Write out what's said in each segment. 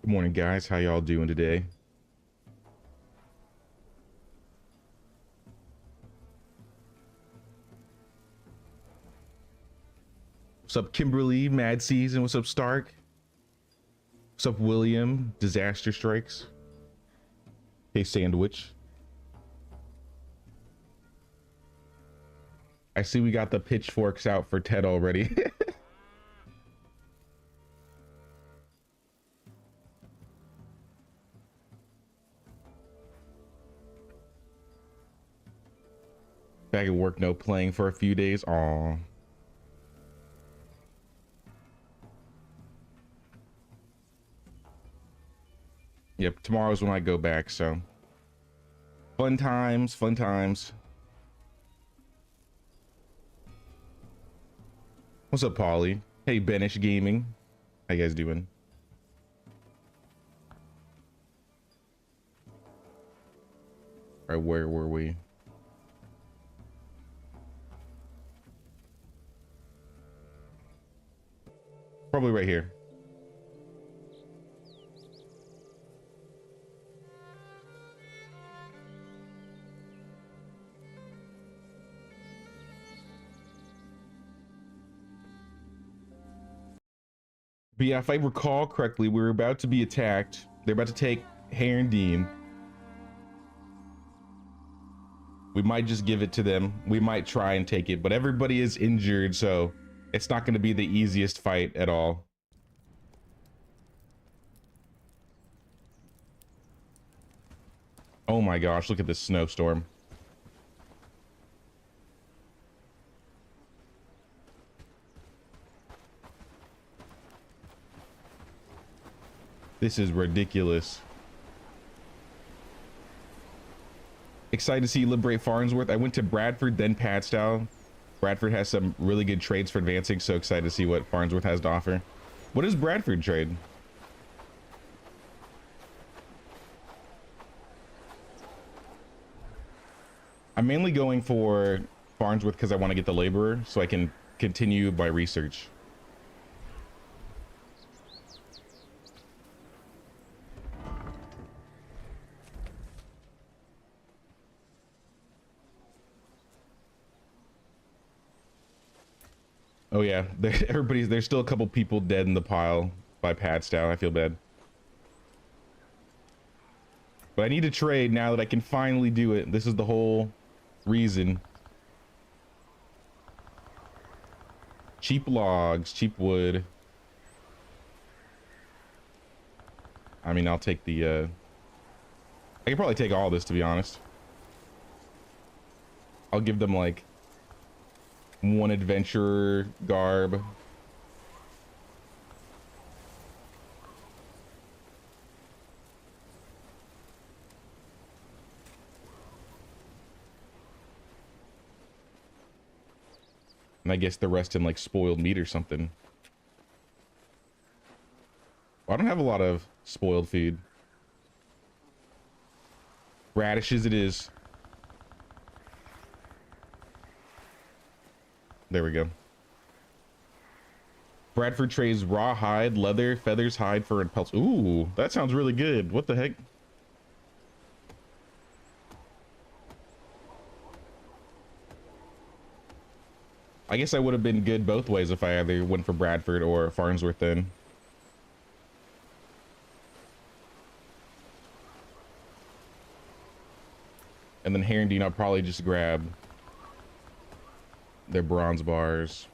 Good morning, guys. How y'all doing today? What's up, Kimberly? Mad Season. What's up, Stark? What's up, William? Disaster Strikes. Hey, Sandwich. I see we got the pitchforks out for Ted already. Back at work, no playing for a few days. Aw. Yep, tomorrow's when I go back, so. Fun times, fun times. What's up, Polly? Hey, Benish Gaming. How you guys doing? All right, where were we? Probably right here. But yeah, if I recall correctly, we were about to be attacked. They're about to take Dean. We might just give it to them. We might try and take it, but everybody is injured, so it's not going to be the easiest fight at all. Oh my gosh, look at this snowstorm. This is ridiculous. Excited to see Liberate Farnsworth. I went to Bradford, then Padstow. Bradford has some really good trades for advancing, so excited to see what Farnsworth has to offer. What does Bradford trade? I'm mainly going for Farnsworth because I want to get the laborer so I can continue my research. Oh yeah, there's still a couple people dead in the pile by Padstow. I feel bad. But I need to trade now that I can finally do it. This is the whole reason. Cheap logs, cheap wood. I mean, I'll take the, I can probably take all this, to be honest. I'll give them, like, one adventurer garb. And I guess the rest in like spoiled meat or something. I don't have a lot of spoiled food. Radishes it is. There we go. Bradford trades raw hide, leather, feathers, hide, fur, and pelts. Ooh, that sounds really good. What the heck? I guess I would have been good both ways if I either went for Bradford or Farnsworth then. And then Herondine, I'll probably just grab their bronze bars.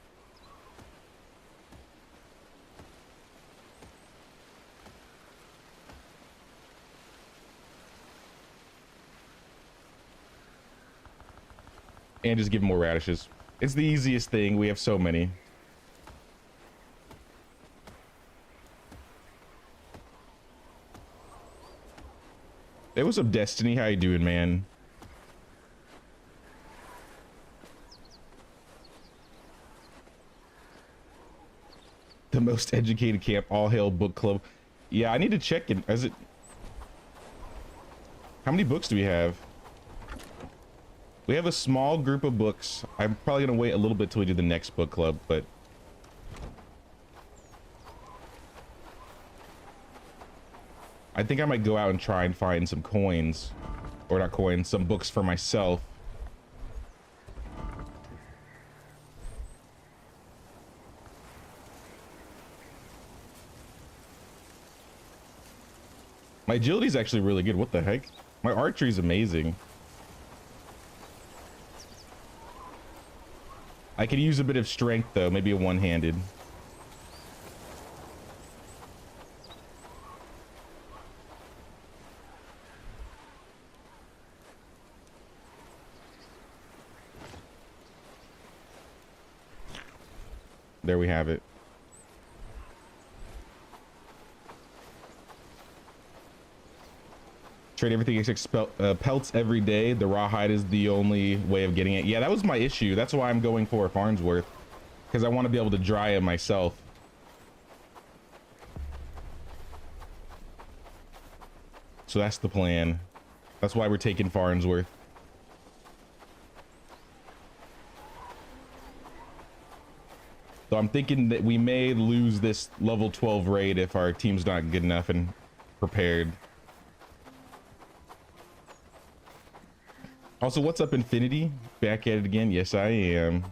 And just give them more radishes. It's the easiest thing. We have so many. It was some Destiny. How you doing, man? The most educated camp. All hail book club. Yeah, I need to check it. Is it? How many books do we have? We have a small group of books. I'm probably gonna wait a little bit till we do the next book club, but I think I might go out and try and find some coins, or not coins, some books for myself. My agility is actually really good. What the heck? My archery is amazing. I could use a bit of strength though, maybe a one-handed. There we have it. Trade everything except pelts every day. The rawhide is the only way of getting it. Yeah, that was my issue. That's why I'm going for Farnsworth, because I want to be able to dry it myself. So that's the plan. That's why we're taking Farnsworth. So I'm thinking that we may lose this level 12 raid if our team's not good enough and prepared. Also, what's up, Infinity? Back at it again? Yes, I am.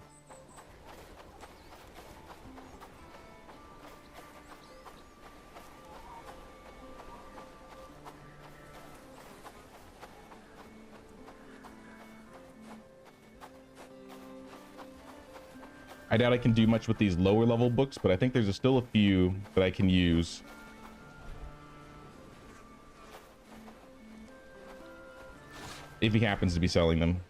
I doubt I can do much with these lower level books, but I think there's still a few that I can use. If he happens to be selling them.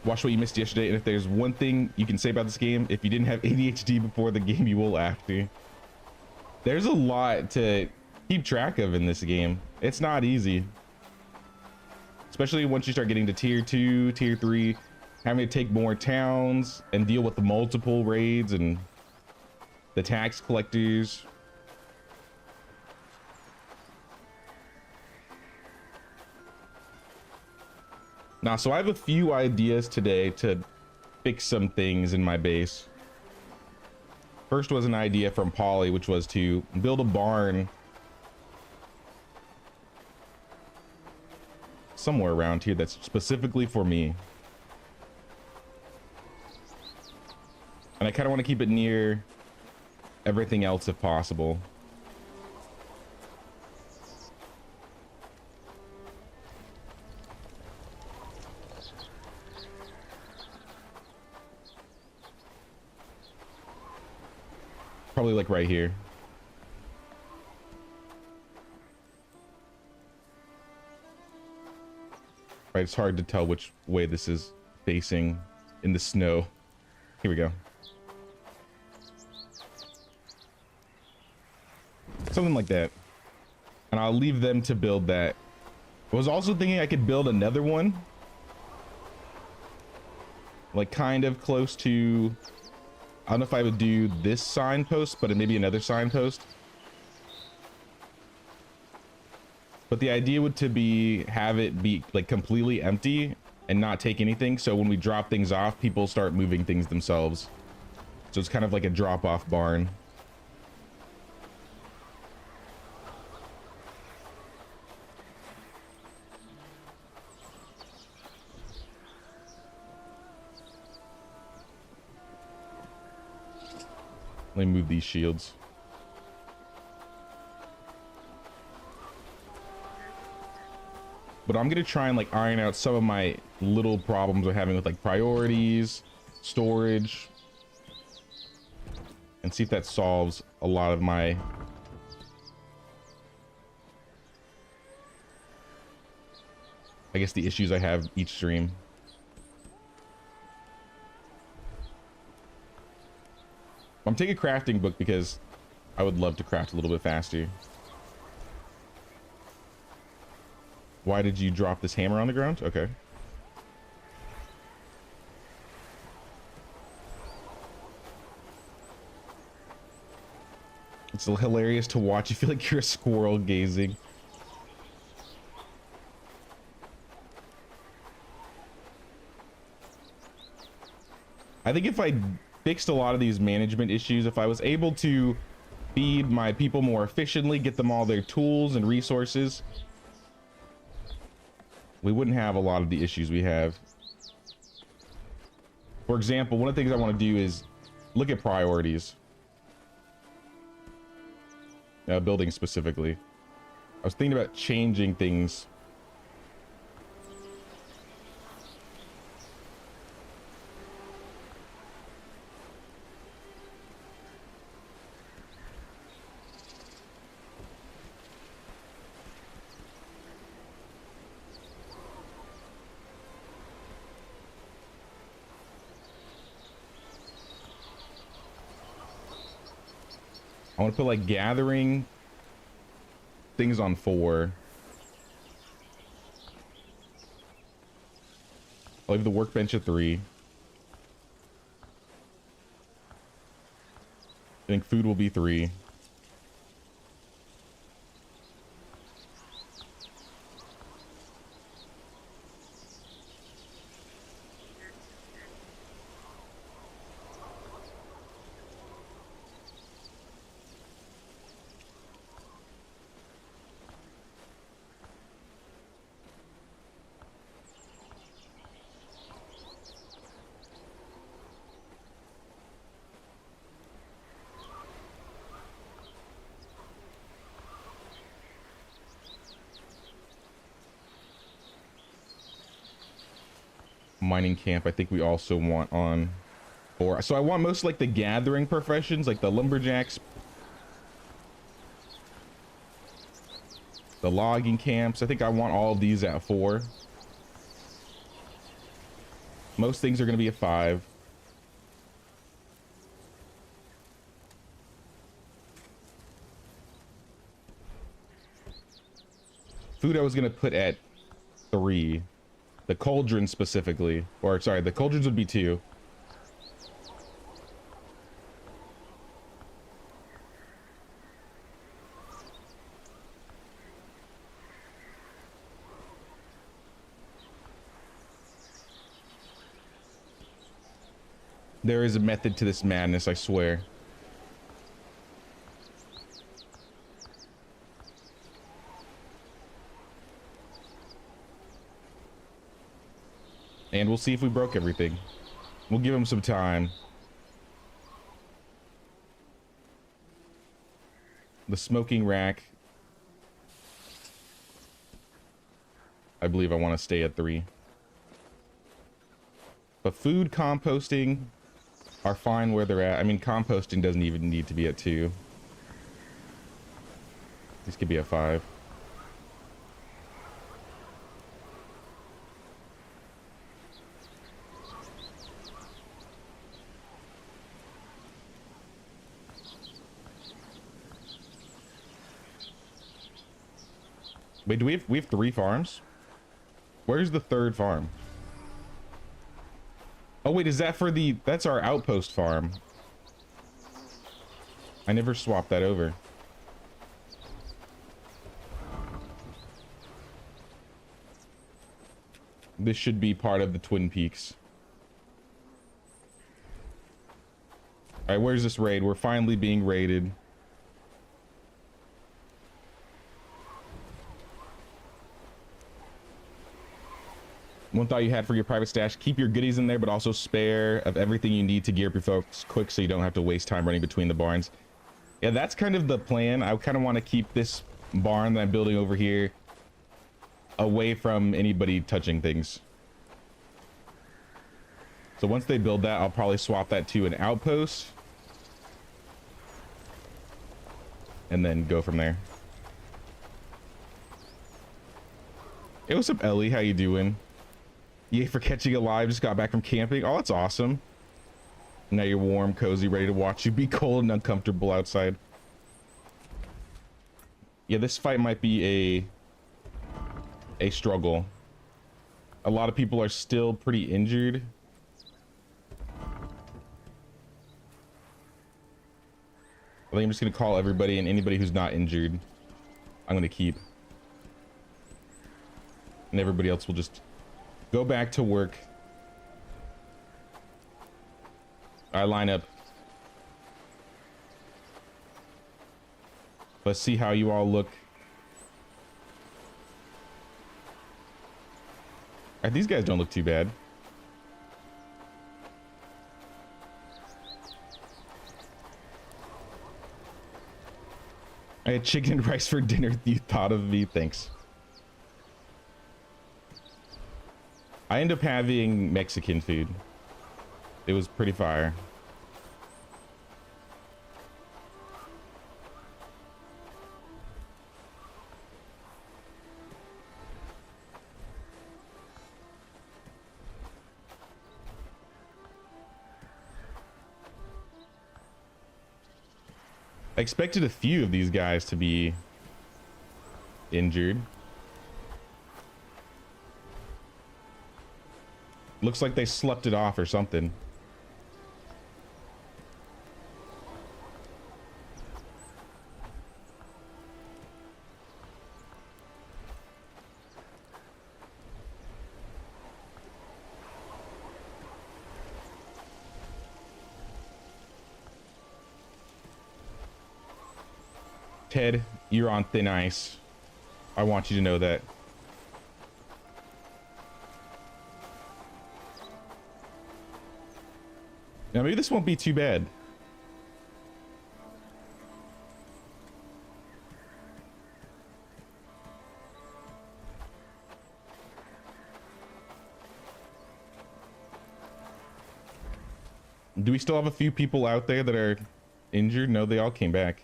Watch what you missed yesterday, and if there's one thing you can say about this game, if you didn't have ADHD before the game, you will after. There's a lot to keep track of in this game. It's not easy. Especially once you start getting to tier 2, tier 3, having to take more towns and deal with the multiple raids and the tax collectors. Now, so I have a few ideas today to fix some things in my base. First was an idea from Polly, which was to build a barn somewhere around here that's specifically for me. And I kind of want to keep it near everything else if possible. Probably like right here. Right, it's hard to tell which way this is facing in the snow. Here we go. Something like that. And I'll leave them to build that. I was also thinking I could build another one. Like kind of close to... I don't know if I would do this signpost, but maybe another signpost. But the idea would to be have it be like completely empty and not take anything. So when we drop things off, people start moving things themselves. So it's kind of like a drop-off barn. Let me move these shields. But I'm gonna try and like iron out some of my little problems we're having with like priorities, storage, and see if that solves a lot of my I guess the issues I have each stream. I'm taking a crafting book because I would love to craft a little bit faster. Why did you drop this hammer on the ground? Okay. It's hilarious to watch. You feel like you're a squirrel gazing. I think if I fixed a lot of these management issues, if I was able to feed my people more efficiently, get them all their tools and resources, we wouldn't have a lot of the issues we have. For example, one of the things I want to do is look at priorities. Building specifically. I was thinking about changing things. I want to put like gathering things on 4. I'll leave the workbench at 3. I think food will be 3. Mining camp, I think we also want on 4. So I want most like the gathering professions, like the lumberjacks, the logging camps. I think I want all of these at 4. Most things are going to be at 5. Food I was going to put at 3. The cauldron specifically, or sorry, the cauldrons would be 2. There is a method to this madness, I swear. And we'll see if we broke everything. We'll give him some time. The smoking rack. I believe I want to stay at 3. But food, composting are fine where they're at. I mean, composting doesn't even need to be at 2. These could be at 5. Wait, do we have 3 farms? Where's the 3rd farm? Oh wait, is that for the, that's our outpost farm. I never swapped that over. This should be part of the Twin Peaks. All right, where's this raid? We're finally being raided. One thought you had for your private stash: keep your goodies in there, but also spare of everything you need to gear up your folks quick so you don't have to waste time running between the barns. Yeah, that's kind of the plan. I kind of want to keep this barn that I'm building over here away from anybody touching things. So once they build that, I'll probably swap that to an outpost and then go from there. Hey, what's up, Ellie? How you doing? Yay for catching a live. Just got back from camping. Oh, that's awesome. Now you're warm, cozy, ready to watch you be cold and uncomfortable outside. Yeah, this fight might be a struggle. A lot of people are still pretty injured. I think I'm just gonna call everybody, and anybody who's not injured, I'm gonna keep. And everybody else will just go back to work. I line up. Let's see how you all look. These guys don't look too bad. I had chicken and rice for dinner. You thought of me. Thanks. I end up having Mexican food. It was pretty fire. I expected a few of these guys to be injured. Looks like they slept it off or something. Ted, you're on thin ice. I want you to know that. Now maybe this won't be too bad. Do we still have a few people out there that are injured? No, they all came back.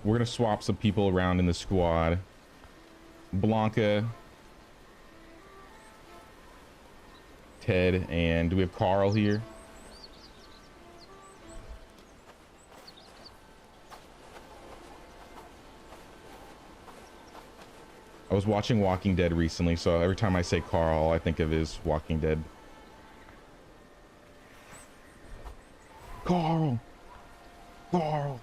We're gonna swap some people around in the squad. Blanca, Ted, and do we have Carl here? I was watching Walking Dead recently, so every time I say Carl, I think of his Walking Dead. Carl! Carl!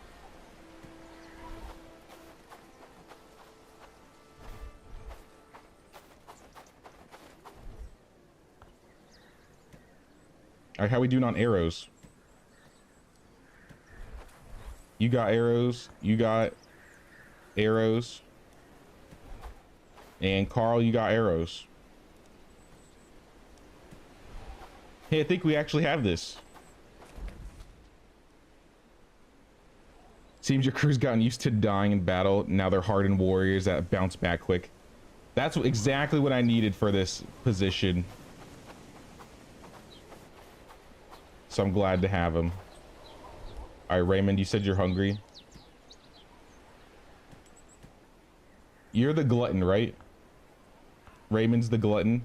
All right, how we doing on arrows? You got arrows. You got arrows. And Carl, you got arrows. Hey, I think we actually have this. Seems your crew's gotten used to dying in battle. Now they're hardened warriors that bounce back quick. That's exactly what I needed for this position. So I'm glad to have him. All right, Raymond, you said you're hungry. You're the glutton, right? Raymond's the glutton.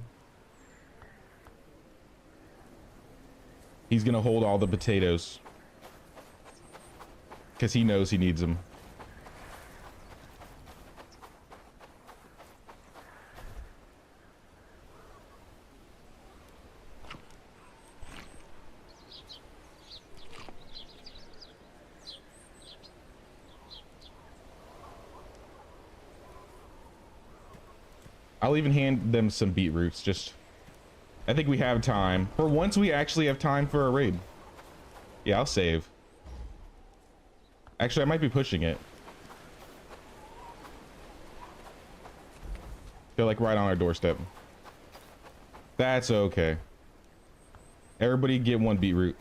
He's gonna hold all the potatoes. Because he knows he needs them. I'll even hand them some beetroots. Just, I think we have time. For once, we actually have time for a raid. Yeah, I'll save. Actually, I might be pushing it. Feel like right on our doorstep. That's okay. Everybody get one beetroot.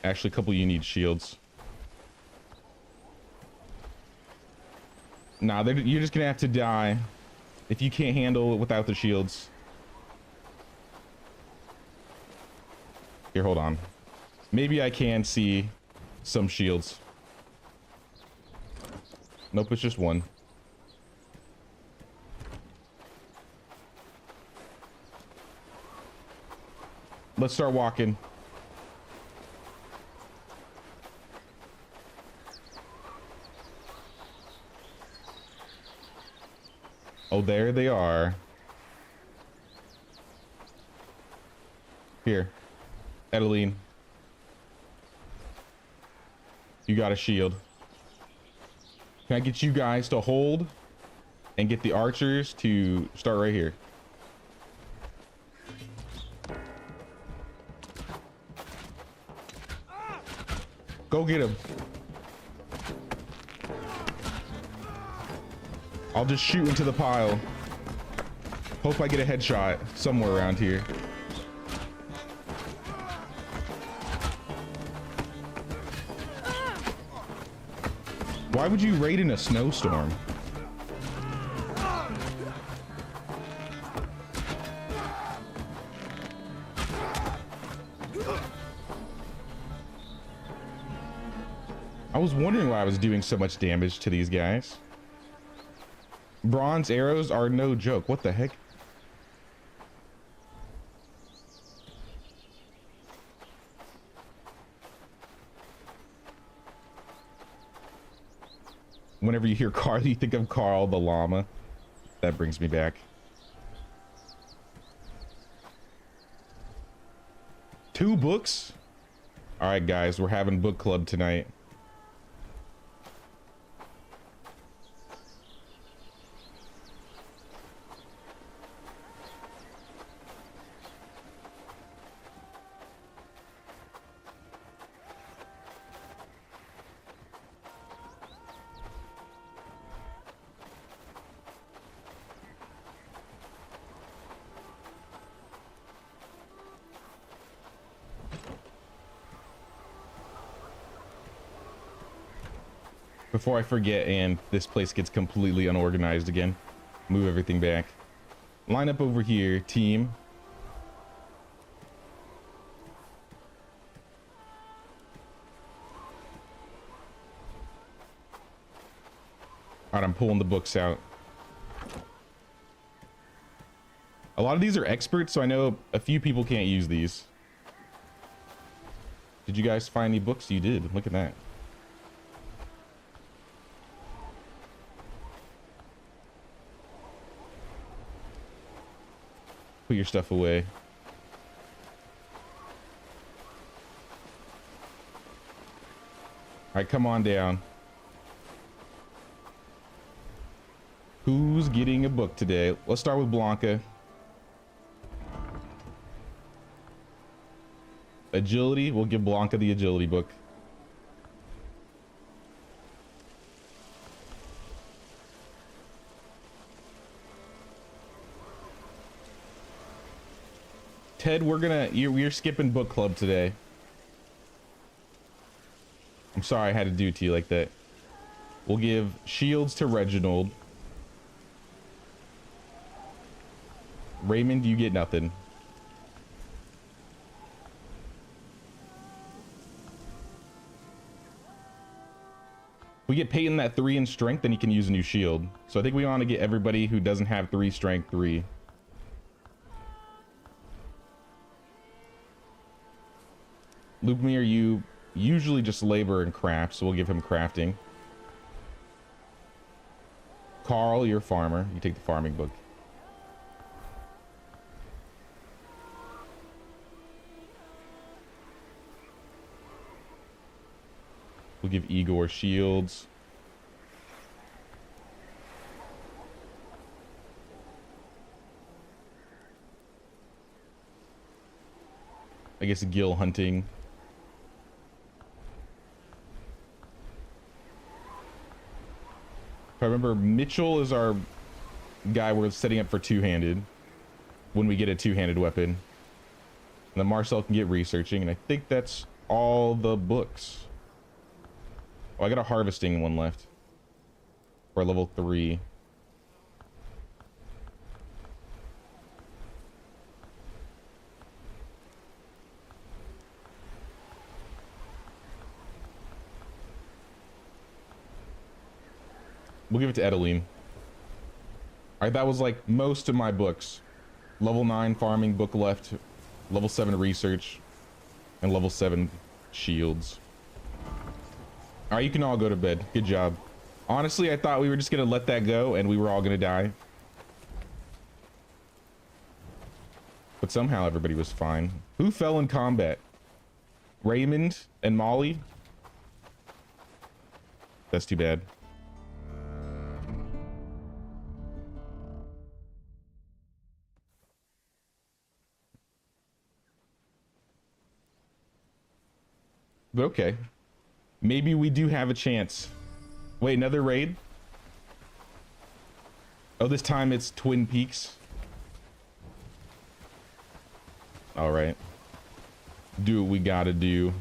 Actually, a couple you need shields. Nah, you're just gonna have to die if you can't handle it without the shields. Here, hold on. Maybe I can see some shields. Nope, it's just one. Let's start walking. Oh, there they are. Here, Edeline. You got a shield. Can I get you guys to hold and get the archers to start right here? Go get him. I'll just shoot into the pile. Hope I get a headshot somewhere around here. Why would you raid in a snowstorm? I was wondering why I was doing so much damage to these guys. Bronze arrows are no joke. What the heck? Whenever you hear Carl, you think of Carl the llama. That brings me back. 2 books? All right, guys, we're having book club tonight. Before I forget and this place gets completely unorganized again, move everything back. Line up over here, team. All right, I'm pulling the books out. A lot of these are experts, so I know a few people can't use these. Did you guys find any books? You did. Look at that. Put your stuff away. All right, come on down. Who's getting a book today? Let's start with Blanca. Agility, we'll give Blanca the agility book. Ted, we're skipping book club today. I'm sorry I had to do it to you like that. We'll give shields to Reginald. Raymond, you get nothing. We get Peyton that 3 in strength, then he can use a new shield. So I think we want to get everybody who doesn't have 3 strength 3. Lubmir, you usually just labor and craft, so we'll give him crafting. Carl, you're a farmer. You take the farming book. We'll give Igor shields. I guess Gil hunting. If I remember, Mitchell is our guy we're setting up for two-handed when we get a two-handed weapon. And then Marcel can get researching, and I think that's all the books. Oh, I got a harvesting one left. For level 3. We'll give it to Edeline. Alright, that was like most of my books. Level 9 farming book left. Level 7 research. And level 7 shields. Alright, you can all go to bed. Good job. Honestly, I thought we were just gonna let that go and we were all gonna die. But somehow everybody was fine. Who fell in combat? Raymond and Molly? That's too bad. But okay. Maybe we do have a chance. Wait, another raid? Oh, this time it's Twin Peaks. All right. Do what we gotta do.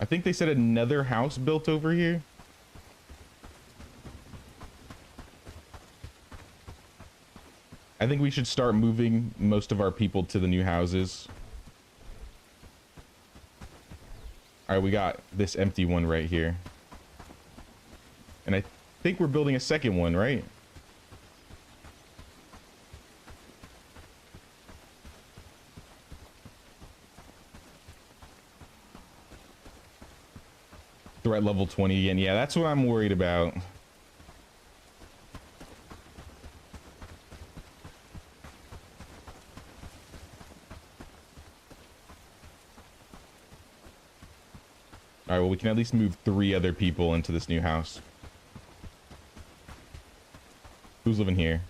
I think they said another house built over here. I think we should start moving most of our people to the new houses. All right, we got this empty one right here. And I think we're building a second one, right? Threat level 20 again. Yeah, that's what I'm worried about. All right, well, we can at least move 3 other people into this new house. Who's living here?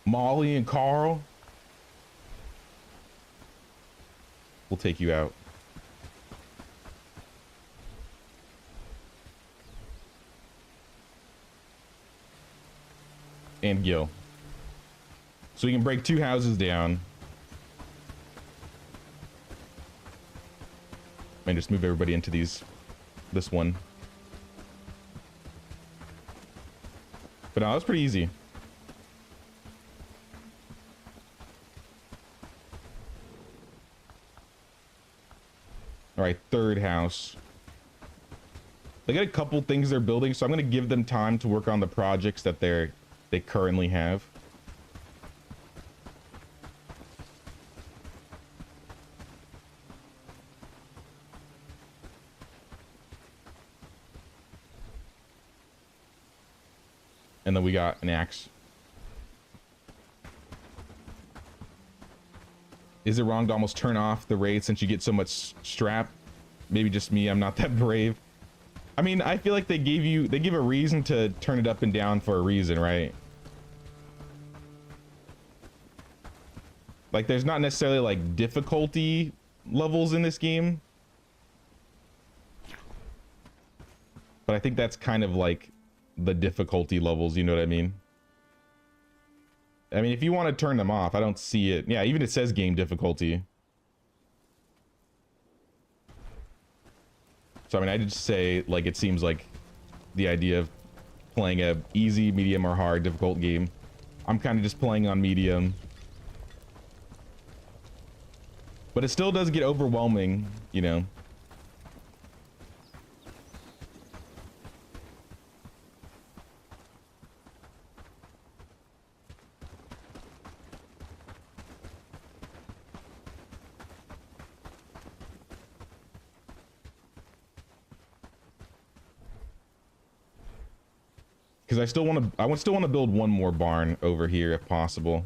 Molly and Carl? We'll take you out. And Gil. So we can break 2 houses down. And just move everybody into this one. But no, that was pretty easy. All right, 3rd house. They got a couple things they're building, so I'm gonna give them time to work on the projects that they currently have. And then we got an axe. Is it wrong to almost turn off the raid since you get so much strap? Maybe just me, I'm not that brave. I mean, I feel like they give a reason to turn it up and down for a reason, right? Like, there's not necessarily like difficulty levels in this game. But I think that's kind of like the difficulty levels, you know what I mean? I mean, if you want to turn them off, I don't see it. Yeah, even it says game difficulty. So, I mean, I just say, like, it seems like the idea of playing a easy, medium, or hard difficult game. I'm kind of just playing on medium. But it still does get overwhelming, you know? Because I still want to build one more barn over here if possible.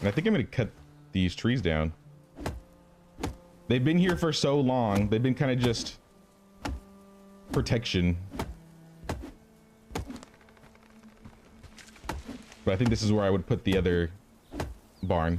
And I think I'm going to cut these trees down. They've been here for so long. They've been kind of just protection. But I think this is where I would put the other barn.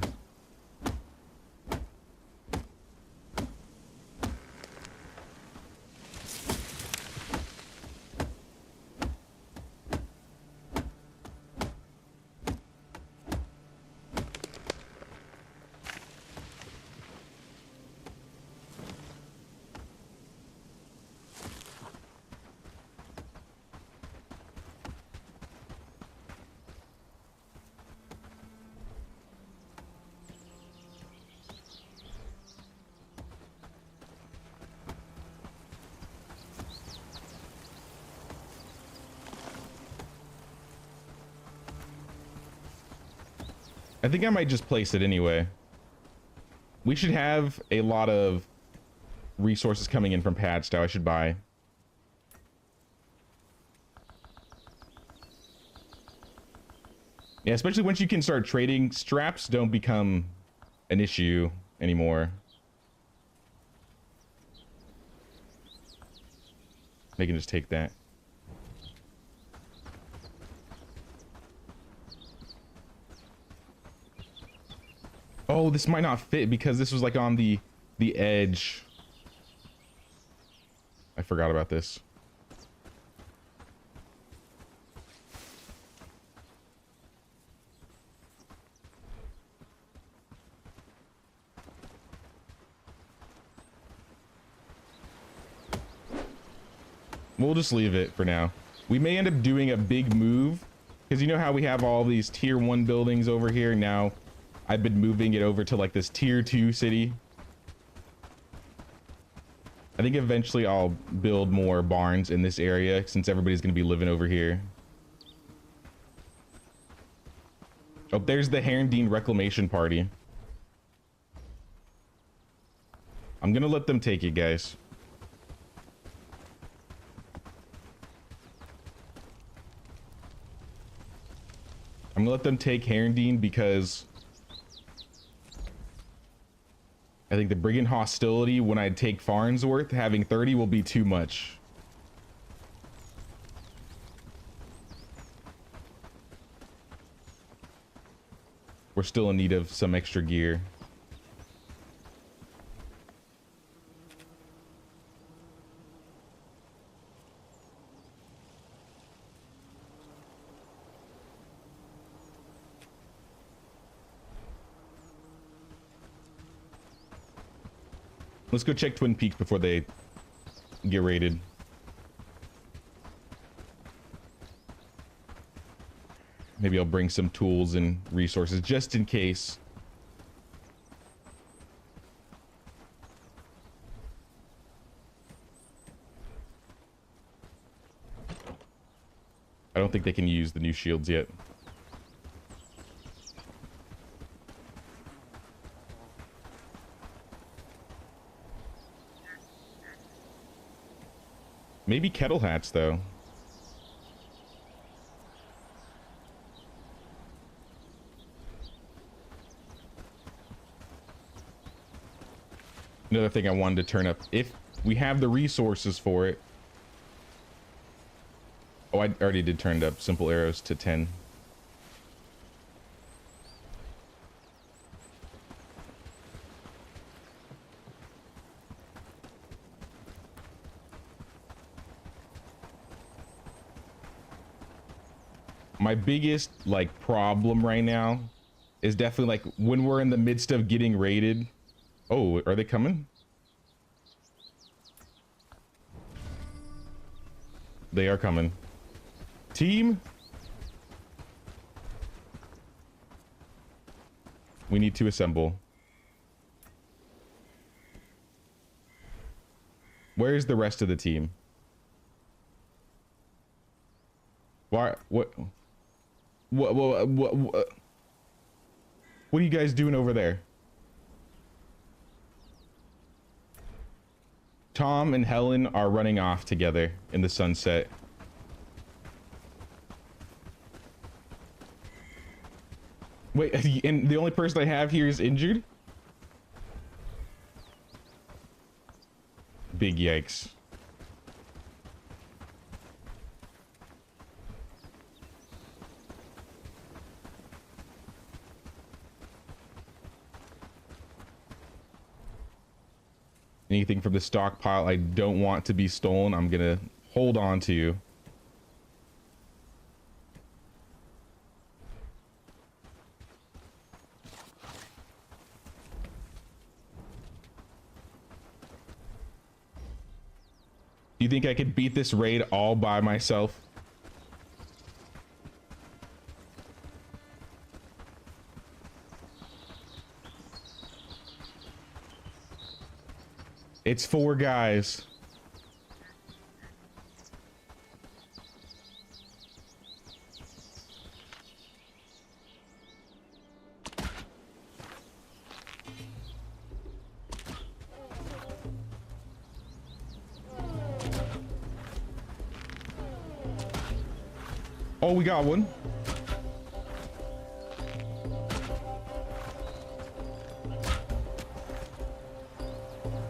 I think I might just place it anyway. We should have a lot of resources coming in from patched out I should buy. Yeah, especially once you can start trading, straps don't become an issue anymore. They can just take that. Oh, this might not fit because this was like on the edge. I forgot about this. We'll just leave it for now. We may end up doing a big move because you know how we have all these tier 1 buildings over here. Now I've been moving it over to like this tier 2 city. I think eventually I'll build more barns in this area since everybody's going to be living over here. Oh, there's the Herondine Reclamation Party. I'm going to let them take it, guys. I'm gonna let them take Herondine because I think the brigand hostility when I take Farnsworth, having 30 will be too much. We're still in need of some extra gear. Let's go check Twin Peaks before they get raided. Maybe I'll bring some tools and resources just in case. I don't think they can use the new shields yet. Maybe kettle hats, though. Another thing I wanted to turn up, if we have the resources for it. Oh, I already did turn it up. Simple arrows to 10. My biggest like problem right now is definitely like when we're in the midst of getting raided. Oh, are they coming? They are coming. Team, we need to assemble. Where's the rest of the team? Why? What are you guys doing over there? Tom and Helen are running off together in the sunset. Wait, and the only person I have here is injured? Big yikes. Anything from the stockpile I don't want to be stolen, I'm gonna hold on to. Do you think I could beat this raid all by myself? It's 4 guys. Oh, we got one.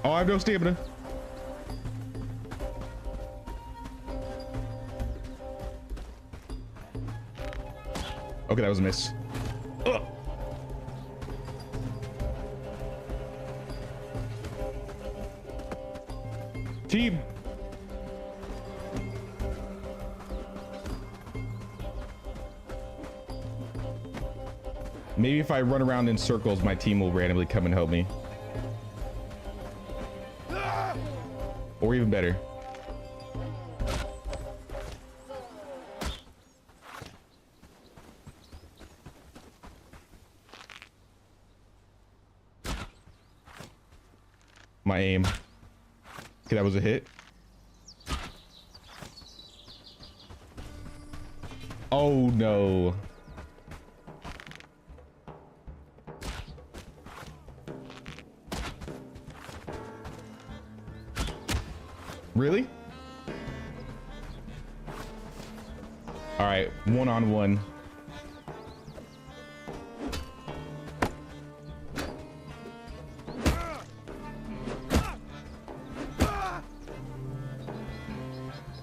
Oh, I have no stamina. Okay, that was a miss. Ugh. Team. Maybe if I run around in circles, my team will randomly come and help me. Or even better. My aim. Okay, that was a hit. Oh no. Really? All right, one-on-one.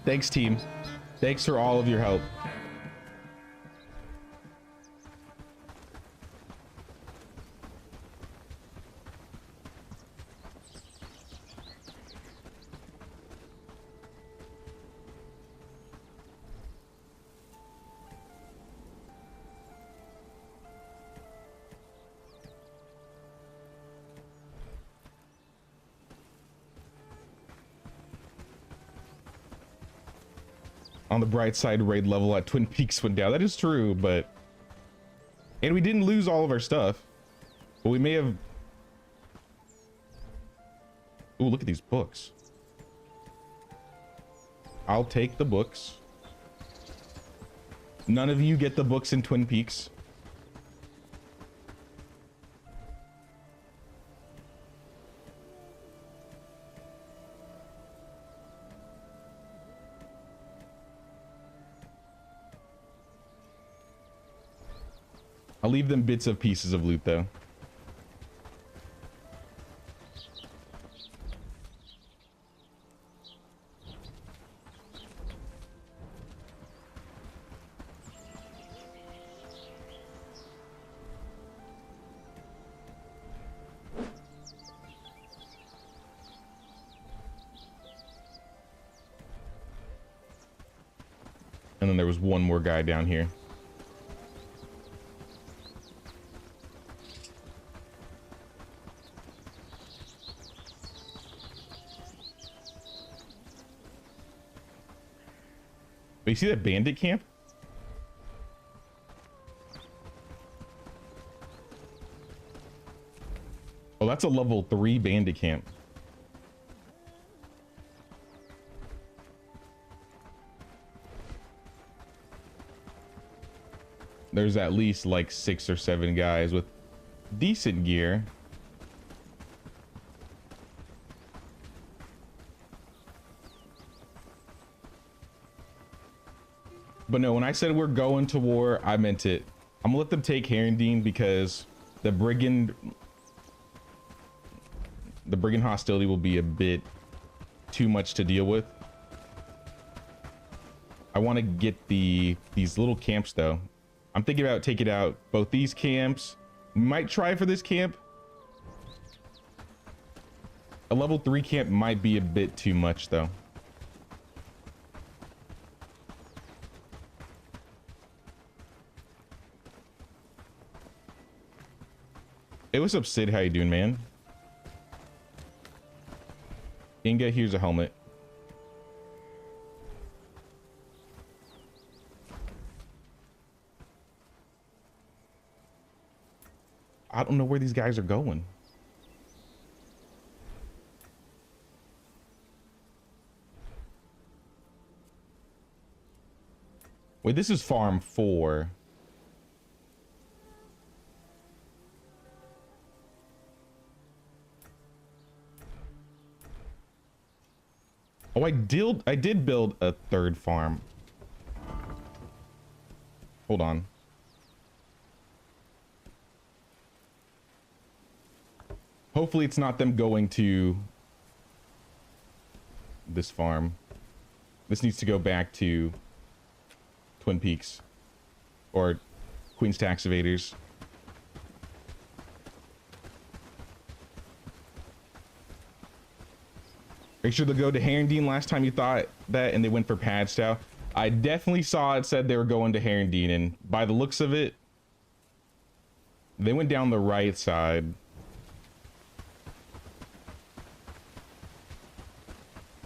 Thanks, team. Thanks for all of your help. On the bright side, raid level at Twin Peaks went down. That is true, but... And we didn't lose all of our stuff. But we may have... Ooh, look at these books. I'll take the books. None of you get the books in Twin Peaks. I'll leave them bits of pieces of loot, though. And then there was one more guy down here. But you see that bandit camp? Oh, that's a level 3 bandit camp. There's at least like 6 or 7 guys with decent gear. But no, when I said we're going to war, I meant it. I'm gonna let them take Herondine because the brigand hostility will be a bit too much to deal with. I want to get these little camps though. I'm thinking about taking out both these camps. Might try for this camp. A level 3 camp might be a bit too much though. Hey, what's up, Sid? How you doing, man? Inga, here's a helmet. I don't know where these guys are going. Wait, this is farm 4. Oh, I did build a 3rd farm. Hold on. Hopefully it's not them going to this farm. This needs to go back to Twin Peaks or Queen's Tax Evaders. Make sure to go to Herondine. Last time you thought that and they went for Padstow. I definitely saw it said they were going to Herondine, and by the looks of it, they went down the right side.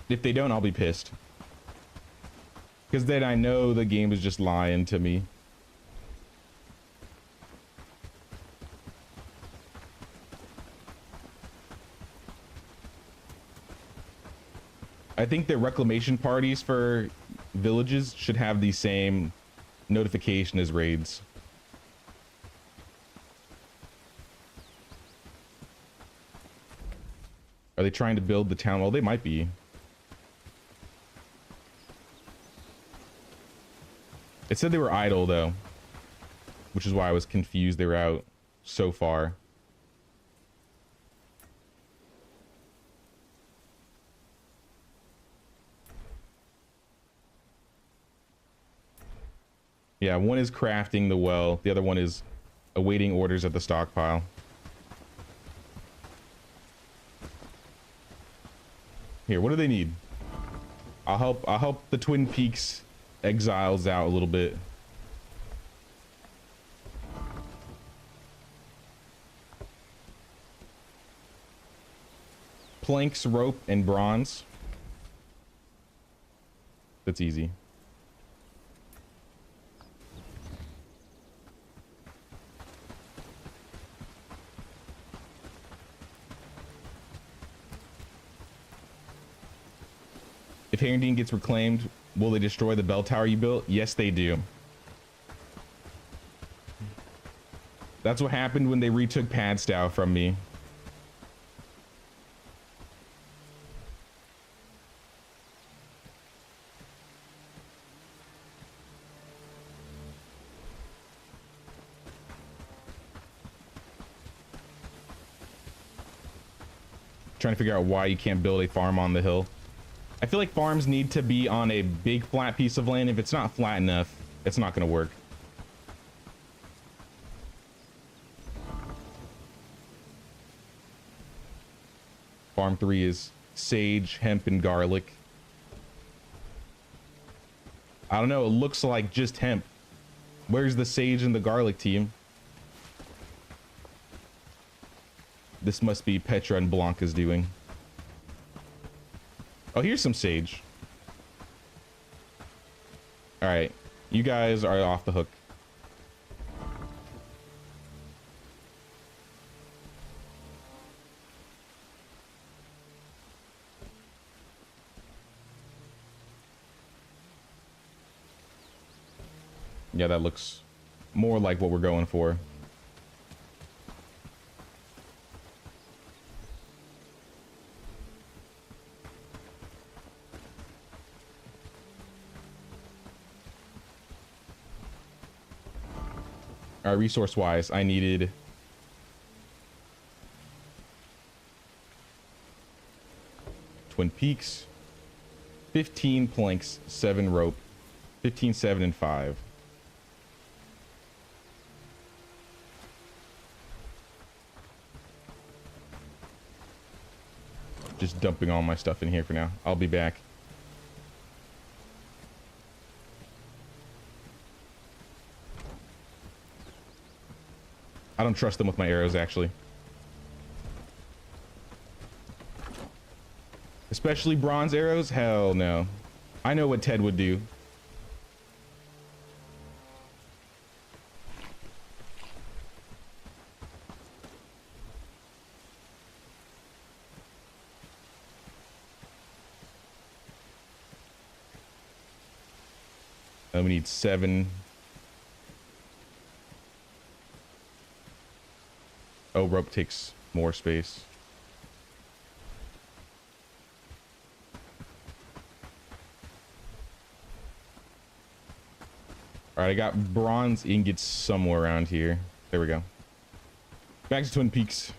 If they don't, I'll be pissed. Because then I know the game is just lying to me. I think that reclamation parties for villages should have the same notification as raids. Are they trying to build the town? Well, they might be. It said they were idle, though, which is why I was confused they were out so far. Yeah, one is crafting the well. The other one is awaiting orders at the stockpile. Here, what do they need? I'll help the Twin Peaks exiles out a little bit. Planks, rope, and bronze. That's easy. If Herondine gets reclaimed, will they destroy the bell tower you built? Yes, they do. That's what happened when they retook Padstow from me. Trying to figure out why you can't build a farm on the hill. I feel like farms need to be on a big flat piece of land. If it's not flat enough, it's not going to work. Farm 3 is sage, hemp, and garlic. I don't know. It looks like just hemp. Where's the sage and the garlic, team? This must be Petra and Blanca's doing. Oh, here's some sage. All right, you guys are off the hook. Yeah, that looks more like what we're going for. Resource wise, I needed Twin Peaks, 15 planks, 7 rope, 15, 7, and 5. Just dumping all my stuff in here for now. I'll be back. I don't trust them with my arrows, actually. Especially bronze arrows? Hell no. I know what Ted would do. We need 7. Oh, rope takes more space. All right, I got bronze ingots somewhere around here. There we go. Back to Twin Peaks.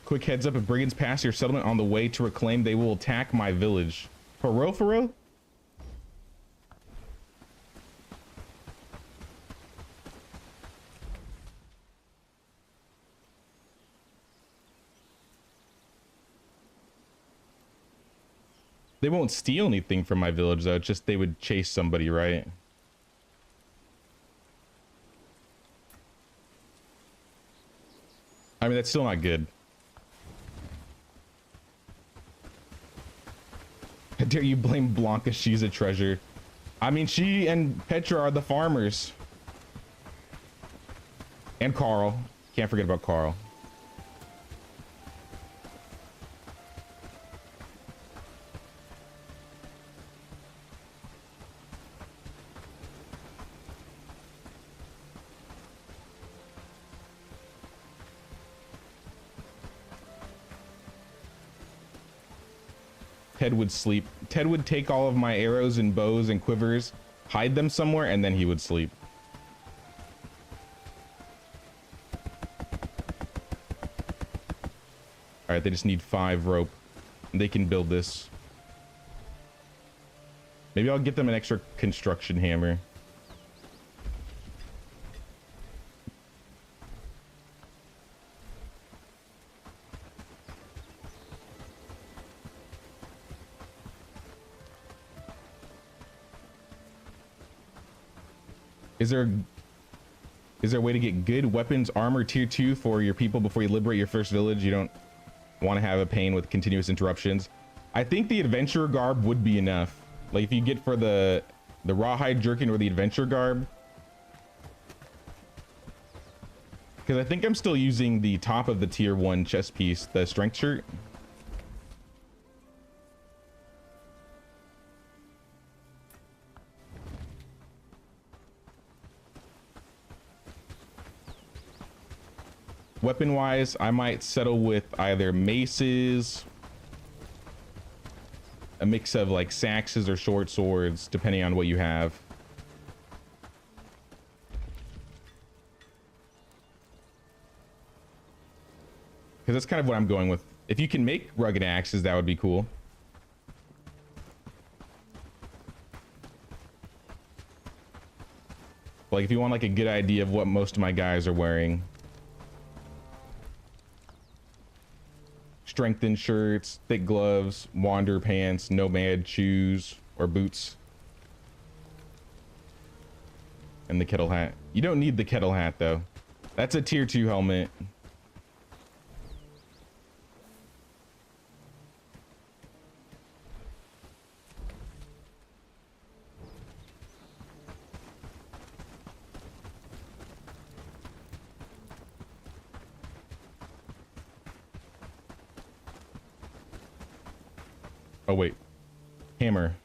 Quick heads up, if brigands pass your settlement on the way to reclaim, they will attack my village. For real, for real? They won't steal anything from my village, though. It's just they would chase somebody, right? I mean, that's still not good. How dare you blame Blanca? She's a treasure. I mean, she and Petra are the farmers. And Carl. Can't forget about Carl. Ted would sleep. Ted would take all of my arrows and bows and quivers, hide them somewhere, and then he would sleep. All right, they just need 5 rope. They can build this. Maybe I'll get them an extra construction hammer. Is there a way to get good weapons armor tier 2 for your people before you liberate your first village? You don't want to have a pain with continuous interruptions. I think the adventurer garb would be enough. Like if you get for the rawhide jerkin or the adventure garb. Because I think I'm still using the top of the tier 1 chest piece, the strength shirt. Weapon wise, I might settle with either maces, a mix of like saxes or short swords, depending on what you have. Because that's kind of what I'm going with. If you can make rugged axes, that would be cool. Like if you want like a good idea of what most of my guys are wearing. Strengthened shirts, thick gloves, wander pants, nomad shoes or boots. And the kettle hat. You don't need the kettle hat though. That's a tier 2 helmet. Oh wait, hammer.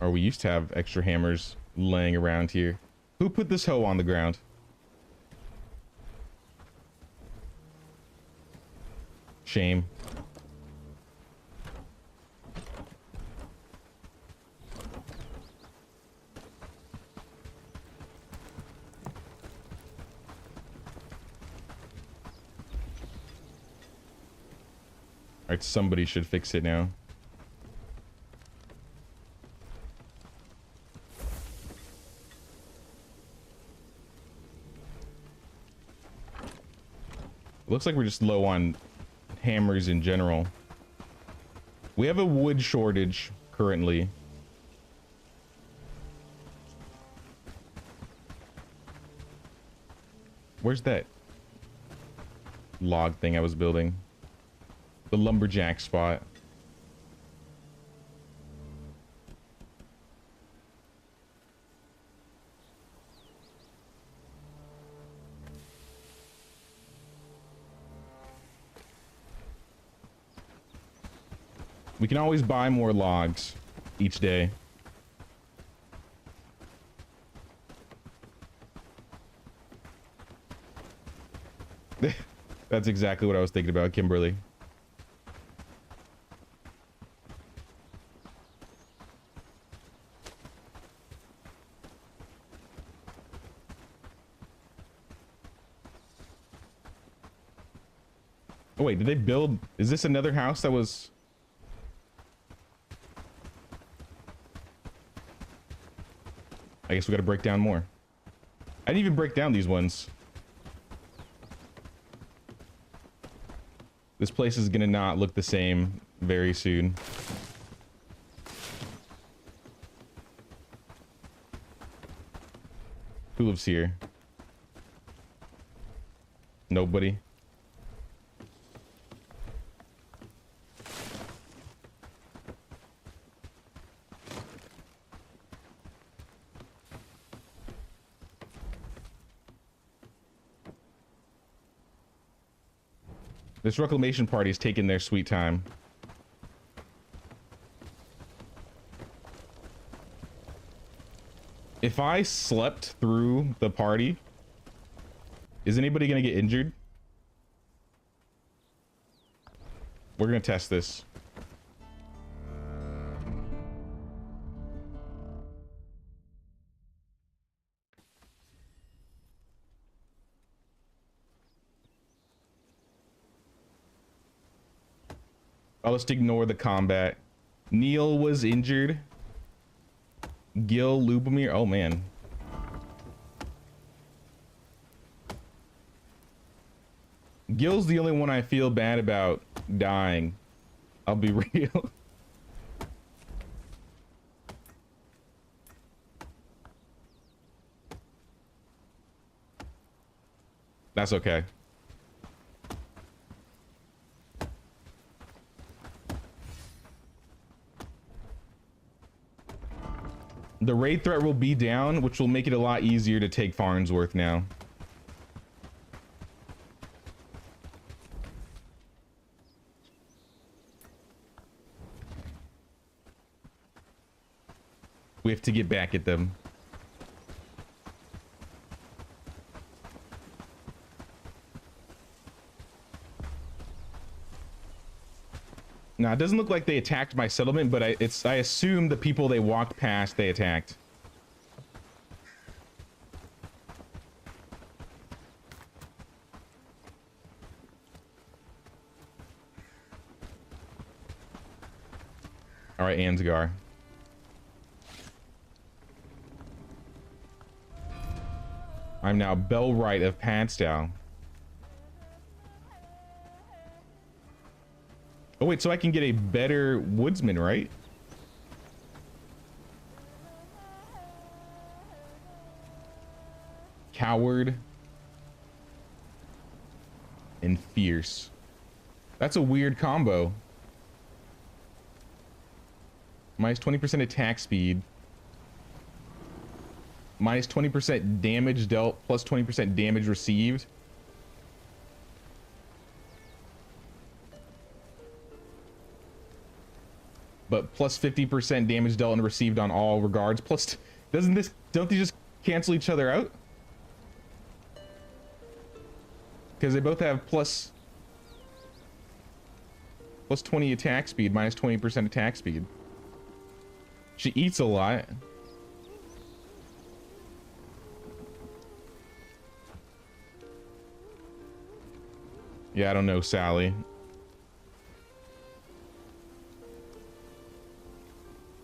Or we used to have extra hammers laying around here. Who put this hoe on the ground? Shame. All right, somebody should fix it now. Looks like we're just low on hammers in general. We have a wood shortage currently. Where's that log thing I was building? The lumberjack spot. We can always buy more logs each day. That's exactly what I was thinking about, Kimberly. Oh wait, did they build? Is this another house that was? I guess we gotta break down more. I didn't even break down these ones. This place is gonna not look the same very soon. Who lives here? Nobody. This reclamation party is taking their sweet time. If I slept through the party, is anybody gonna get injured? We're gonna test this. I'll just ignore the combat. Neil was injured. Gil Lubomir. Oh man. Gil's the only one I feel bad about dying. I'll be real. That's okay. The raid threat will be down, which will make it a lot easier to take Farnsworth now. We have to get back at them. Now, it doesn't look like they attacked my settlement, but I assume the people they walked past, they attacked. All right, Ansgar. I'm now Bellwright of Padstow. Oh wait, so I can get a better woodsman, right? Coward and fierce. That's a weird combo. Minus 20% attack speed. Minus 20% damage dealt, plus 20% damage received. But plus 50% damage dealt and received on all regards. Plus, don't they just cancel each other out? Because they both have plus 20 attack speed, minus 20% attack speed. She eats a lot. Yeah, I don't know, Sally.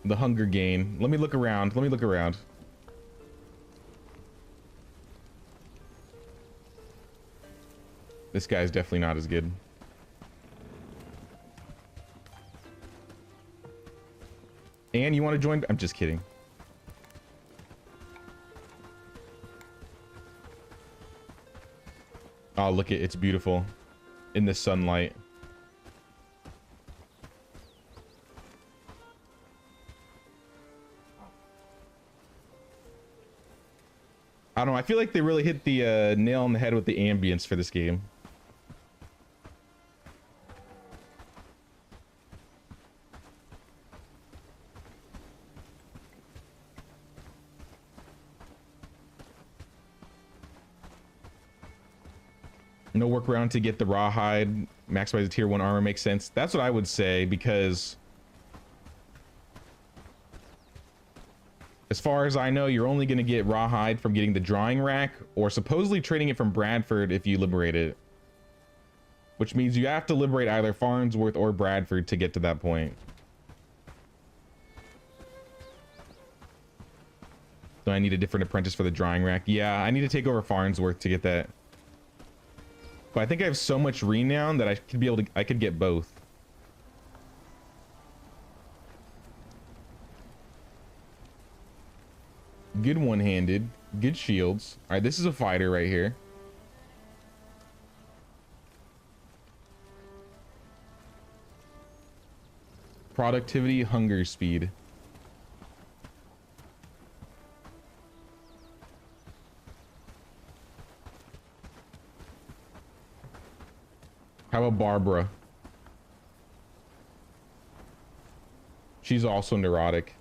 The hunger gain. Let me look around. Let me look around. This guy's definitely not as good. Anne, you want to join? I'm just kidding. Oh, look at it's beautiful in the sunlight. I don't know. I feel like they really hit the nail on the head with the ambience for this game. No workaround to get the rawhide, maximize the tier 1 armor makes sense. That's what I would say, because as far as I know, you're only going to get rawhide from getting the drawing rack, or supposedly trading it from Bradford if you liberate it. Which means you have to liberate either Farnsworth or Bradford to get to that point. So I need a different apprentice for the drawing rack. Yeah, I need to take over Farnsworth to get that. But I think I have so much renown that I could be able to, I could get both. Good one-handed, good shields. All right, this is a fighter right here. Productivity, hunger, speed. How about Barbara? She's also neurotic.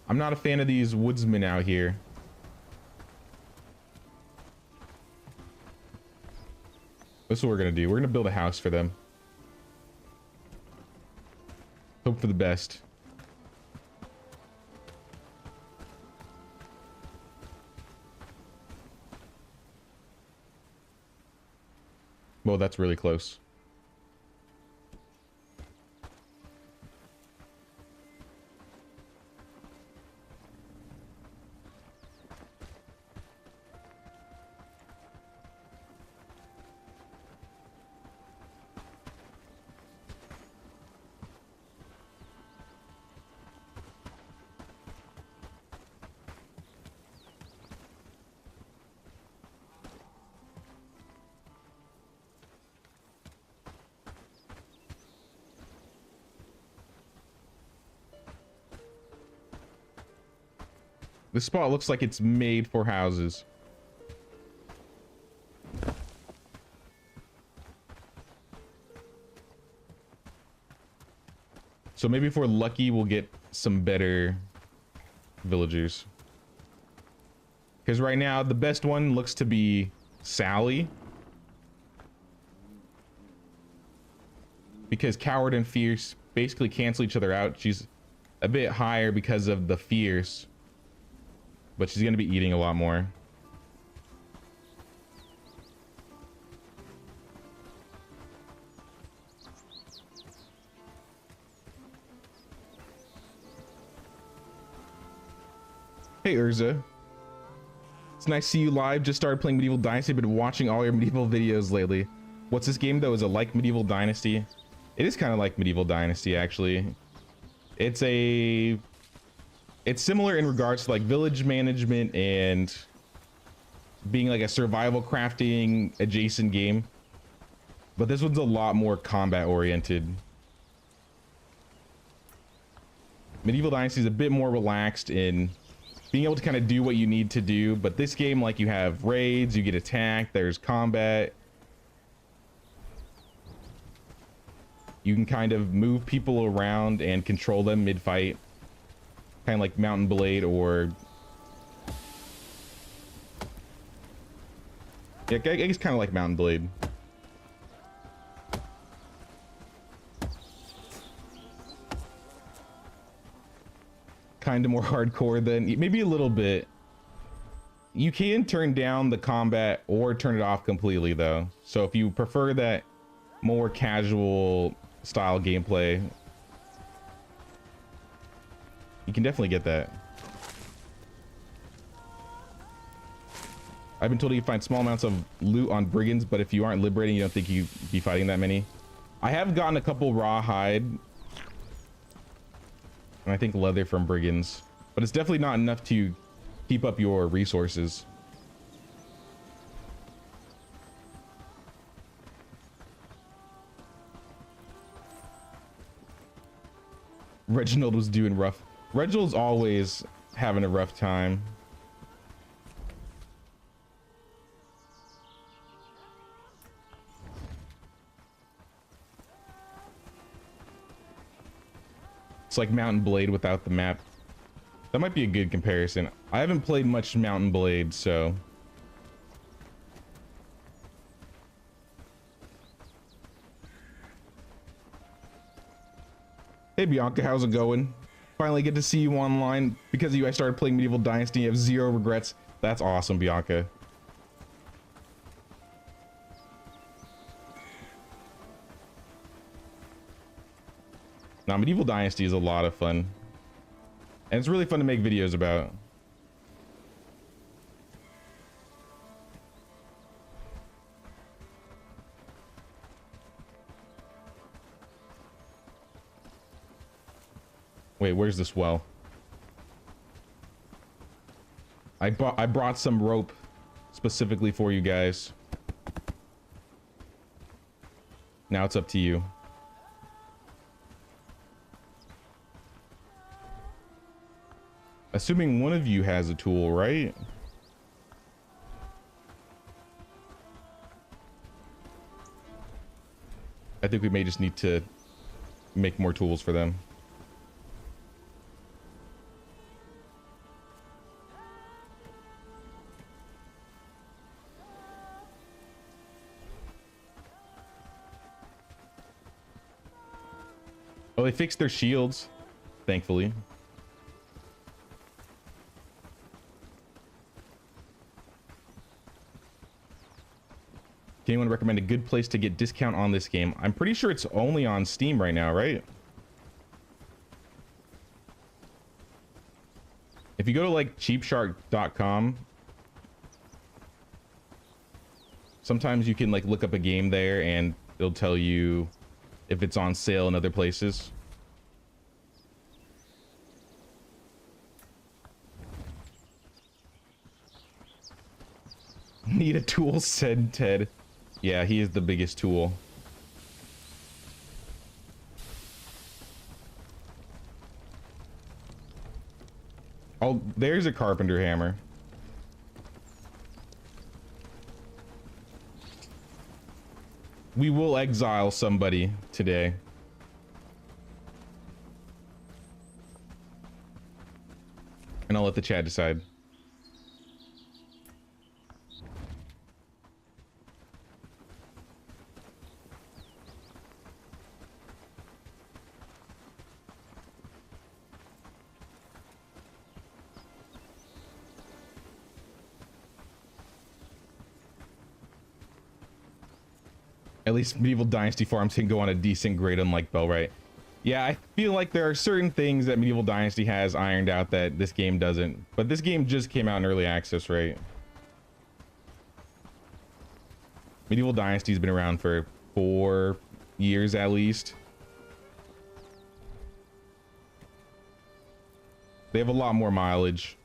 I'm not a fan of these woodsmen out here. This is what we're gonna do. We're gonna build a house for them. Hope for the best. Well, that's really close. This spot looks like it's made for houses. So maybe if we're lucky, we'll get some better villagers. Because right now, the best one looks to be Sally. Because Coward and Fierce basically cancel each other out. She's a bit higher because of the Fierce. But she's going to be eating a lot more. Hey, Urza. It's nice to see you live. Just started playing Medieval Dynasty. Been watching all your medieval videos lately. What's this game, though? Is it like Medieval Dynasty? It is kind of like Medieval Dynasty, actually. It's similar in regards to like village management and being like a survival crafting adjacent game, but this one's a lot more combat oriented. Medieval Dynasty is a bit more relaxed in being able to kind of do what you need to do, but this game, like, you have raids, you get attacked, there's combat, you can kind of move people around and control them mid-fight. Kind of like Mountain Blade, or yeah, I guess kind of like Mountain Blade. Kind of more hardcore than, maybe a little bit. You can turn down the combat or turn it off completely, though. So if you prefer that more casual style gameplay, you can definitely get that. I've been told you can find small amounts of loot on brigands, but if you aren't liberating, you don't think you'd be fighting that many. I have gotten a couple rawhide, and I think leather from brigands, but it's definitely not enough to keep up your resources. Reginald was doing rough. Reginald's always having a rough time. It's like Mountain Blade without the map. That might be a good comparison. I haven't played much Mountain Blade, so... Hey Bianca, how's it going? Finally get to see you online. Because of you, I started playing Medieval Dynasty. You have zero regrets. That's awesome, Bianca. Now, Medieval Dynasty is a lot of fun. And it's really fun to make videos about. Wait, where's this well? I brought some rope specifically for you guys. Now it's up to you. Assuming one of you has a tool, right? I think we may just need to make more tools for them. Oh, they fixed their shields, thankfully. Can anyone recommend a good place to get discount on this game? I'm pretty sure it's only on Steam right now, right? If you go to like cheapshark.com, sometimes you can like look up a game there and it'll tell you if it's on sale in other places. Need a tool, said Ted. Yeah, he is the biggest tool. Oh, there's a carpenter hammer. We will exile somebody today. And I'll let the chat decide. At least Medieval Dynasty farms can go on a decent grade, unlike Bellwright. Yeah, I feel like there are certain things that Medieval Dynasty has ironed out that this game doesn't. But this game just came out in early access, right? Medieval Dynasty's been around for 4 years at least. They have a lot more mileage.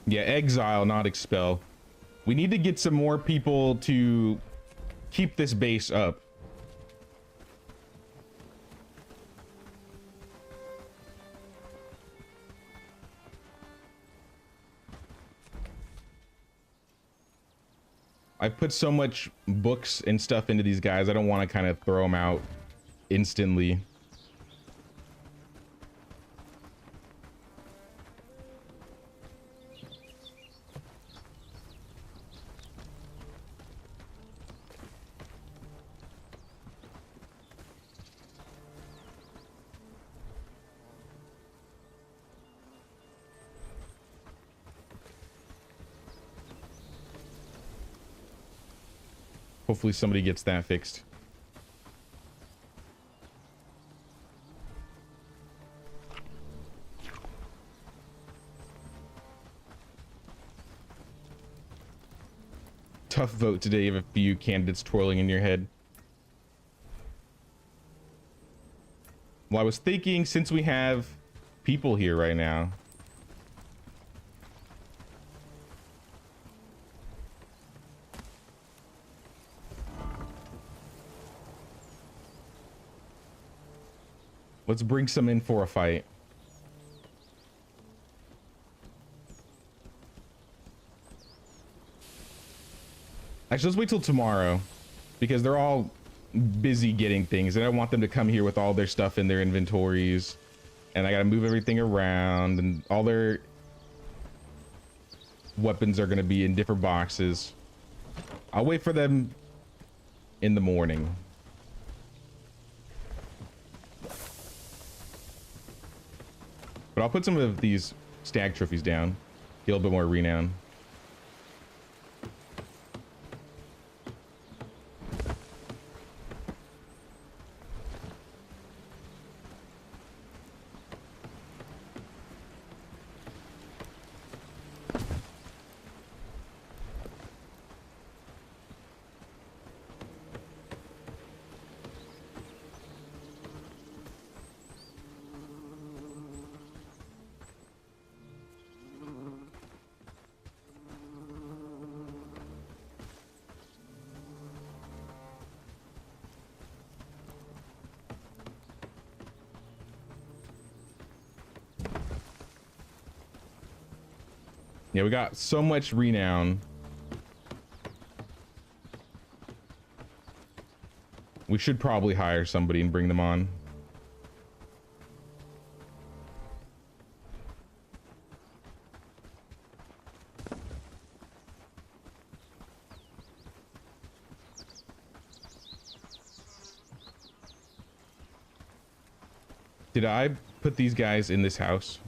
Yeah, exile, not expel. We need to get some more people to keep this base up. I put so much books and stuff into these guys, I don't want to kind of throw them out instantly. Hopefully somebody gets that fixed. Tough vote today. You have a few candidates twirling in your head. Well, I was thinking, since we have people here right now, Let's bring some in for a fight. Actually, let's wait till tomorrow because they're all busy getting things and I want them to come here with all their stuff in their inventories, and I gotta move everything around, and all their weapons are gonna be in different boxes. I'll wait for them in the morning. But I'll put some of these stag trophies down, get a little bit more renown. Yeah, we got so much renown. We should probably hire somebody and bring them on. Did I put these guys in this house?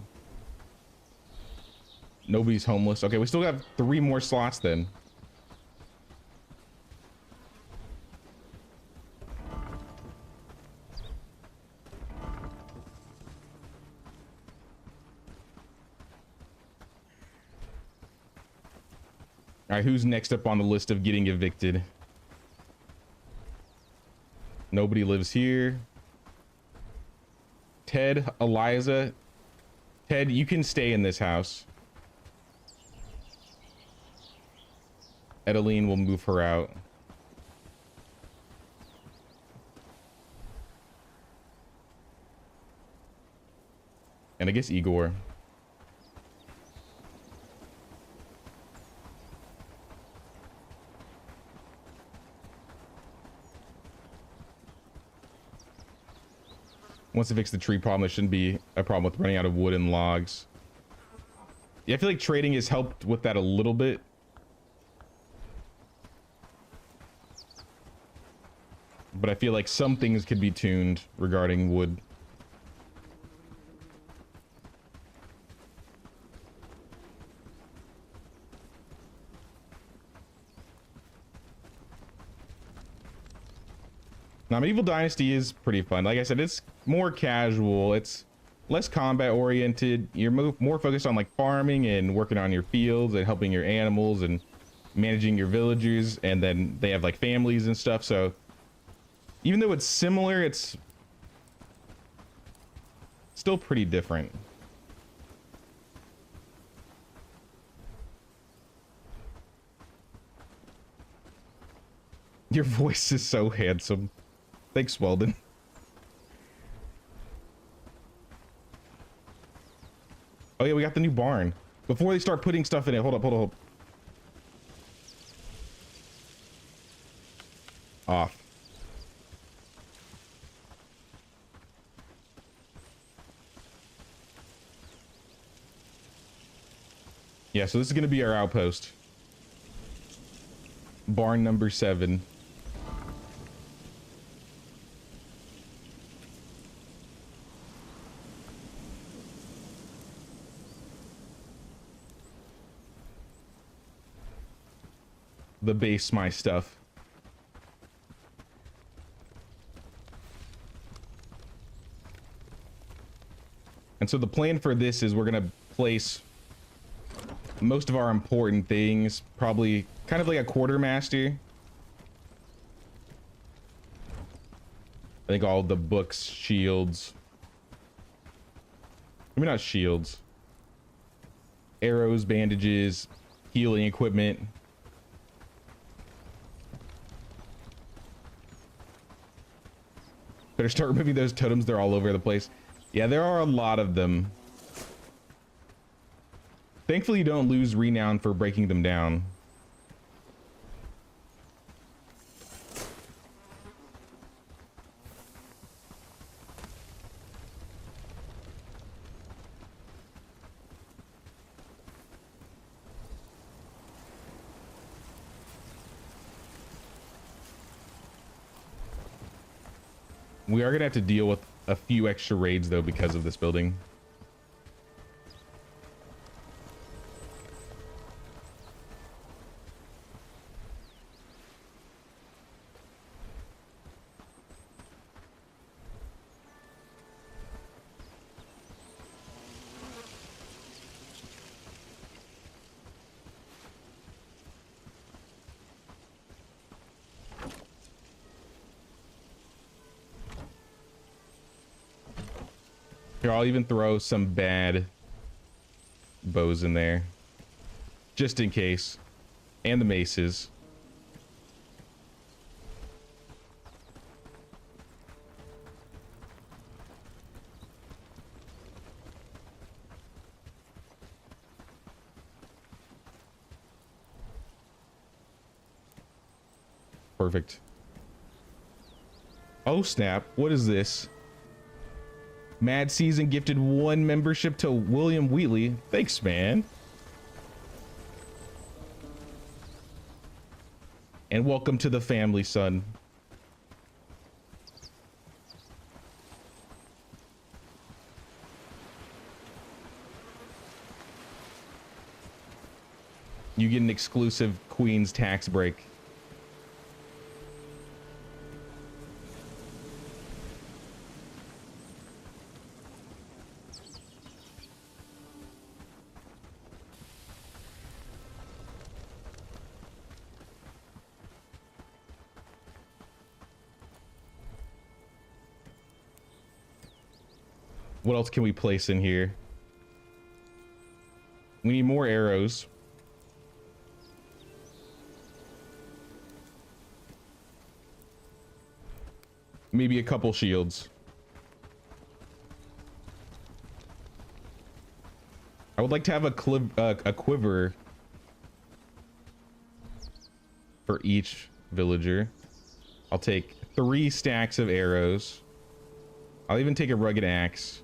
Nobody's homeless. Okay, we still have 3 more slots then. All right, who's next up on the list of getting evicted? Nobody lives here. Ted, Eliza. Ted, you can stay in this house. Edeline will move her out. And I guess Igor. Once they fix the tree problem, there shouldn't be a problem with running out of wood and logs. Yeah, I feel like trading has helped with that a little bit. But I feel like some things could be tuned regarding wood. Now, Medieval Dynasty is pretty fun. Like I said, it's more casual. It's less combat oriented. You're more focused on like farming and working on your fields and helping your animals and managing your villagers. And then they have like families and stuff. So even though it's similar, it's still pretty different. Your voice is so handsome. Thanks, Weldon. Oh yeah, we got the new barn. Before they start putting stuff in it, hold up, hold up. Off. Yeah, so this is gonna be our outpost. Barn number 7. The base my stuff. And so the plan for this is we're gonna place most of our important things, probably kind of like a quartermaster. I think all the books, shields. Maybe not shields. Arrows, bandages, healing equipment. Better start removing those totems. They're all over the place. Yeah, there are a lot of them. Thankfully, you don't lose renown for breaking them down. We are gonna have to deal with a few extra raids though because of this building. Here, I'll even throw some bad bows in there, just in case, and the maces. Perfect. Oh snap, what is this? Mad Season gifted 1 membership to William Wheatley. Thanks, man. And welcome to the family, son. You get an exclusive Queen's tax break. What else can we place in here? We need more arrows. Maybe a couple shields. I would like to have a quiver for each villager. I'll take 3 stacks of arrows. I'll even take a rugged axe.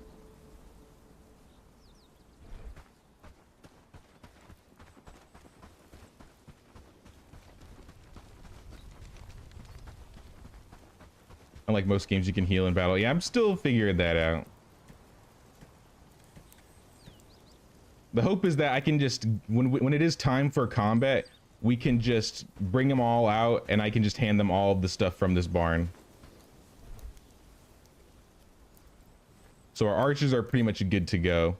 Unlike most games, you can heal in battle. Yeah, I'm still figuring that out. The hope is that I can just, when it is time for combat, we can just bring them all out and I can just hand them all of the stuff from this barn. So our archers are pretty much good to go.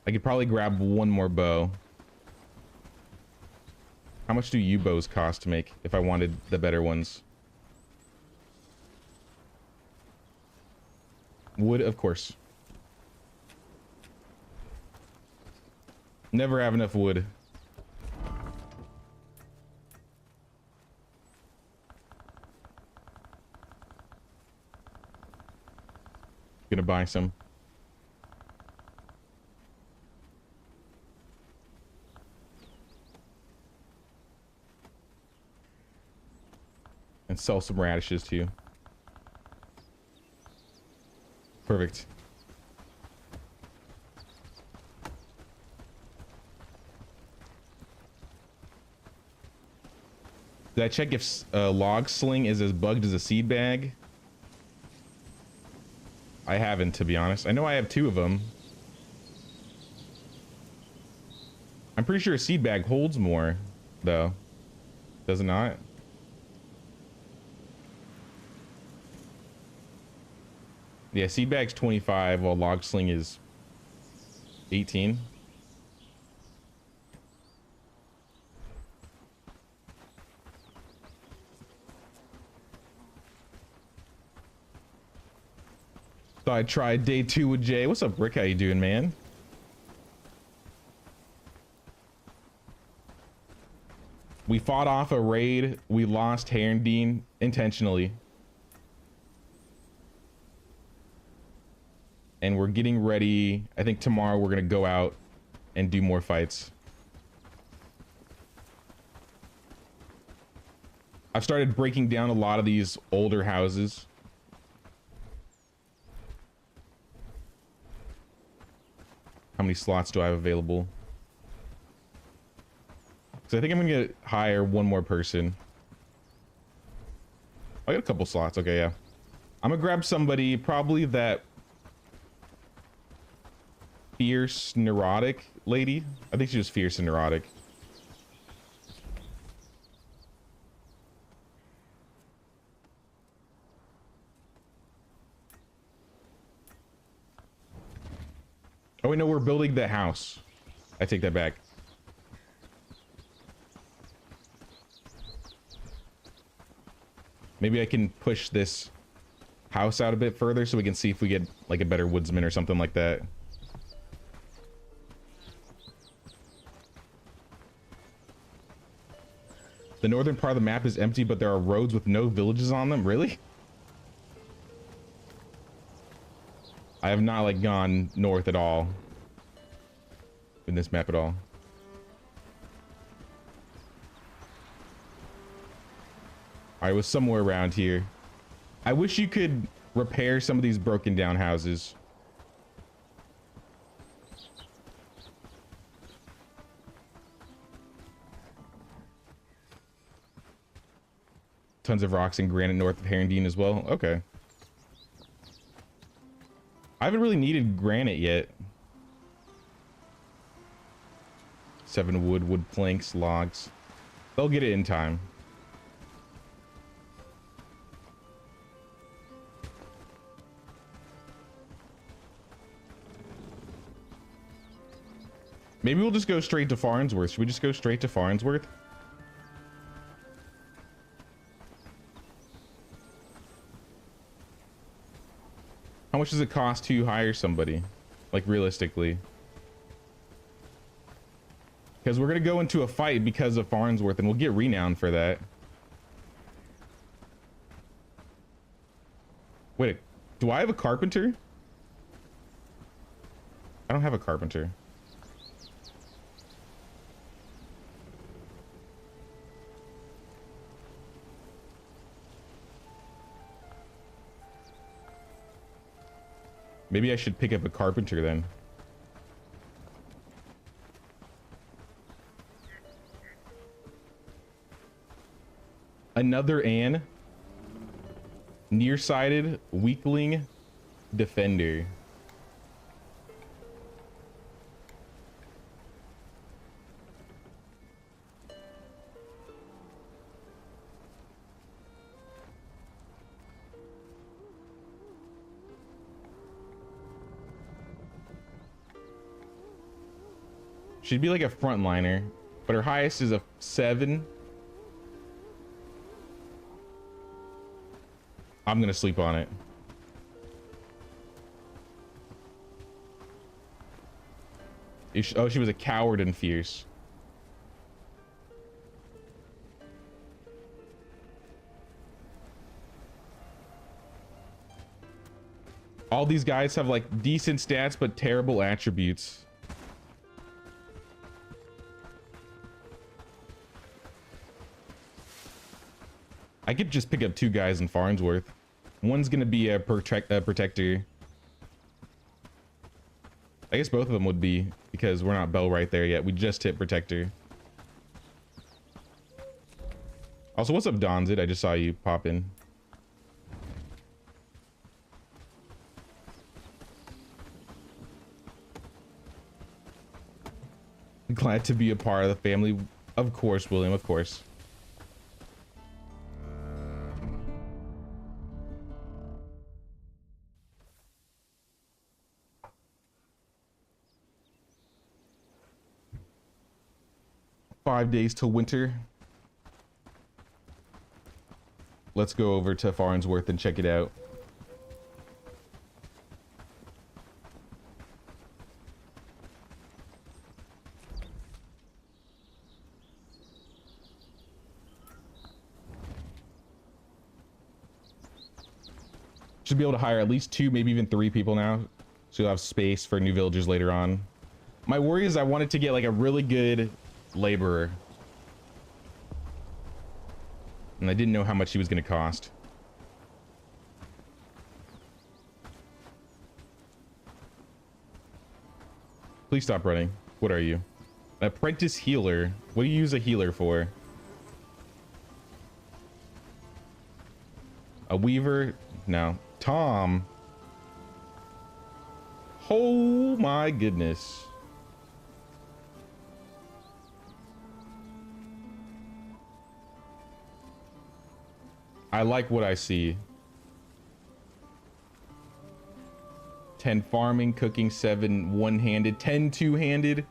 I could probably grab 1 more bow. How much do you bows cost to make if I wanted the better ones? Wood, of course. Never have enough wood. Gonna buy some. And sell some radishes too. Perfect. Did I check if log sling is as bugged as a seed bag? I haven't, to be honest. I know I have 2 of them. I'm pretty sure a seed bag holds more, though. Does it not? Yeah, seed bag's 25, while log sling is 18. Thought I'd try day 2 with Jay. What's up, Rick? How you doing, man? We fought off a raid. We lost Herendine intentionally. and we're getting ready. I think tomorrow we're gonna go out and do more fights. I've started breaking down a lot of these older houses. How many slots do I have available? So I think I'm gonna hire one more person. I got a couple slots. Okay, yeah. I'm gonna grab somebody, probably that fierce, neurotic lady. I think she's just fierce and neurotic. Oh, wait, no, we're building the house. I take that back. Maybe I can push this house out a bit further so we can see if we get like a better woodsman or something like that. The northern part of the map is empty, but there are roads with no villages on them. Really? I have not like gone north at all in this map at all. I was somewhere around here. I wish you could repair some of these broken down houses. Tons of rocks and granite north of Herondine as well. Okay. I haven't really needed granite yet. 7 wood planks, logs. They'll get it in time. Maybe we'll just go straight to Farnsworth. Should we just go straight to Farnsworth? How much does it cost to hire somebody? Like realistically? Because we're going to go into a fight because of Farnsworth and we'll get renowned for that. Wait, do I have a carpenter? I don't have a carpenter. Maybe I should pick up a carpenter then. Another Anne. Nearsighted, weakling, defender. She'd be like a frontliner, but her highest is a 7. I'm gonna sleep on it. Oh, she was a coward and fierce. All these guys have like decent stats, but terrible attributes. I could just pick up 2 guys in Farnsworth. One's gonna be a protector. I guess both of them would be, because we're not Bellwright there yet. We just hit protector. Also, what's up, Donzit? I just saw you pop in. Glad to be a part of the family. Of course, William, of course. Five days till winter. Let's go over to Farnsworth and check it out. Should be able to hire at least 2, maybe even 3 people now. So you'll have space for new villagers later on. My worry is I wanted to get like a really good laborer. And I didn't know how much he was going to cost. Please stop running. What are you? An apprentice healer. What do you use a healer for? A weaver? No. Tom. Oh my goodness. I like what I see. 10 farming, cooking, 7 one-handed, 10 two-handed.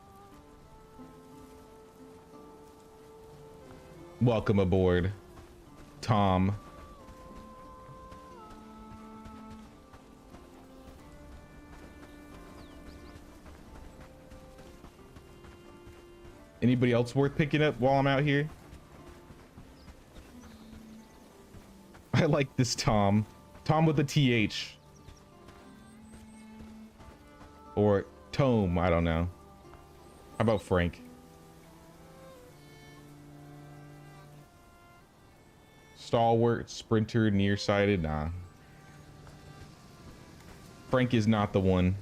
Welcome aboard, Tom. Anybody else worth picking up while I'm out here? I like this Tom. Tom with a TH. Or Tome, I don't know. How about Frank? Stalwart, sprinter, nearsighted, nah. Frank is not the one.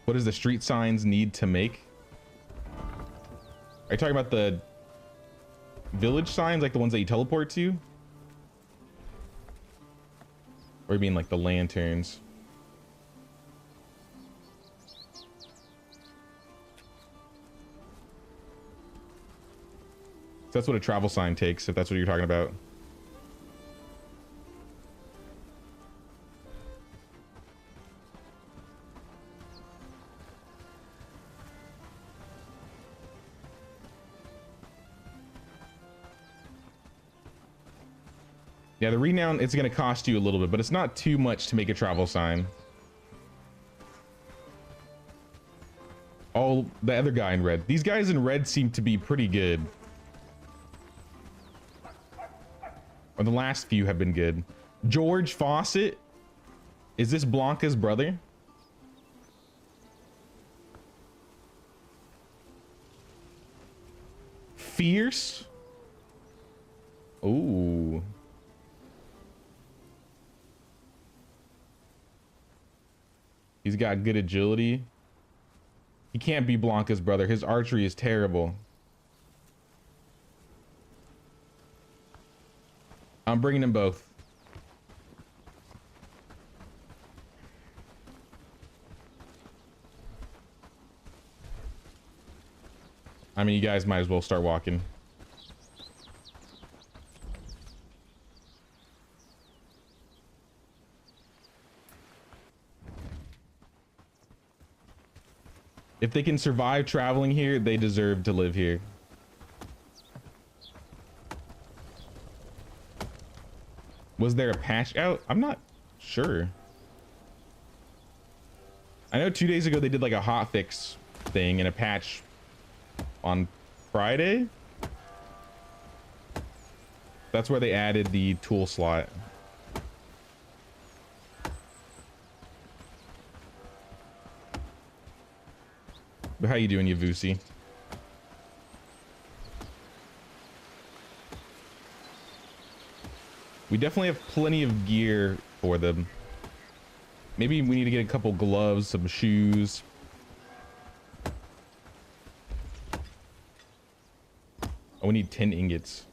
What does the street signs need to make? Are you talking about the village signs, like the ones that you teleport to? Or you mean like the lanterns? So that's what a travel sign takes, if that's what you're talking about. Yeah, the renown, it's going to cost you a little bit, but it's not too much to make a travel sign. Oh, the other guy in red. These guys in red seem to be pretty good. Or the last few have been good. George Fawcett? Is this Blanca's brother? Fierce? Ooh. He's got good agility. He can't be Blanca's brother. His archery is terrible. I'm bringing them both. I mean, you guys might as well start walking. If they can survive traveling here, they deserve to live here. Was there a patch out? I'm not sure. I know 2 days ago they did like a hotfix thing and a patch on Friday. That's where they added the tool slot. But how you doing, Yavusi? We definitely have plenty of gear for them. Maybe we need to get a couple gloves, some shoes. Oh, we need 10 ingots.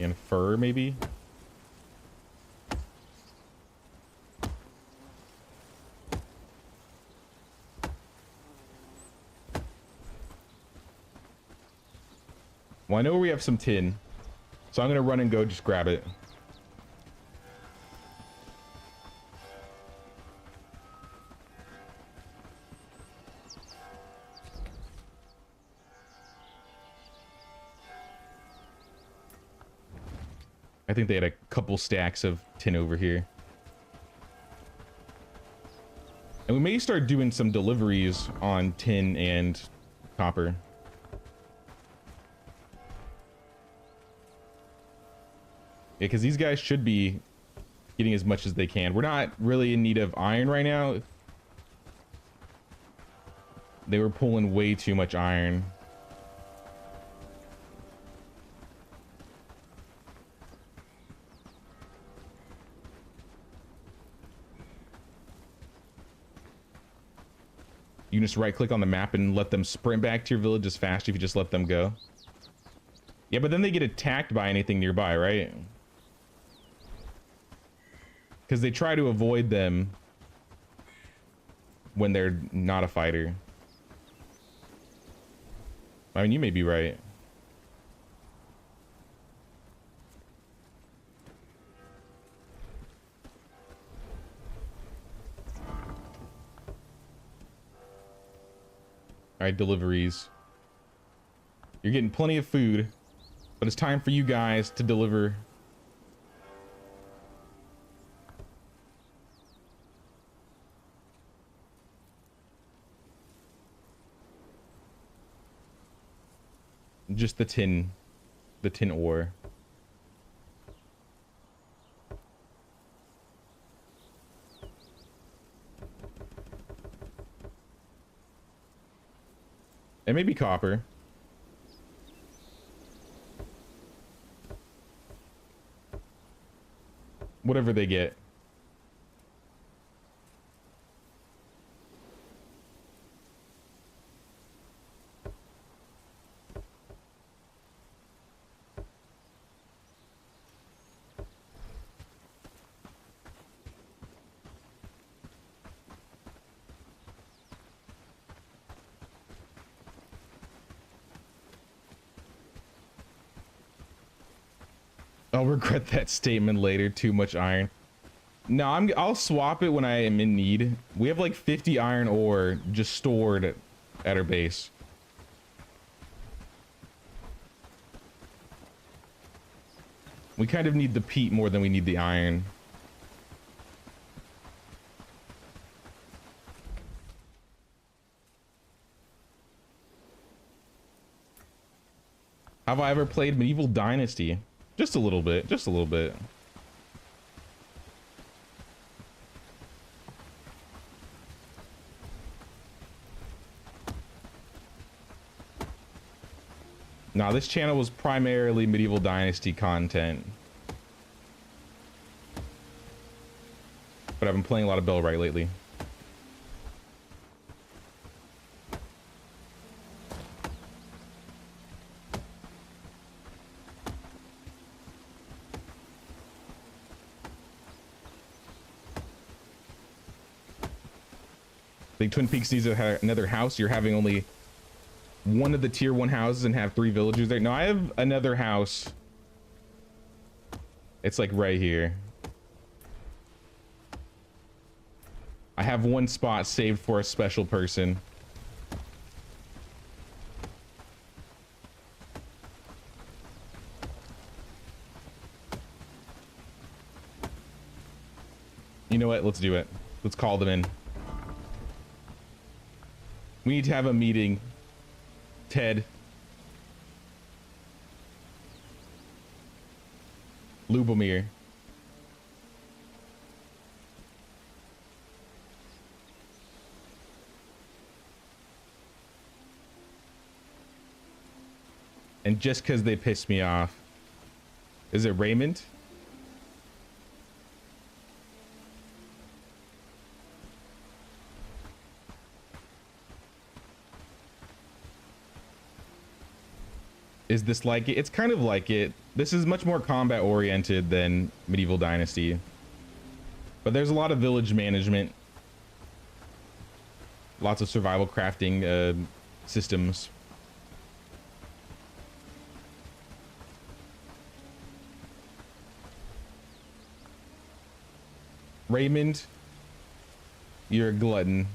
And fur, maybe? Well, I know we have some tin, so I'm gonna run and go just grab it. I think they had a couple stacks of tin over here. And we may start doing some deliveries on tin and copper. Yeah, because these guys should be getting as much as they can. We're not really in need of iron right now. They were pulling way too much iron. You can just right click on the map and let them sprint back to your village as fast if you just let them go. Yeah, but then they get attacked by anything nearby, right? Because they try to avoid them when they're not a fighter. I mean, you may be right. All right, deliveries. You're getting plenty of food, but it's time for you guys to deliver. Just the tin ore. And maybe copper. Whatever they get. I'll regret that statement later. Too much iron. No, I'll swap it when I am in need. We have like 50 iron ore just stored at our base. We kind of need the peat more than we need the iron. Have I ever played Medieval Dynasty? Just a little bit, just a little bit. Nah, this channel was primarily Medieval Dynasty content. But I've been playing a lot of Bellwright lately. I think Twin Peaks needs to have another house. You're having only one of the tier 1 houses and have 3 villagers there. No, I have another house. It's like right here. I have one spot saved for a special person. You know what? Let's do it. Let's call them in. We need to have a meeting. Ted. Lubomir. And just because they pissed me off. Is it Raymond? Is this like it? It's kind of like it. This is much more combat oriented than Medieval Dynasty. But there's a lot of village management. Lots of survival crafting systems. Raymond, you're a glutton.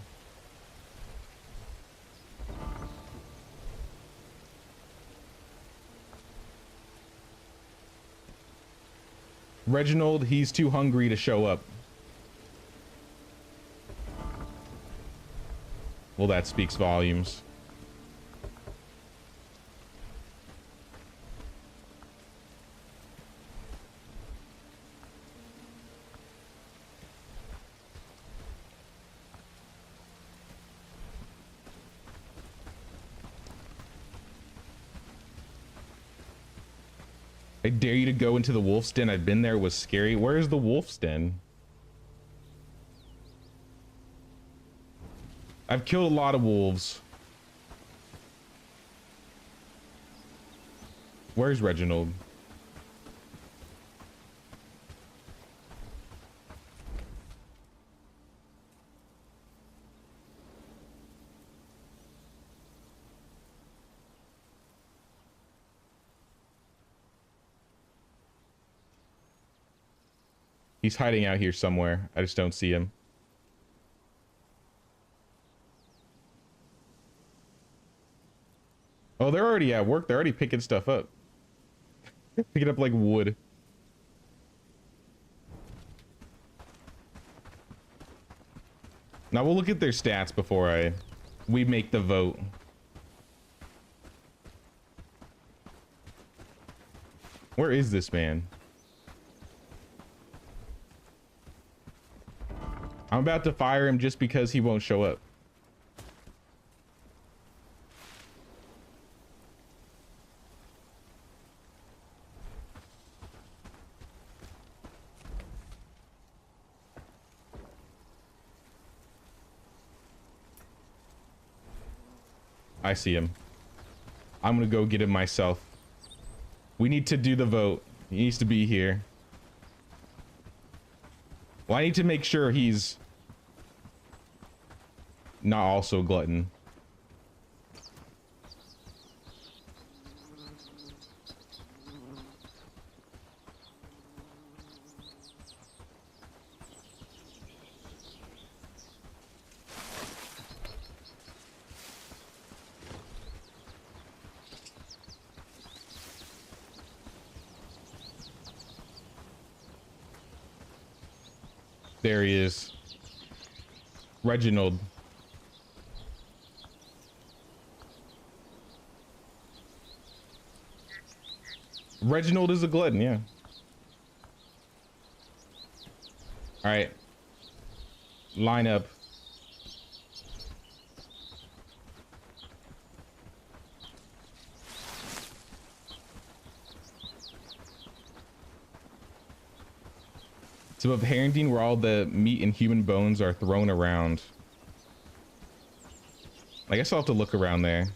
Reginald, he's too hungry to show up. Well, that speaks volumes. I dare you to go into the wolf's den. I've been there. It was scary. Where is the wolf's den? I've killed a lot of wolves. Where's Reginald? He's hiding out here somewhere. I just don't see him. Oh, they're already at work. They're already picking stuff up. Picking up like wood. Now we'll look at their stats before we make the vote. Where is this man? I'm about to fire him just because he won't show up. I see him. I'm gonna go get him myself. We need to do the vote. He needs to be here. Well, I need to make sure he's not also a glutton. There he is. Reginald. Reginald is a glutton, yeah. All right. Line up. It's above Harrington where all the meat and human bones are thrown around. I guess I'll have to look around there.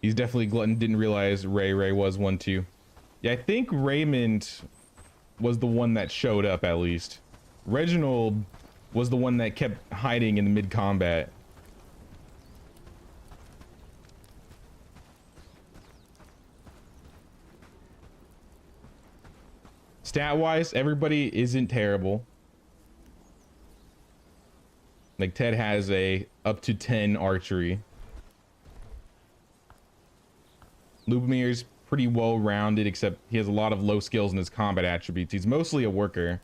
He's definitely a glutton. Didn't realize Ray was one too. Yeah, I think Raymond was the one that showed up at least. Reginald was the one that kept hiding in the mid-combat. Stat-wise, everybody isn't terrible. Like Ted has a up to 10 archery. Lubomir's pretty well-rounded, except he has a lot of low skills in his combat attributes. He's mostly a worker.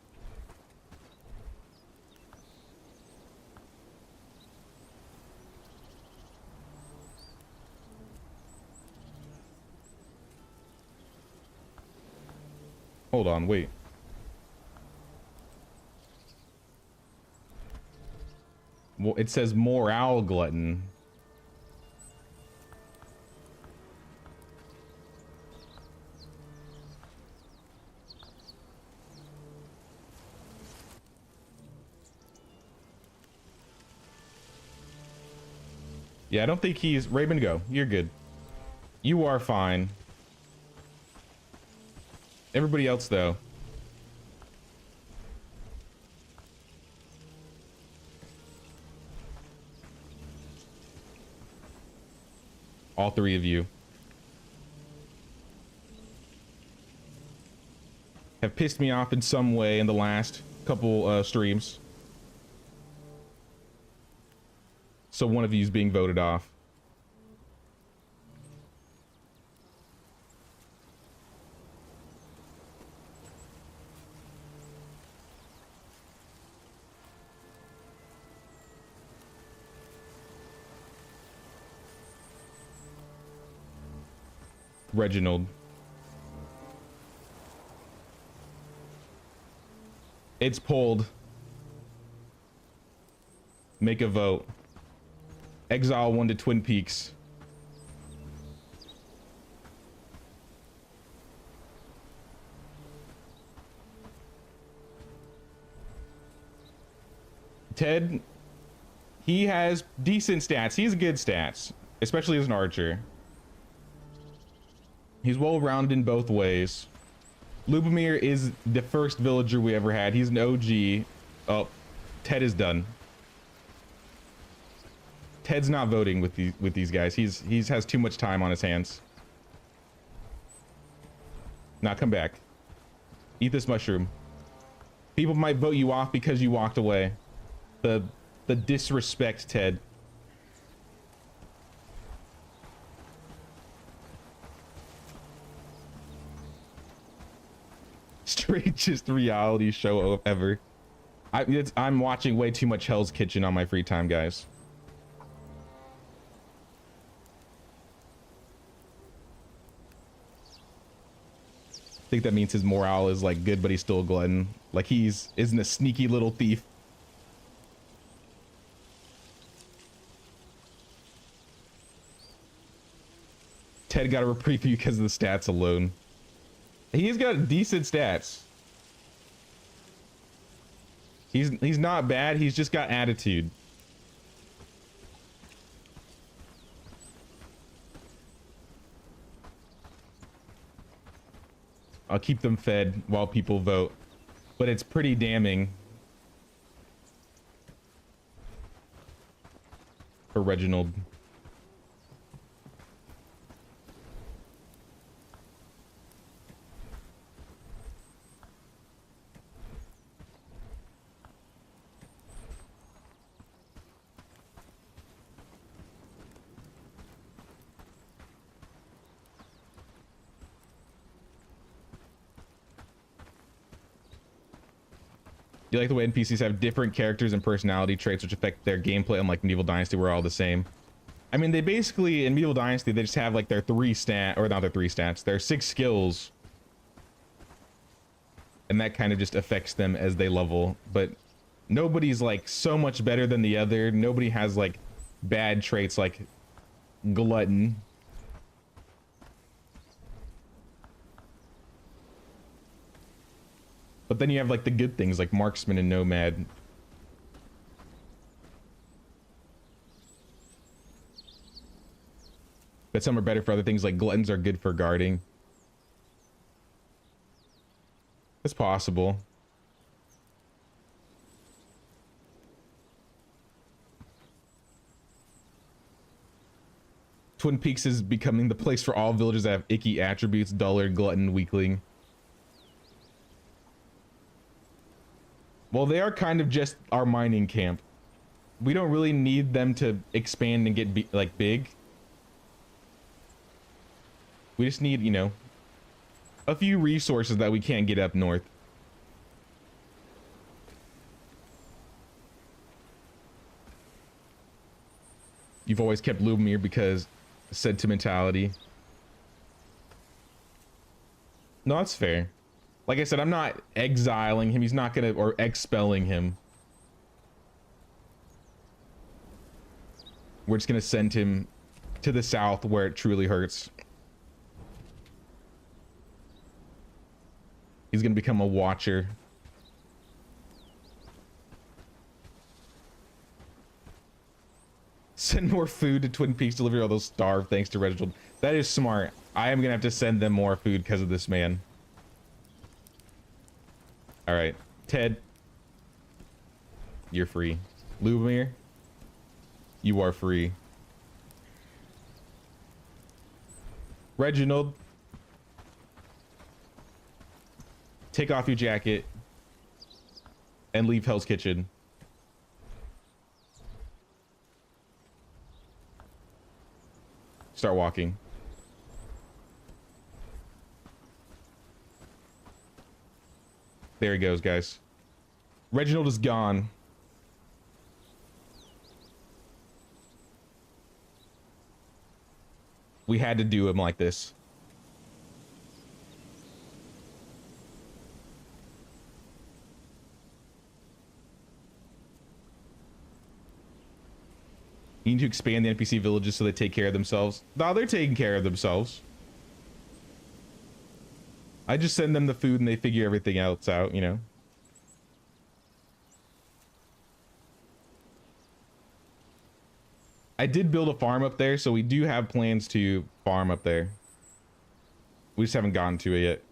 Hold on, wait. Well, it says morale glutton. Yeah, I don't think he's... Raymond, go. You're good. You are fine. Everybody else, though. All three of you have pissed me off in some way in the last couple streams. So one of you is being voted off. Reginald. It's pulled. Make a vote. Exile 1 to Twin Peaks. Ted, he has decent stats. He's good stats, especially as an archer. He's well-rounded in both ways. Lubomir is the first villager we ever had. He's an OG. Oh, Ted is done. Ted's not voting with these guys. He's has too much time on his hands. Now come back. Eat this mushroom. People might vote you off because you walked away. The disrespect, Ted. Strangest reality show ever. I'm watching way too much Hell's Kitchen on my free time, guys. I think that means his morale is like good, but he's still a glutton. Like isn't a sneaky little thief. Ted got a reprieve because of the stats alone. He's got decent stats. He's not bad. He's just got attitude. I'll keep them fed while people vote, but it's pretty damning for Reginald. You like the way NPCs have different characters and personality traits which affect their gameplay, unlike Medieval Dynasty where all the same. I mean, they basically, in Medieval Dynasty, they just have like their their 6 skills. And that kind of just affects them as they level. But nobody's like so much better than the other. Nobody has like bad traits like Glutton. But then you have like the good things like Marksman and Nomad. But some are better for other things, like Gluttons are good for guarding. It's possible. Twin Peaks is becoming the place for all villagers that have icky attributes: dullard, glutton, weakling. Well, they are kind of just our mining camp. We don't really need them to expand and get big. We just need, you know, a few resources that we can't get up north. You've always kept Lubomir because sentimentality. No, that's fair. Like I said, I'm not exiling him. He's not gonna, or expelling him. We're just gonna send him to the south where it truly hurts. He's gonna become a watcher. Send more food to Twin Peaks, deliver all those starved thanks to Reginald. That is smart. I am gonna have to send them more food because of this man. All right, Ted, you're free. Lubomir, you are free. Reginald, take off your jacket and leave Hell's Kitchen. Start walking. There he goes, guys. Reginald is gone. We had to do him like this. You need to expand the NPC villages so they take care of themselves. No, they're taking care of themselves. I just send them the food and they figure everything else out, you know? I did build a farm up there, so we do have plans to farm up there. We just haven't gotten to it yet.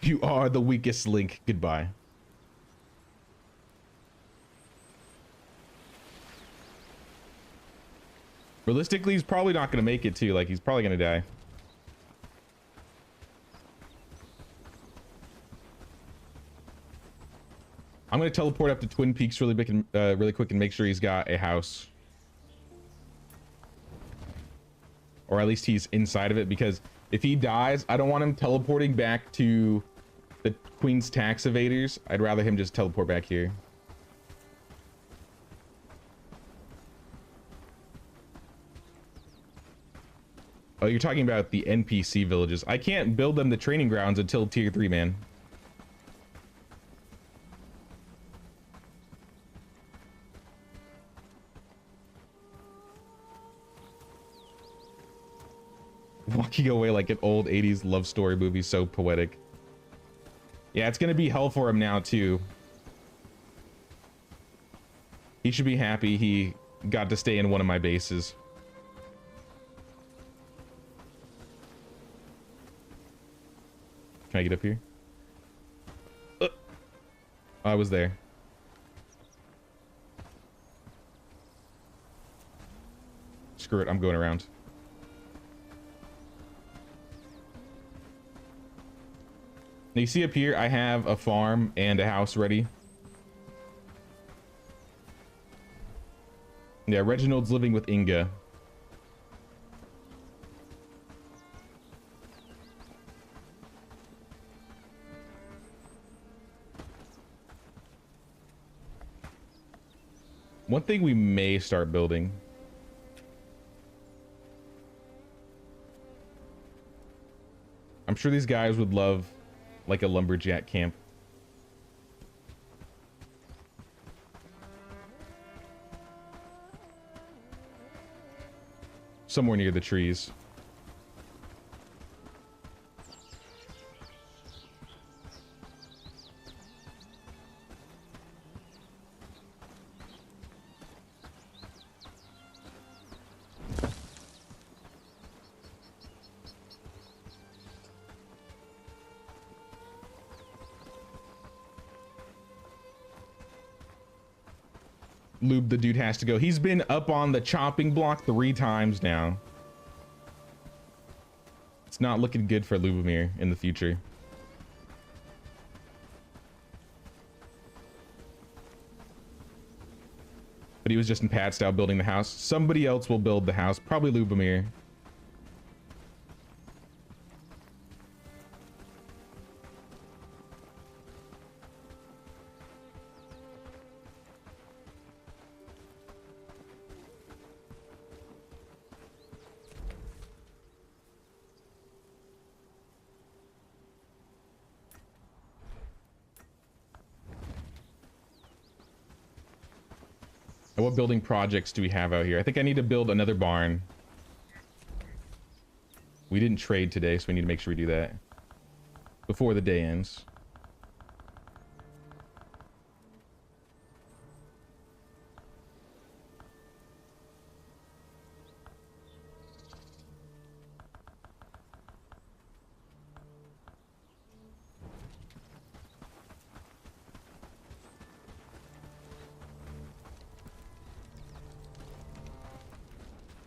You are the weakest link. Goodbye. Realistically, he's probably not going to make it too. Like, he's probably going to die. I'm going to teleport up to Twin Peaks really quick and make sure he's got a house. Or at least he's inside of it, because if he dies, I don't want him teleporting back to the Queen's tax evaders. I'd rather him just teleport back here. Oh, you're talking about the NPC villages. I can't build them the training grounds until tier 3, man. Walking away like an old 80s love story movie, so poetic. Yeah, it's gonna be hell for him now too. He should be happy he got to stay in one of my bases. Can I get up here? I was there. Screw it, I'm going around. Now you see up here, I have a farm and a house ready. Yeah, Reginald's living with Inga. One thing we may start building. I'm sure these guys would love like a lumberjack camp. Somewhere near the trees. Lube the dude has to go. He's been up on the chopping block 3 times now. It's not looking good for Lubomir in the future. But he was just in pad style building the house. Somebody else will build the house, probably Lubomir. And what building projects do we have out here? I think I need to build another barn. We didn't trade today, so we need to make sure we do that before the day ends.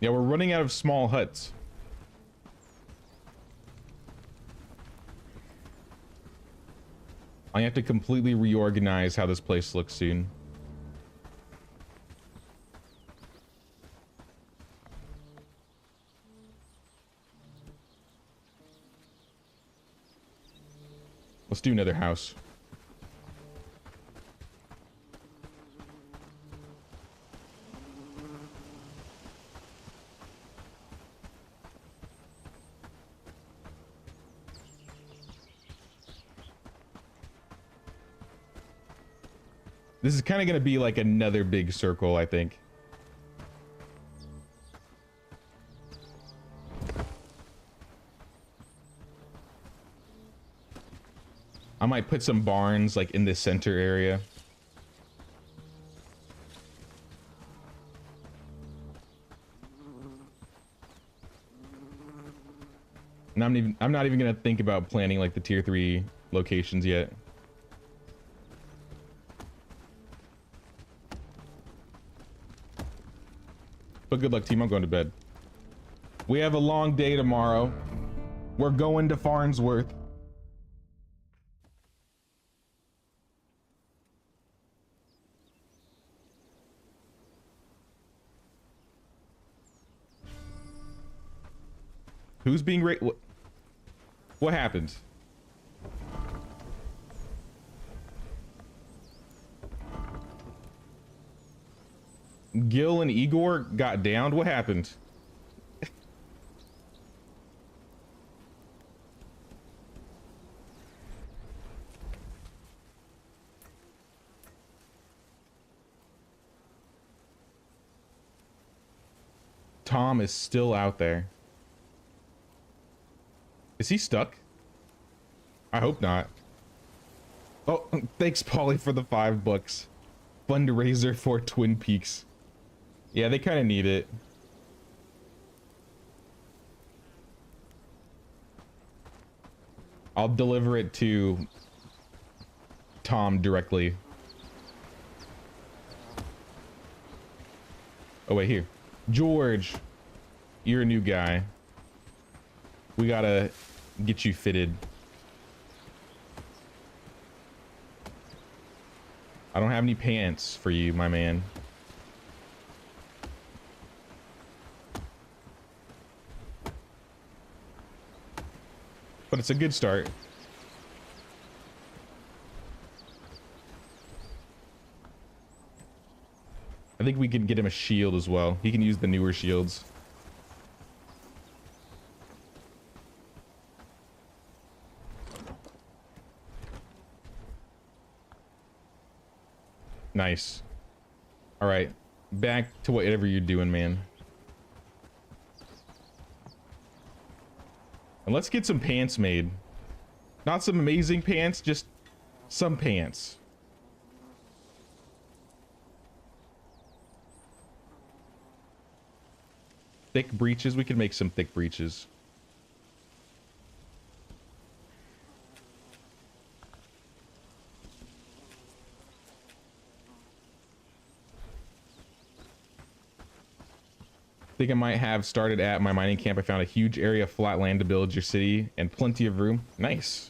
Yeah, we're running out of small huts. I have to completely reorganize how this place looks soon. Let's do another house. This is kind of going to be like another big circle, I think. I might put some barns like in this center area. And I'm not even gonna think about planning like the tier 3 locations yet. But good luck, team. I'm going to bed. We have a long day tomorrow. We're going to Farnsworth. Who's being what happened? Gil and Igor got downed. What happened? Tom is still out there. Is he stuck? I hope not. Oh, thanks, Polly, for the $5. Fundraiser for Twin Peaks. Yeah, they kind of need it. I'll deliver it to Tom directly. Oh, wait, here. George, you're a new guy. We gotta get you fitted. I don't have any pants for you, my man. But it's a good start. I think we can get him a shield as well. He can use the newer shields. Nice. All right, back to whatever you're doing, man. And let's get some pants made. Not some amazing pants, just some pants. Thick breeches, we can make some thick breeches. I think I might have started at my mining camp. I found a huge area of flat land to build your city and plenty of room. Nice.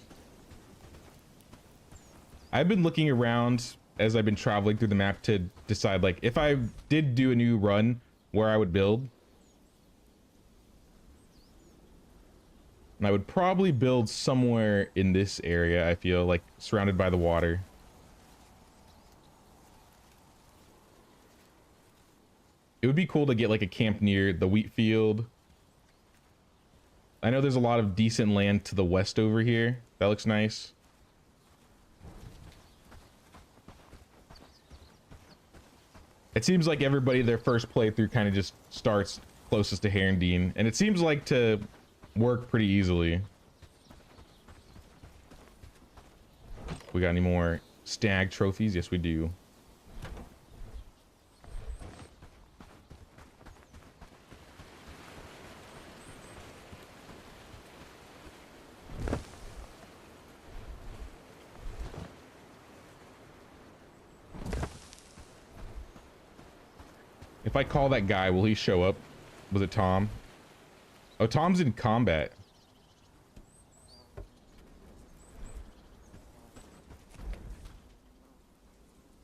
I've been looking around as I've been traveling through the map to decide, like, if I did do a new run, where I would build. And I would probably build somewhere in this area, I feel like, surrounded by the water. It would be cool to get like a camp near the wheat field. I know there's a lot of decent land to the west over here. That looks nice. It seems like everybody their first playthrough kind of just starts closest to Herondine, and it seems like to work pretty easily. We got any more stag trophies? Yes, we do. If I call that guy, will he show up? Was it Tom? Oh, Tom's in combat.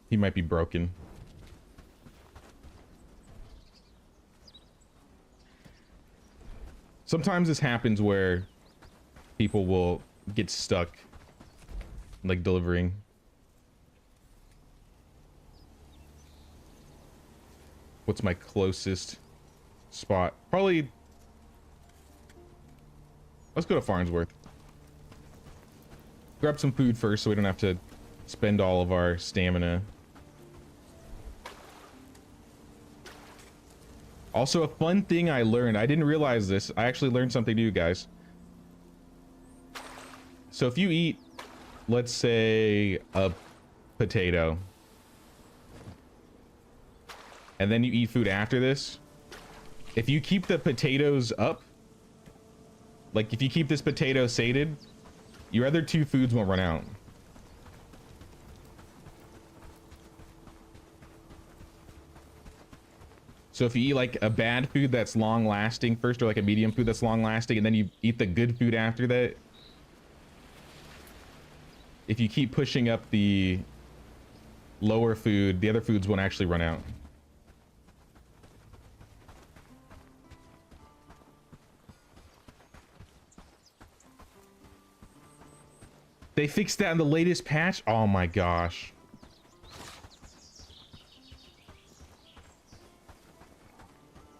He might be broken. Sometimes this happens where people will get stuck, like delivering. What's my closest spot? Probably. Let's go to Farnsworth. Grab some food first so we don't have to spend all of our stamina. Also, a fun thing I learned, I didn't realize this. I actually learned something new, guys. So if you eat, let's say, a potato, and then you eat food after this, if you keep the potatoes up, like if you keep this potato sated, your other two foods won't run out. So if you eat like a bad food that's long lasting first, or like a medium food that's long lasting, and then you eat the good food after that, if you keep pushing up the lower food, the other foods won't actually run out. They fixed that in the latest patch? Oh my gosh.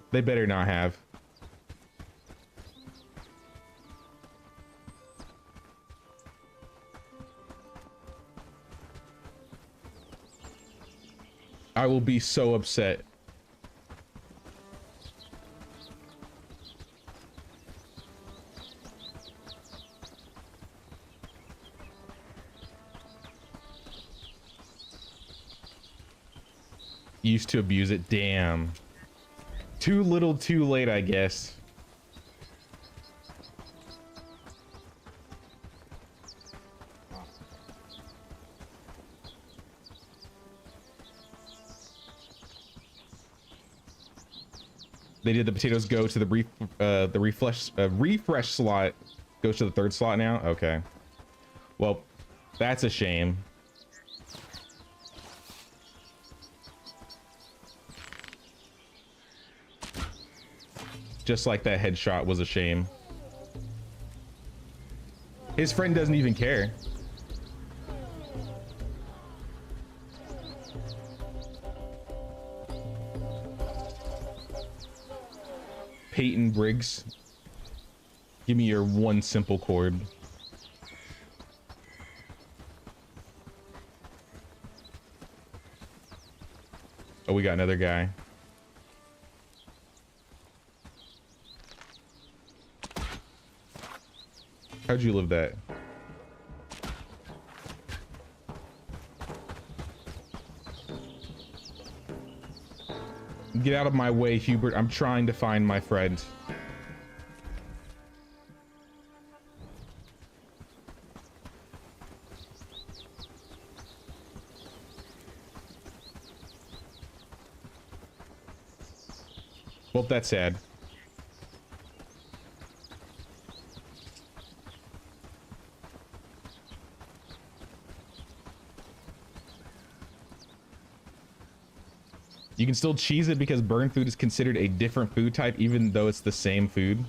They better not have. I will be so upset. Used to abuse it. Damn. Too little, too late, I guess. They did the potatoes go to the refresh slot goes to the third slot now? Okay. Well, that's a shame. Just like that headshot was a shame. His friend doesn't even care. Peyton Briggs, give me your one simple chord. Oh, we got another guy. How'd you live that? Get out of my way, Hubert. I'm trying to find my friend. Well, that's sad. You can still cheese it because burn food is considered a different food type, even though it's the same food.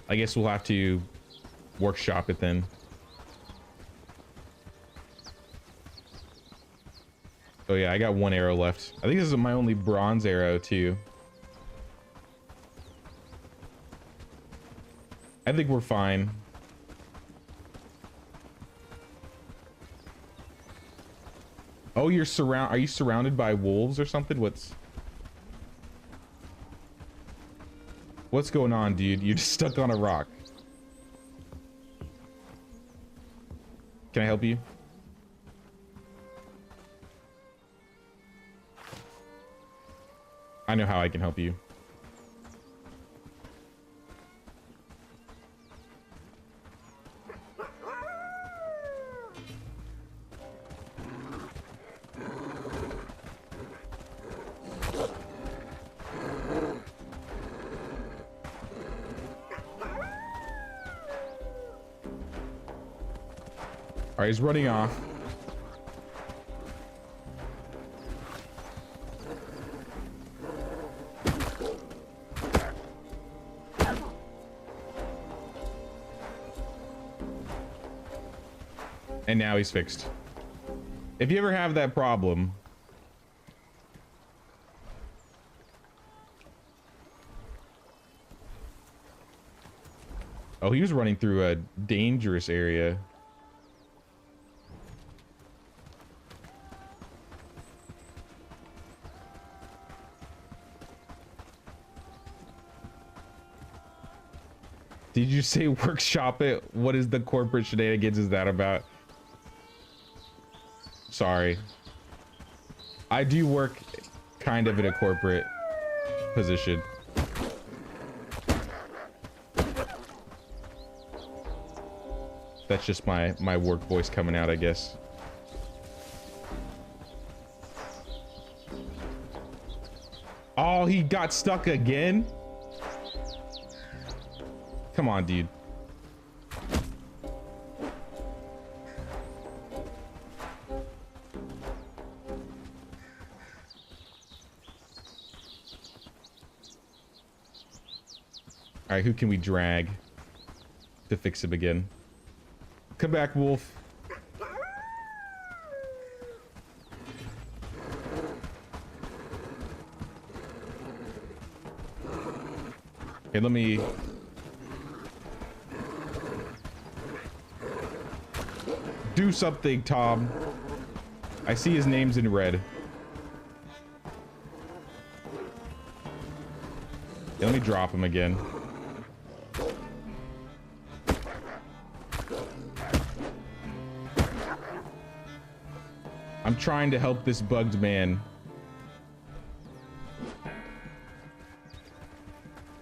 I guess we'll have to workshop it then. Oh yeah, I got one arrow left. I think this is my only bronze arrow too. I think we're fine. Oh, are you surrounded by wolves or something? What's going on, dude? You're just stuck on a rock. Can I help you? I know how I can help you. All right, he's running off. And now he's fixed. If you ever have that problem, oh, he was running through a dangerous area. Did you say workshop it? What is the corporate shenanigans is that about? Sorry. I do work kind of in a corporate position. That's just my work voice coming out, I guess. Oh, he got stuck again? Come on, dude. All right, who can we drag to fix him again? Come back, Wolf. Okay, let me... do something, Tom. I see his name's in red. Yeah, let me drop him again. I'm trying to help this bugged man.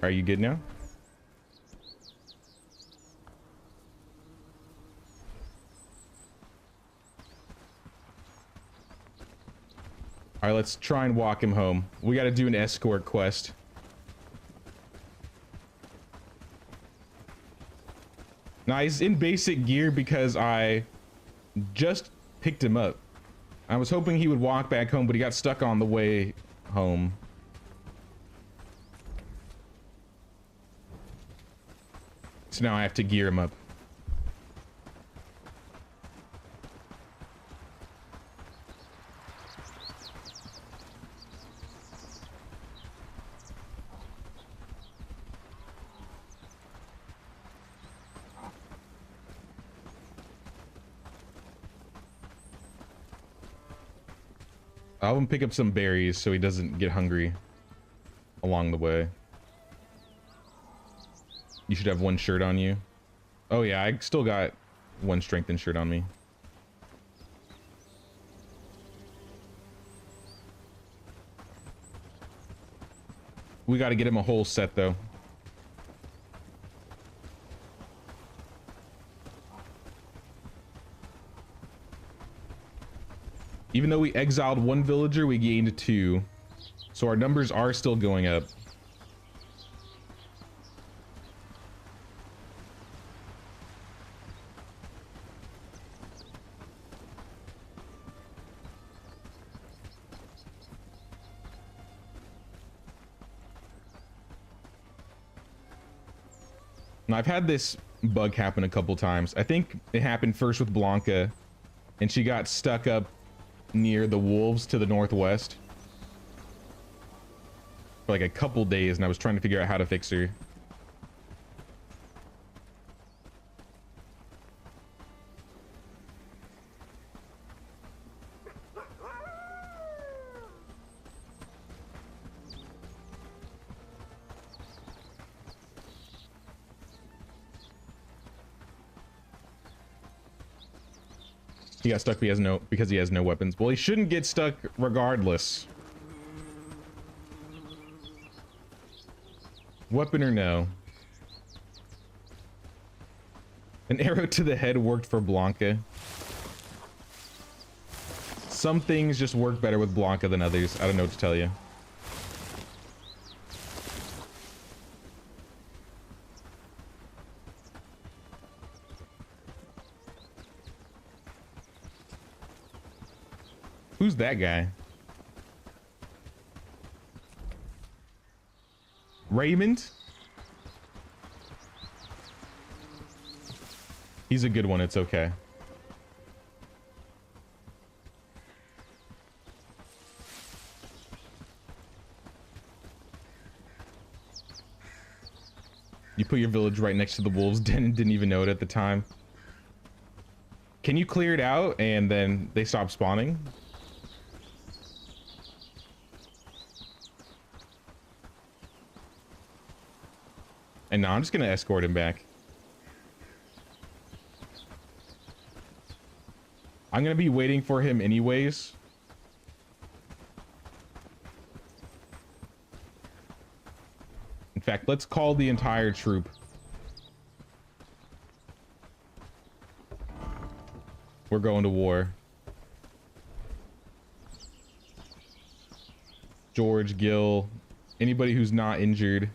Are you good now? All right, let's try and walk him home. We got to do an escort quest. Now, he's in basic gear because I just picked him up. I was hoping he would walk back home, but he got stuck on the way home. So now I have to gear him up. I'll have him pick up some berries so he doesn't get hungry along the way. You should have one shirt on you. Oh yeah, I still got one strengthened shirt on me. We got to get him a whole set though. Even though we exiled one villager, we gained 2. So our numbers are still going up. Now, I've had this bug happen a couple times. I think it happened first with Blanca, and she got stuck up near the wolves to the northwest for like a couple days, and I was trying to figure out how to fix her. He got stuck because he has no weapons. Well, he shouldn't get stuck regardless. Weapon or no. An arrow to the head worked for Blanca. Some things just work better with Blanca than others. I don't know what to tell you. Who's that guy? Raymond? He's a good one, it's okay. You put your village right next to the wolves' den and didn't even know it at the time. Can you clear it out and then they stop spawning? And no, I'm just gonna escort him back. I'm gonna be waiting for him anyways. In fact, let's call the entire troop. We're going to war. George, Gil, anybody who's not injured.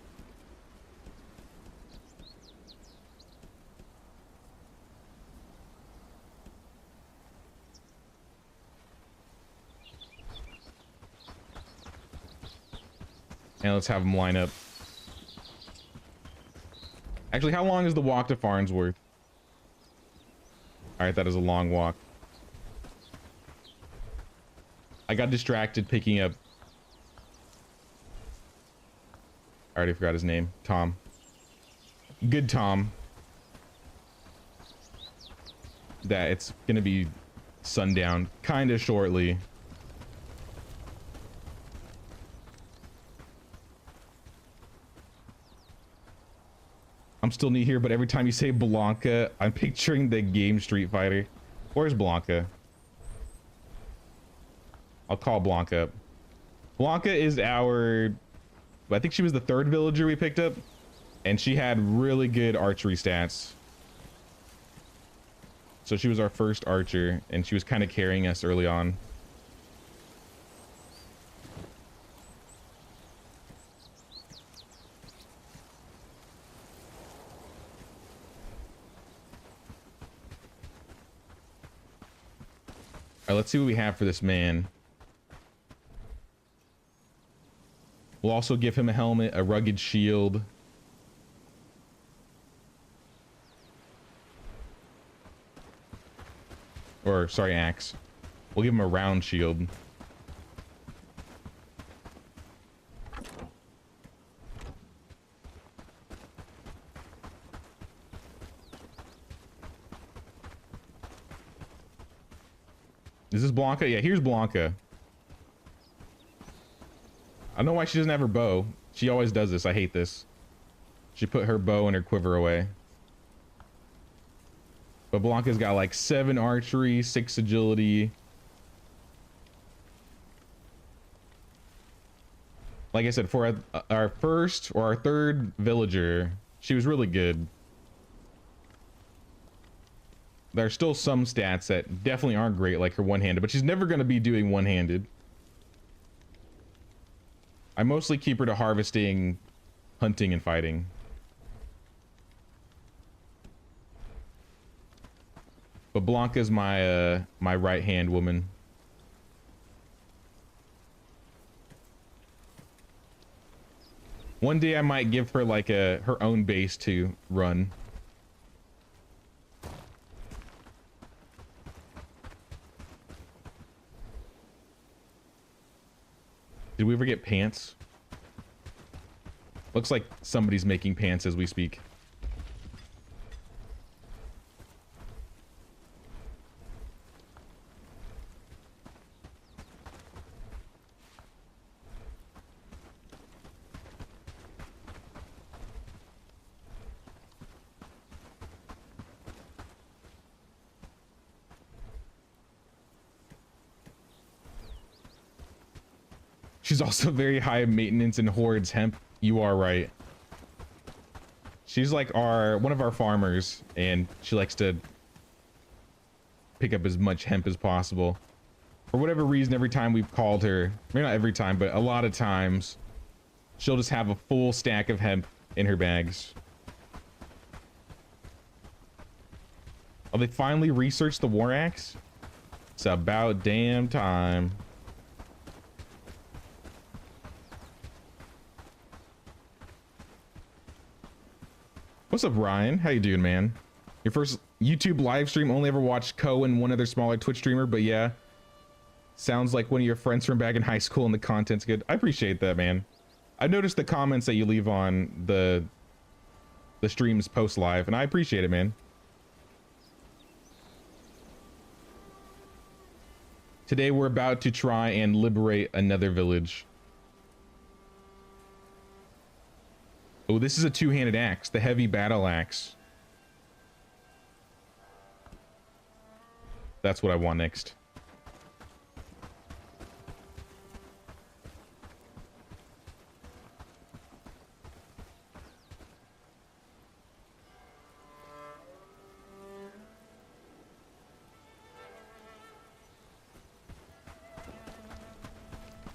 And let's have them line up. Actually, how long is the walk to Farnsworth? All right, that is a long walk. I got distracted picking up. I already forgot his name. Tom. Good Tom. That it's gonna be sundown kind of shortly. I'm still new here, but every time you say Blanca, I'm picturing the game Street Fighter. Where's Blanca? I'll call Blanca up. Blanca is our... I think she was the third villager we picked up. And she had really good archery stats. So she was our first archer, and she was kind of carrying us early on. All right, let's see what we have for this man. We'll also give him a helmet, a rugged shield. Or, sorry, axe. We'll give him a round shield. Is this Blanca? Yeah, here's Blanca. I don't know why she doesn't have her bow. She always does this. I hate this. She put her bow and her quiver away. But Blanca's got like 7 archery, 6 agility. Like I said, for our first or our third villager, she was really good. There are still some stats that definitely aren't great, like her one-handed, but she's never going to be doing one-handed. I mostly keep her to harvesting, hunting, and fighting. But Blanca's my my right-hand woman. One day I might give her like her own base to run. Did we ever get pants? Looks like somebody's making pants as we speak. She's also very high maintenance and hoards hemp. You are right. She's like one of our farmers, and she likes to pick up as much hemp as possible. For whatever reason, every time we've called her, maybe not every time, but a lot of times, she'll just have a full stack of hemp in her bags. Oh, they finally researched the war axe? It's about damn time. What's up, Ryan? How you doing, man? Your first YouTube live stream. Only ever watched Ko and one other smaller Twitch streamer, but yeah. Sounds like one of your friends from back in high school and the content's good. I appreciate that, man. I noticed the comments that you leave on the streams post live, and I appreciate it, man. Today we're about to try and liberate another village. Oh, this is a two-handed axe, the heavy battle axe. That's what I want next.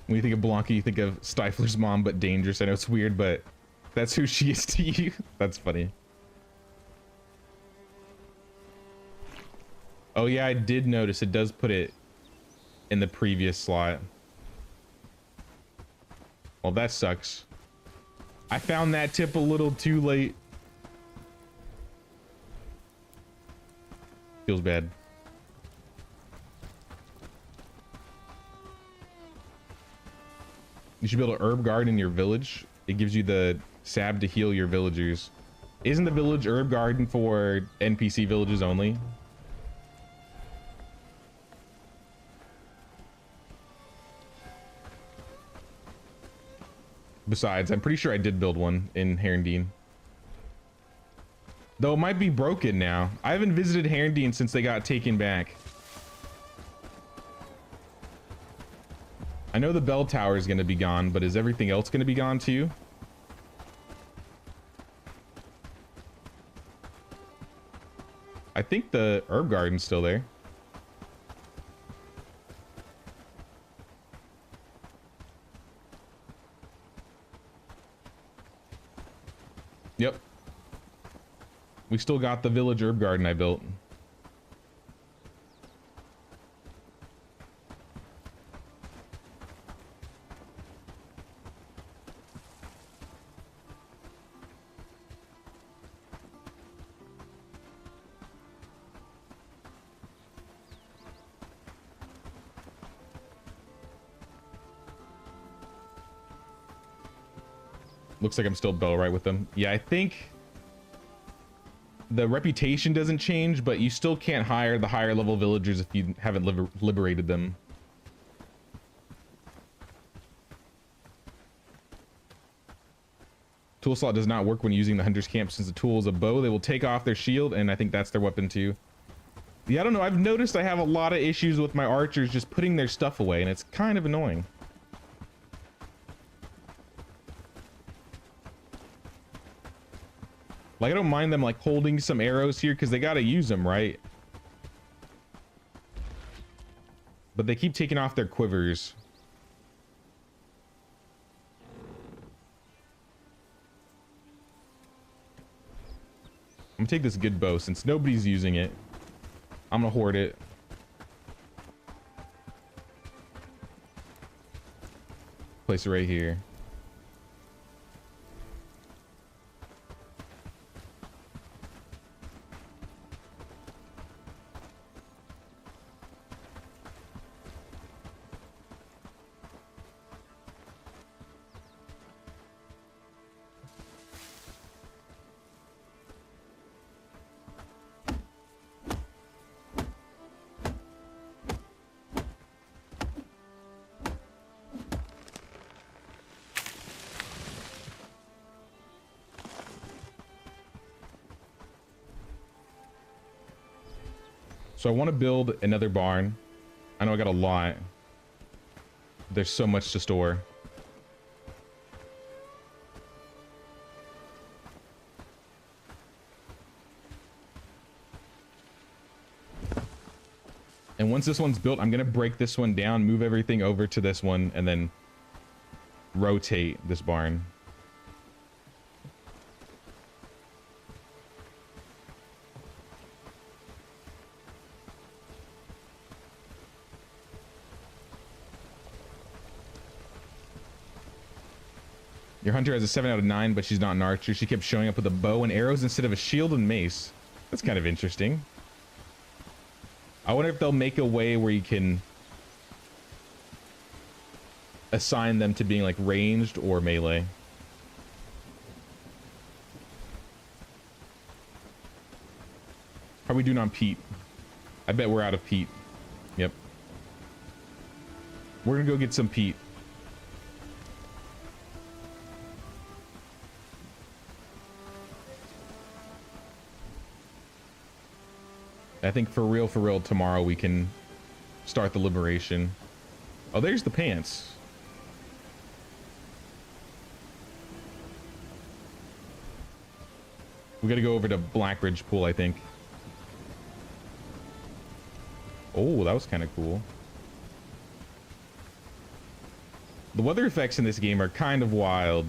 When you think of Blanca, you think of Stifler's mom, but dangerous. I know it's weird, but that's who she is to you. That's funny. Oh yeah, I did notice it does put it in the previous slot. Well, that sucks. I found that tip a little too late. Feels bad. You should build an herb garden in your village. It gives you the sab to heal your villagers. Isn't the village herb garden for NPC villages only? Besides, I'm pretty sure I did build one in Herondine. Though it might be broken now. I haven't visited Herondine since they got taken back. I know the bell tower is going to be gone, but is everything else going to be gone too? I think the herb garden's still there. Yep. We still got the village herb garden I built. Looks like I'm still Bellwright with them. Yeah, I think the reputation doesn't change, but you still can't hire the higher level villagers if you haven't liberated them. Tool slot does not work when using the hunter's camp. Since the tool is a bow, they will take off their shield, and I think that's their weapon too. Yeah, I don't know. I've noticed I have a lot of issues with my archers just putting their stuff away, and it's kind of annoying. Like, I don't mind them, like, holding some arrows here because they got to use them, right? But they keep taking off their quivers. I'm gonna take this good bow since nobody's using it. I'm gonna hoard it. Place it right here. So I want to build another barn. I know I got a lot. There's so much to store. And once this one's built, I'm going to break this one down, move everything over to this one, and then rotate this barn. Your hunter has a 7 out of 9, but she's not an archer. She kept showing up with a bow and arrows instead of a shield and mace. That's kind of interesting. I wonder if they'll make a way where you can assign them to being like ranged or melee. How are we doing on peat? I bet we're out of peat. Yep. We're gonna go get some peat. I think for real, tomorrow we can start the liberation. Oh, there's the pants. We gotta go over to Blackridge Pool, I think. Oh, that was kind of cool. The weather effects in this game are kind of wild.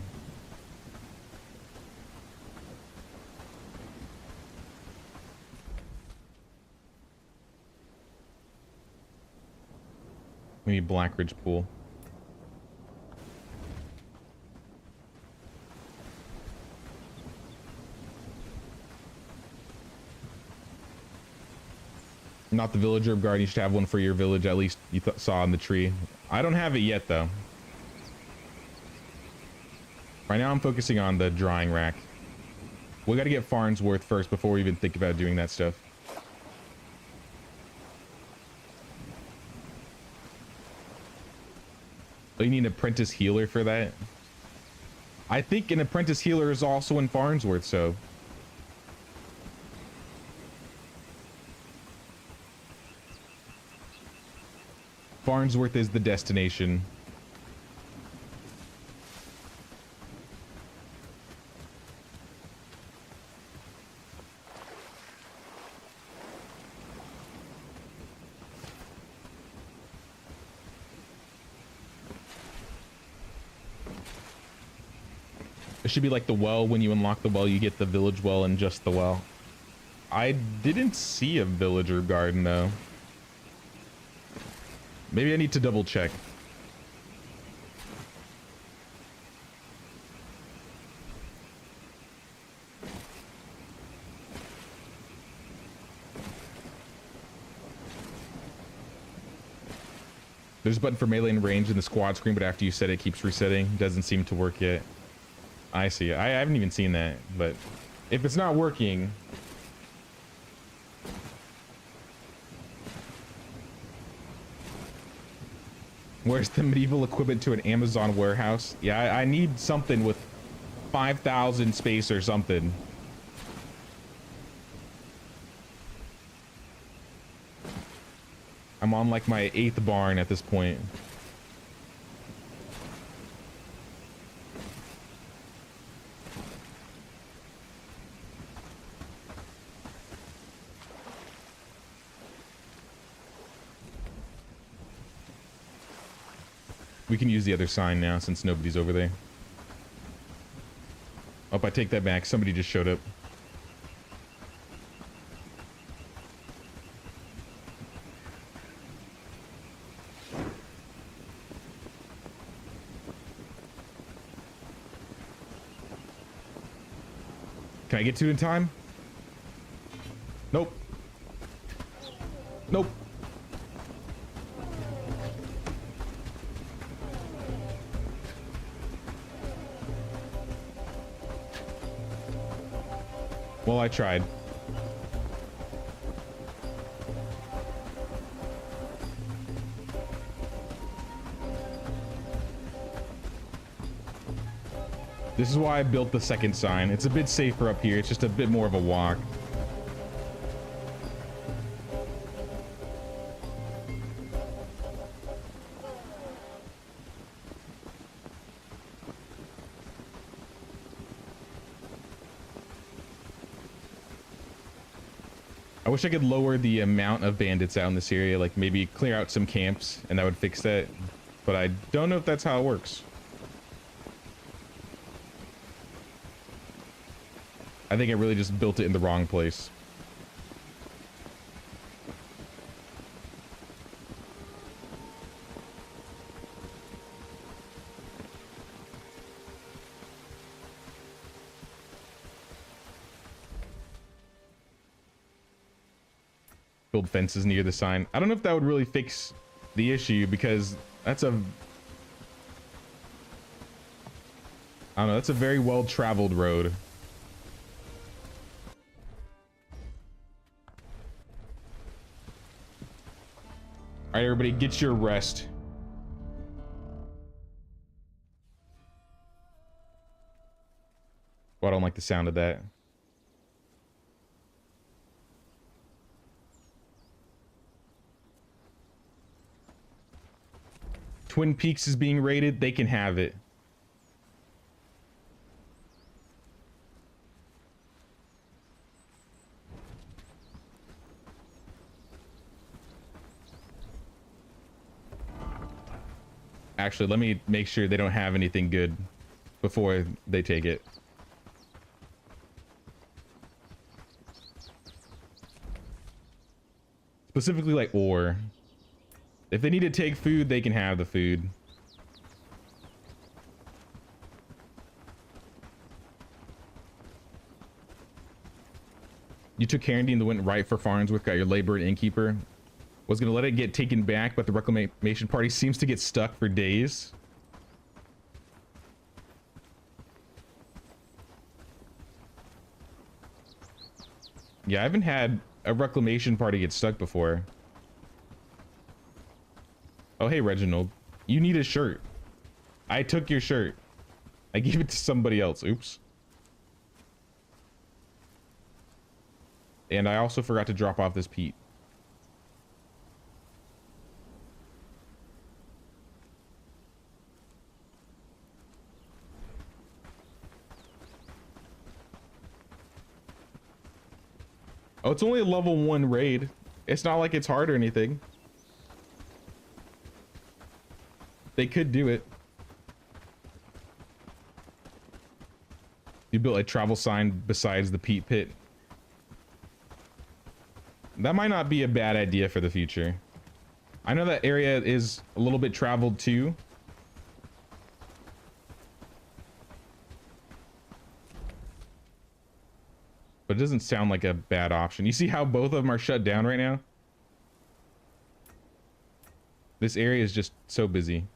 We need Blackridge Pool. Not the villager of guard. You should have one for your village. At least you saw in the tree. I don't have it yet, though. Right now, I'm focusing on the drying rack. We got to get Farnsworth first before we even think about doing that stuff. Oh, you need an apprentice healer for that? I think an apprentice healer is also in Farnsworth, so... Farnsworth is the destination. It should be like the well. When you unlock the well, you get the village well and just the well. I didn't see a villager garden, though. Maybe I need to double check. There's a button for melee and range in the squad screen, but after you set it, it keeps resetting. Doesn't seem to work yet. I see. I haven't even seen that, but if it's not working... Where's the medieval equipment to an Amazon warehouse? Yeah, I need something with 5,000 space or something. I'm on like my 8th barn at this point. We can use the other sign now since nobody's over there. Oh, I take that back. Somebody just showed up. Can I get to it in time? Nope. Nope. Well, I tried. This is why I built the second sign. It's a bit safer up here. It's just a bit more of a walk. I wish I could lower the amount of bandits out in this area, like maybe clear out some camps, and that would fix that. But I don't know if that's how it works. I think I really just built it in the wrong place. Build fences near the sign. I don't know if that would really fix the issue, because that's a... I don't know, that's a very well-traveled road. Alright, everybody, get your rest. Well, I don't like the sound of that. Twin Peaks is being raided. They can have it. Actually, let me make sure they don't have anything good before they take it. Specifically like ore. If they need to take food, they can have the food. You took Carradine and went right for Farnsworth, got your labor and innkeeper. Was gonna let it get taken back, but the reclamation party seems to get stuck for days. Yeah, I haven't had a reclamation party get stuck before. Oh, hey, Reginald. You need a shirt. I took your shirt. I gave it to somebody else. Oops. And I also forgot to drop off this peat. Oh, it's only a level 1 raid. It's not like it's hard or anything. They could do it. You built a travel sign besides the peat pit. That might not be a bad idea for the future. I know that area is a little bit traveled too. But it doesn't sound like a bad option. You see how both of them are shut down right now? This area is just so busy.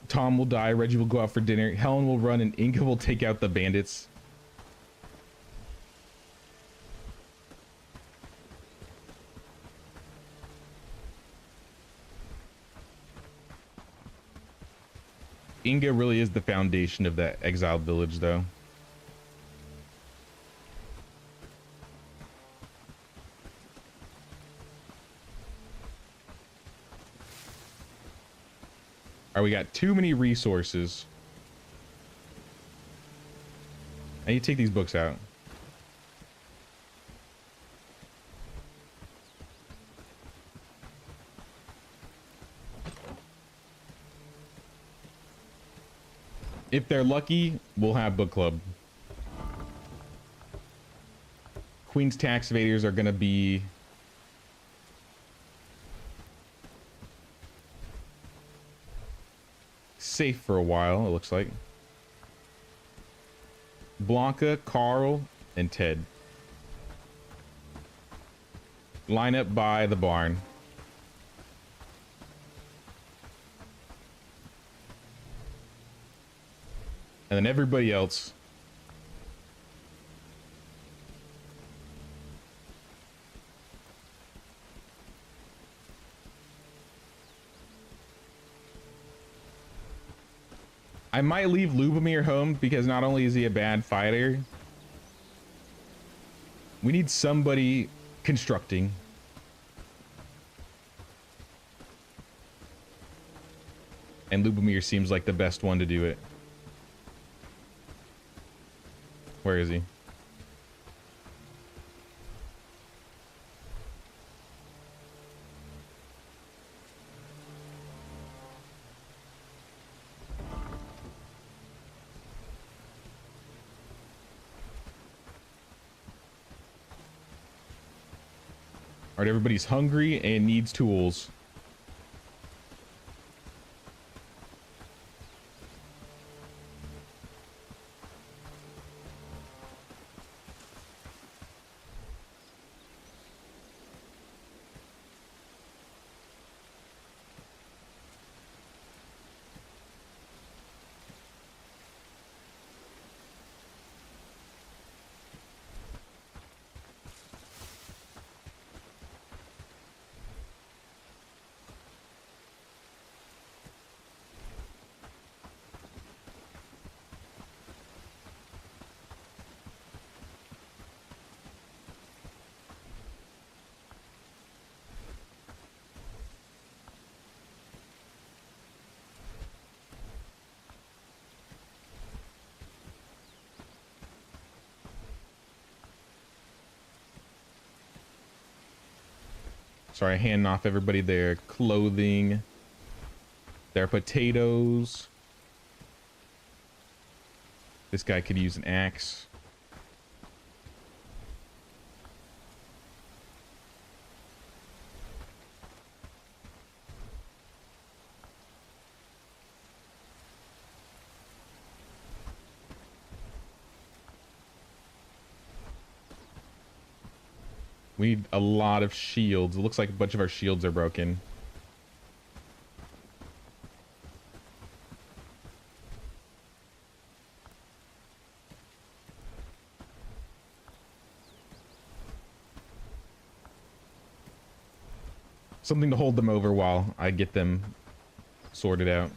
Tom will die, Reggie will go out for dinner, Helen will run, and Inga will take out the bandits. Inga really is the foundation of that exiled village, though. Alright, we got too many resources. I need to take these books out. If they're lucky, we'll have book club. Queen's tax evaders are gonna be safe for a while, it looks like. Blanca, Carl, and Ted. Line up by the barn. And then everybody else. I might leave Lubomir home because not only is he a bad fighter, we need somebody constructing. And Lubomir seems like the best one to do it. Where is he? All right, everybody's hungry and needs tools. Sorry, handing off everybody their clothing, their potatoes. This guy could use an axe. We need a lot of shields. It looks like a bunch of our shields are broken. Something to hold them over while I get them sorted out.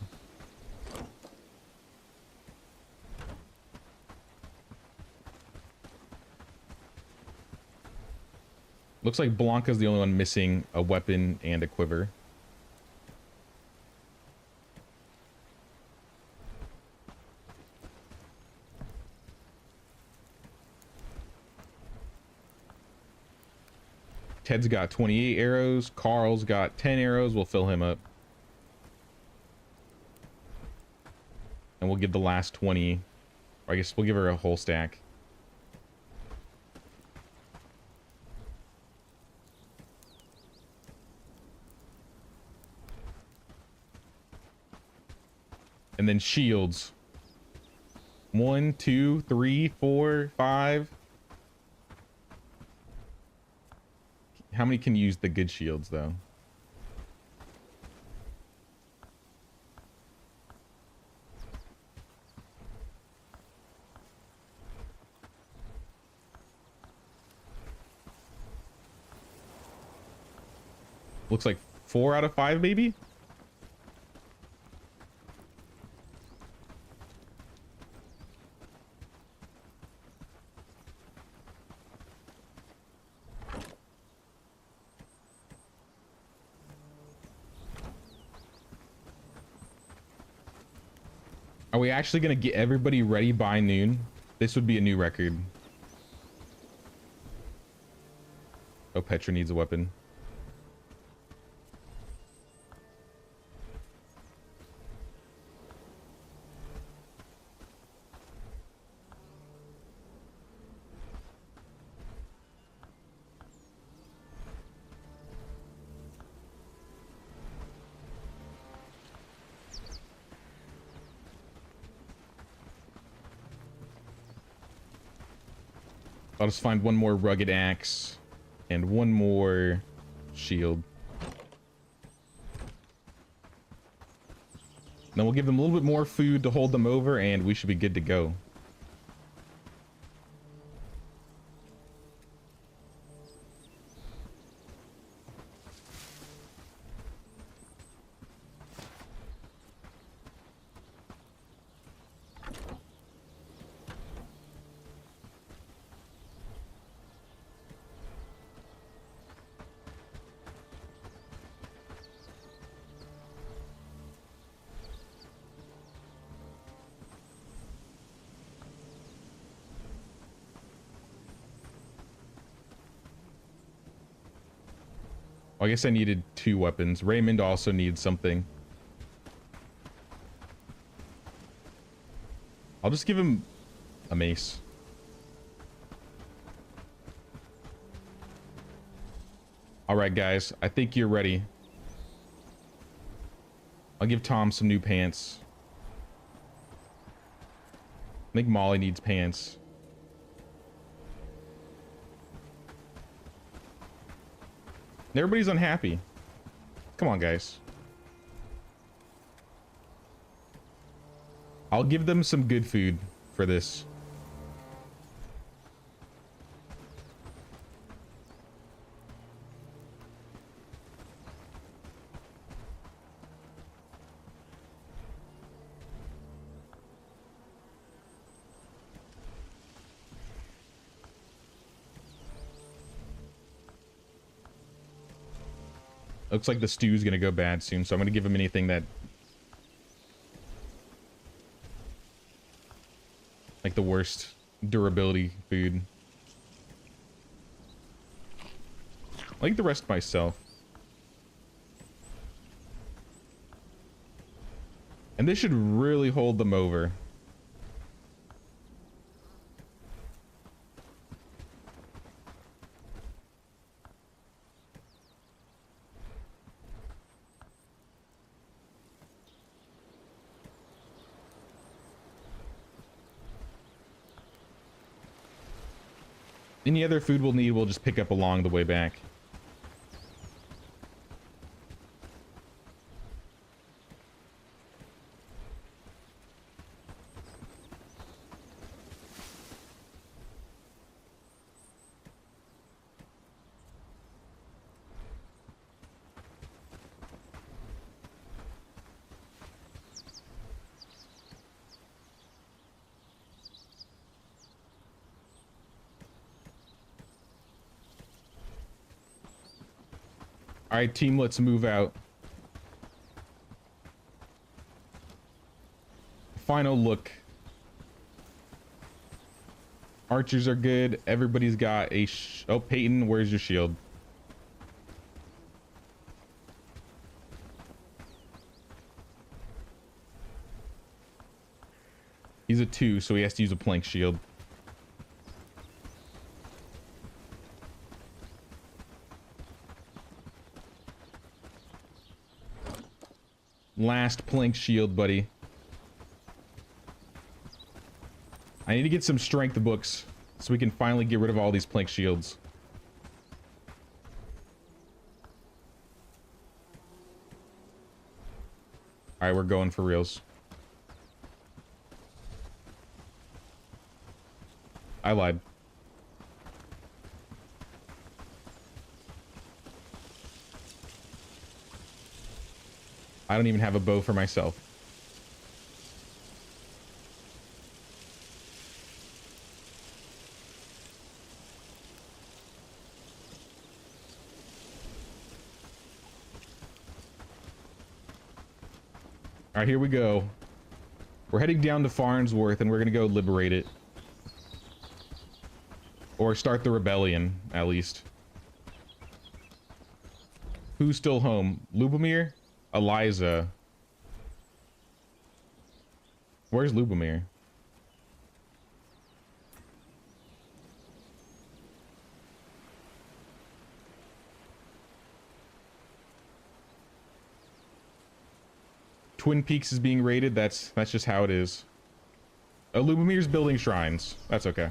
Looks like Blanca's the only one missing a weapon and a quiver. Ted's got 28 arrows. Carl's got 10 arrows. We'll fill him up. And we'll give the last 20. Or I guess we'll give her a whole stack. And then shields. 1, 2, 3, 4, 5. How many can use the good shields, though? Looks like 4 out of 5, maybe? Are we actually going to get everybody ready by noon? This would be a new record. Oh, Petra needs a weapon. I'll just find one more rugged axe and one more shield. Then we'll give them a little bit more food to hold them over and we should be good to go. Well, I guess I needed 2 weapons. Raymond also needs something. I'll just give him a mace. All right, guys. I think you're ready. I'll give Tom some new pants. I think Molly needs pants. Everybody's unhappy. Come on, guys. I'll give them some good food for this. Looks like the stew's gonna go bad soon, so I'm gonna give him anything that... like the worst durability food. I like the rest myself. And this should really hold them over. Any other food we'll need, we'll just pick up along the way back. All right, team, let's move out. Final look. Archers are good. Everybody's got a oh, Peyton, where's your shield? He's a 2, so he has to use a plank shield. Last plank shield, buddy. I need to get some strength books so we can finally get rid of all these plank shields. All right, we're going for reals. I lied. I don't even have a bow for myself. All right, here we go. We're heading down to Farnsworth and we're gonna go liberate it. Or start the rebellion, at least. Who's still home? Lubomir? Eliza. Where's Lubomir? Twin Peaks is being raided. That's just how it is. Lubomir's building shrines. That's okay.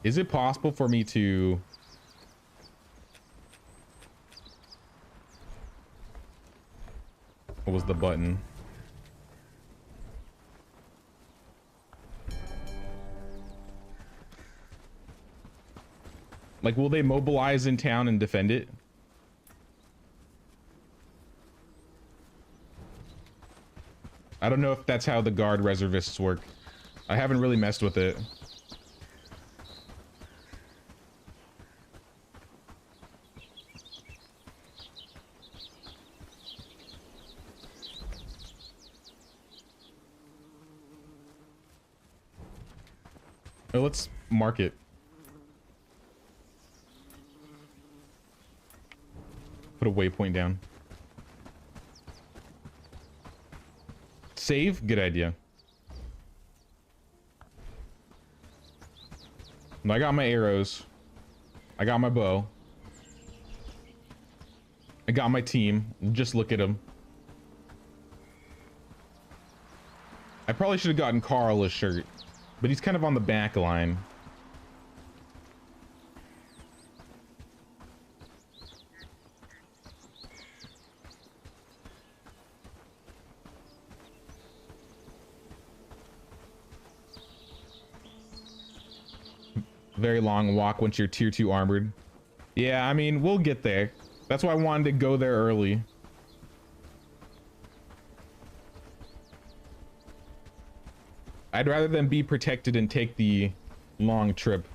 Is it possible for me to... What was the button? Like, will they mobilize in town and defend it? I don't know if that's how the guard reservists work. I haven't really messed with it. Oh, let's mark it. Put a waypoint down. Save? Good idea. I got my arrows. I got my bow. I got my team. Just look at them. I probably should have gotten Carl a shirt, but he's kind of on the back line. Very long walk once you're tier 2 armored. Yeah, I mean, we'll get there. That's why I wanted to go there early. I'd rather than be protected and take the long trip.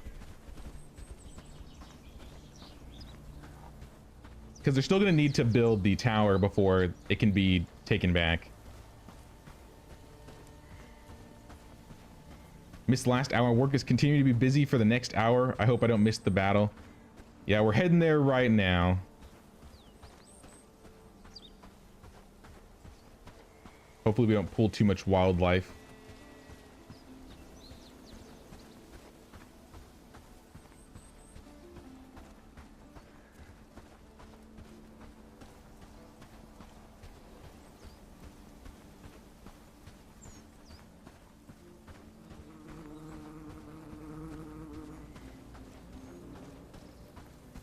because they're still going to need to build the tower before it can be taken back. Missed last hour. Work is continuing to be busy for the next hour. I hope I don't miss the battle. Yeah, we're heading there right now. Hopefully we don't pull too much wildlife.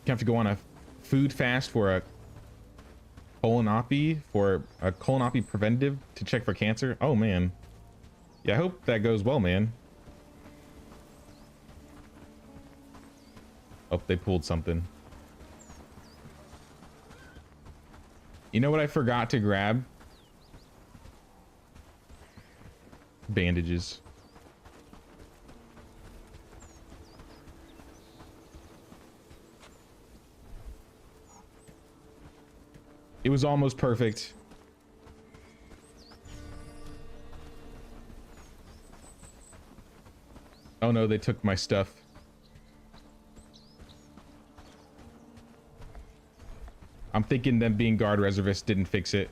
You have to go on a food fast for a colonoscopy preventative to check for cancer. Oh man. Yeah, I hope that goes well, man. Oh, they pulled something. You know what I forgot to grab? Bandages. It was almost perfect. Oh no, they took my stuff. I'm thinking them being guard reservists didn't fix it.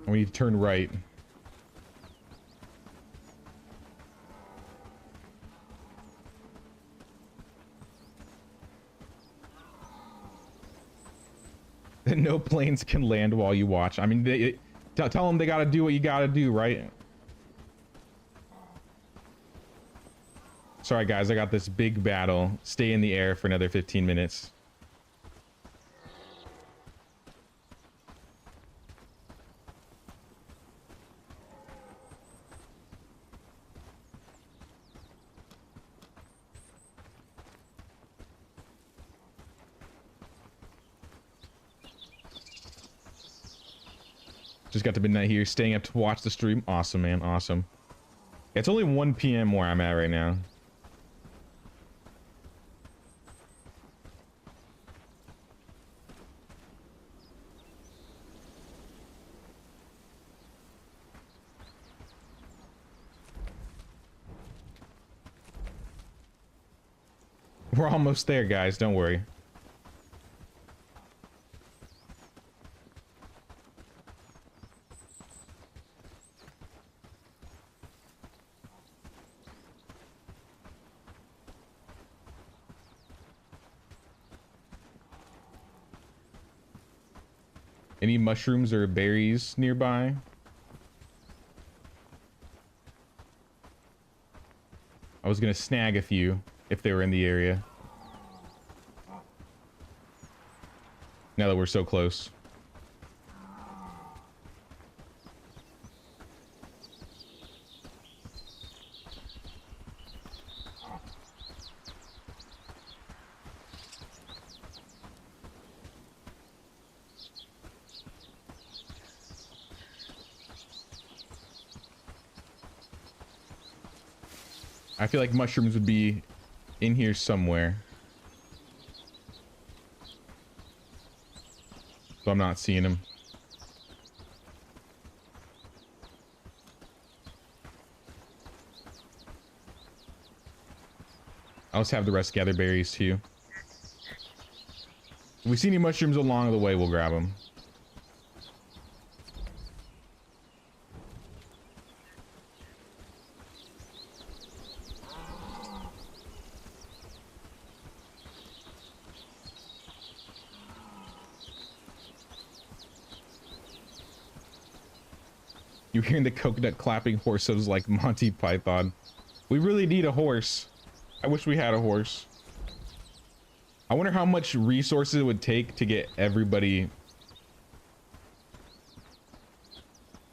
We need to turn right. No planes can land while you watch. I mean, tell them they got to do what you got to do, right? Sorry, guys. I got this big battle. Stay in the air for another 15 minutes. Just got to midnight here, staying up to watch the stream. Awesome, man. Awesome. It's only 1 p.m. where I'm at right now. We're almost there, guys. Don't worry. Any mushrooms or berries nearby? I was gonna snag a few if they were in the area. Now that we're so close. I feel like mushrooms would be in here somewhere. So I'm not seeing them. I'll just have the rest gather berries too. If we see any mushrooms along the way, we'll grab them. You're hearing the coconut clapping horses like Monty Python. We really need a horse. I wish we had a horse. I wonder how much resources it would take to get everybody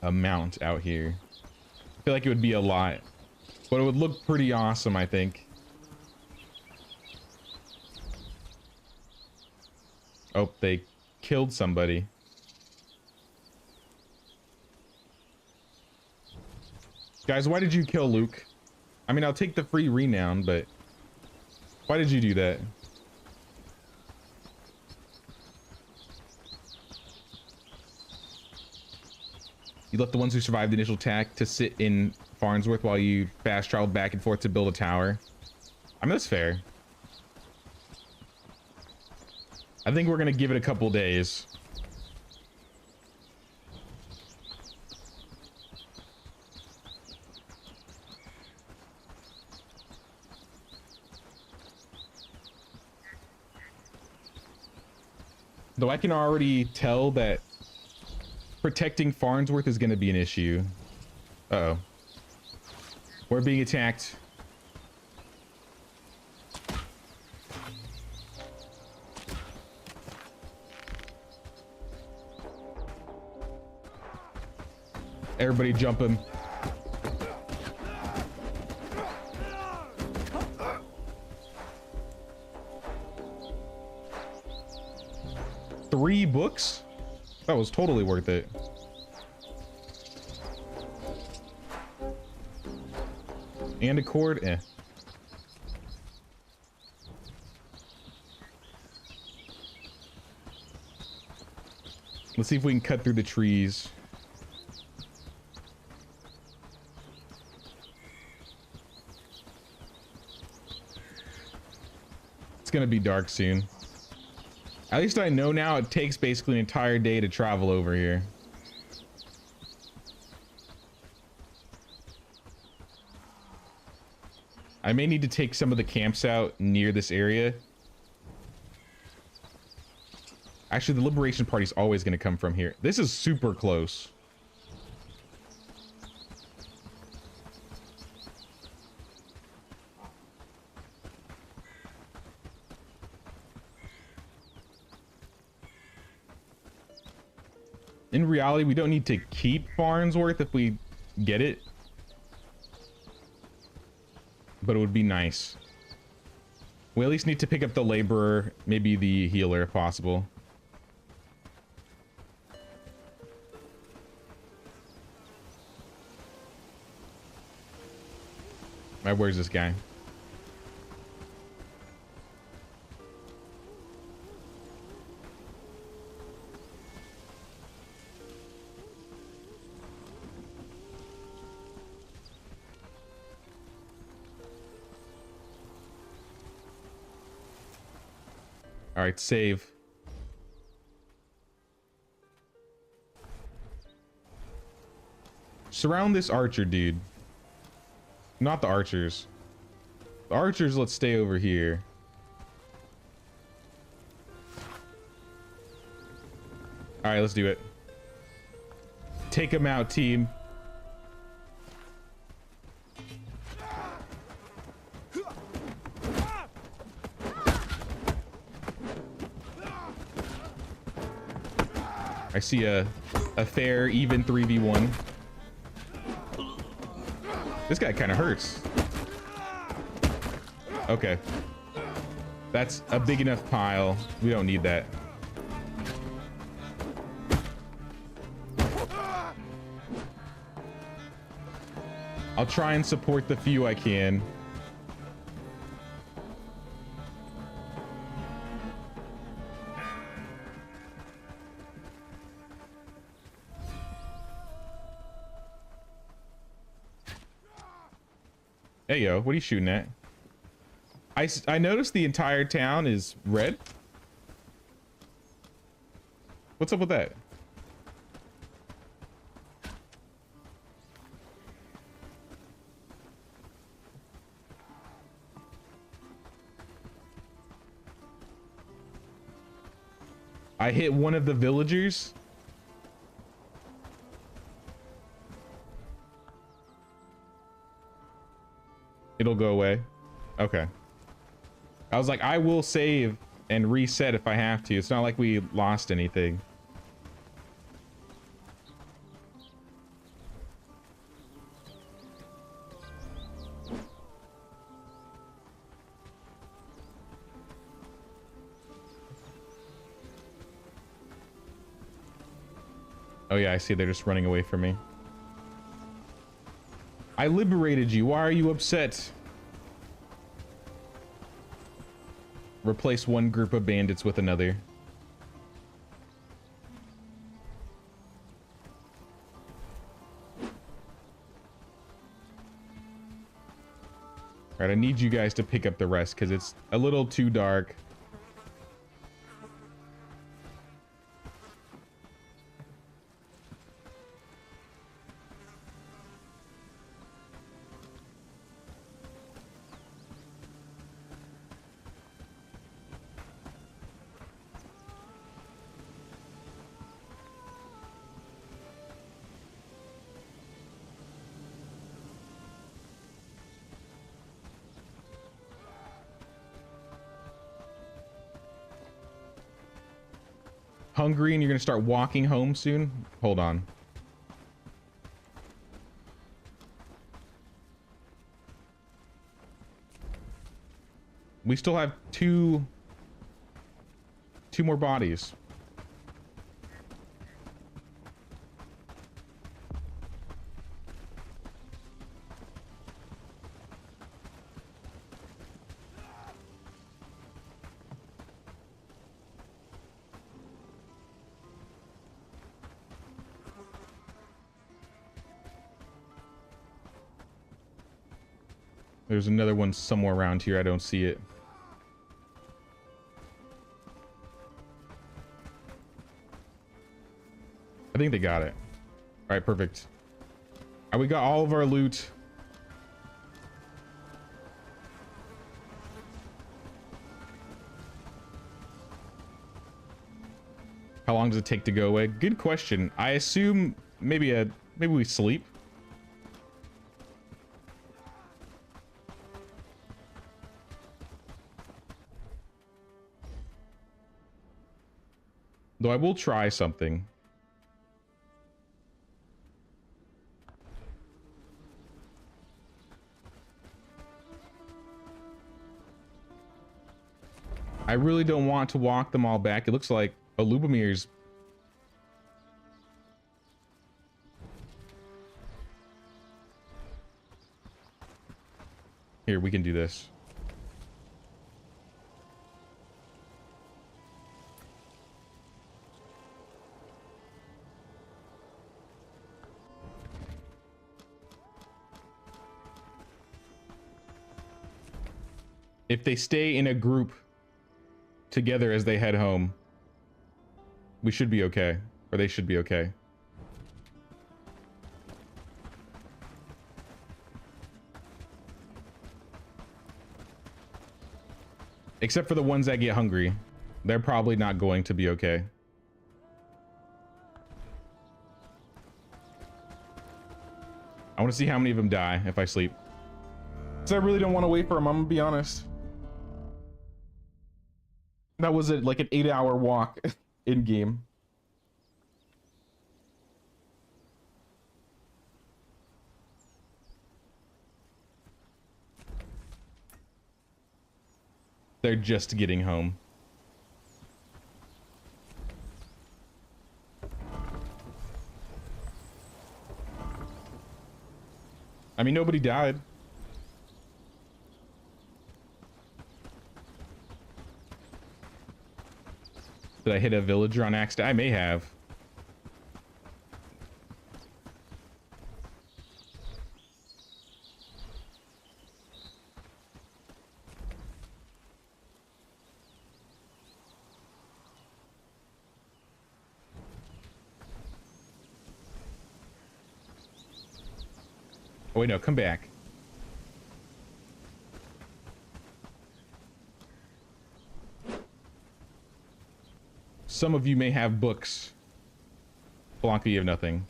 a mount out here. I feel like it would be a lot, but it would look pretty awesome, I think. Oh, they killed somebody. Guys, why did you kill Luke? I mean, I'll take the free renown, but why did you do that? You left the ones who survived the initial attack to sit in Farnsworth while you fast traveled back and forth to build a tower. I mean, that's fair. I think we're gonna give it a couple days. Though I can already tell that protecting Farnsworth is gonna be an issue. Uh-oh. We're being attacked. Everybody jump him. Three books? That was totally worth it. And a cord? Eh. Let's see if we can cut through the trees. It's gonna be dark soon. At least I know now it takes basically an entire day to travel over here. I may need to take some of the camps out near this area. Actually, the Liberation Party's always going to come from here. This is super close. In reality, we don't need to keep Farnsworth if we get it. But it would be nice. We at least need to pick up the laborer, maybe the healer if possible. Alright, where's this guy? All right, save. Surround this archer, dude. Not the archers. The archers, let's stay over here. All right, let's do it. Take him out, team. I see a fair, even 3v1. This guy kind of hurts. Okay. That's a big enough pile. We don't need that. I'll try and support the few I can. Hey, yo, what are you shooting at? I noticed the entire town is red. What's up with that? I hit one of the villagers. It'll go away. Okay. I was like, I will save and reset if I have to. It's not like we lost anything. Oh yeah, I see they're just running away from me. I liberated you. Why are you upset? Replace one group of bandits with another. Alright, I need you guys to pick up the rest because it's a little too dark. Hungry and you're gonna start walking home soon? Hold on. We still have two more bodies. There's another one somewhere around here. I don't see it. I think they got it. All right, perfect. All right, we got all of our loot. How long does it take to go away? Good question. I assume maybe we sleep. Though I will try something. I really don't want to walk them all back. It looks like Lubomir's. Here, we can do this. If they stay in a group together as they head home, we should be okay. Or they should be okay. Except for the ones that get hungry. They're probably not going to be okay. I want to see how many of them die if I sleep. So I really don't want to wait for them, I'm gonna be honest. That was like an 8-hour walk in game. They're just getting home. I mean, nobody died. Did I hit a villager on accident? I may have. Oh wait, no, come back. Some of you may have books. Blanca, you have nothing.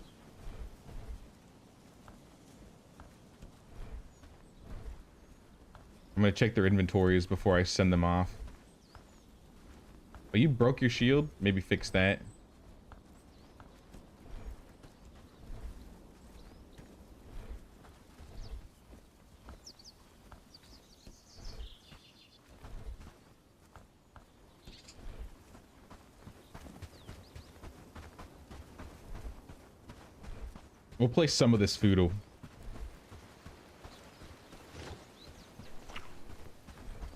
I'm gonna check their inventories before I send them off. Oh, you broke your shield? Maybe fix that. We'll place some of this food.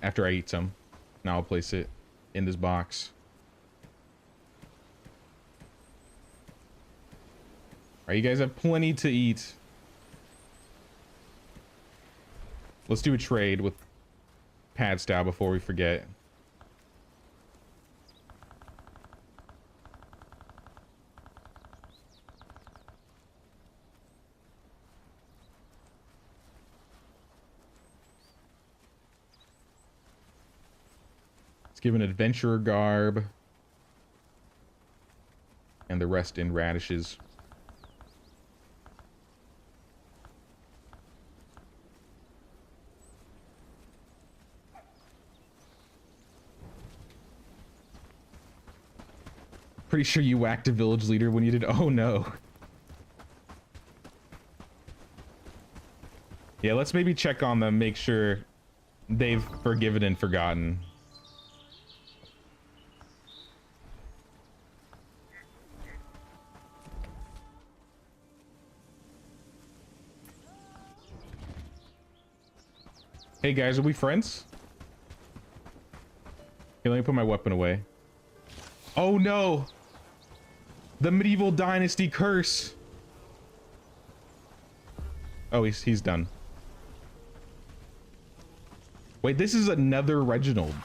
After I eat some. Now I'll place it in this box. Alright, you guys have plenty to eat. Let's do a trade with Pad Style before we forget. Let's give an adventurer garb. And the rest in radishes. Pretty sure you whacked a village leader when you did. Oh no. Yeah, let's maybe check on them, make sure they've forgiven and forgotten. Hey guys, are we friends? Okay, let me put my weapon away. Oh no! The medieval dynasty curse! Oh, he's done. Wait, this is another Reginald.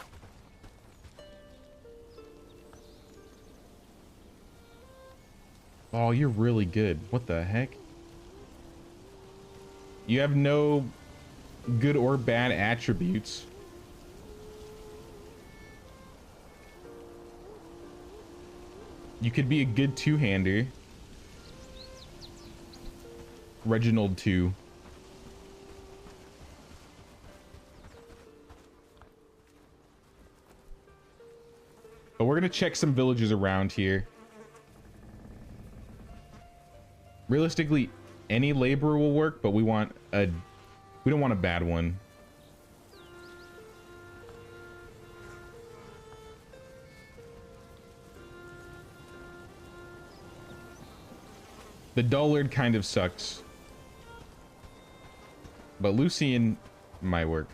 Oh, you're really good. What the heck? You have no good or bad attributes. You could be a good two-hander. Reginald 2. But we're gonna check some villages around here. Realistically, any laborer will work, but we don't want a bad one. The dullard kind of sucks. But Lucian might work.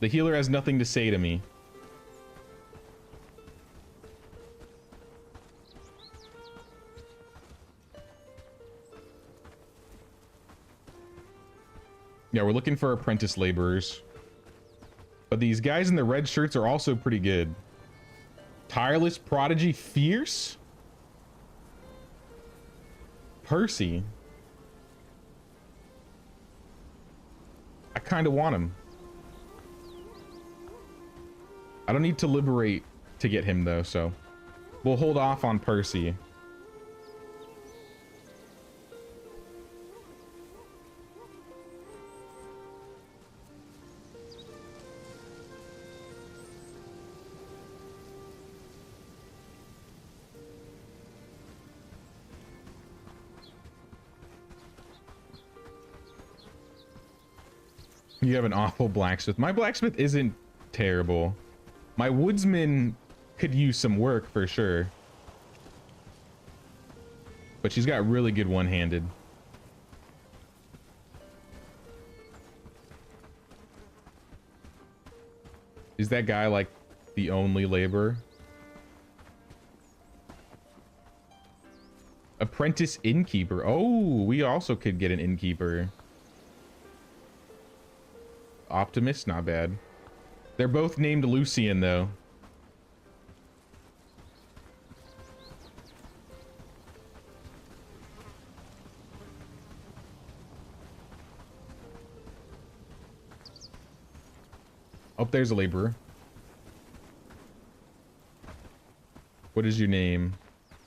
The healer has nothing to say to me. Yeah, we're looking for apprentice laborers. But these guys in the red shirts are also pretty good. Tireless Prodigy Fierce? Percy. I kind of want him. I don't need to liberate to get him though, so we'll hold off on Percy. You have an awful blacksmith. My blacksmith isn't terrible. My woodsman could use some work for sure. But she's got really good one-handed. Is that guy like the only laborer? Apprentice innkeeper. Oh, we also could get an innkeeper. Optimist, not bad. They're both named Lucian, though. Oh, there's a laborer. What is your name?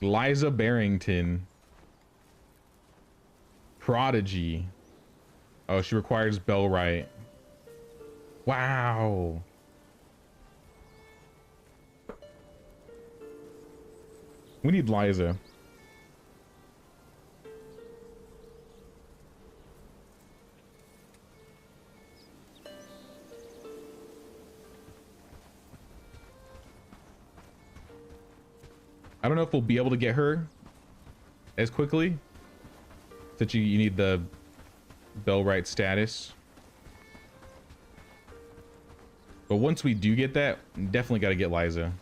Liza Barrington. Prodigy. Oh, she requires Bellwright. Wow. We need Liza. I don't know if we'll be able to get her as quickly. That you need the Bellwright status. But once we do get that, definitely got to get Liza.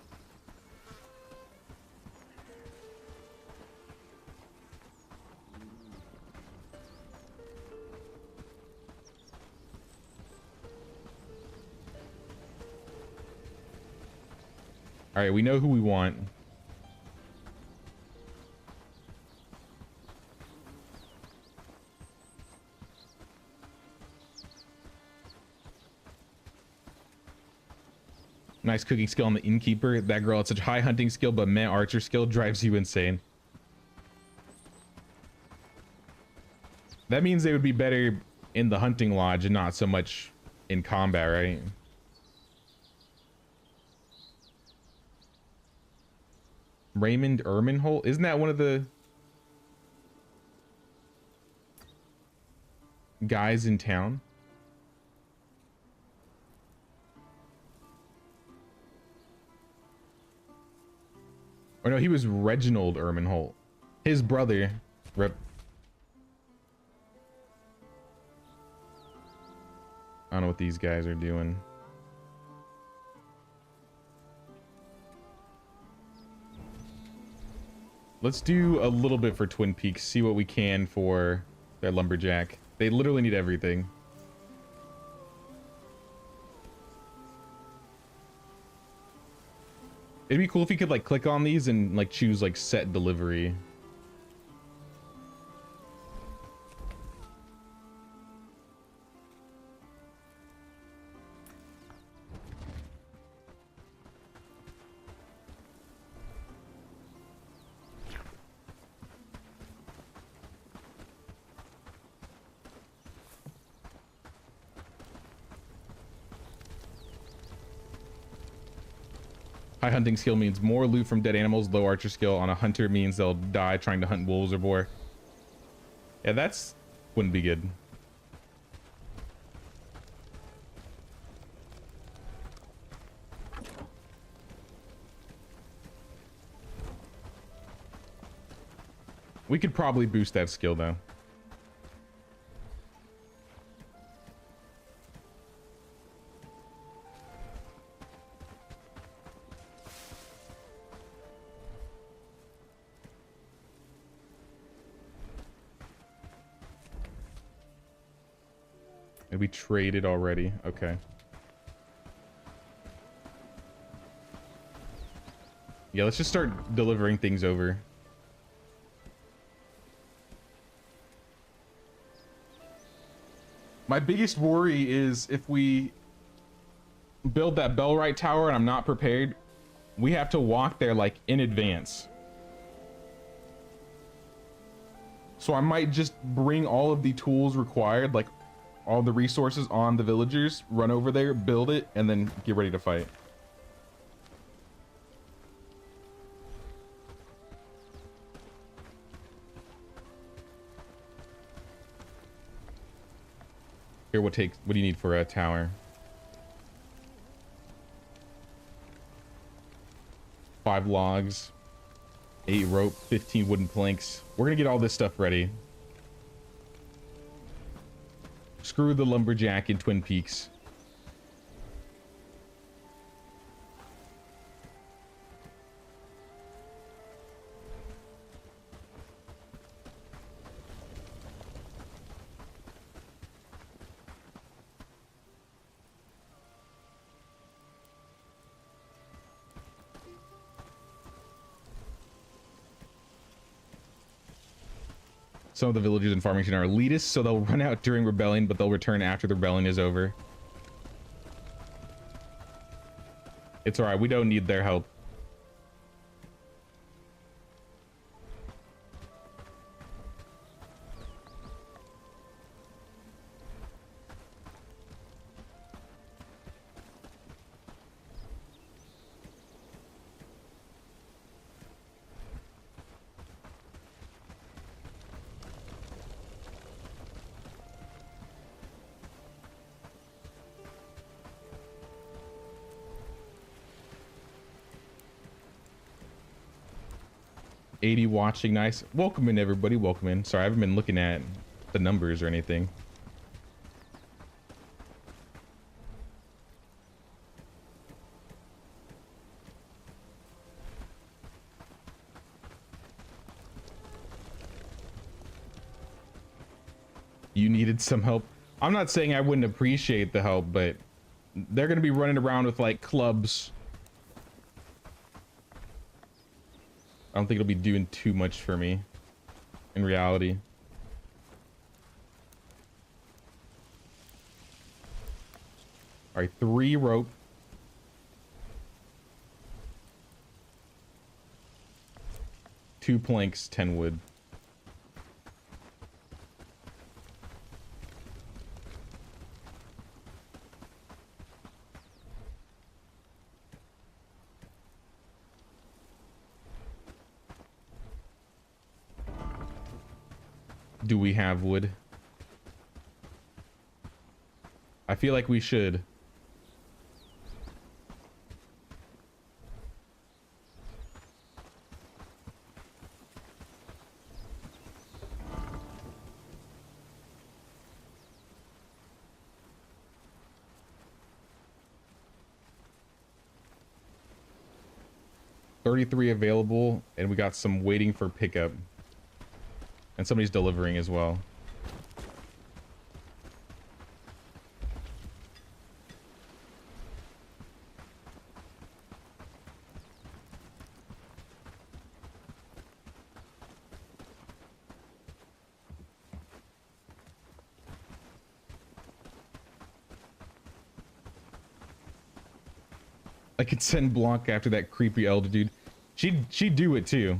All right, we know who we want. Nice cooking skill on the innkeeper. That girl had such high hunting skill, but meh archer skill drives you insane. That means they would be better in the hunting lodge and not so much in combat, right? Raymond Ermenholt? Isn't that one of the guys in town? Or no, he was Reginald Ermenholt. His brother. Rip. I don't know what these guys are doing. Let's do a little bit for Twin Peaks. See what we can for their lumberjack. They literally need everything. It'd be cool if you could like click on these and like choose like set delivery. High hunting skill means more loot from dead animals. Low archer skill on a hunter means they'll die trying to hunt wolves or boar. Yeah, that's wouldn't be good. We could probably boost that skill though. We traded already. Okay. Yeah, let's just start delivering things over. My biggest worry is if we build that Bellwright tower and I'm not prepared, we have to walk there like in advance. So I might just bring all of the tools required, like all the resources on the villagers, run over there, build it, and then get ready to fight. Here, what do you need for a tower? 5 logs, 8 rope, 15 wooden planks. We're gonna get all this stuff ready. Screw the lumberjack in Twin Peaks. Some of the villagers in Farmington are elitists, so they'll run out during rebellion, but they'll return after the rebellion is over. It's alright, we don't need their help. 80 watching. Nice. Welcome in, everybody. Welcome in. Sorry, I haven't been looking at the numbers or anything. You needed some help. I'm not saying I wouldn't appreciate the help, but they're going to be running around with like clubs. I don't think it'll be doing too much for me in reality. All right, 3 rope. Two planks, 10 wood. Do we have wood? I feel like we should. $33 available, and we got some waiting for pickup. And somebody's delivering as well. I could send Blanca after that creepy elder dude. She'd do it too.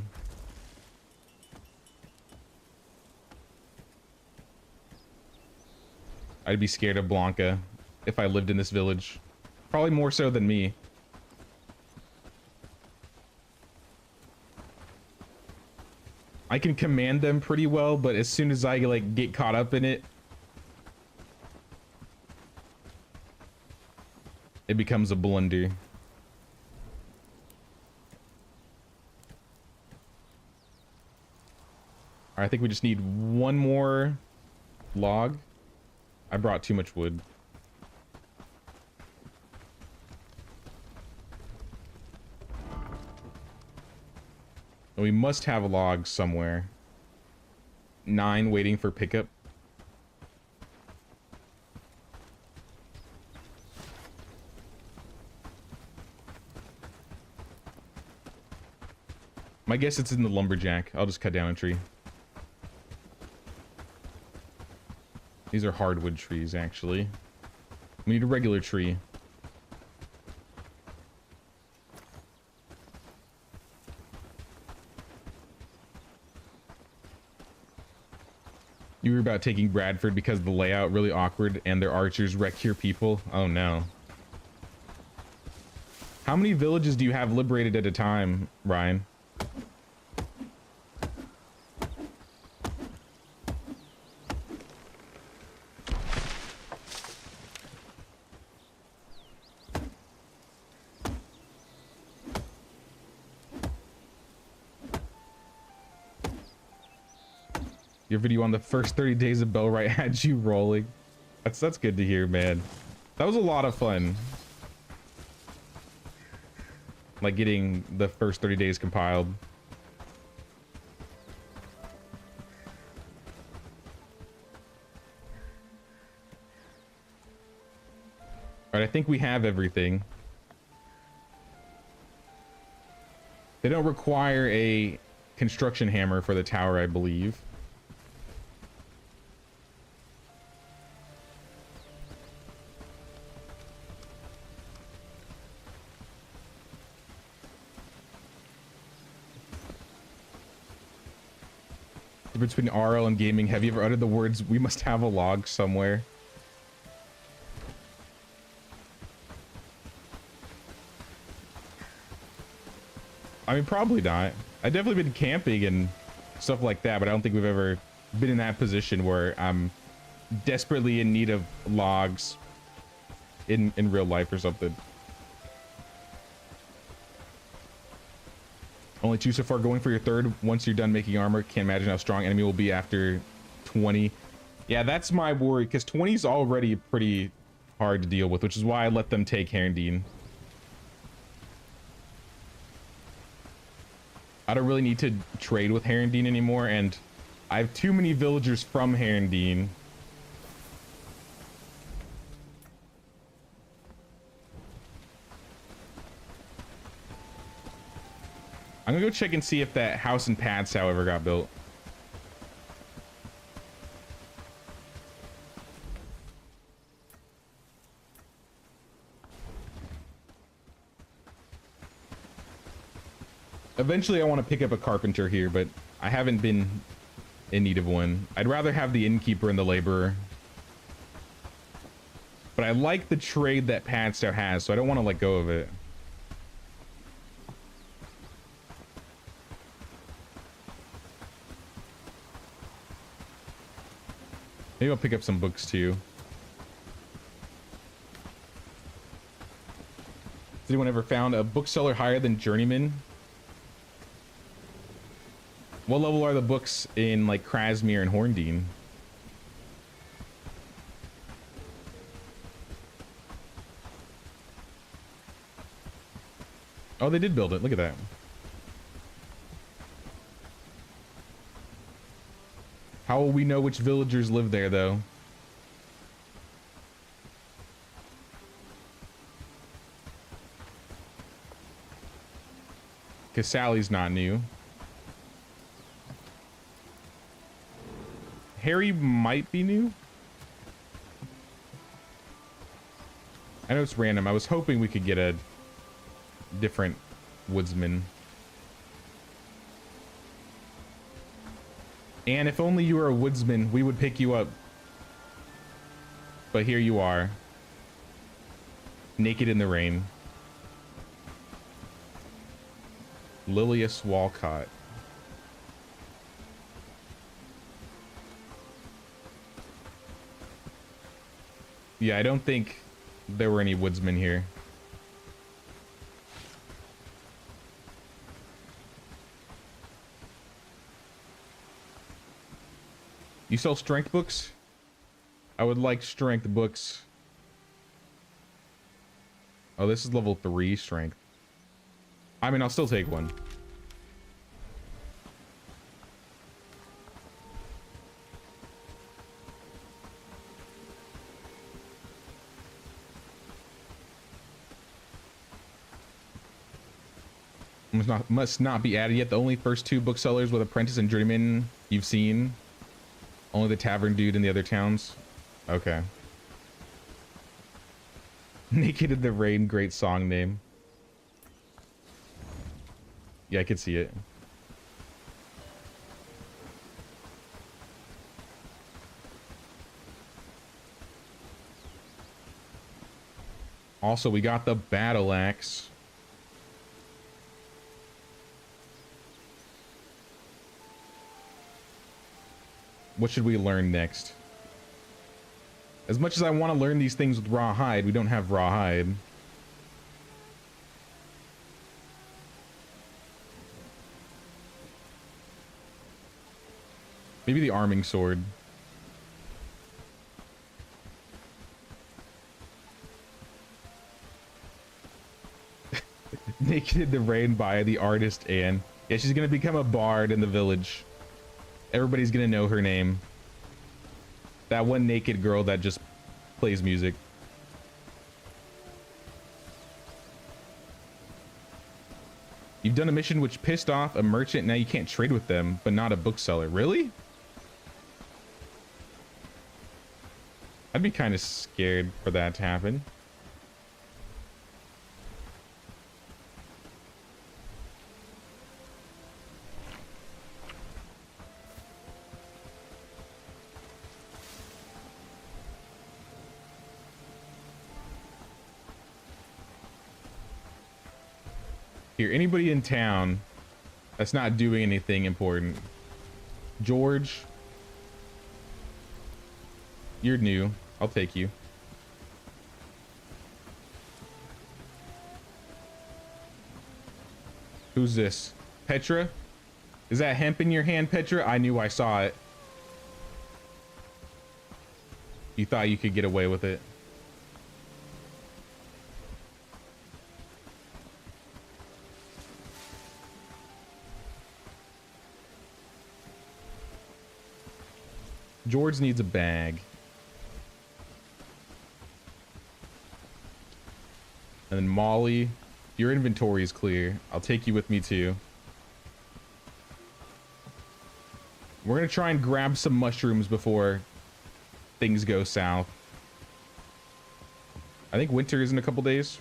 I'd be scared of Blanca if I lived in this village. Probably more so than me. I can command them pretty well, but as soon as I like get caught up in it, it becomes a blunder. All right, I think we just need one more log. I brought too much wood. And we must have a log somewhere. 9 waiting for pickup. My guess it's in the lumberjack. I'll just cut down a tree. These are hardwood trees, actually. We need a regular tree. You were about taking Bradford because the layout really awkward and their archers wreck your people. Oh no. How many villages do you have liberated at a time, Ryan? Your video on the first 30 days of Bellwright had you rolling. That's good to hear, man. That was a lot of fun. Like getting the first 30 days compiled. All right, I think we have everything. They don't require a construction hammer for the tower, I believe. Between RL and gaming, have you ever uttered the words, "We must have a log somewhere"? I mean, probably not. I've definitely been camping and stuff like that, but I don't think we've ever been in that position where I'm desperately in need of logs in real life or something. Only 2 so far. Going for your 3rd. Once you're done making armor, can't imagine how strong enemy will be after 20. Yeah, that's my worry, because 20 is already pretty hard to deal with, which is why I let them take Herendeen. I don't really need to trade with Herendeen anymore, and I have too many villagers from Herendeen. I'm gonna go check and see if that house in Padstow ever got built. Eventually I want to pick up a carpenter here, but I haven't been in need of one. I'd rather have the innkeeper and the laborer. But I like the trade that Padstow has, so I don't want to let go of it. Maybe I'll pick up some books too. Has anyone ever found a bookseller higher than Journeyman? What level are the books in like Krasmir and Horndine? Oh, they did build it. Look at that. How will we know which villagers live there, though? Because Sally's not new. Harry might be new. I know it's random. I was hoping we could get a different woodsman. And if only you were a woodsman, we would pick you up. But here you are. Naked in the rain. Lilius Walcott. Yeah, I don't think there were any woodsmen here. You sell strength books? I would like strength books. Oh, this is level 3 strength. I mean, I'll still take one. Must not be added yet. The only first 2 booksellers with apprentice and journeyman you've seen. Only the tavern dude in the other towns. Okay. Naked in the Rain, great song name. Yeah, I could see it. Also, we got the battle axe. What should we learn next? As much as I want to learn these things with rawhide, we don't have rawhide. Maybe the arming sword. Naked in the Rain by the artist Anne. Yeah, she's gonna become a bard in the village. Everybody's gonna know her name. That one naked girl that just plays music. You've done a mission which pissed off a merchant. Now you can't trade with them, but not a bookseller. Really? I'd be kind of scared for that to happen. Here, anybody in town that's not doing anything important. George, you're new. I'll take you. Who's this? Petra? Is that hemp in your hand, Petra? I knew I saw it. You thought you could get away with it. George needs a bag. And then Molly, your inventory is clear. I'll take you with me too. We're gonna try and grab some mushrooms before things go south. I think winter is in a couple days.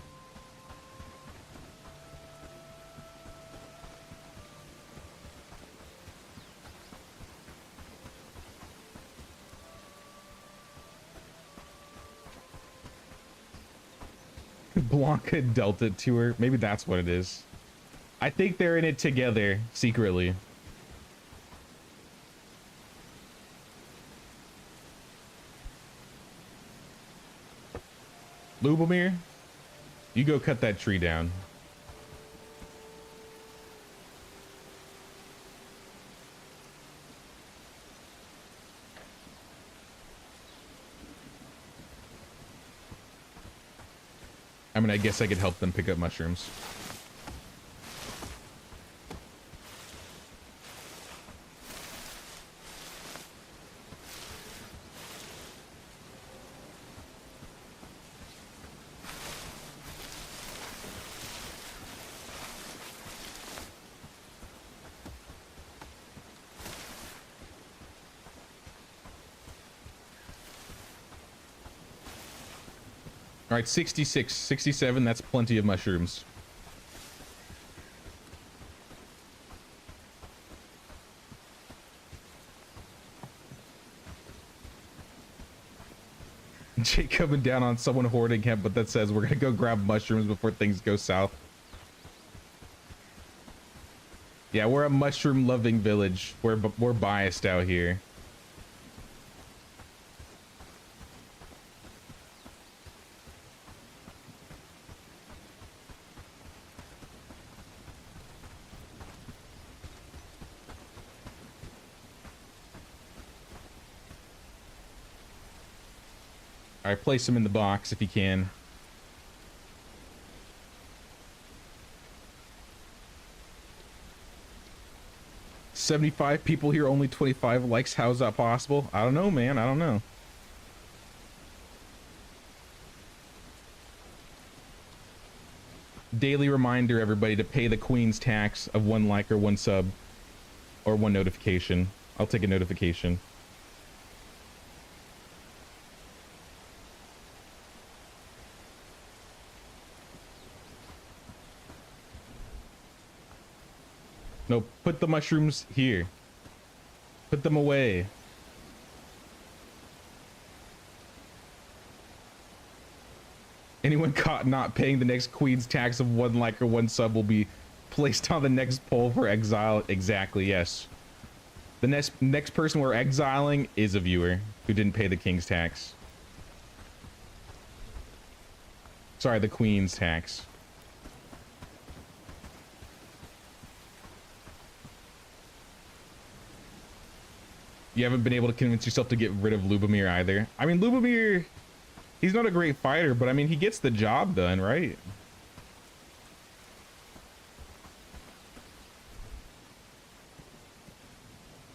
Blanca dealt it to her. Maybe that's what it is. I think they're in it together secretly. Lubomir, you go cut that tree down. I mean, I guess I could help them pick up mushrooms. All right, 66, 67, that's plenty of mushrooms. Jake coming down on someone hoarding hemp, but that says we're gonna go grab mushrooms before things go south. Yeah, we're a mushroom-loving village. We're biased out here. All right, place them in the box if you can. $75 people here, only 25 likes. How's that possible? I don't know, man. I don't know. Daily reminder, everybody, to pay the Queen's tax of 1 like or 1 sub or 1 notification. I'll take a notification. No, put the mushrooms here. Put them away. Anyone caught not paying the next Queen's tax of 1 like or 1 sub will be placed on the next poll for exile. Exactly, yes. The next person we're exiling is a viewer who didn't pay the King's tax. Sorry, the Queen's tax. You haven't been able to convince yourself to get rid of Lubomir either. I mean, Lubomir, he's not a great fighter, but I mean, he gets the job done, right?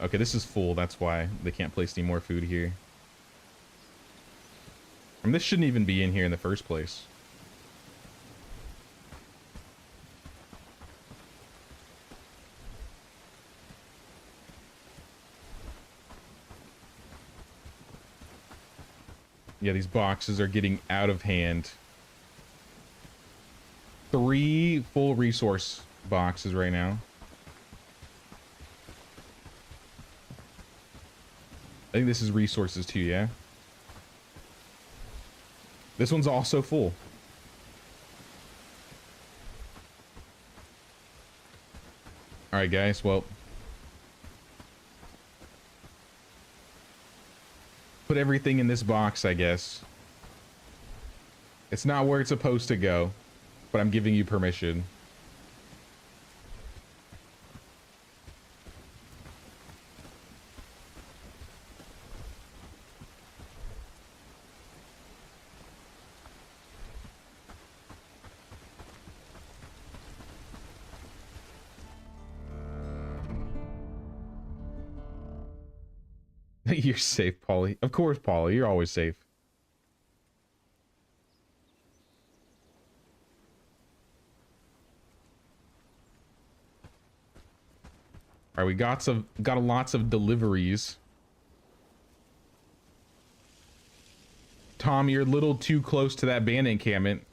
Okay, this is full. That's why they can't place any more food here. I mean, this shouldn't even be in here in the first place. Yeah, these boxes are getting out of hand. 3 full resource boxes right now. I think this is resources too, yeah? This one's also full. Alright, guys, well. Put everything in this box, I guess. It's not where it's supposed to go, but I'm giving you permission. You're safe, Paulie. Of course, Paulie. You're always safe. All right, we got lots of deliveries. Tom, you're a little too close to that bandit encampment.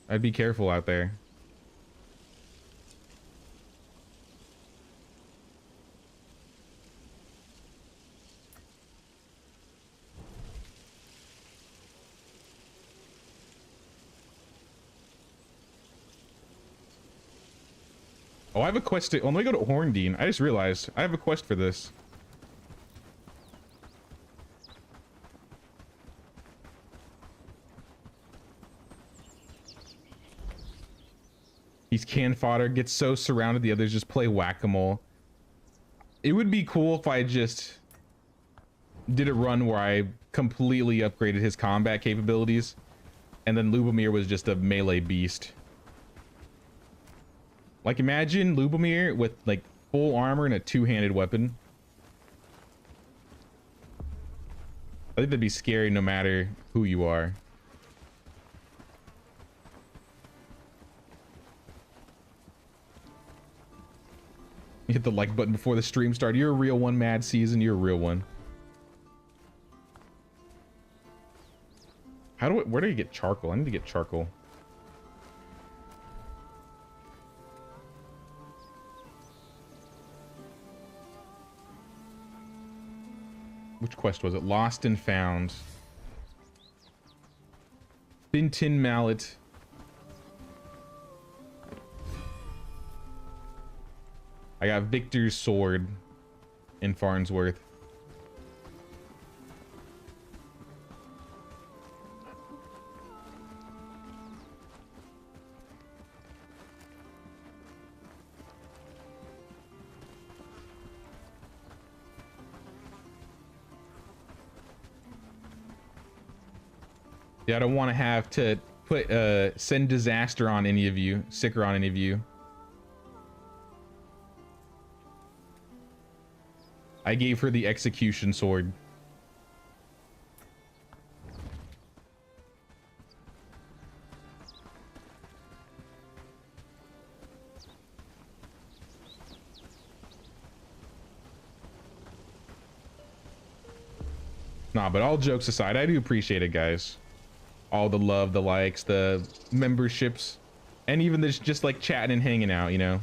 I'd be careful out there. Oh, I have a quest to... Oh, let me go to Horndean. I just realized I have a quest for this. He's can fodder, gets so surrounded, the others just play whack-a-mole. It would be cool if I just did a run where I completely upgraded his combat capabilities, and then Lubomir was just a melee beast. Like, imagine Lubomir with, like, full armor and a two-handed weapon. I think that'd be scary no matter who you are. You hit the like button before the stream started. You're a real one, Mad Season. You're a real one. Where do you get charcoal? I need to get charcoal. Which quest was it? Lost and Found. Bintin Mallet. I got Victor's sword in Farnsworth. Yeah, I don't want to have to put send disaster on any of you, sicker on any of you. I gave her the execution sword. Nah, but all jokes aside, I do appreciate it, guys. All the love, the likes, the memberships, and even this just like chatting and hanging out, you know?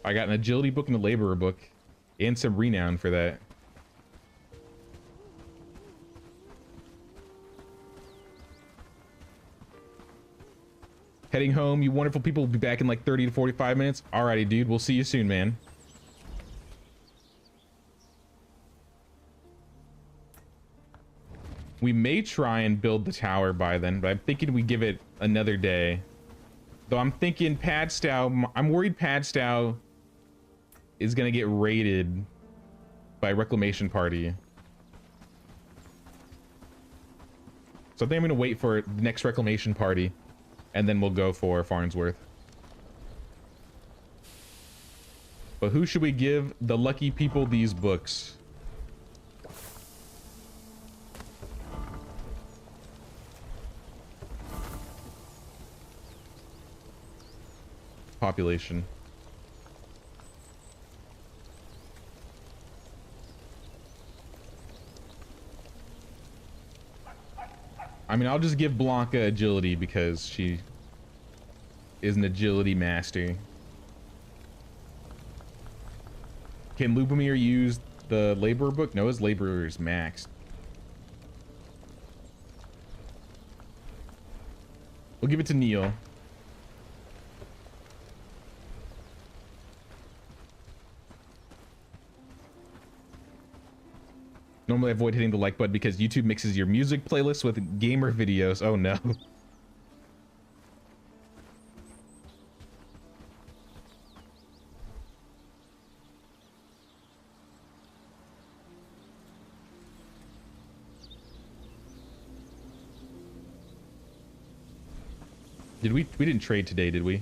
I got an agility book and a laborer book, and some renown for that. Heading home, you wonderful people. Will be back in like 30 to 45 minutes. Alrighty, dude. We'll see you soon, man. We may try and build the tower by then, but I'm thinking we give it another day. Though I'm thinking Padstow, I'm worried Padstow is gonna get raided by Reclamation Party. So I think I'm gonna wait for the next Reclamation Party, and then we'll go for Farnsworth. But who should we give the lucky people these books? Population. I mean, I'll just give Blanca agility because she is an agility master. Can Lubomir use the laborer book? No, his laborer is maxed. We'll give it to Neil. Normally I avoid hitting the like button because YouTube mixes your music playlist with gamer videos. Oh no. We didn't trade today, did we?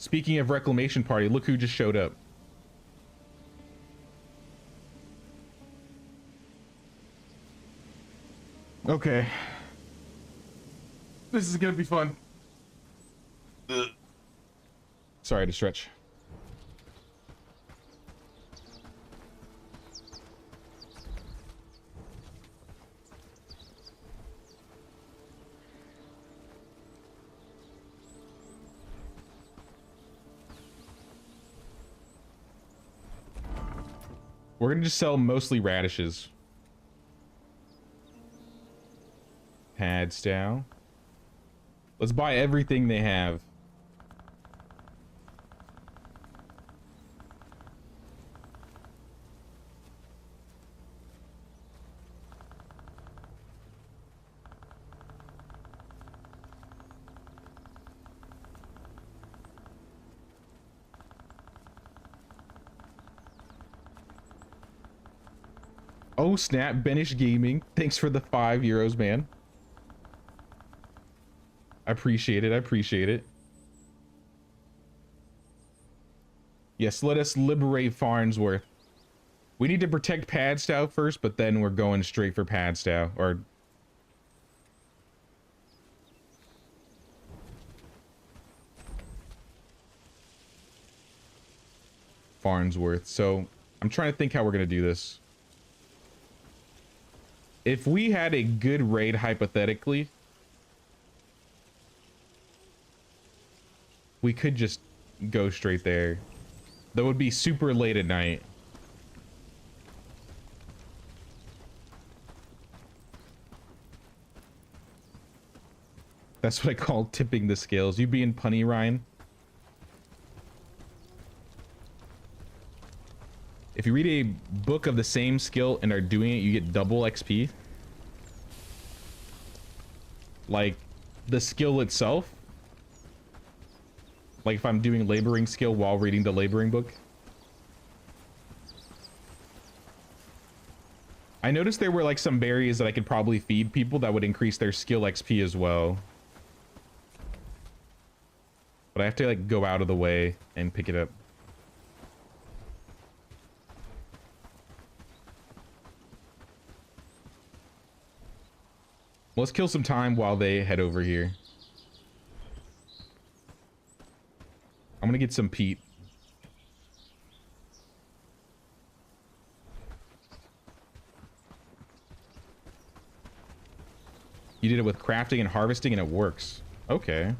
Speaking of reclamation party, look who just showed up. Okay. This is gonna be fun. Ugh. Sorry to stretch. We're gonna just sell mostly radishes. Pad style. Let's buy everything they have. Oh snap, Benish Gaming. Thanks for the €5, man. I appreciate it. I appreciate it. Yes, let us liberate Farnsworth. We need to protect Padstow first, but then we're going straight for Padstow. Or... Farnsworth. So, I'm trying to think how we're going to do this. If we had a good raid, hypothetically, we could just go straight there. That would be super late at night. That's what I call tipping the scales. You being punny, Ryan? If you read a book of the same skill and are doing it, you get double XP. Like, the skill itself. Like if I'm doing laboring skill while reading the laboring book. I noticed there were like some berries that I could probably feed people that would increase their skill XP as well. But I have to like go out of the way and pick it up. Let's kill some time while they head over here. I'm gonna get some peat. You did it with crafting and harvesting and it works. Okay.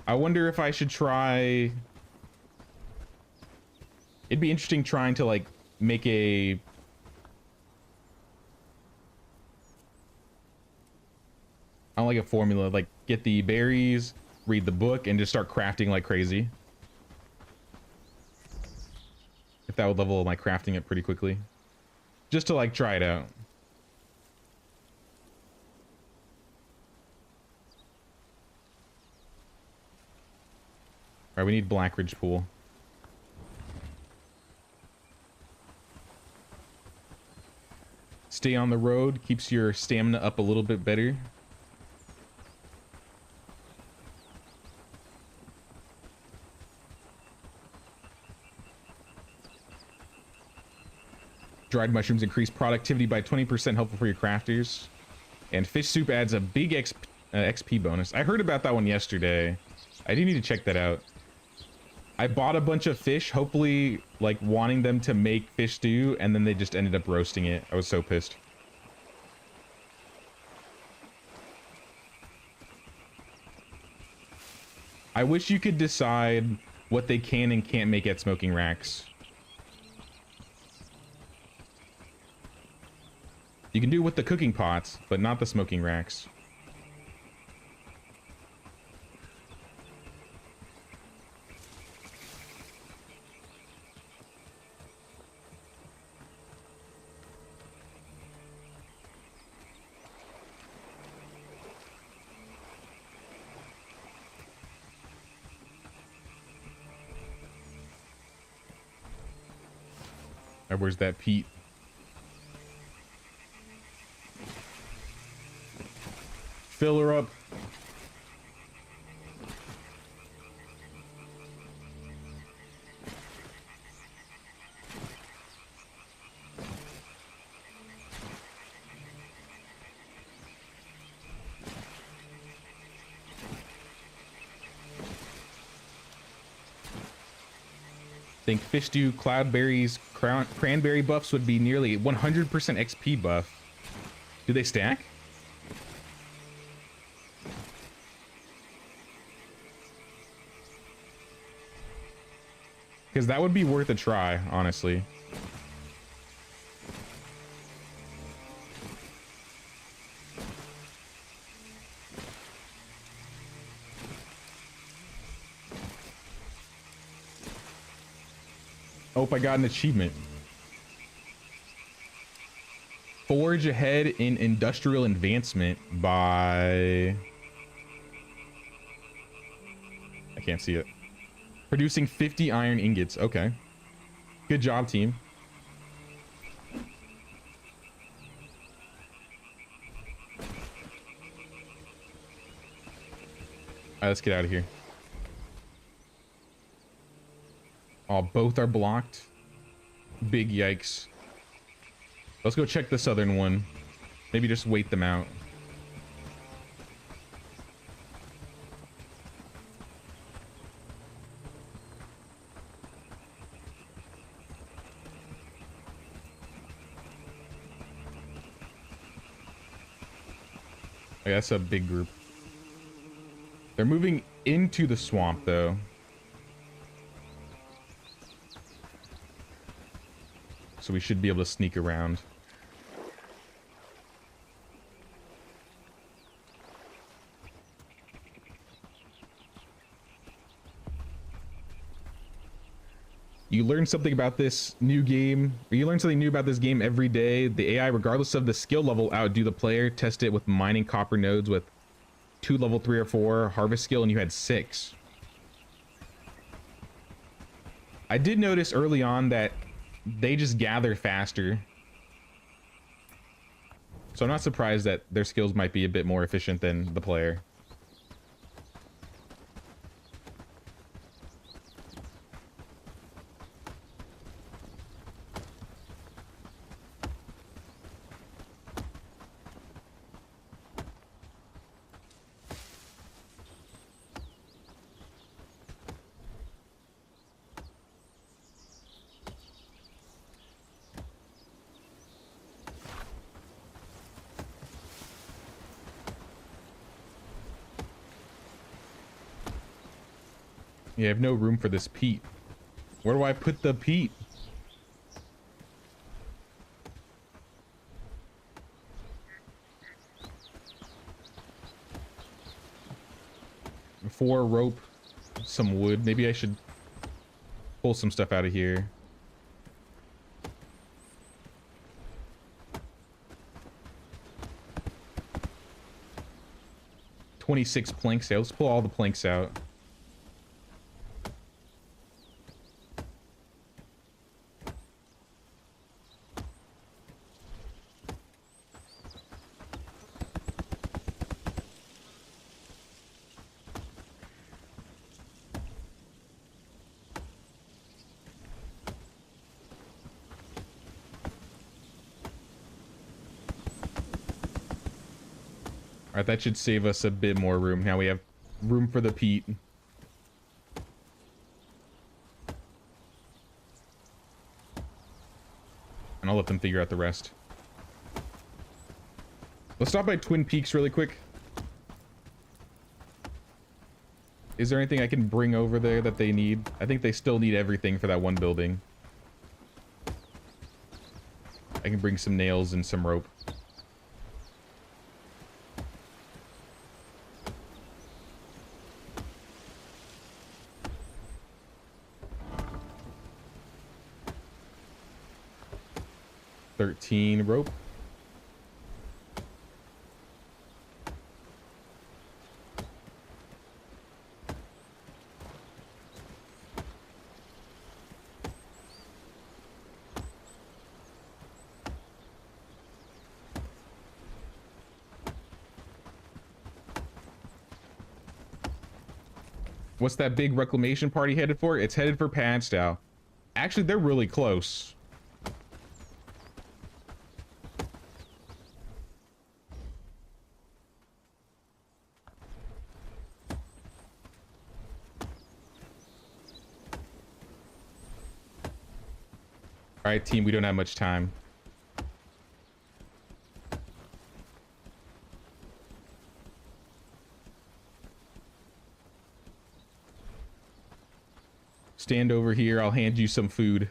I wonder if I should try... It'd be interesting trying to like make a... I don't like a formula, like get the berries, read the book, and just start crafting like crazy. If that would level my crafting up pretty quickly. Just to like try it out. Alright, we need Blackridge Pool. Stay on the road, keeps your stamina up a little bit better. Dried mushrooms increase productivity by 20%, helpful for your crafters. And fish soup adds a big XP bonus. I heard about that one yesterday. I do need to check that out. I bought a bunch of fish, hopefully like wanting them to make fish stew, and then they just ended up roasting it. I was so pissed. I wish you could decide what they can and can't make at smoking racks. You can do it with the cooking pots, but not the smoking racks. Where's that peat? Fill her up. Think fish stew, cloudberries, cranberry buffs would be nearly 100% XP buff. Do they stack? Because that would be worth a try, honestly. Oh, I got an achievement. Forge ahead in industrial advancement by... I can't see it. Producing 50 iron ingots. Okay. Good job, team. All right, let's get out of here. Oh, both are blocked. Big yikes. Let's go check the southern one. Maybe just wait them out. Oh, yeah, that's a big group. They're moving into the swamp, though. So we should be able to sneak around. You learn something about this new game, or you learn something new about this game every day. The AI, regardless of the skill level, outdo the player. Test it with mining copper nodes with 2 level 3 or 4 harvest skill, and you had 6. I did notice early on that they just gather faster. So I'm not surprised that their skills might be a bit more efficient than the player. Yeah, I have no room for this peat. Where do I put the peat? Four rope, some wood. Maybe I should pull some stuff out of here. "26 planks out." Let's pull all the planks out. Alright, that should save us a bit more room. Now we have room for the peat. And I'll let them figure out the rest. Let's stop by Twin Peaks really quick. Is there anything I can bring over there that they need? I think they still need everything for that one building. I can bring some nails and some rope. $13 rope. What's that big reclamation party headed for? It's headed for Padstow. Actually, they're really close. All right, team, we don't have much time. Stand over here. I'll hand you some food.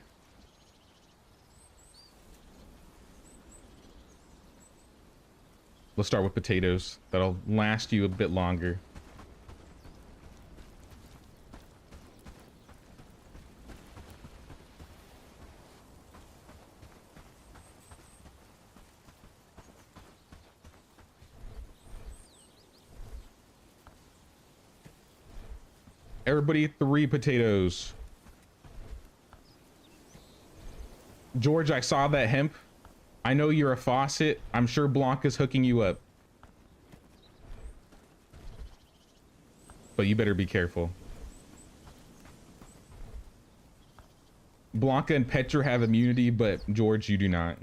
Let's start with potatoes. That'll last you a bit longer. Everybody, 3 potatoes. George, I saw that hemp. I know you're a faucet. I'm sure Blanca's hooking you up. But you better be careful. Blanca and Petra have immunity, but George, you do not.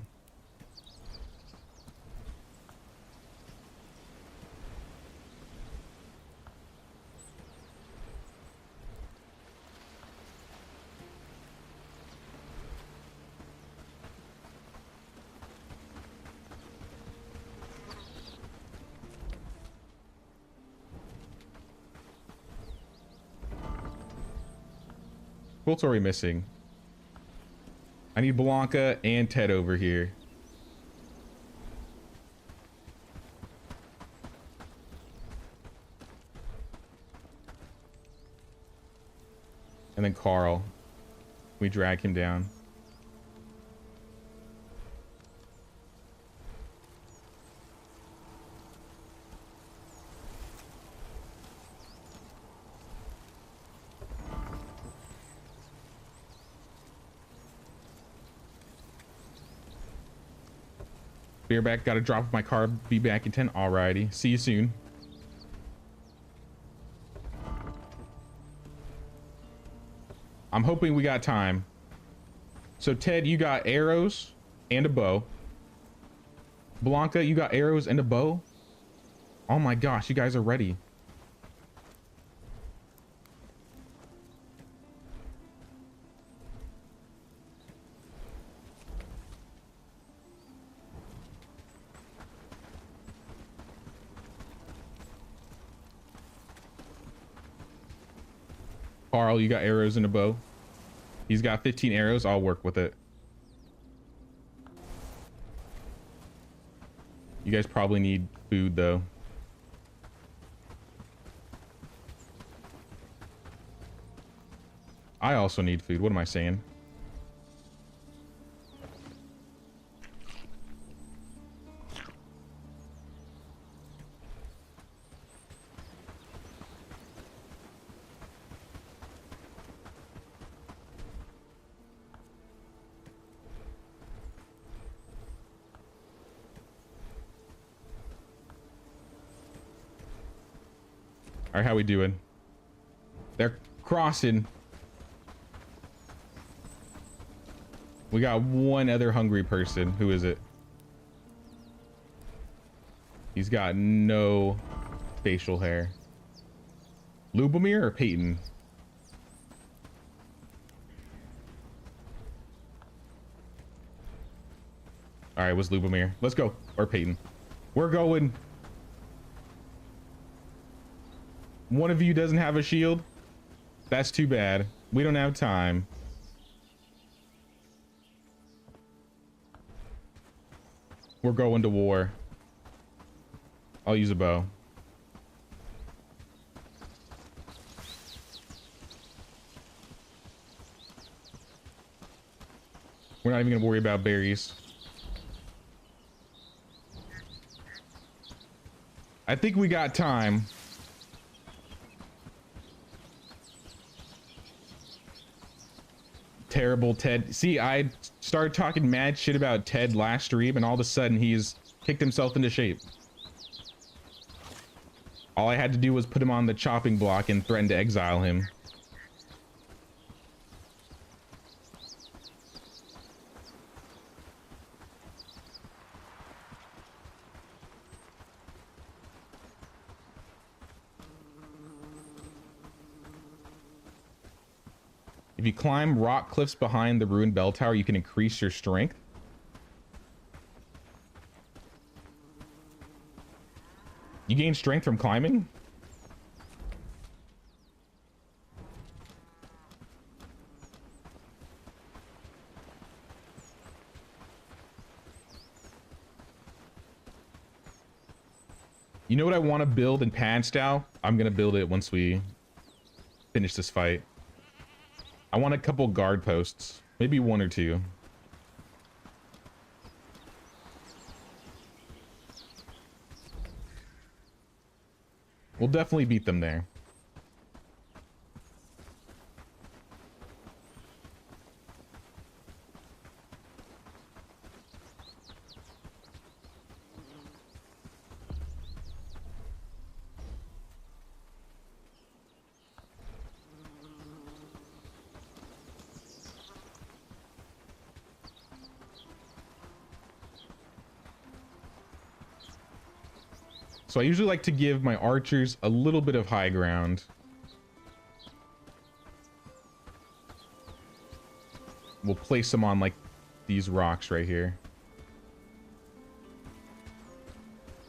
Who else are we missing? I need Blanca and Ted over here. And then Carl. We drag him down. Beer back, gotta drop my car, be back in 10. Alrighty, see you soon. I'm hoping we got time. So Ted, you got arrows and a bow. Blanca, you got arrows and a bow? Oh my gosh, you guys are ready. Carl, you got arrows and a bow. He's got 15 arrows. I'll work with it. You guys probably need food though. I also need food. What am I saying? All right, how we doing? They're crossing. We got one other hungry person. Who is it? He's got no facial hair. Lubomir or Peyton? All right, it was Lubomir. Let's go. Or Peyton. We're going. One of you doesn't have a shield. That's too bad. We don't have time. We're going to war. I'll use a bow. We're not even gonna worry about berries. I think we got time. Terrible Ted. See, I started talking mad shit about Ted last stream and all of a sudden he's kicked himself into shape. All I had to do was put him on the chopping block and threaten to exile him. If you climb rock cliffs behind the ruined bell tower, you can increase your strength. You gain strength from climbing? You know what I want to build in Padstow? I'm going to build it once we finish this fight. I want a couple guard posts. Maybe one or two. We'll definitely beat them there. So I usually like to give my archers a little bit of high ground. We'll place them on like these rocks right here.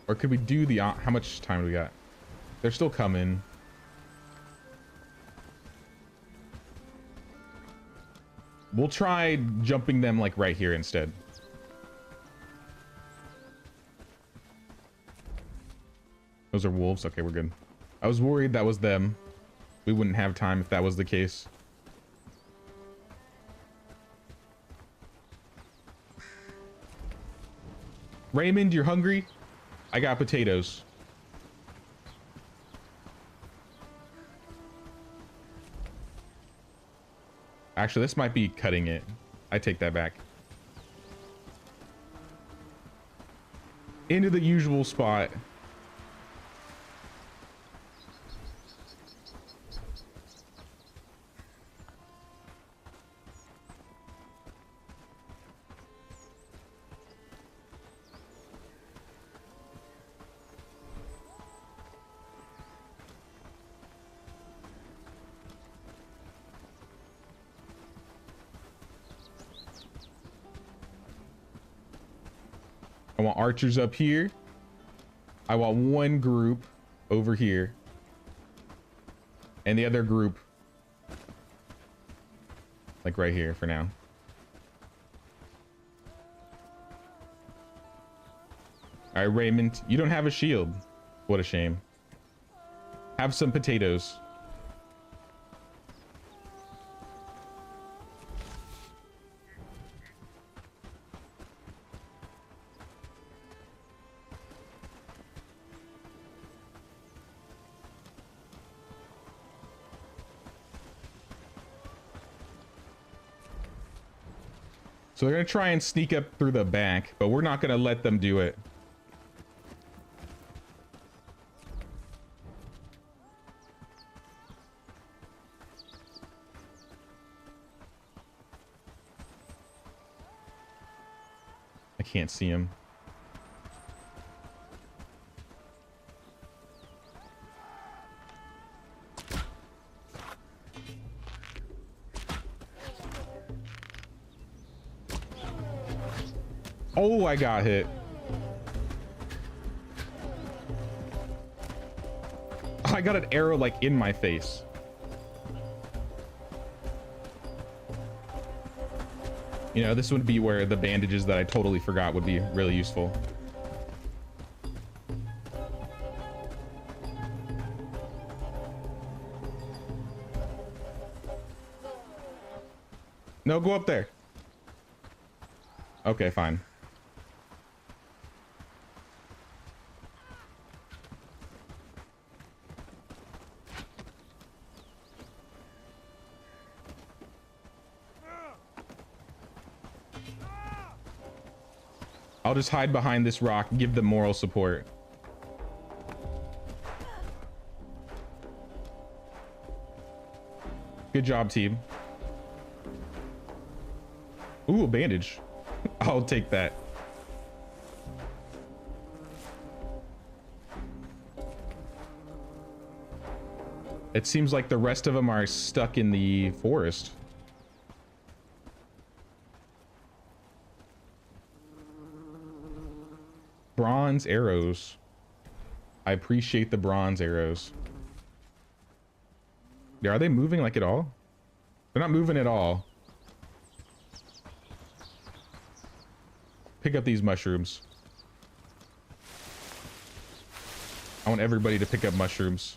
Or could we do the, how much time do we got? They're still coming. We'll try jumping them like right here instead. Those are wolves. Okay, we're good. I was worried that was them. We wouldn't have time if that was the case. Raymond, you're hungry? I got potatoes. Actually, this might be cutting it. I take that back. Into the usual spot. I want archers up here. I want one group over here. And the other group like right here for now. All right, Raymond, you don't have a shield. What a shame. Have some potatoes. So they're gonna try and sneak up through the back, but we're not gonna let them do it. I can't see him. Oh, I got hit. I got an arrow like in my face. You know, this would be where the bandages that I totally forgot would be really useful. No, go up there. Okay, fine. I'll just hide behind this rock and give them moral support. Good job, team. Ooh, a bandage. I'll take that. It seems like the rest of them are stuck in the forest. Bronze arrows. I appreciate the bronze arrows. Yeah, are they moving like at all? They're not moving at all. Pick up these mushrooms. I want everybody to pick up mushrooms.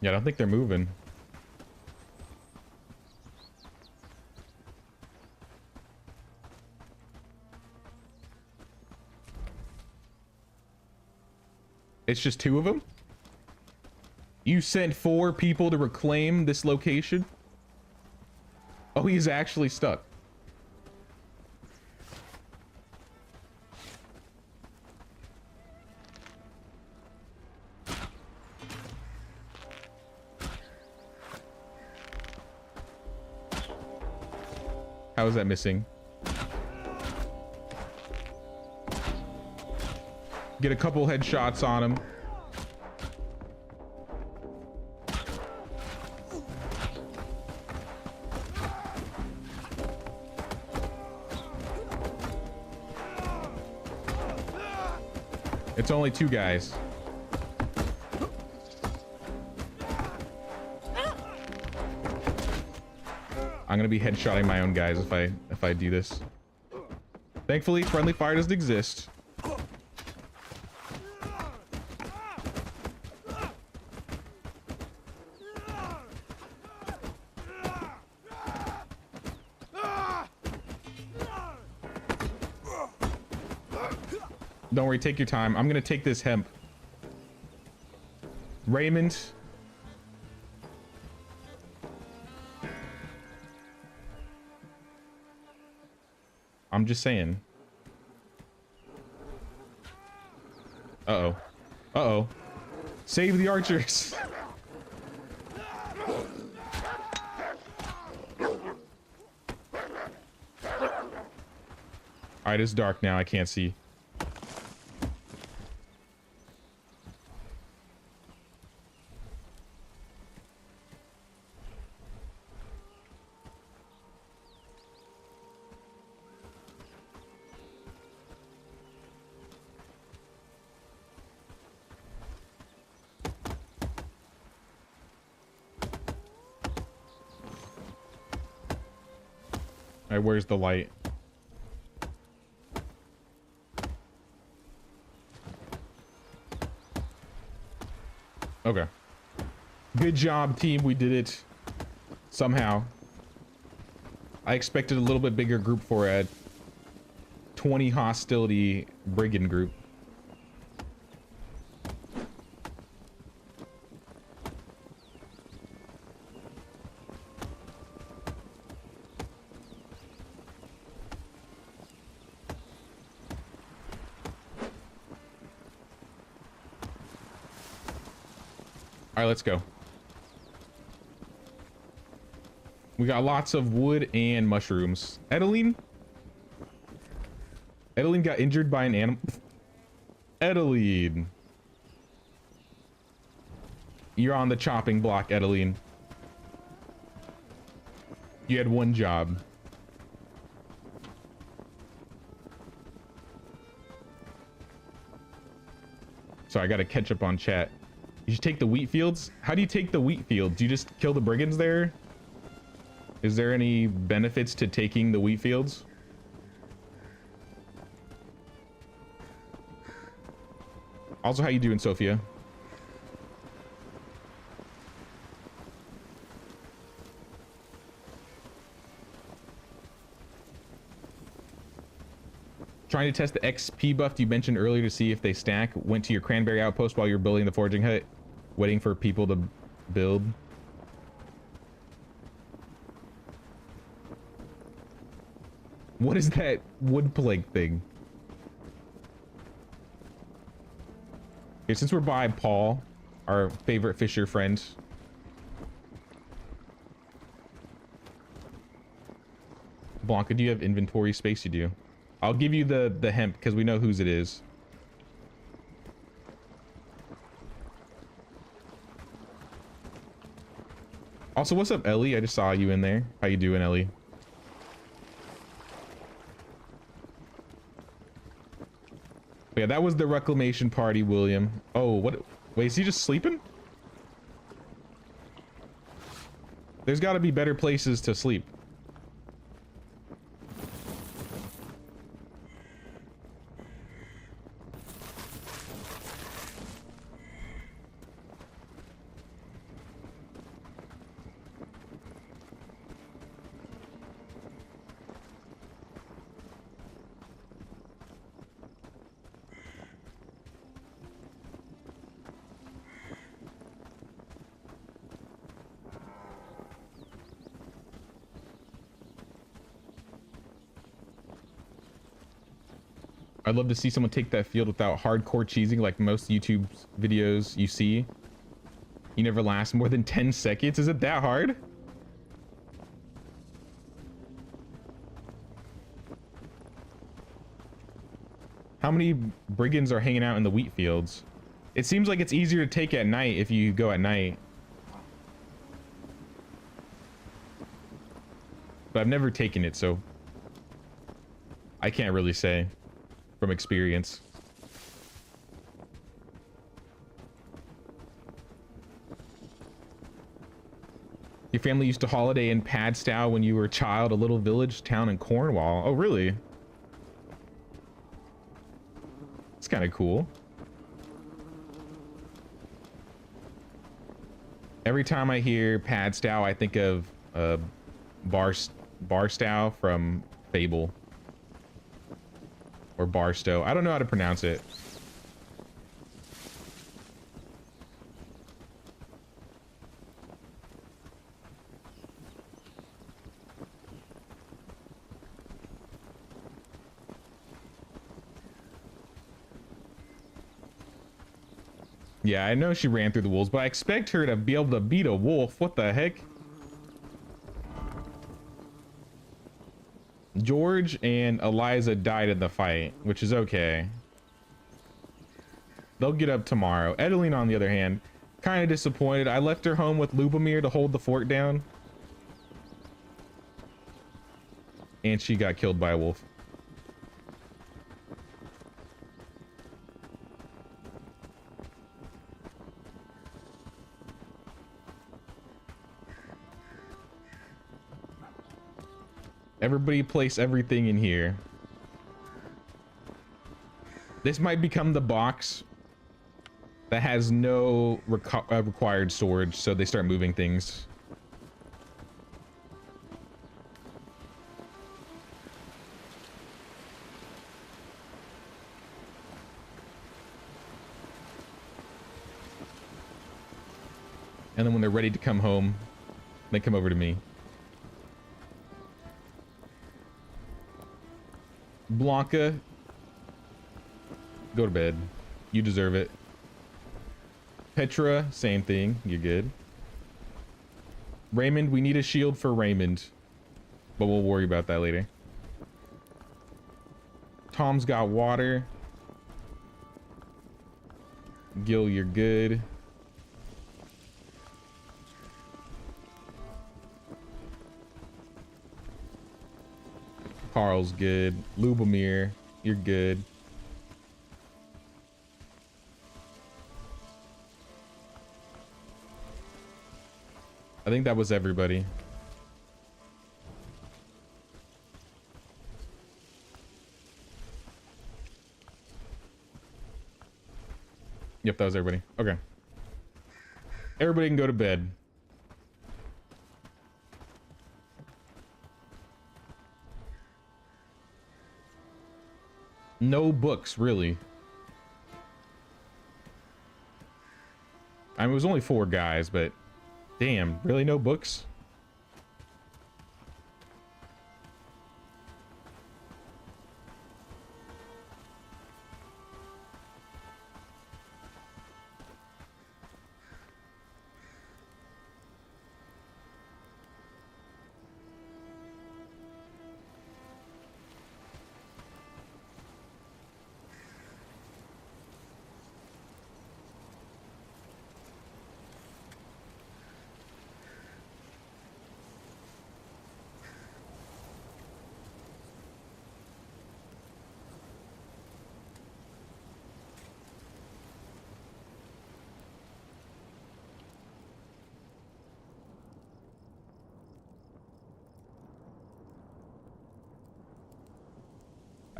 Yeah, I don't think they're moving. It's just 2 of them? You sent 4 people to reclaim this location? Oh, he's actually stuck. How is that missing? Get a couple headshots on him. It's only 2 guys. I'm gonna be headshotting my own guys if I do this. Thankfully, friendly fire doesn't exist. Don't worry, take your time. I'm gonna take this hemp. Raymond. I'm just saying. Uh-oh. Uh-oh. Save the archers. Alright, it's dark now. I can't see. Alright, where's the light? Okay. Good job, team. We did it. Somehow. I expected a little bit bigger group for a 20 hostility brigand group. All right, let's go. We got lots of wood and mushrooms. Edeline got injured by an animal. Edeline. You're on the chopping block, Edeline. You had one job. Sorry, I gotta catch up on chat. You should take the wheat fields. How do you take the wheat fields? Do you just kill the brigands there? Is there any benefits to taking the wheat fields? Also, how you doing, Sophia? Trying to test the XP buff you mentioned earlier to see if they stack. Went to your cranberry outpost while you were building the foraging hut, waiting for people to build. What is that wood plague thing? Okay, since we're by Paul, our favorite fisher friend. Blanca, do you have inventory space? You do. I'll give you the hemp because we know whose it is. Also, what's up, Ellie? I just saw you in there. How you doing, Ellie? Yeah, that was the reclamation party, William. Oh, what? Wait, is he just sleeping? There's got to be better places to sleep. I'd love to see someone take that field without hardcore cheesing like most YouTube videos you see. You never last more than 10 seconds. Is it that hard? How many brigands are hanging out in the wheat fields? It seems like it's easier to take at night if you go at night. But I've never taken it, so I can't really say from experience. Your family used to holiday in Padstow when you were a child, a little village town in Cornwall. Oh, really? It's kind of cool. Every time I hear Padstow, I think of Barstow from Fable. Or Barstow. I don't know how to pronounce it. Yeah, I know she ran through the wolves, but I expect her to be able to beat a wolf. What the heck? George and Eliza died in the fight, which is okay. They'll get up tomorrow. Edeline, on the other hand, kind of disappointed. I left her home with Lubomir to hold the fort down. And she got killed by a wolf. Everybody place everything in here. This might become the box that has no required storage, so they start moving things. And then when they're ready to come home, they come over to me. Blanca, go to bed. You deserve it. Petra, same thing. You're good. Raymond, we need a shield for Raymond, but we'll worry about that later. Tom's got water. Gil, you're good. Carl's good. Lubomir, you're good. I think that was everybody. Yep, that was everybody. Okay. Everybody can go to bed. No books, really. I mean, it was only 4 guys, but damn, really no books?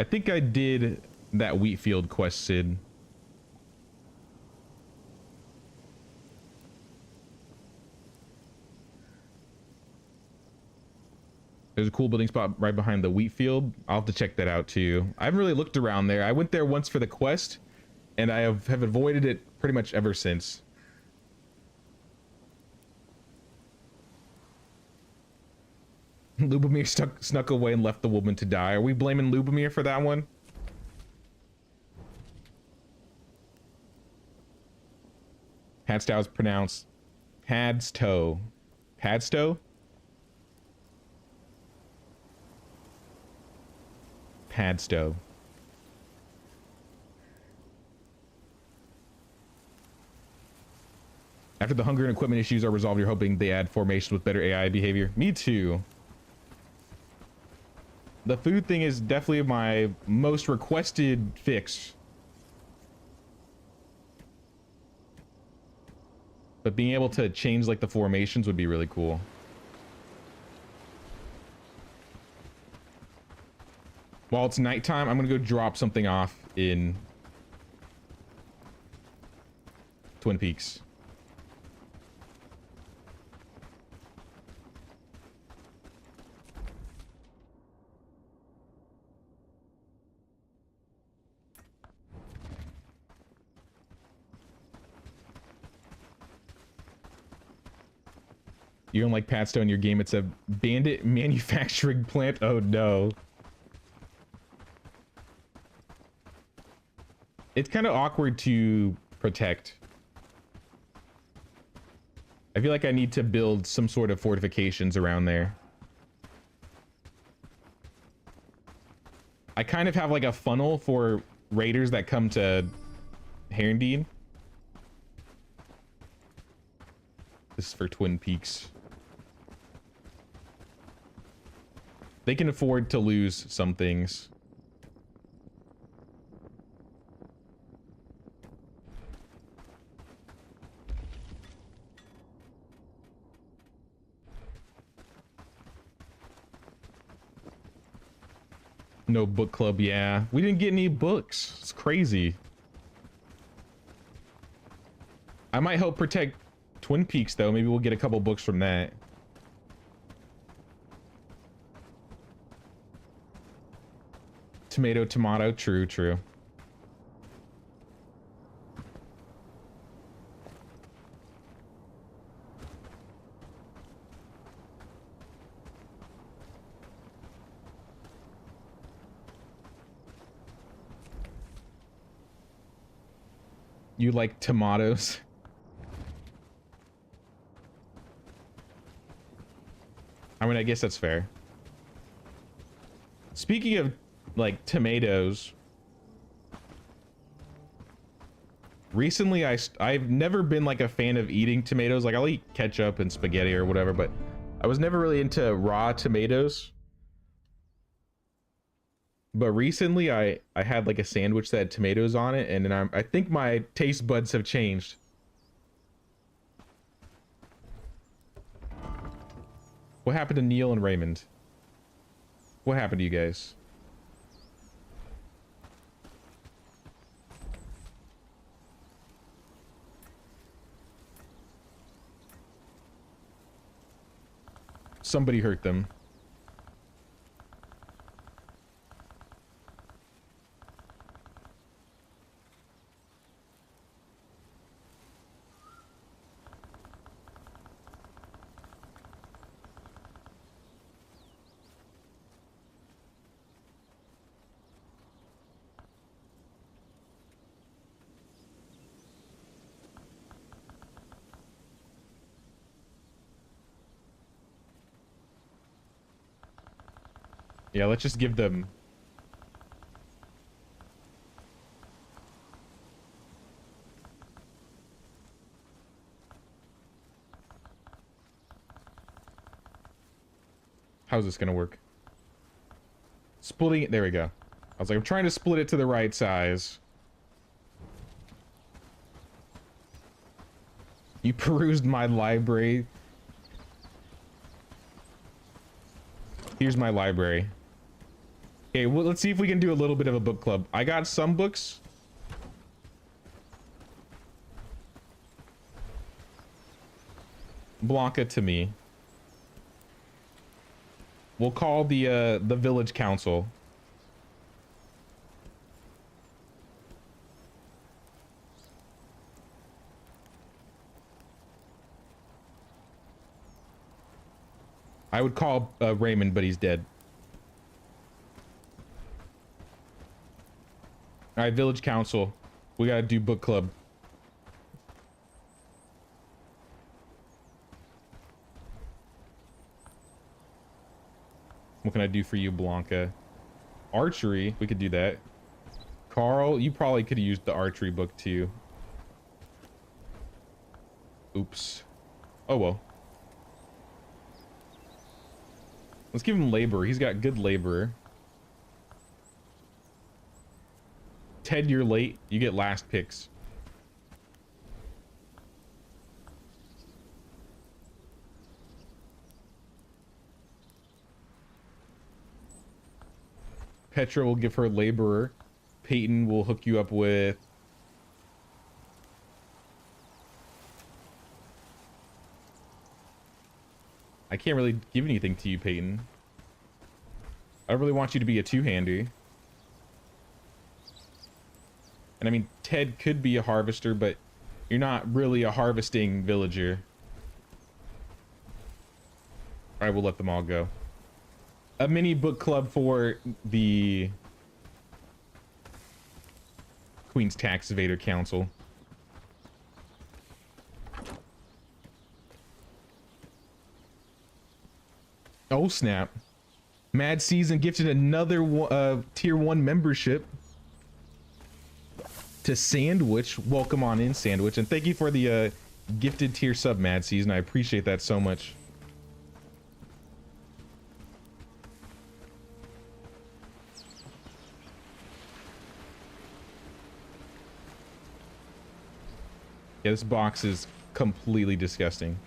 I think I did that wheat field quest, Sid. There's a cool building spot right behind the wheat field. I'll have to check that out too. I haven't really looked around there. I went there once for the quest, and I have avoided it pretty much ever since. Lubomir snuck away and left the woman to die. Are we blaming Lubomir for that one? Hadstow is pronounced Hadstow. Hadstow? Padstow. After the hunger and equipment issues are resolved, you're hoping they add formations with better AI behavior. Me too. The food thing is definitely my most requested fix. But being able to change like the formations would be really cool. While it's nighttime, I'm gonna go drop something off in Twin Peaks. You don't like Patstone in your game? It's a bandit manufacturing plant? Oh no. It's kind of awkward to protect. I feel like I need to build some sort of fortifications around there. I kind of have like a funnel for raiders that come to Herondine. This is for Twin Peaks. They can afford to lose some things. No book club, yeah. We didn't get any books. It's crazy. I might help protect Twin Peaks, though. Maybe we'll get a couple books from that. Tomato, tomato. True, true. You like tomatoes? I mean, I guess that's fair. Speaking of, like, tomatoes, recently I've never been, like, a fan of eating tomatoes. Like, I'll eat ketchup and spaghetti or whatever, but I was never really into raw tomatoes. But recently I had, like, a sandwich that had tomatoes on it, and then I think my taste buds have changed. What happened to Neil and Raymond? What happened to you guys? Somebody hurt them. Yeah, let's just give them... How's this gonna work? Splitting it, there we go. I was like, I'm trying to split it to the right size. You perused my library. Here's my library. Okay, well, let's see if we can do a little bit of a book club. I got some books. Blanca to me. We'll call the village council. I would call Raymond, but he's dead. All right, village council. We gotta do book club. What can I do for you, Blanca? Archery, we could do that. Carl, you probably could have used the archery book too. Oops. Oh well. Let's give him labor. He's got good labor. Ted, you're late. You get last picks. Petra will give her laborer. Peyton will hook you up with... I can't really give anything to you, Peyton. I don't really want you to be a two-hander. And I mean, Ted could be a harvester, but you're not really a harvesting villager. All right, we'll let them all go. A mini book club for the Queen's Tax Evader Council. Oh snap. Mad Season gifted another tier 1 membership to Sandwich. Welcome on in, Sandwich, and thank you for the gifted tier sub, Mad Season. I appreciate that so much. Yeah, this box is completely disgusting.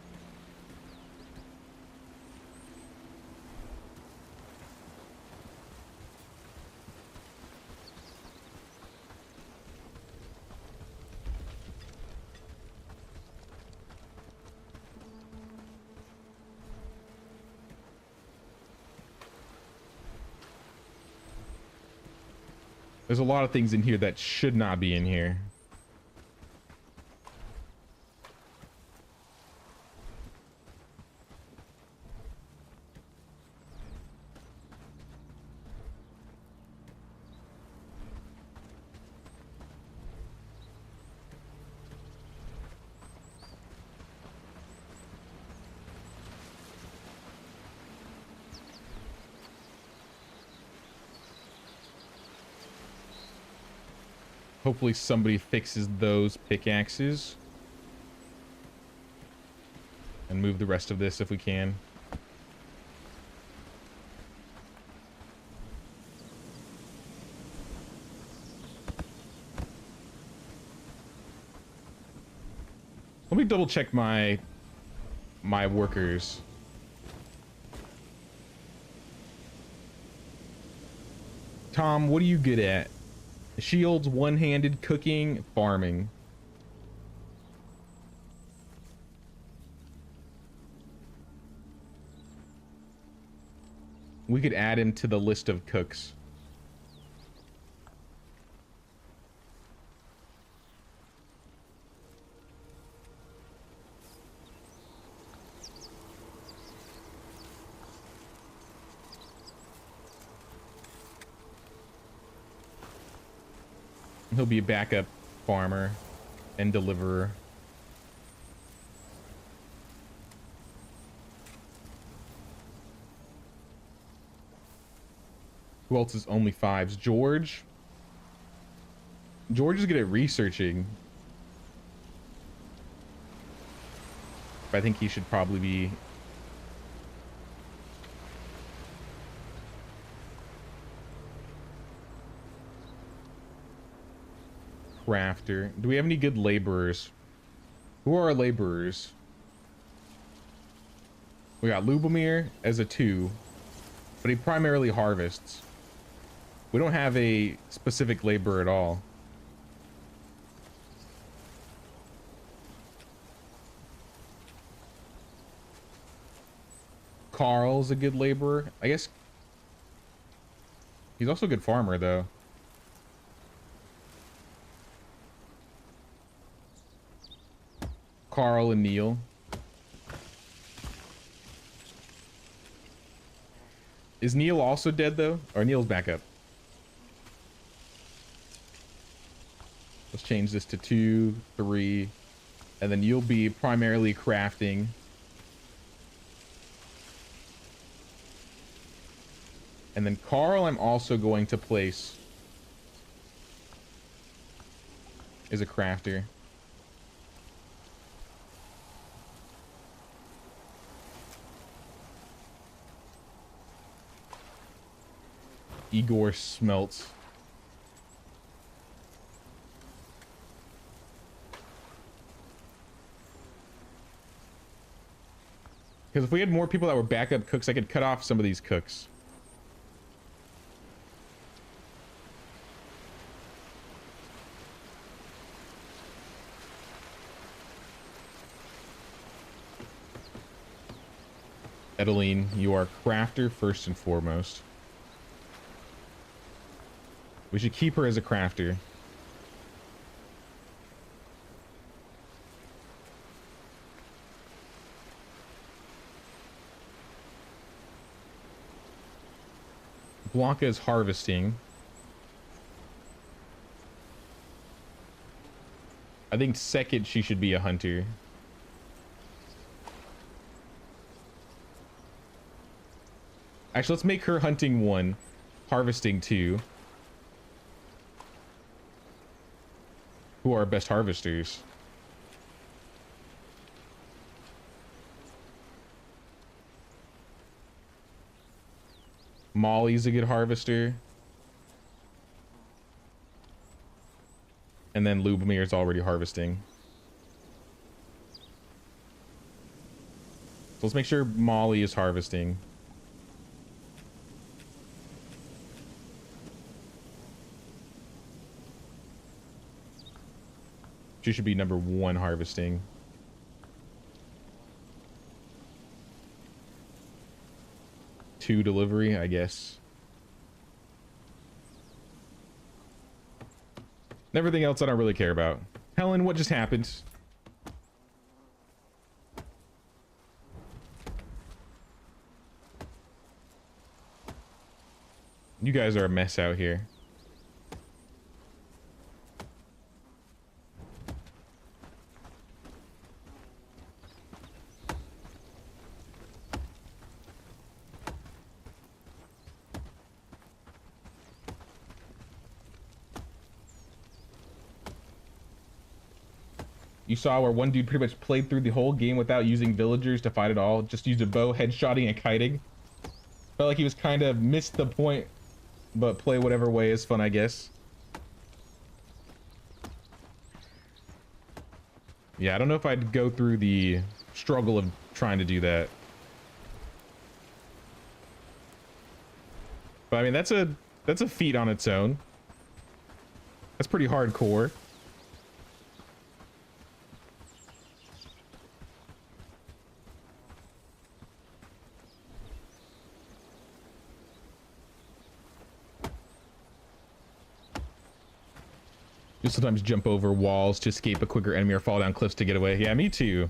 There's a lot of things in here that should not be in here. Hopefully somebody fixes those pickaxes. And move the rest of this if we can. Let me double check my workers. Tom, what are you good at? Shields, one-handed, cooking, farming. We could add him to the list of cooks. He'll be a backup farmer and deliverer. Who else is only fives? George. George is good at researching. But I think he should probably be... crafter. Do we have any good laborers? Who are our laborers? We got Lubomir as a 2, but he primarily harvests. We don't have a specific labor at all. Carl's a good laborer. I guess he's also a good farmer, though. Carl and Neil. Is Neil also dead, though? Or Neil's back up? Let's change this to 2, 3, and then you'll be primarily crafting. And then Carl, I'm also going to place as a crafter. Igor smelts. Because if we had more people that were backup cooks, I could cut off some of these cooks. Edeline, you are crafter first and foremost. We should keep her as a crafter. Blanca is harvesting. I think second she should be a hunter. Actually, let's make her hunting 1, harvesting 2. Who are our best harvesters? Molly's a good harvester. And then Lubomir's already harvesting. So let's make sure Molly is harvesting. She should be number 1 harvesting. Two delivery, I guess. Everything else I don't really care about. Helen, what just happened? You guys are a mess out here. You saw where one dude pretty much played through the whole game without using villagers to fight at all. Just used a bow, headshotting, and kiting. Felt like he was kind of missed the point, but play whatever way is fun, I guess. Yeah, I don't know if I'd go through the struggle of trying to do that. But I mean, that's a feat on its own. That's pretty hardcore. You sometimes jump over walls to escape a quicker enemy or fall down cliffs to get away. Yeah, me too.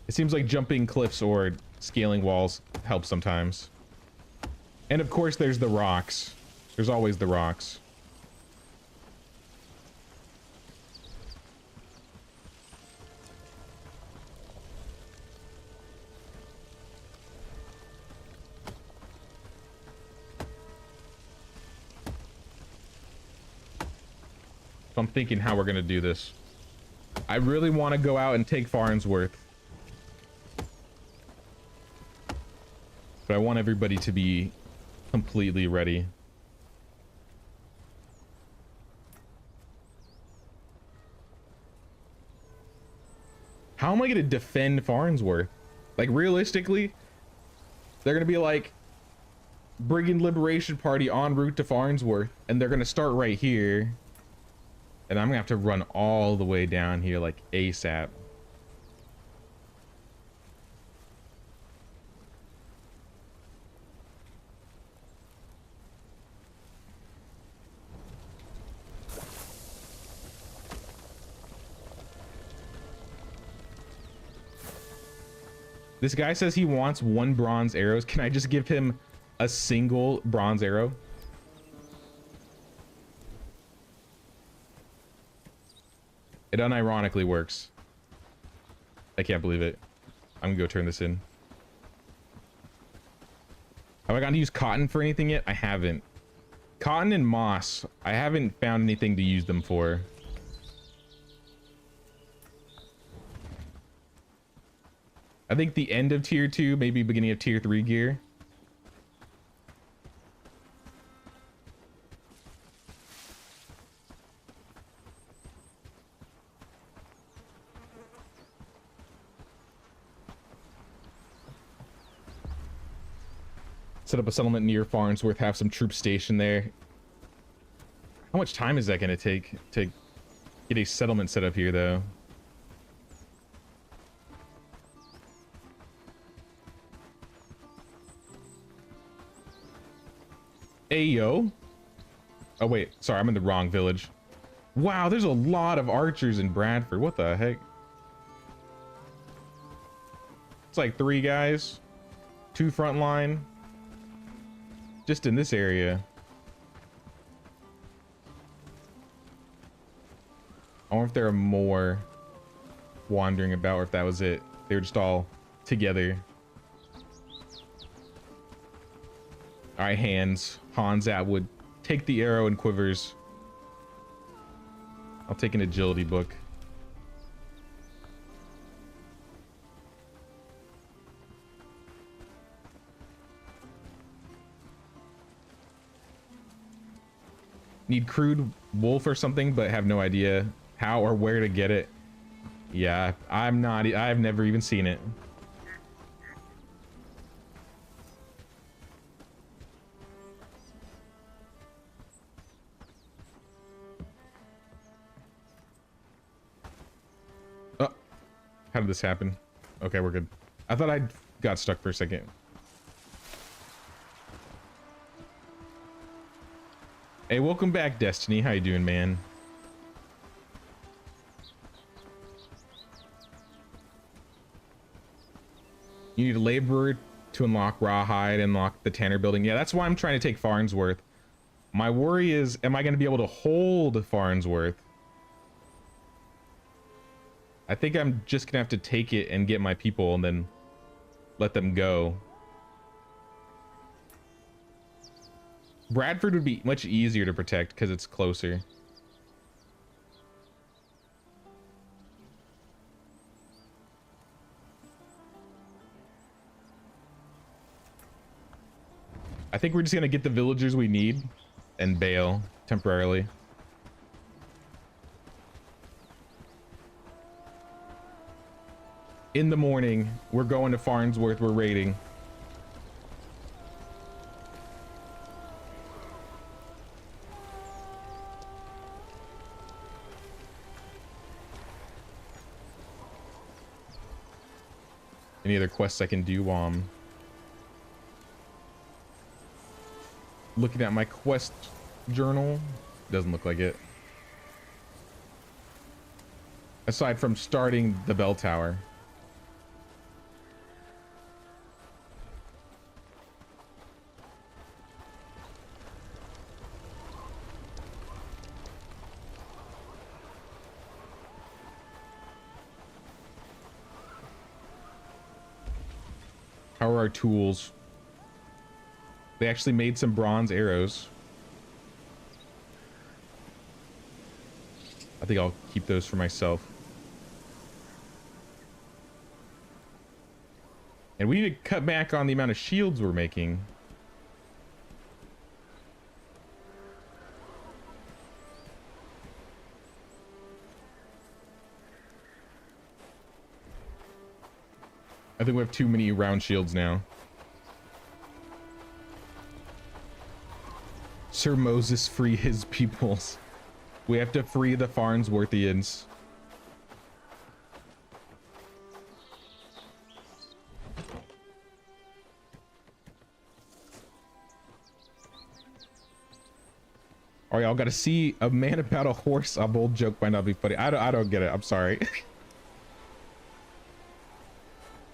It seems like jumping cliffs or scaling walls helps sometimes. And of course there's the rocks. There's always the rocks. So I'm thinking how we're gonna do this. I really want to go out and take Farnsworth. But I want everybody to be completely ready. How am I gonna defend Farnsworth? Like, realistically, they're gonna be like, Brigand Liberation Party en route to Farnsworth, and they're gonna start right here. And I'm gonna have to run all the way down here like ASAP. This guy says he wants 1 bronze arrows. Can I just give him a single bronze arrow? It unironically works. I can't believe it. I'm gonna go turn this in. Have I gotten to use cotton for anything yet? I haven't. Cotton and moss. I haven't found anything to use them for. I think the end of tier 2, maybe beginning of tier 3 gear. Set up a settlement near Farnsworth, have some troops stationed there. How much time is that going to take to get a settlement set up here, though? Ayo. Oh, wait. Sorry, I'm in the wrong village. Wow, there's a lot of archers in Bradford. What the heck? It's like 3 guys. 2 front line. Just in this area. I wonder if there are more wandering about, or if that was it. They were just all together. Alright, Hans Atwood. Take the arrow and quivers. I'll take an agility book. Need crude wolf or something, but have no idea how or where to get it. Yeah, I've never even seen it. Oh, how did this happen? Okay, we're good. I thought I got stuck for a second. Hey, welcome back, Destiny. How you doing, man? You need a laborer to unlock Rawhide, unlock the Tanner building. Yeah, that's why I'm trying to take Farnsworth. My worry is, am I going to be able to hold Farnsworth? I think I'm just going to have to take it and get my people and then let them go. Bradford would be much easier to protect because it's closer. I think we're just gonna get the villagers we need and bail temporarily. In the morning, we're going to Farnsworth, we're raiding. Any other quests I can do while I'm looking at my quest journal? Doesn't look like it. Aside from starting the bell tower. How are our tools? They actually made some bronze arrows. I think I'll keep those for myself. And we need to cut back on the amount of shields we're making. I think we have too many round shields now. Sir Moses free his peoples. We have to free the Farnsworthians. All right, y'all got to see a man about a horse. A bold joke might not be funny. I don't get it. I'm sorry.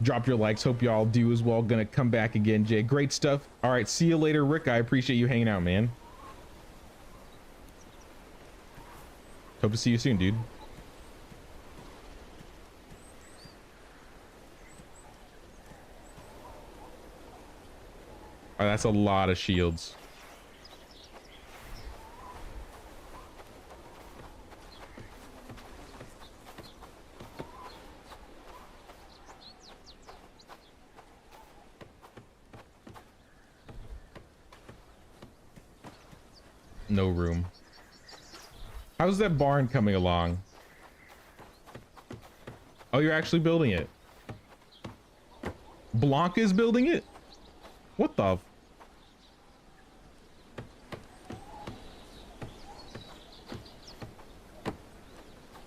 Drop your likes. Hope y'all do as well. Gonna come back again, Jay. Great stuff. All right, see you later, Rick. I appreciate you hanging out, man. Hope to see you soon, dude. Oh, that's a lot of shields. No room. How's that barn coming along? Oh, you're actually building it. Blanca's building it? What the?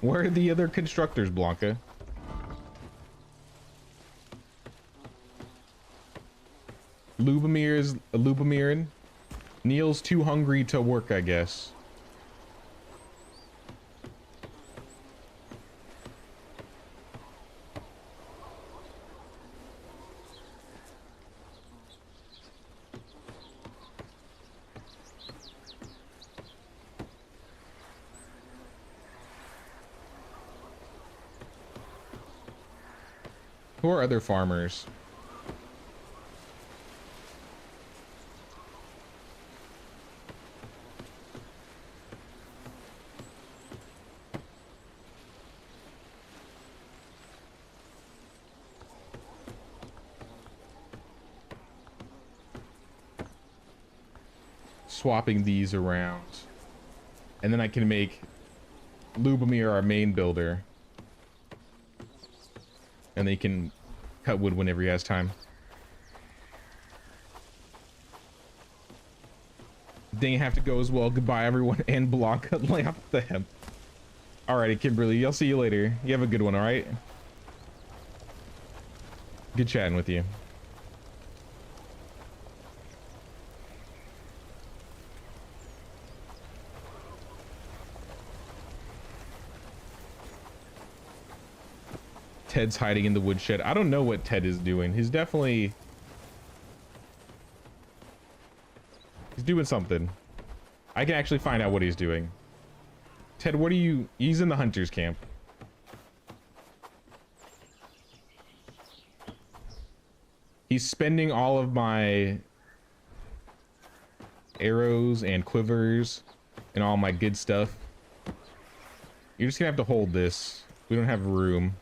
Where are the other constructors, Blanca? Lubomir's Lubomirin. Neil's too hungry to work, I guess. Who are other farmers? Swapping these around, and then I can make Lubomir our main builder, and they can cut wood whenever he has time. Dang, have to go as well. Goodbye, everyone, and Blanca. Lay off the hemp. Alrighty, Kimberly, I'll see you later. You have a good one, alright? Good chatting with you. Ted's hiding in the woodshed. I don't know what Ted is doing. He's definitely... He's doing something. I can actually find out what he's doing. Ted, what are you... He's in the hunter's camp. He's spending all of my arrows and quivers and all my good stuff. You're just gonna have to hold this. We don't have room.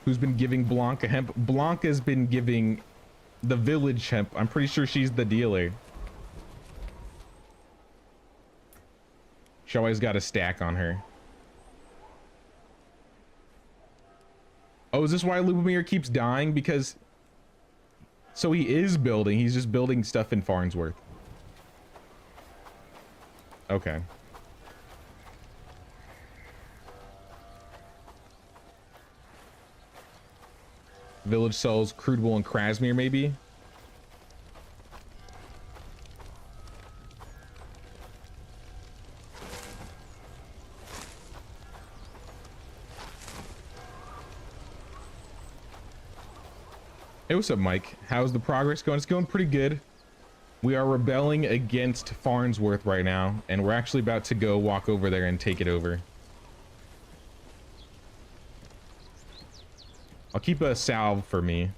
Who's been giving Blanca hemp? Blanca's been giving the village hemp. I'm pretty sure she's the dealer. She always got a stack on her. Oh, is this why Lubomir keeps dying? Because... So he is building. He's just building stuff in Farnsworth. Okay. Village sells crude wool and Krasmir, maybe? Hey, what's up, Mike? How's the progress going? It's going pretty good. We are rebelling against Farnsworth right now, and we're actually about to go walk over there and take it over. I'll keep a salve for me.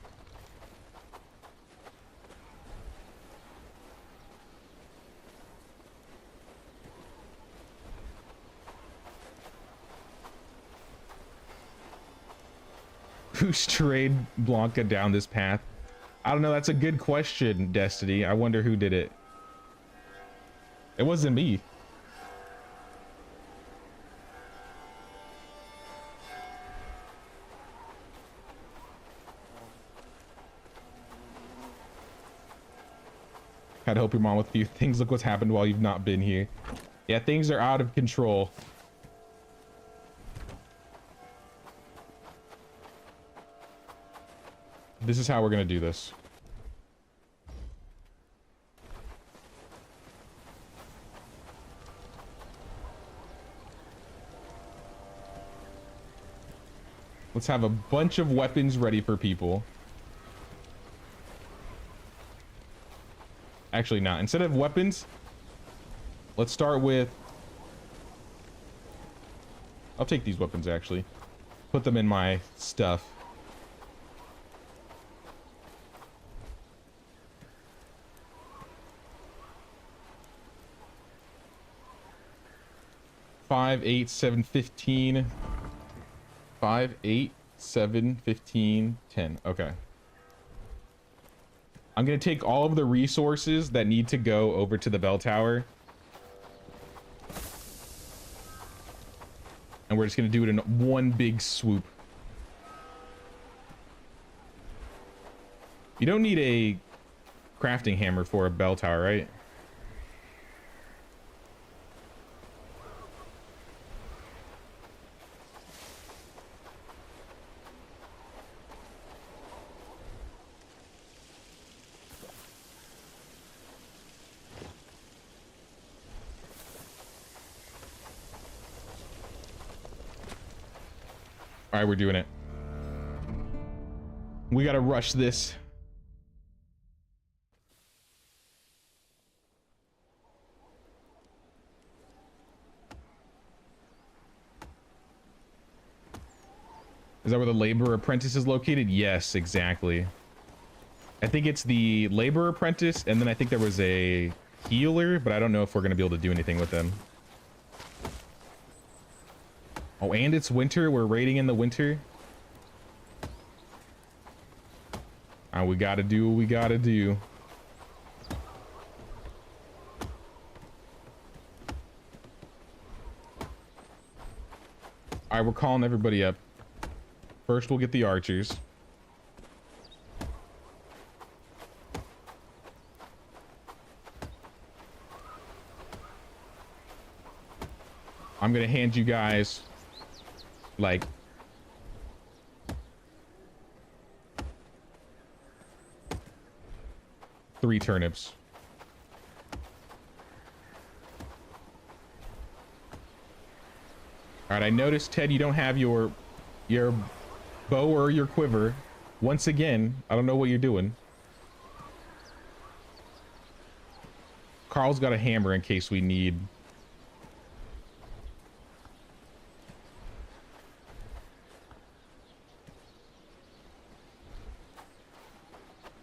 Who strayed Blanca down this path? I don't know. That's a good question, Destiny. I wonder who did it. It wasn't me. Had to help your mom with a few things. Look what's happened while you've not been here. Yeah, things are out of control. This is how we're gonna do this. Let's have a bunch of weapons ready for people. Actually, not. Instead of weapons, let's start with... I'll take these weapons, actually. Put them in my stuff. Five, 8, 7, 15. 5, 8, 7, 15, 10. Okay. I'm going to take all of the resources that need to go over to the bell tower. And we're just going to do it in one big swoop. You don't need a crafting hammer for a bell tower, right? All right, we're doing it. We gotta rush this. Is that where the labor apprentice is located? Yes, exactly. I think it's the labor apprentice, and then I think there was a healer, but I don't know if we're gonna be able to do anything with them. Oh, and it's winter. We're raiding in the winter. We gotta do what we gotta do. All right, we're calling everybody up. First, we'll get the archers. I'm gonna hand you guys like 3 turnips. All right, I noticed, Ted, you don't have your bow or your quiver. Once again, I don't know what you're doing. Carl's got a hammer in case we need.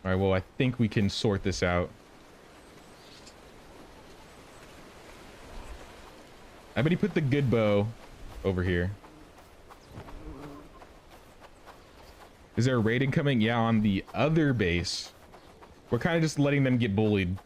All right, well, I think we can sort this out. I bet he put the good bow over here. Is there a raid incoming? Yeah, on the other base. We're kind of just letting them get bullied.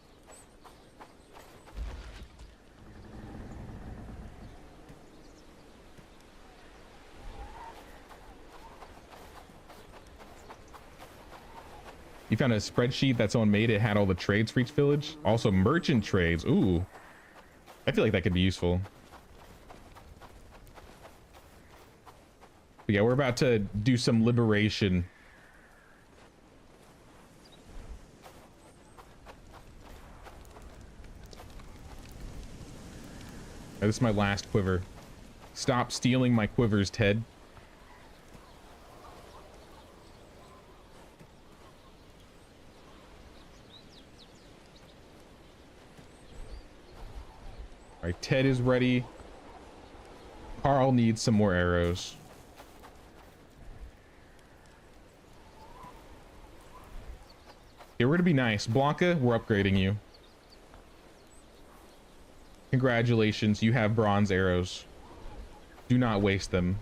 You found a spreadsheet that someone made. It had all the trades for each village. Also merchant trades. Ooh. I feel like that could be useful. But yeah, we're about to do some liberation. Oh, this is my last quiver. Stop stealing my quivers, Ted. All right, Ted is ready. Carl needs some more arrows. Yeah, we're gonna be nice. Blanca, we're upgrading you. Congratulations, you have bronze arrows. Do not waste them.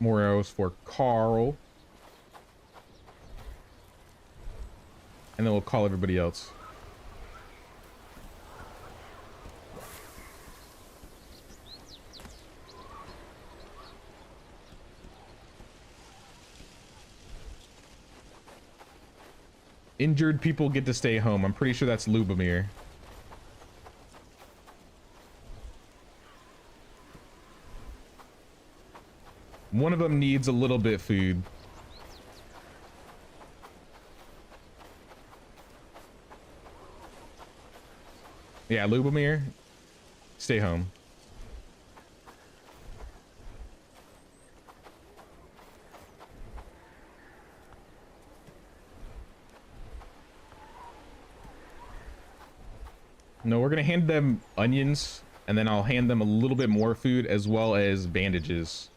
More arrows for Carl. And then we'll call everybody else. Injured people get to stay home. I'm pretty sure that's Lubomir. One of them needs a little bit food. Yeah, Lubomir, stay home. No, we're gonna hand them onions, and then I'll hand them a little bit more food as well as bandages.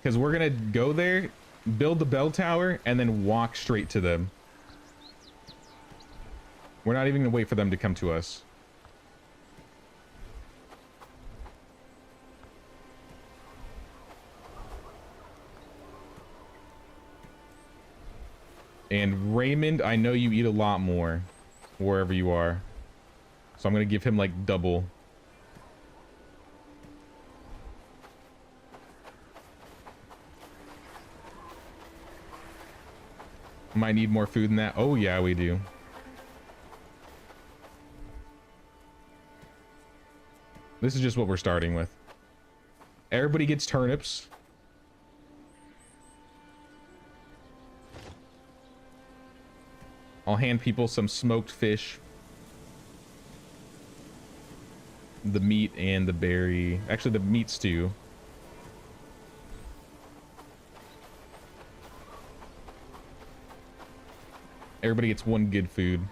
Because we're gonna go there, build the bell tower, and then walk straight to them. We're not even gonna wait for them to come to us. And Raymond, I know you eat a lot more wherever you are. So I'm gonna give him like double. Might need more food than that. Oh yeah, we do. This is just what we're starting with. Everybody gets turnips. I'll hand people some smoked fish. The meat and the berry. Actually, the meat stew. Everybody gets one good food.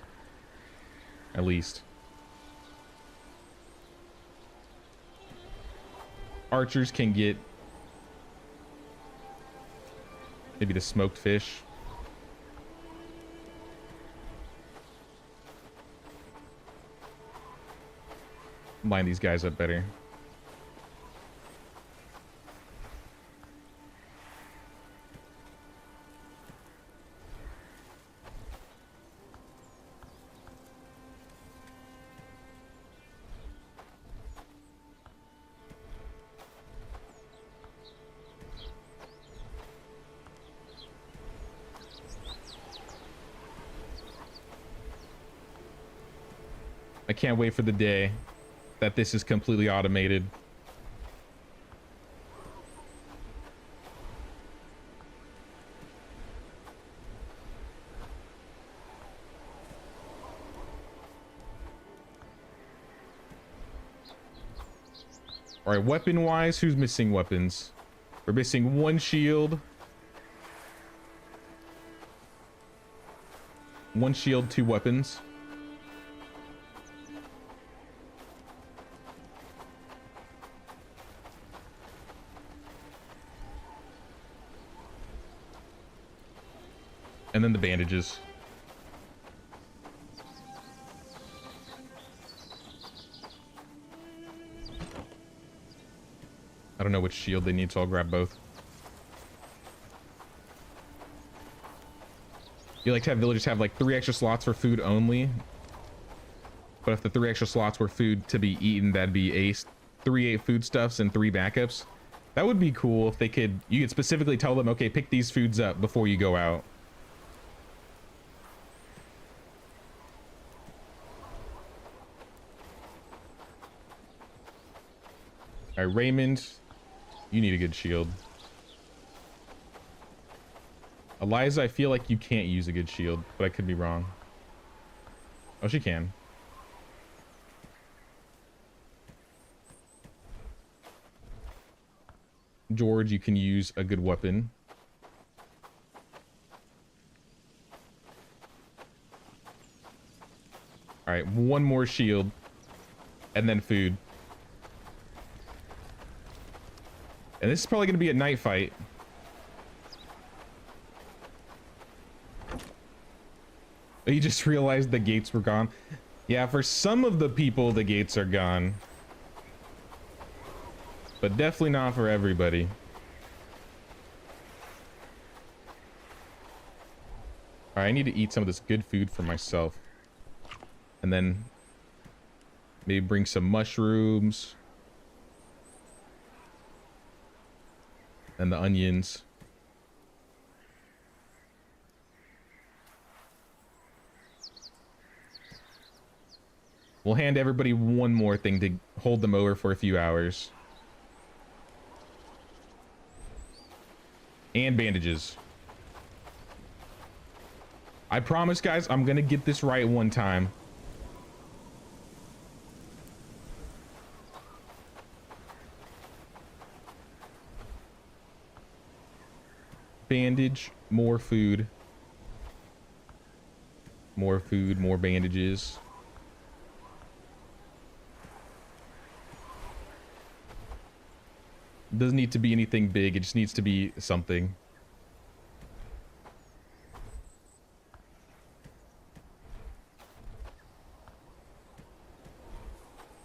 At least. Archers can get maybe the smoked fish. Line these guys up better. I can't wait for the day that this is completely automated. All right, weapon wise, who's missing weapons? We're missing one shield. One shield, two weapons. And then the bandages. I don't know which shield they need, so I'll grab both. You like to have villagers have like 3 extra slots for food only. But if the 3 extra slots were food to be eaten, that'd be 3 foodstuffs and 3 backups. That would be cool if they could, you could specifically tell them, okay, pick these foods up before you go out. All right, Raymond, you need a good shield. Eliza, I feel like you can't use a good shield, but I could be wrong. Oh, she can. George, you can use a good weapon. All right, one more shield, and then food. And this is probably going to be a night fight. You just realized the gates were gone. Yeah, for some of the people, the gates are gone. But definitely not for everybody. All right, I need to eat some of this good food for myself. And then maybe bring some mushrooms. And the onions. We'll hand everybody one more thing to hold them over for a few hours. And bandages. I promise, guys, I'm gonna get this right one time. Bandage, more food. More food, more bandages. Doesn't need to be anything big, it just needs to be something.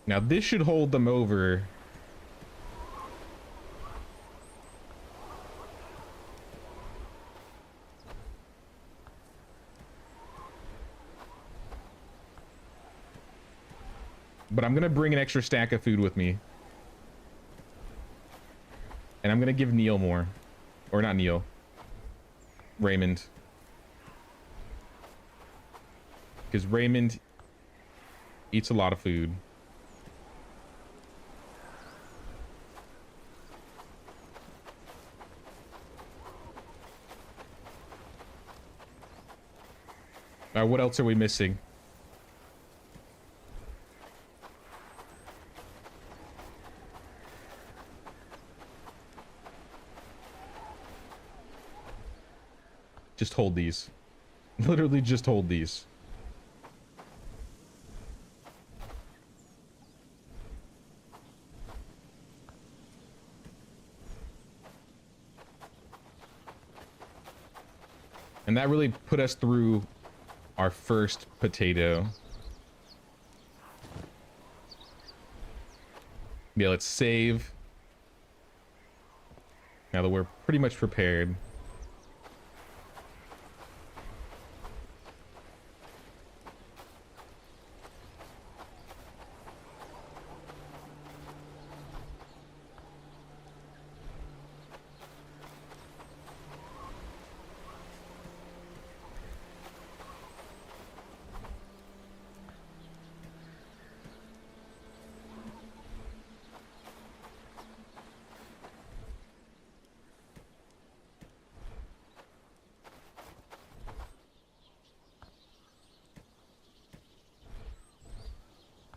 Now this should hold them over. But I'm gonna bring an extra stack of food with me. And I'm gonna give Neil more. Or not Neil. Raymond. Because Raymond eats a lot of food. Alright, what else are we missing? Just hold these. Literally just hold these. And that really put us through our first potato. Yeah, let's save. Now that we're pretty much prepared.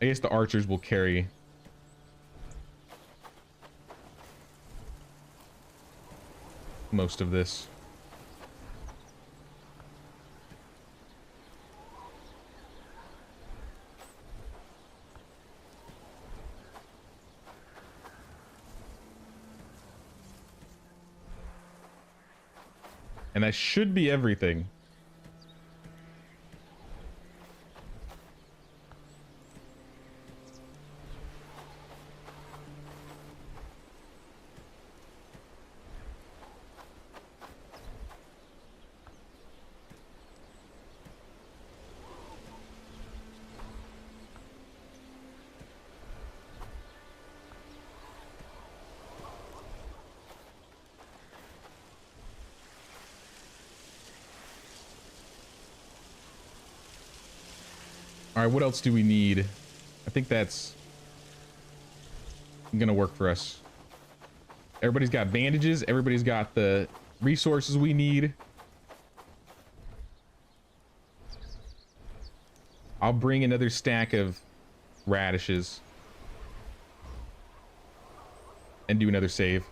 I guess the archers will carry most of this. And that should be everything. All right, what else do we need? I think that's gonna work for us. Everybody's got bandages. Everybody's got the resources we need. I'll bring another stack of radishes and do another save.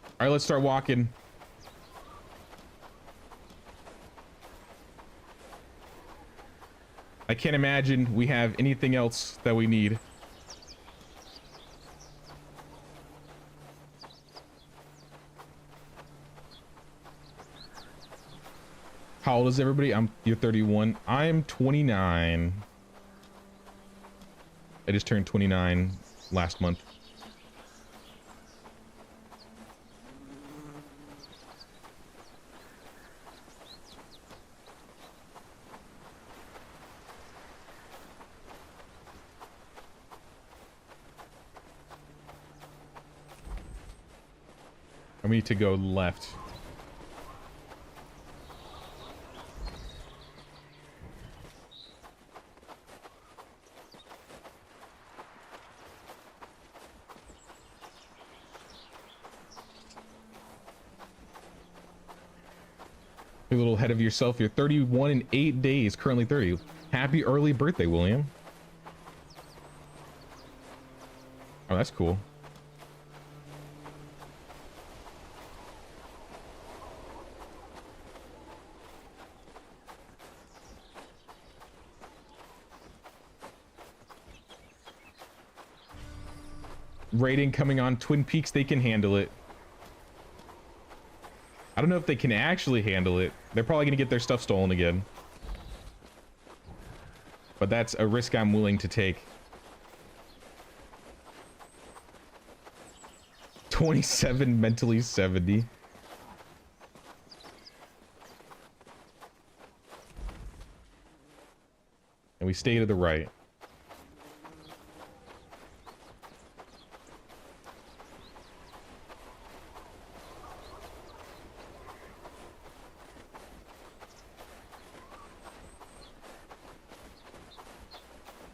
All right, let's start walking. I can't imagine we have anything else that we need. How old is everybody? You're 31. I'm 29. I just turned 29 last month. I need to go left. You're a little ahead of yourself. You're 31 in 8 days, currently 30. Happy early birthday, William. Oh, that's cool. Rating coming on Twin Peaks, they can handle it. I don't know if they can actually handle it. They're probably gonna get their stuff stolen again. But that's a risk I'm willing to take. 27, mentally 70. And we stay to the right.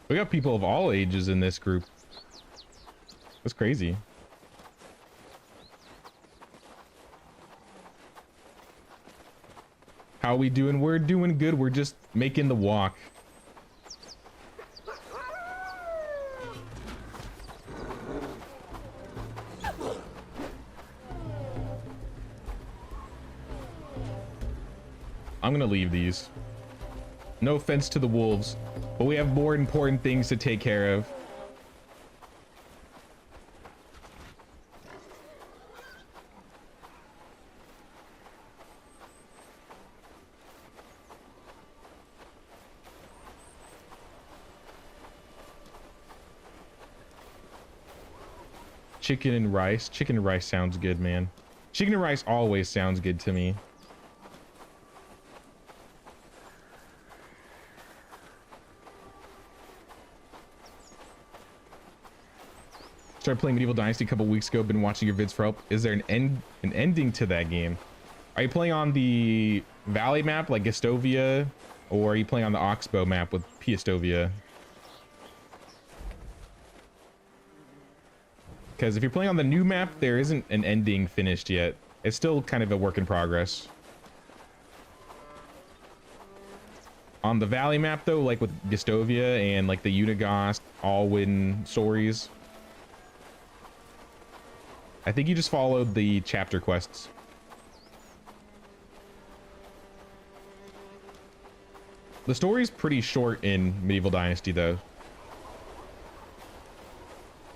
We got people of all ages in this group. That's crazy. How we doing? We're doing good. We're just making the walk. I'm gonna leave these. No offense to the wolves, but we have more important things to take care of. Chicken and rice. Chicken and rice sounds good, man. Chicken and rice always sounds good to me. Started playing Medieval Dynasty a couple weeks ago. Been watching your vids for help. Is there an ending to that game? Are you playing on the Valley map like Gestovia, or are you playing on the Oxbow map with Piastovia? Because if you're playing on the new map, there isn't an ending finished yet. It's still kind of a work in progress. On the Valley map though, like with Gestovia and like the Unigast, Alwyn stories, I think you just followed the chapter quests. The story's pretty short in Medieval Dynasty though.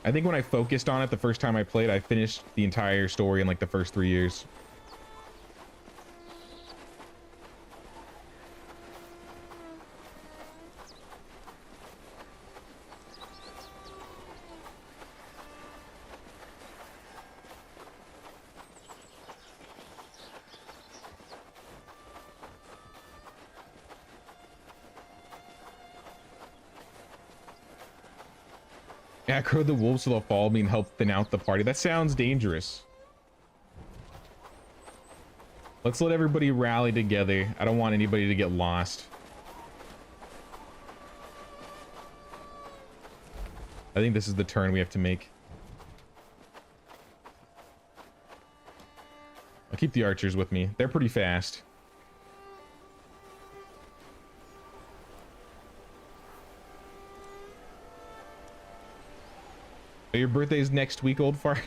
I think when I focused on it the first time I played, I finished the entire story in like the first 3 years. Aggro the wolves will follow me and help thin out the party. That sounds dangerous. Let's let everybody rally together. I don't want anybody to get lost. I think this is the turn we have to make. I'll keep the archers with me. They're pretty fast. Your birthday's next week, old fart.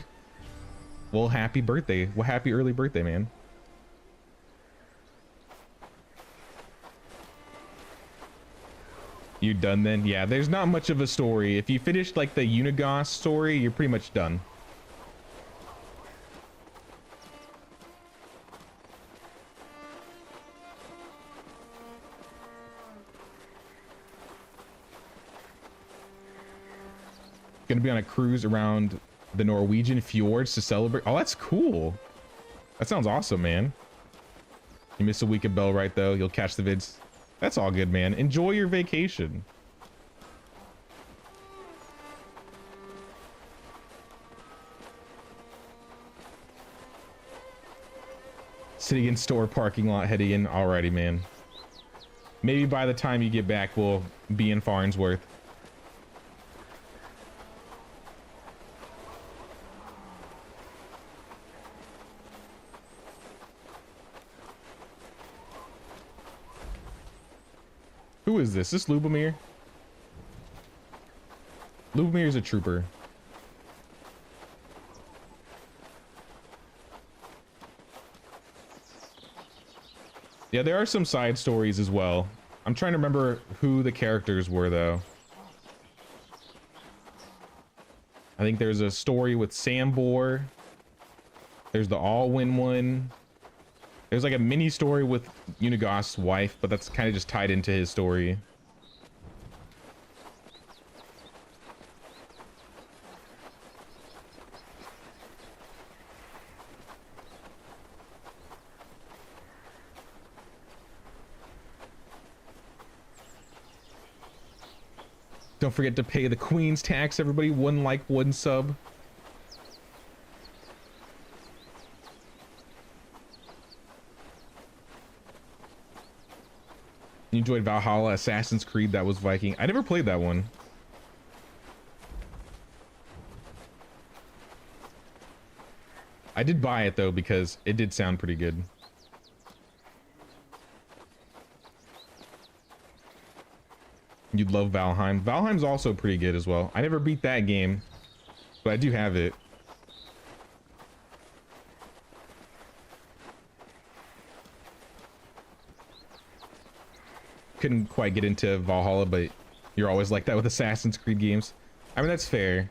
Well, happy birthday. Well, happy early birthday, man. You done then? Yeah, there's not much of a story. If you finished like the Unigast story, you're pretty much done. Gonna be on a cruise around the Norwegian fjords to celebrate. Oh, that's cool. That sounds awesome, man. You miss a week of Bellwright though. You'll catch the vids. That's all good, man. Enjoy your vacation. City and store parking lot heading in. Alrighty, man. Maybe by the time you get back, we'll be in Farnsworth. Who is this? Is this Lubomir? Lubomir is a trooper. Yeah, there are some side stories as well. I'm trying to remember who the characters were, though. I think there's a story with Sambor. There's the Alwyn one. There's like a mini story with Unigost's wife, but that's kind of just tied into his story. Don't forget to pay the Queen's tax, everybody. 1 like, 1 sub. You enjoyed Valhalla, Assassin's Creed, that was Viking. I never played that one. I did buy it though because it did sound pretty good. You'd love Valheim. Valheim's also pretty good as well. I never beat that game, but I do have it. Couldn't quite get into Valhalla, but you're always like that with Assassin's Creed games. I mean, that's fair.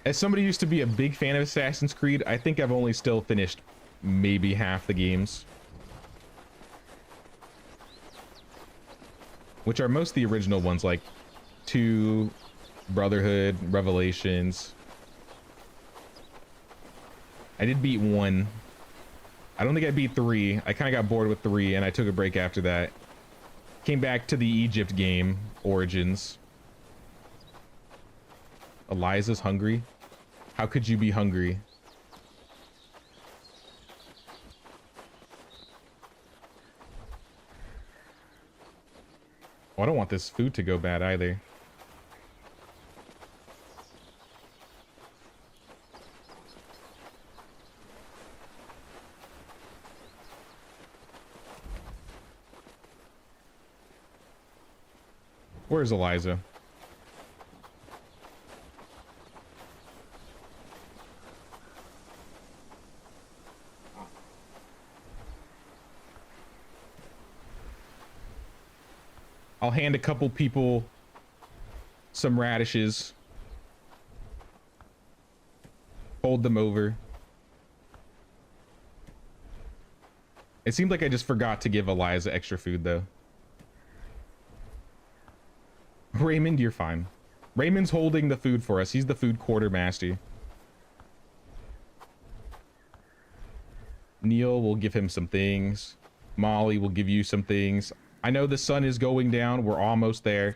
As somebody who used to be a big fan of Assassin's Creed, I think I've only still finished maybe half the games. Which are most the original ones, like 2, Brotherhood, Revelations. I did beat 1. I don't think I beat 3. I kind of got bored with 3, and I took a break after that. Came back to the Egypt game, Origins. Eliza's hungry? How could you be hungry? Oh, I don't want this food to go bad either. Where's Eliza? I'll hand a couple people some radishes. Hold them over. It seemed like I just forgot to give Eliza extra food though. Raymond, you're fine. Raymond's holding the food for us. He's the food quartermaster. Neil will give him some things. Molly will give you some things. I know the sun is going down. We're almost there.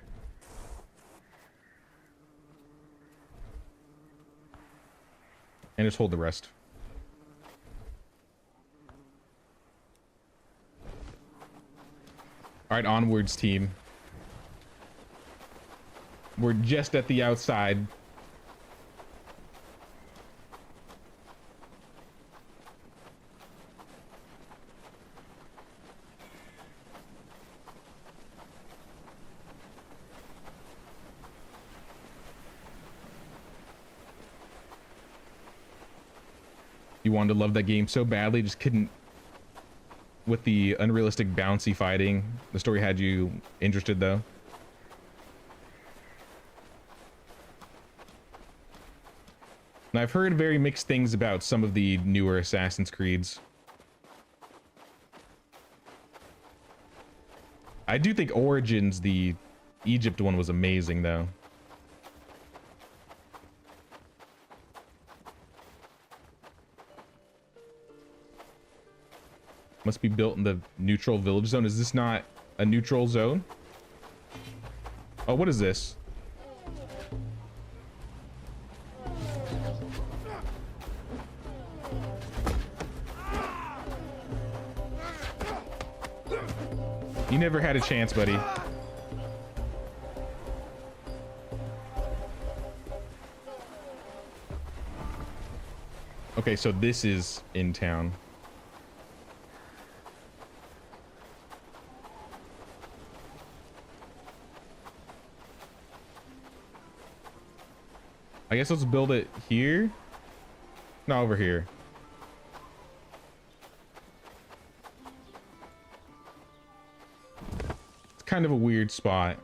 And just hold the rest. All right, onwards, team. We're just at the outside. You wanted to love that game so badly, just couldn't. With the unrealistic bouncy fighting, the story had you interested though. Now, I've heard very mixed things about some of the newer Assassin's Creeds. I do think Origins, the Egypt one, was amazing though. Must be built in the neutral village zone. Is this not a neutral zone? Oh, what is this? You never had a chance, buddy. Okay, so this is in town. I guess let's build it here. No, over here. It's kind of a weird spot.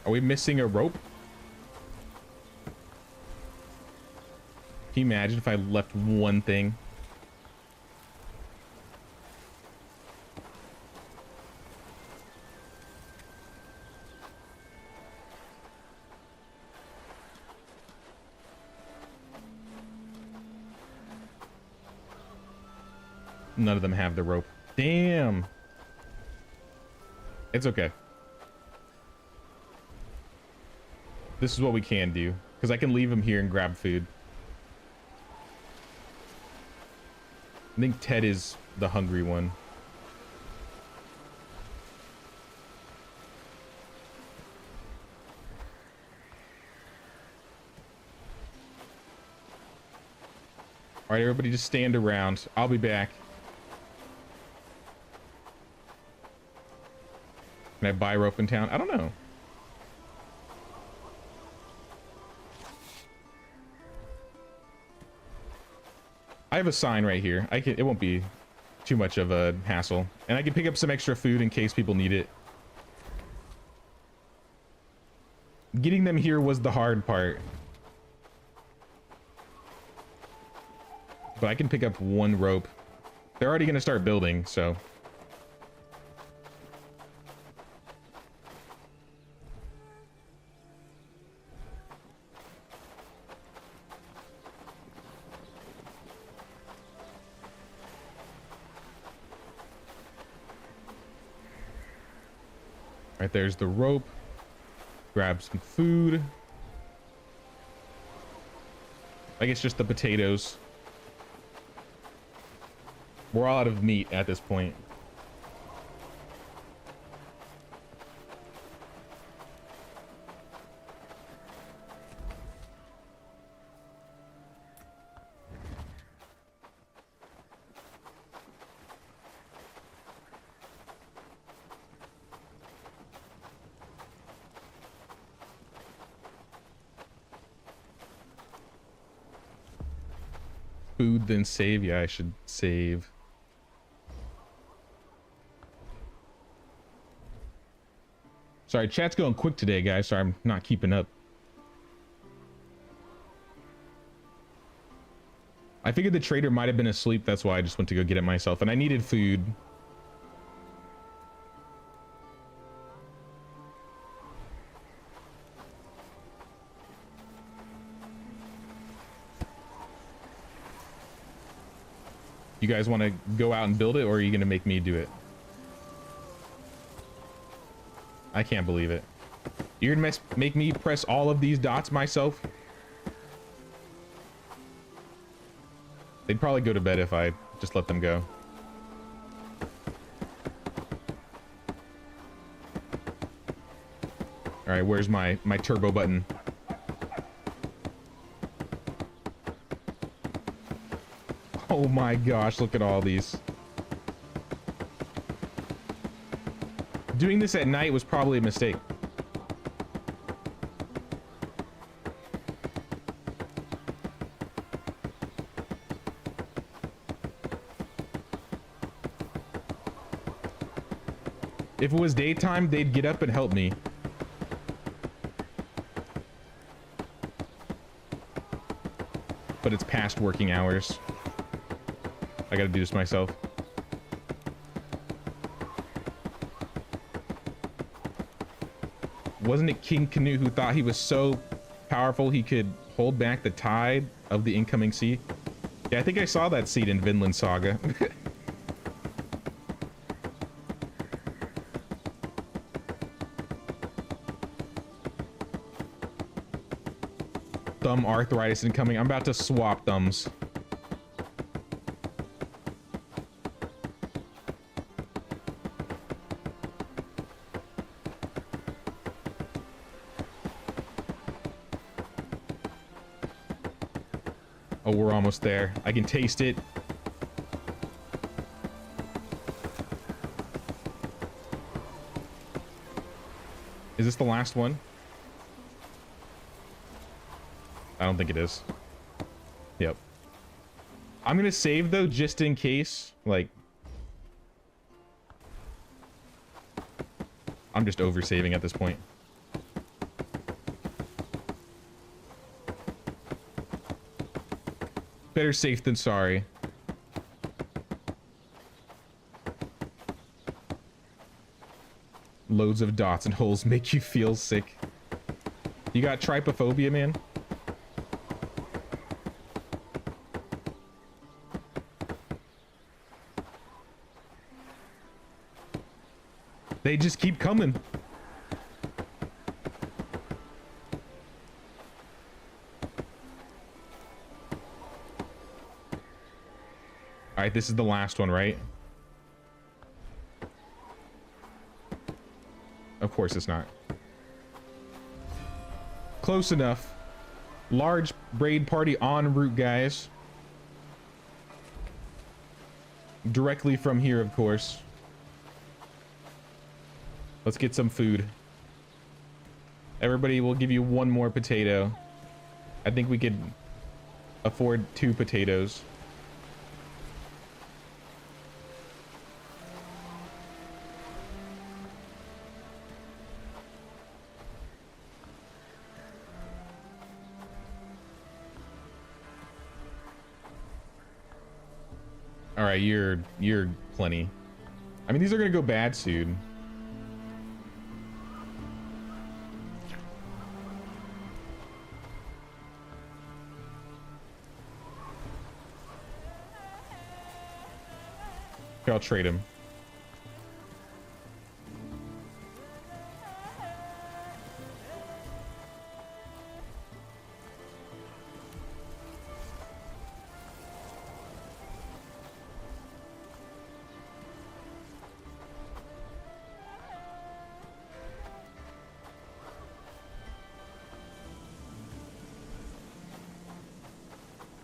Are we missing a rope? Can you imagine if I left one thing? None of them have the rope. Damn. It's okay. This is what we can do, because I can leave him here and grab food. I think Ted is the hungry one. All right, everybody just stand around. I'll be back. Can I buy rope in town? I don't know. I have a sign right here. It won't be too much of a hassle. And I can pick up some extra food in case people need it. Getting them here was the hard part. But I can pick up one rope. They're already going to start building, so... Right, there's the rope. Grab some food. I guess just the potatoes. We're all out of meat at this point. Food, then save. Yeah, I should save. Sorry, chat's going quick today, guys. Sorry, I'm not keeping up. I figured the trader might have been asleep. That's why I just went to go get it myself. And I needed food. You guys want to go out and build it, or are you going to make me do it? I can't believe it. You're going to make me press all of these dots myself? They'd probably go to bed if I just let them go. All right, where's my turbo button? Oh my gosh, look at all these. Doing this at night was probably a mistake. If it was daytime, they'd get up and help me. But it's past working hours. I gotta do this myself. Wasn't it King Canute who thought he was so powerful he could hold back the tide of the incoming sea? Yeah, I think I saw that scene in Vinland Saga. Thumb arthritis incoming. I'm about to swap thumbs. Oh, we're almost there. I can taste it. Is this the last one? I don't think it is. Yep. I'm gonna save though, just in case. Like, I'm just over saving at this point. Better safe than sorry. Loads of dots and holes make you feel sick. You got trypophobia, man? They just keep coming. All right, this is the last one, right? Of course it's not. Close enough. Large braid party en route, guys. Directly from here, of course. Let's get some food. Everybody will give you one more potato. I think we could afford 2 potatoes. All right, you're plenty. I mean, these are gonna go bad soon. Here, I'll trade him.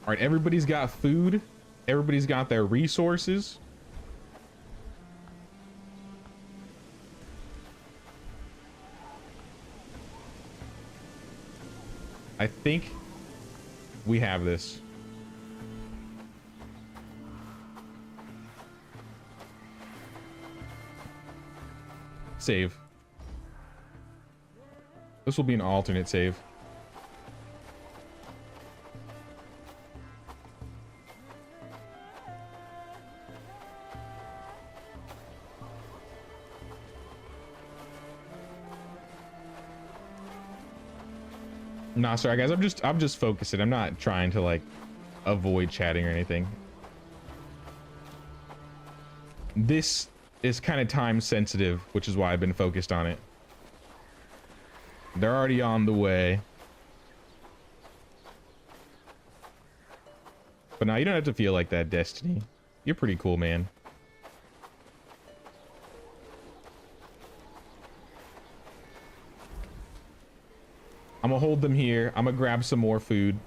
All right, everybody's got food. Everybody's got their resources. I think we have this. Save. This will be an alternate save. Nah, sorry guys, I'm just focusing. I'm not trying to like avoid chatting or anything. This is kind of time sensitive, which is why I've been focused on it. They're already on the way. But now you don't have to feel like that, Destiny. You're pretty cool, man. I'm gonna hold them here. I'm gonna grab some more food.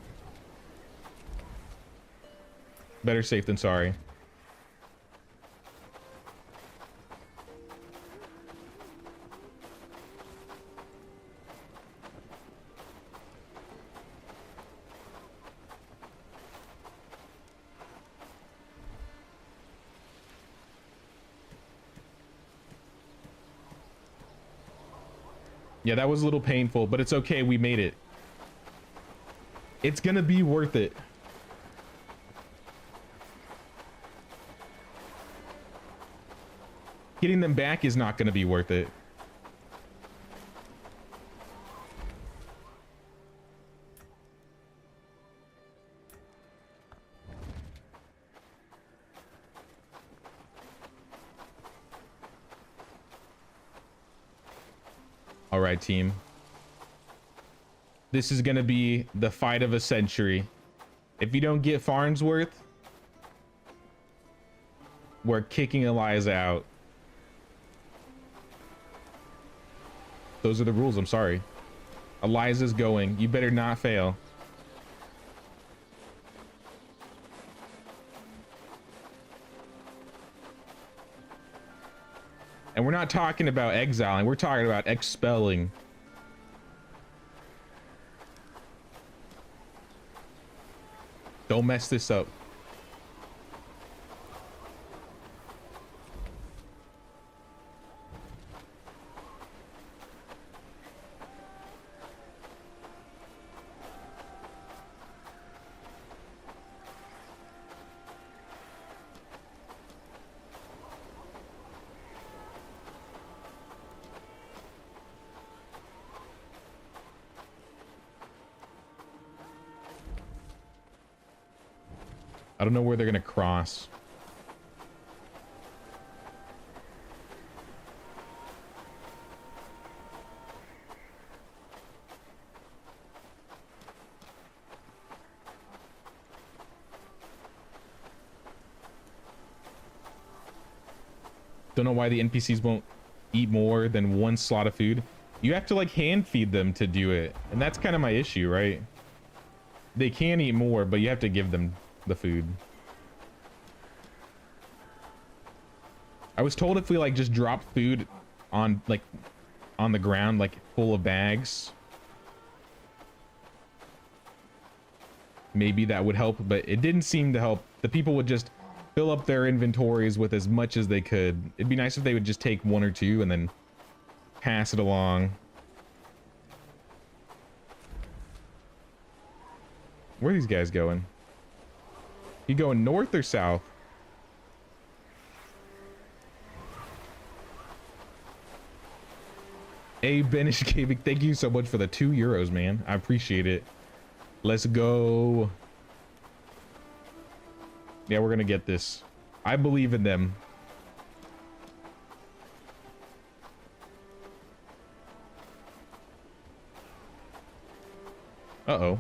Better safe than sorry. Yeah, that was a little painful, but it's okay. We made it. It's gonna be worth it. Getting them back is not gonna be worth it. All right, team. This is going to be the fight of a century. If you don't get Farnsworth, we're kicking Eliza out. Those are the rules. I'm sorry. Eliza's going. You better not fail. And we're not talking about exiling, we're talking about expelling. Don't mess this up. I don't know where they're gonna cross. Don't know why the NPCs won't eat more than one slot of food. You have to like hand feed them to do it. And that's kind of my issue, right? They can eat more, but you have to give them the food. I was told if we like just drop food on like on the ground, like full of bags, maybe that would help, but it didn't seem to help. The people would just fill up their inventories with as much as they could. It'd be nice if they would just take one or two and then pass it along. Where are these guys going? You going north or south? Hey, Benish Gaming, thank you so much for the €2, man. I appreciate it. Let's go. Yeah, we're gonna get this. I believe in them. Uh-oh.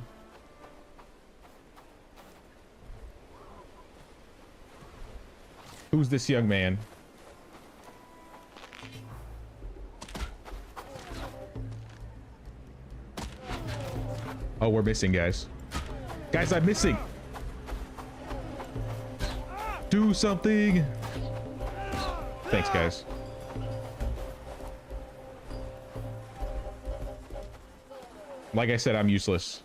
Who's this young man? Oh, we're missing, guys. Guys, I'm missing. Do something. Thanks, guys. Like I said, I'm useless.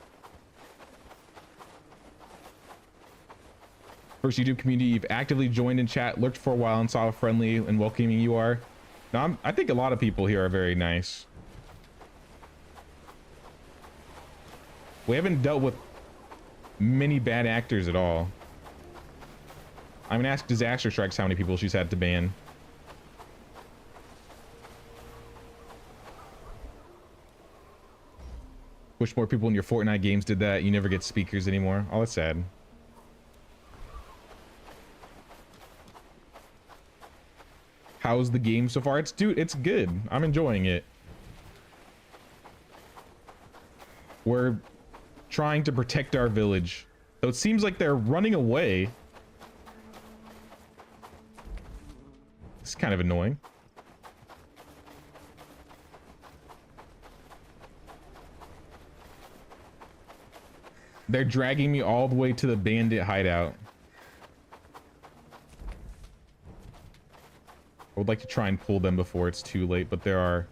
First YouTube community you've actively joined in chat, lurked for a while, and saw how friendly and welcoming you are. Now, I think a lot of people here are very nice. We haven't dealt with many bad actors at all. I'm gonna ask Disaster Strikes how many people she's had to ban. Wish more people in your Fortnite games did that. You never get speakers anymore. Oh, that's sad. How's the game so far? It's good. I'm enjoying it. We're trying to protect our village. So it seems like they're running away. It's kind of annoying. They're dragging me all the way to the bandit hideout. I would like to try and pull them before it's too late, but there are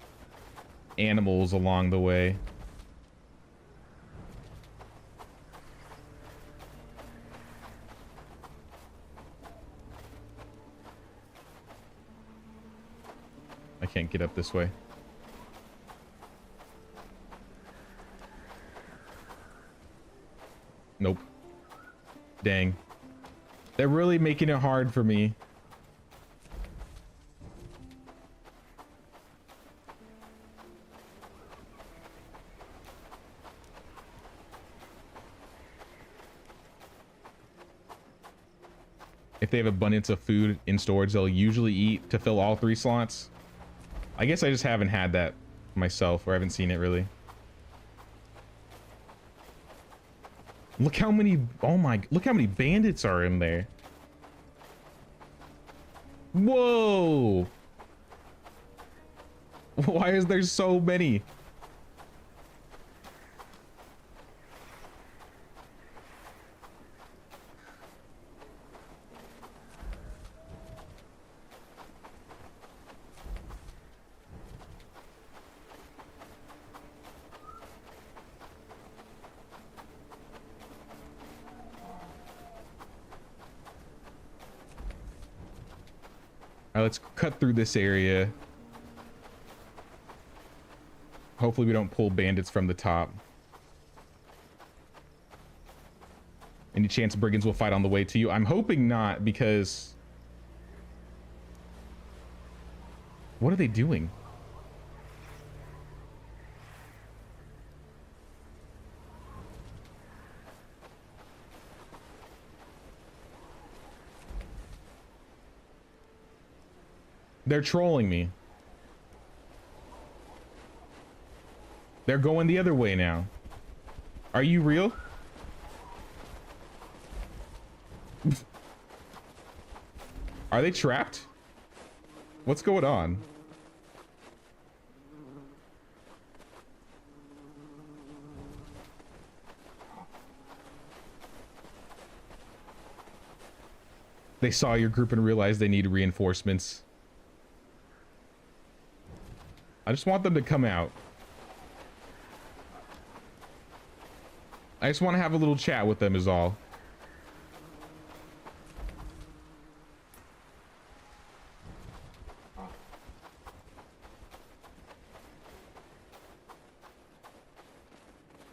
animals along the way. I can't get up this way. Nope. Dang. They're really making it hard for me. If they have abundance of food in storage, they'll usually eat to fill all 3 slots. I guess I just haven't had that myself, or haven't seen it really. Look how many, oh my, look how many bandits are in there. Whoa. Why is there so many? All right, let's cut through this area. Hopefully we don't pull bandits from the top. Any chance brigands will fight on the way to you? I'm hoping not, because... What are they doing? They're trolling me. They're going the other way now. Are you real? Are they trapped? What's going on? They saw your group and realized they need reinforcements. I just want them to come out. I just want to have a little chat with them is all.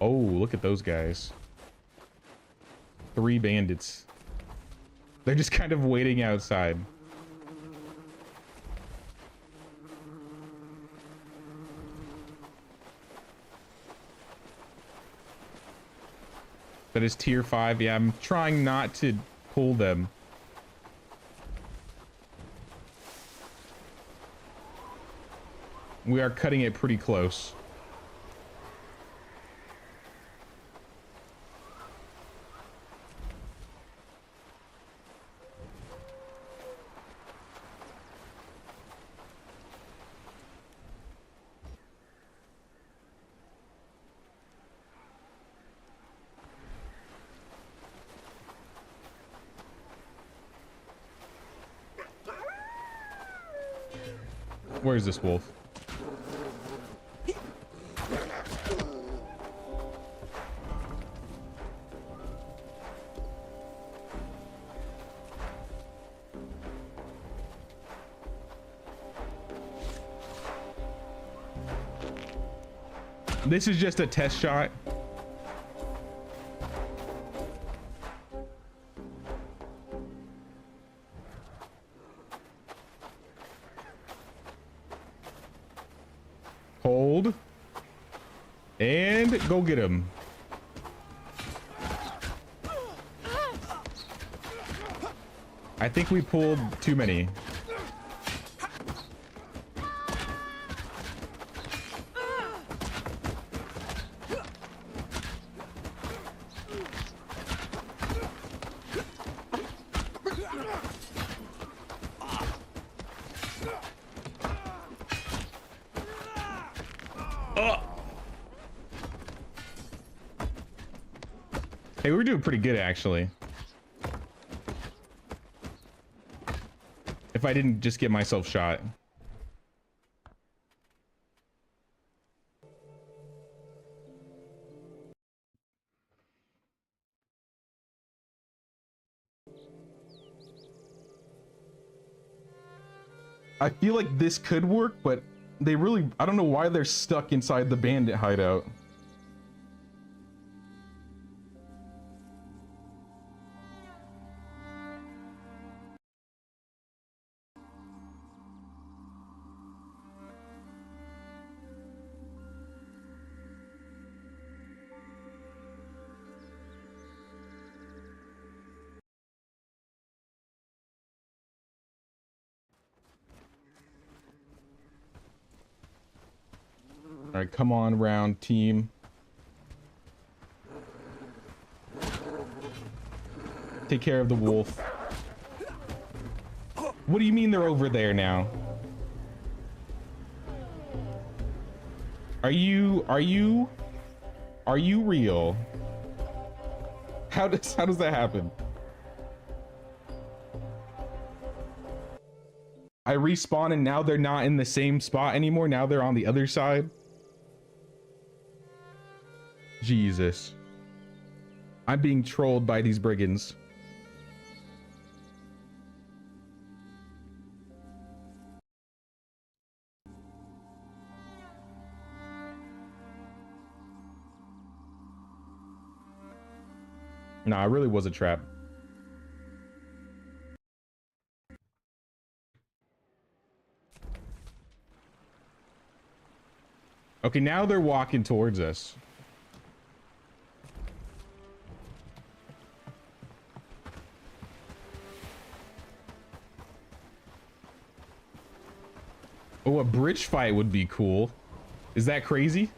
Oh, look at those guys. 3 bandits. They're just kind of waiting outside. That is tier 5. Yeah, I'm trying not to pull them. We are cutting it pretty close. Where's this wolf? This is just a test shot. Hold. And go get him. I think we pulled too many. Hey, we're doing pretty good, actually. If I didn't just get myself shot. I feel like this could work, but they really... I don't know why they're stuck inside the bandit hideout. All right, come on, round team. Take care of the wolf. What do you mean they're over there now? Are you real? How does that happen? I respawn and now they're not in the same spot anymore. Now they're on the other side. Jesus. I'm being trolled by these brigands. Nah, it really was a trap. Okay, now they're walking towards us. Oh, a bridge fight would be cool. Is that crazy?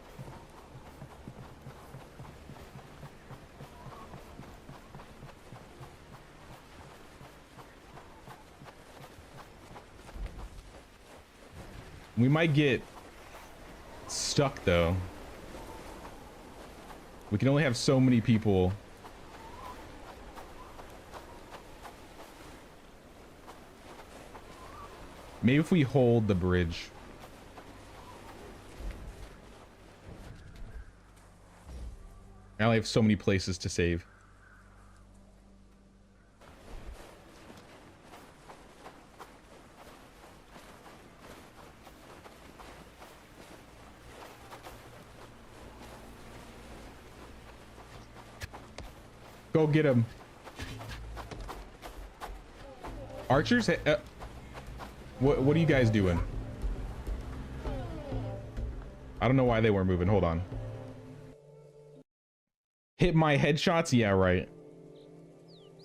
We might get stuck though. We can only have so many people. Maybe if we hold the bridge. I only have so many places to save. Go get him. Archers? What are you guys doing? I don't know why they weren't moving. Hold on. Hit my headshots? Yeah, right.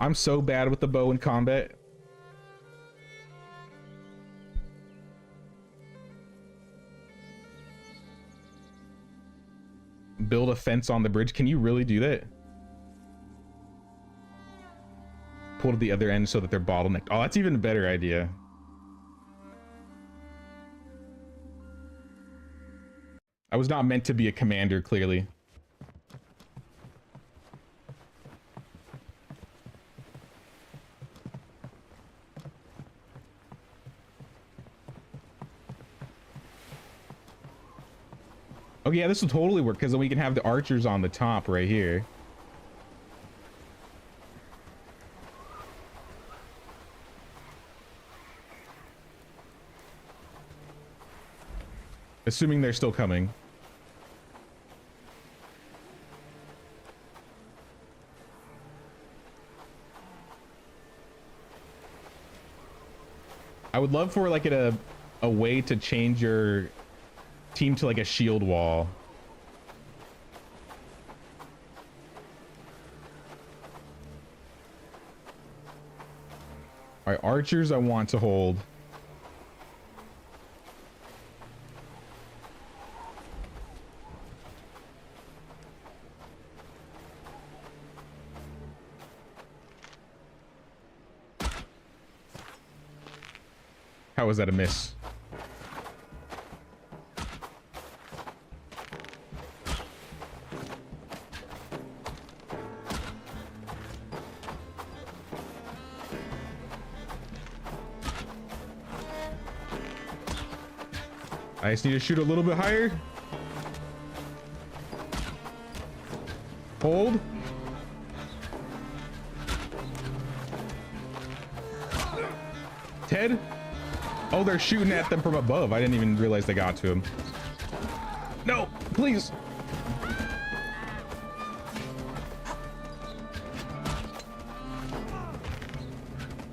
I'm so bad with the bow in combat. Build a fence on the bridge. Can you really do that? Pull to the other end so that they're bottlenecked. Oh, that's even a better idea. I was not meant to be a commander, clearly. Oh yeah, this will totally work because then we can have the archers on the top right here. Assuming they're still coming. I would love for like a way to change your team to like a shield wall. All right, archers I want to hold. How was that a miss? I just need to shoot a little bit higher. Hold. Ted? Oh, they're shooting at them from above. I didn't even realize they got to him. No, please.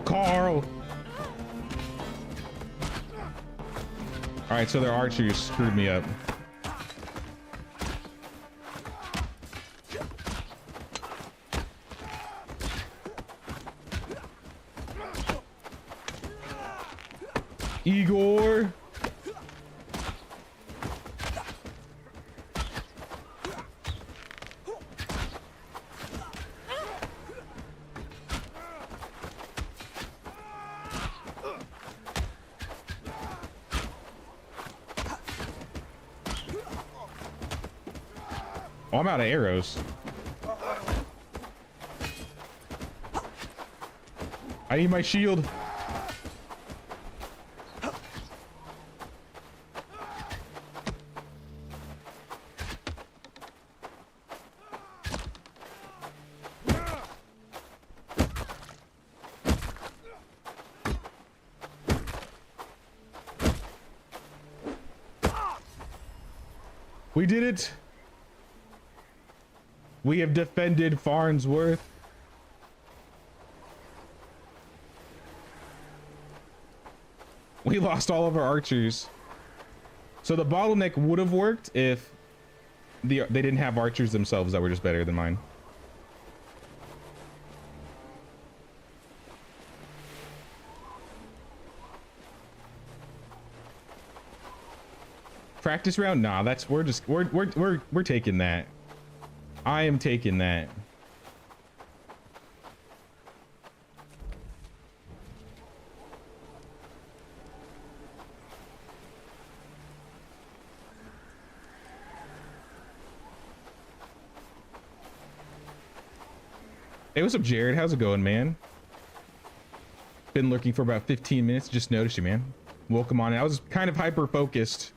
Carl. All right, so their archers screwed me up. Igor. Oh, I'm out of arrows. I need my shield. We did it. We have defended Farnsworth. We lost all of our archers. So the bottleneck would have worked if they didn't have archers themselves that were just better than mine. Practice round? Nah, that's we're taking that. I am taking that. Hey, what's up, Jared? How's it going, man? Been lurking for about 15 minutes. Just noticed you, man. Welcome on. I was kind of hyper focused.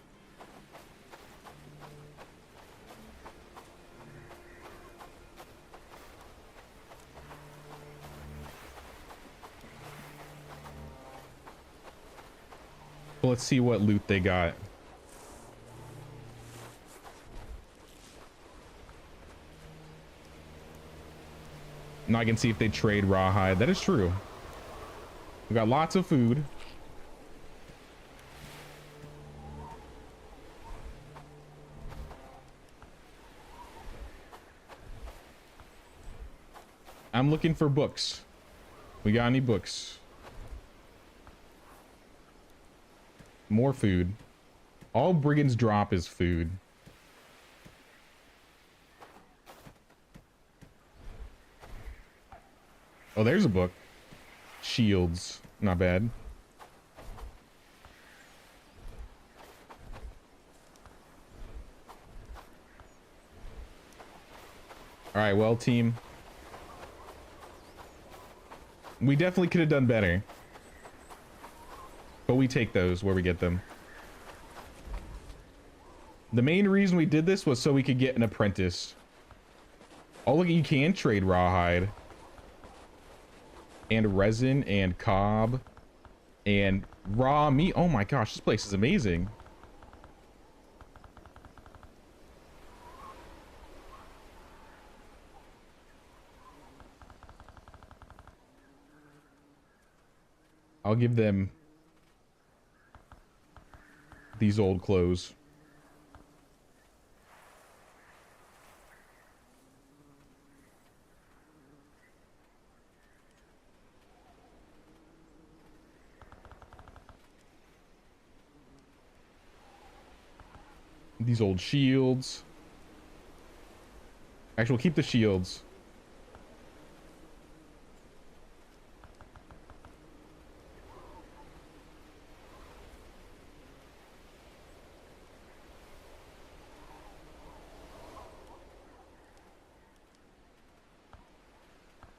Well, let's see what loot they got. Now I can see if they trade rawhide. That is true. We got lots of food. I'm looking for books. We got any books? More food. All brigands drop is food. Oh, there's a book. Shields. Not bad. All right, well, team. We definitely could have done better. But we take those where we get them. The main reason we did this was so we could get an apprentice. Oh, look, you can trade rawhide. And resin and cob. And raw meat. Oh my gosh, this place is amazing. I'll give them these old clothes. These old shields. Actually, we'll keep the shields.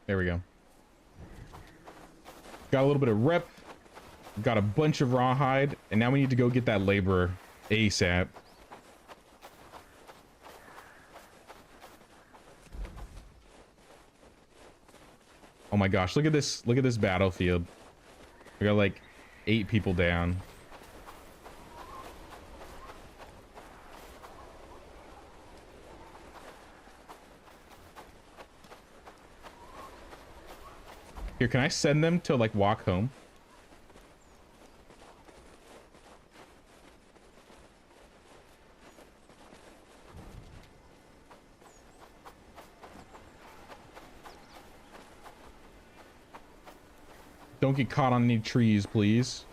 There we go. Got a little bit of rep. Got a bunch of rawhide. And now we need to go get that laborer ASAP. Oh my gosh, look at this. Look at this battlefield. We got like 8 people down. Here, can I send them to like walk home? Don't get caught on any trees, please.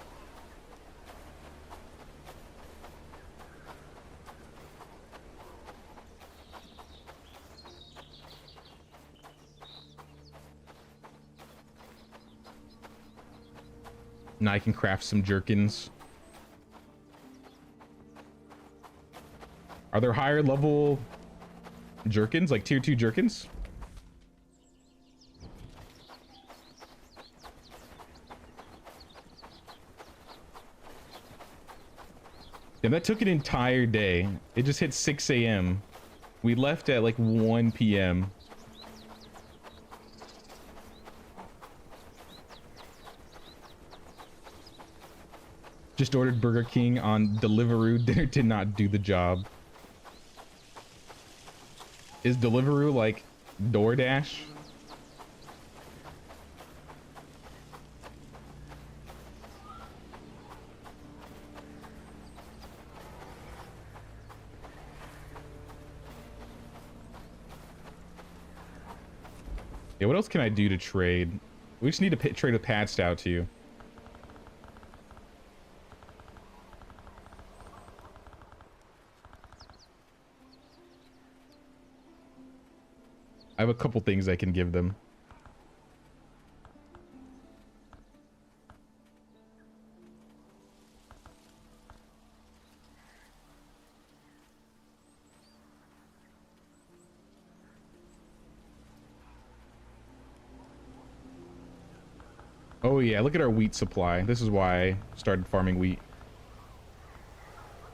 Now I can craft some jerkins. Are there higher level jerkins, like tier 2 jerkins? Yeah, that took an entire day. It just hit 6 a.m. We left at like 1 p.m. Just ordered Burger King on Deliveroo. Dinner did not do the job. Is Deliveroo like DoorDash? Yeah, what else can I do to trade? We just need to trade with Pad Stout too. I have a couple things I can give them. Oh yeah, look at our wheat supply. This is why I started farming wheat.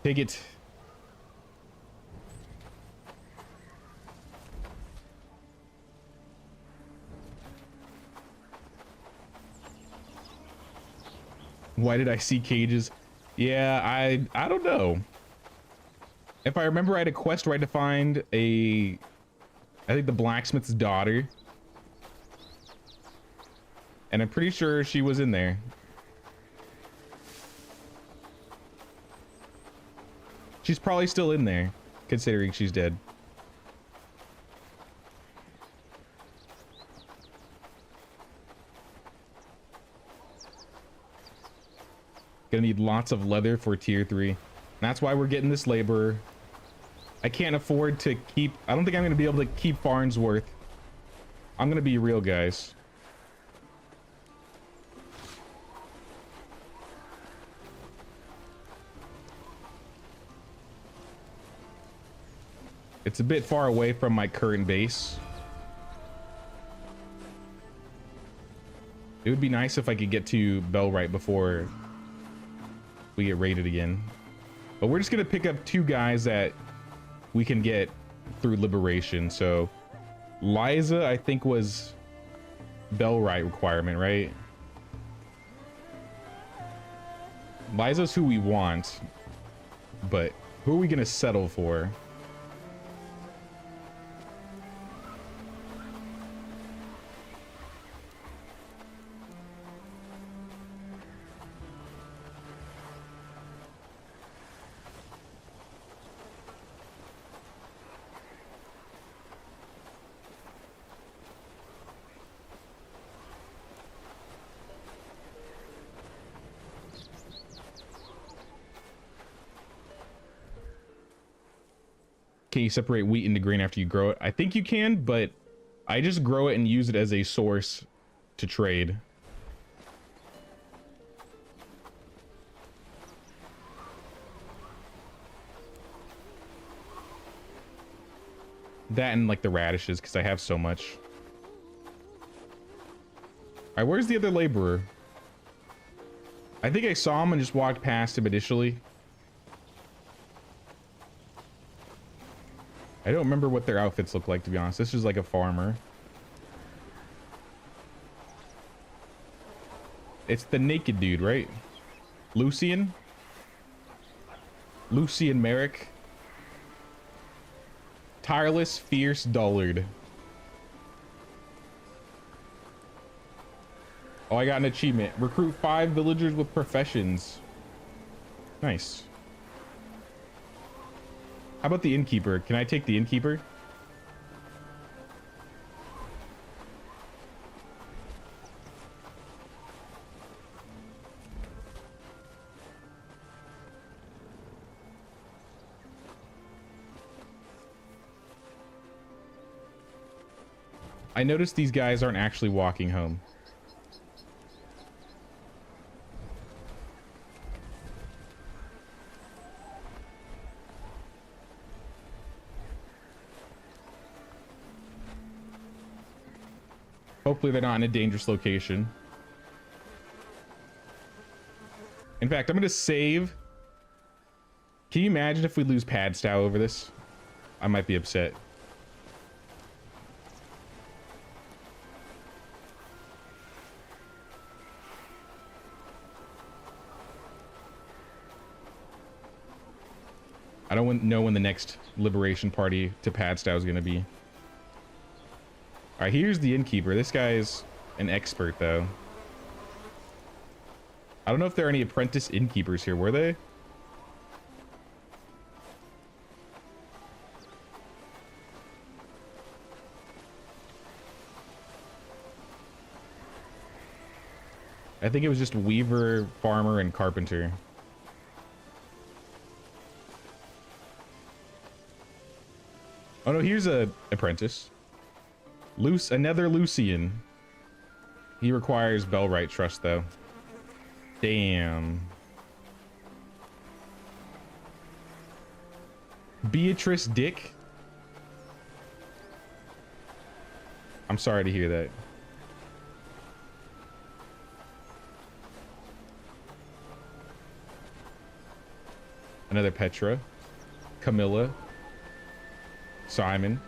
Take it. Why did I see cages? Yeah, I don't know. If I remember, I had a quest where I had to find I think the blacksmith's daughter. And I'm pretty sure she was in there. She's probably still in there, considering she's dead. Gonna need lots of leather for tier 3. And that's why we're getting this laborer. I can't afford to keep... I don't think I'm gonna be able to keep Farnsworth. I'm gonna be real, guys. It's a bit far away from my current base. It would be nice if I could get to Bellwright before we get raided again. But we're just gonna pick up 2 guys that we can get through liberation. So Liza, I think, was Bellwright requirement, right? Liza's who we want, but who are we gonna settle for? Can you separate wheat into grain after you grow it? I think you can, but I just grow it and use it as a source to trade. That and like the radishes, because I have so much. All right, where's the other laborer? I think I saw him and just walked past him initially. I don't remember what their outfits look like, to be honest. This is like a farmer. It's the naked dude, right? Lucian? Lucian Merrick? Tireless, fierce, dullard. Oh, I got an achievement. Recruit 5 villagers with professions. Nice. How about the innkeeper? Can I take the innkeeper? I noticed these guys aren't actually walking home. Hopefully they're not in a dangerous location. In fact, I'm going to save. Can you imagine if we lose Pad Stow over this? I might be upset. I don't know when the next liberation party to Pad Stow is going to be. All right, here's the innkeeper. This guy's an expert, though. I don't know if there are any apprentice innkeepers here, were they? I think it was just weaver, farmer, and carpenter. Oh no, here's a apprentice. Another Lucian. He requires Bellwright trust though. Damn. Beatrice Dick. I'm sorry to hear that. Another Petra. Camilla. Simon.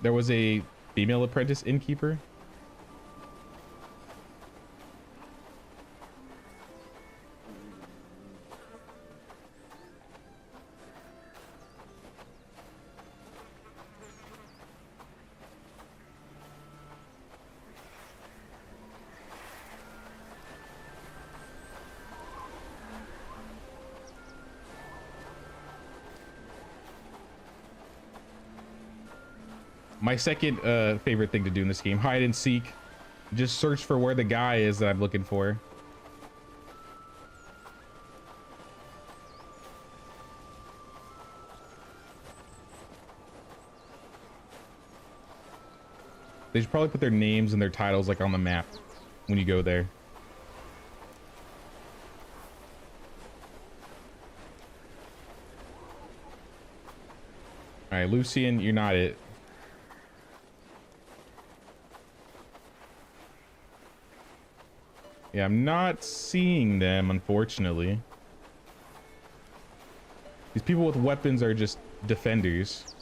There was a female apprentice innkeeper. My second favorite thing to do in this game, hide and seek. Just search for where the guy is that I'm looking for. They should probably put their names and their titles like on the map when you go there. All right, Lucian, you're not it. Yeah, I'm not seeing them, unfortunately. These people with weapons are just defenders.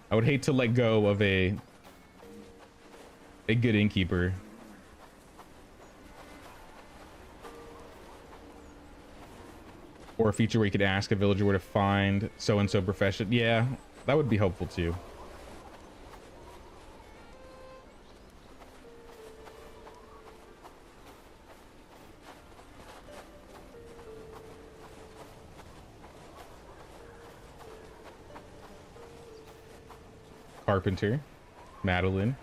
I would hate to let go of a good innkeeper. Or a feature where you could ask a villager where to find so-and-so profession. Yeah, that would be helpful too. Carpenter. Madeline.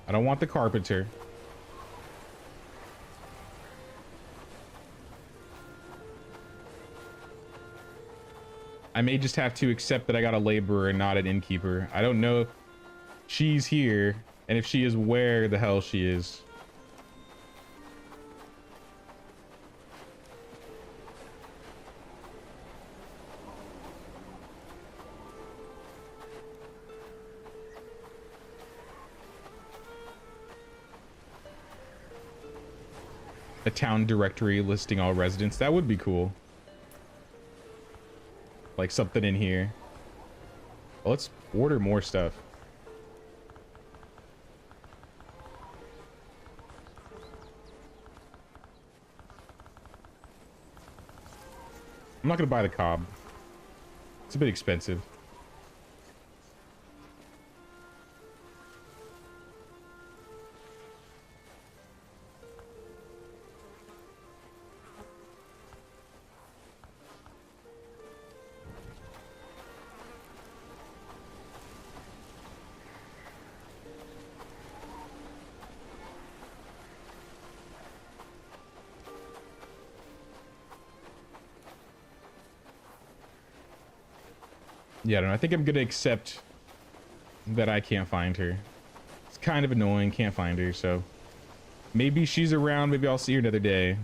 I don't want the carpenter. I may just have to accept that I got a laborer and not an innkeeper. I don't know if she's here, and if she is, where the hell she is. A town directory listing all residents. That would be cool. Like something in here. Well, let's order more stuff. I'm not gonna buy the cob. It's a bit expensive. Yeah, I don't know. I think I'm gonna accept that I can't find her. It's kind of annoying, can't find her, so maybe she's around, maybe I'll see her another day.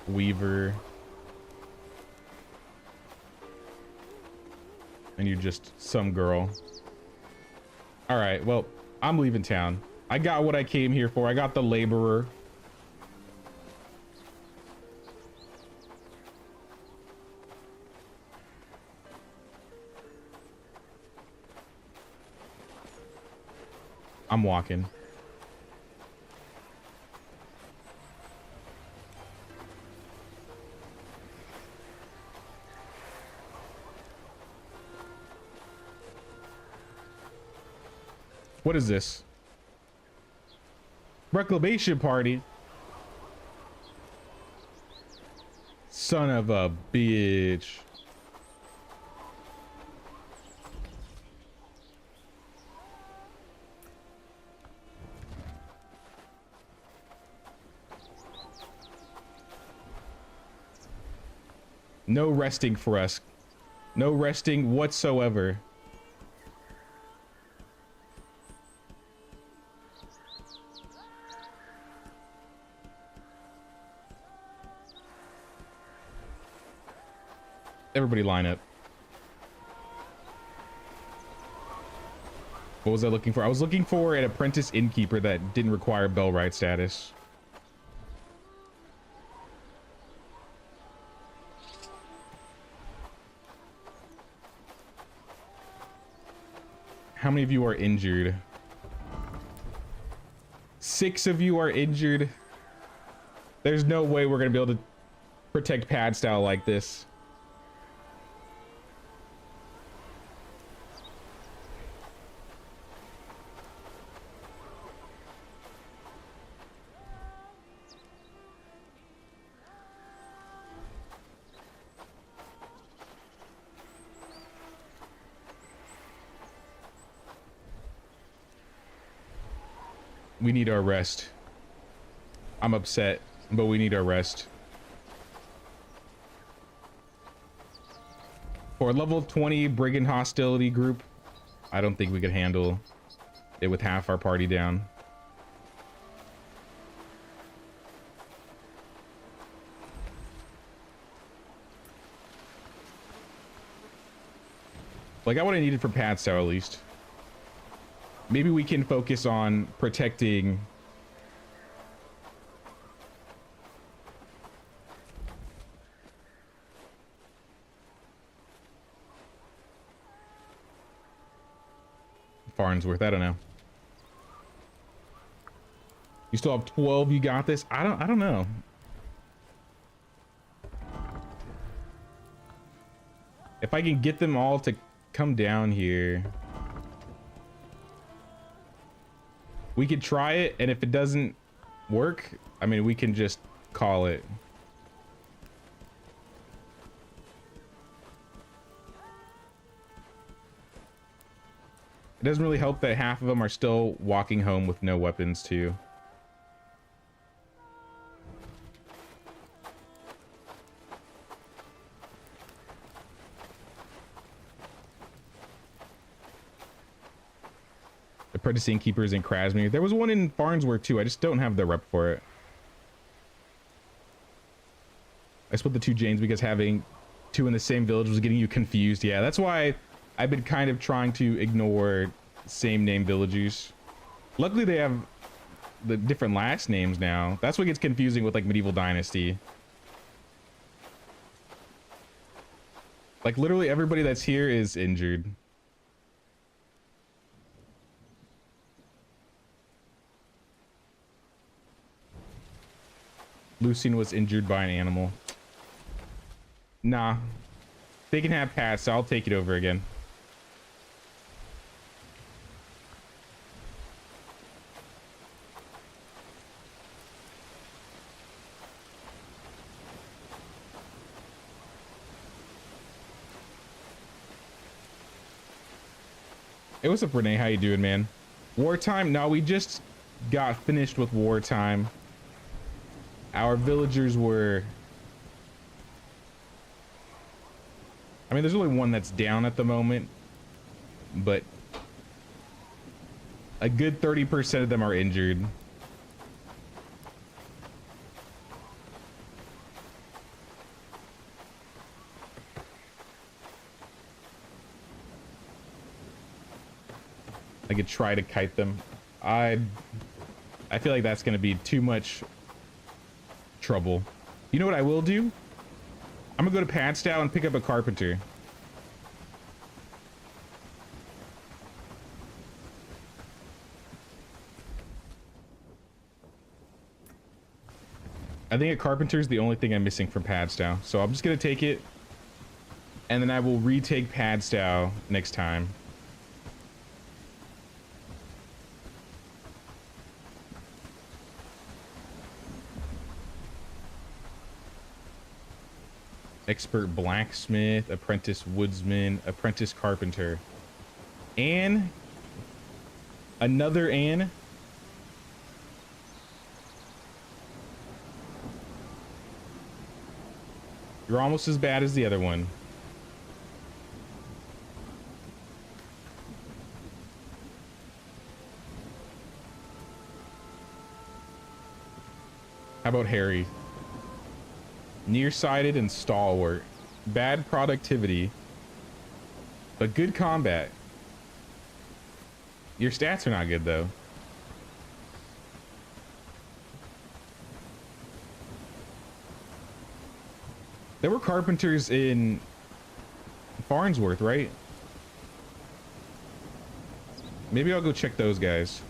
Weaver. And you're just some girl. All right, well, I'm leaving town. I got what I came here for. I got the laborer. I'm walking. What is this? Reclamation party. Son of a bitch. No resting for us. No resting whatsoever. Everybody line up. What was I looking for? I was looking for an apprentice innkeeper that didn't require Bellwright status. How many of you are injured? 6 of you are injured. There's no way we're gonna be able to protect pad style like this. We need our rest. I'm upset, but we need our rest. For a level 20 brigand hostility group, I don't think we could handle it with half our party down. Like, I got what I needed for pad style at least. Maybe we can focus on protecting Farnsworth. I don't know. You still have 12. You got this. I don't know. If I can get them all to come down here, we could try it, and if it doesn't work, I mean, we can just call it. It doesn't really help that half of them are still walking home with no weapons, too. Apprentice Innkeepers in Krasmir. There was one in Farnsworth too. I just don't have the rep for it. I split the 2 Janes because having 2 in the same village was getting you confused. Yeah, that's why I've been kind of trying to ignore same name villagers. Luckily they have the different last names now. That's what gets confusing with like Medieval Dynasty. Like literally everybody that's here is injured. Lucien was injured by an animal. Nah. They can have pass, so I'll take it over again. Hey, what's up, Renee? How you doing, man? Wartime? No, we just got finished with wartime. Our villagers were... I mean, there's only one that's down at the moment, but a good 30% of them are injured. I could try to kite them. I feel like that's going to be too much trouble. You know what I will do? I'm gonna go to Padstow and pick up a carpenter. I think a carpenter is the only thing I'm missing from Padstow. So I'm just going to take it. And then I will retake Padstow next time. Expert blacksmith, apprentice woodsman, apprentice carpenter. Anne? Another Anne? You're almost as bad as the other one. How about Harry? Nearsighted and stalwart. Bad productivity, but good combat. Your stats are not good, though. There were carpenters in Farnsworth, right? Maybe I'll go check those guys.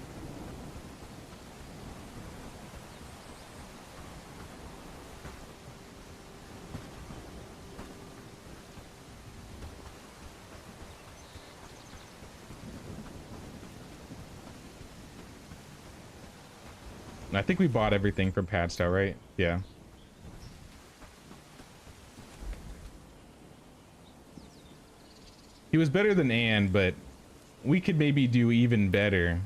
I think we bought everything from Padstow, right? Yeah. He was better than Anne, but we could maybe do even better.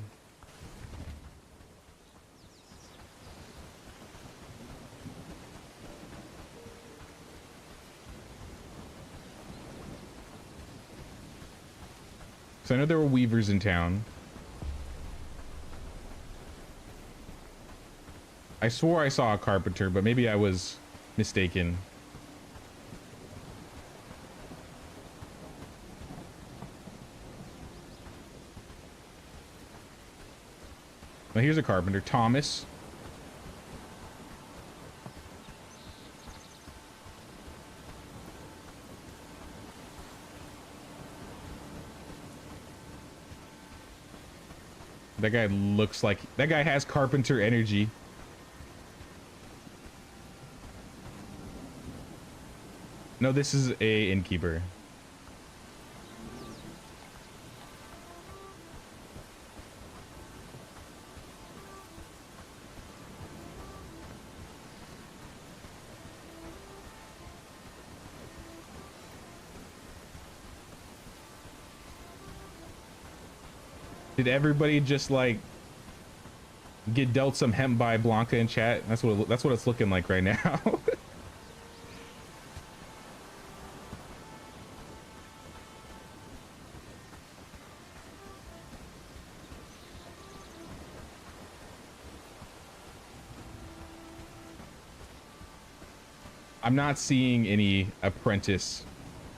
So I know there were weavers in town. I swore I saw a carpenter, but maybe I was mistaken. Well, here's a carpenter, Thomas. That guy looks like... That guy has carpenter energy. No, this is a innkeeper. Did everybody just like get dealt some hemp by Blanca in chat? That's what it's looking like right now. I'm not seeing any apprentice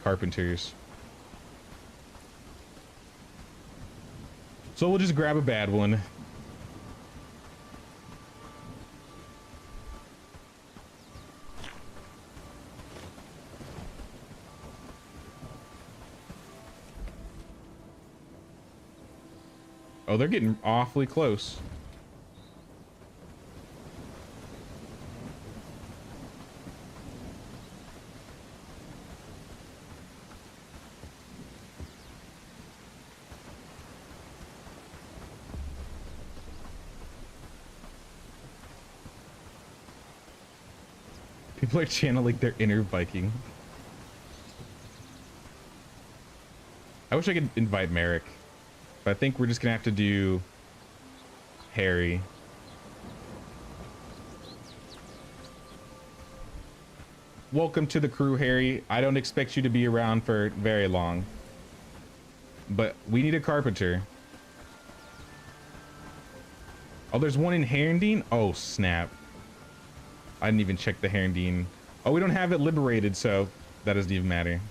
carpenters. So we'll just grab a bad one. Oh, they're getting awfully close. People are channeling their inner Viking. I wish I could invite Merrick, but I think we're just gonna have to do Harry. Welcome to the crew, Harry. I don't expect you to be around for very long, but we need a carpenter. Oh, there's one in Herondine? Oh, snap. I didn't even check the Herondine. Oh, we don't have it liberated, so that doesn't even matter.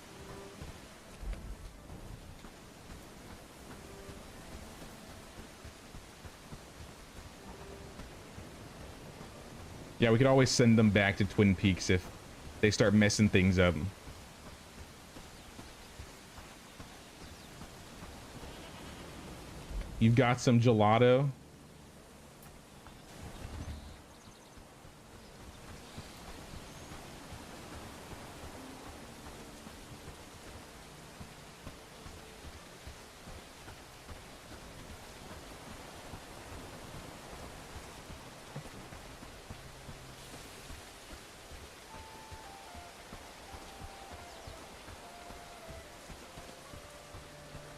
Yeah, we could always send them back to Twin Peaks if they start messing things up. You've got some gelato.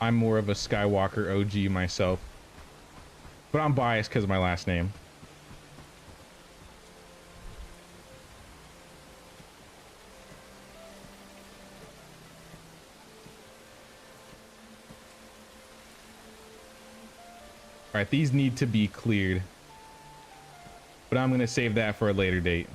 I'm more of a Skywalker OG myself, but I'm biased because of my last name. All right, these need to be cleared, but I'm going to save that for a later date.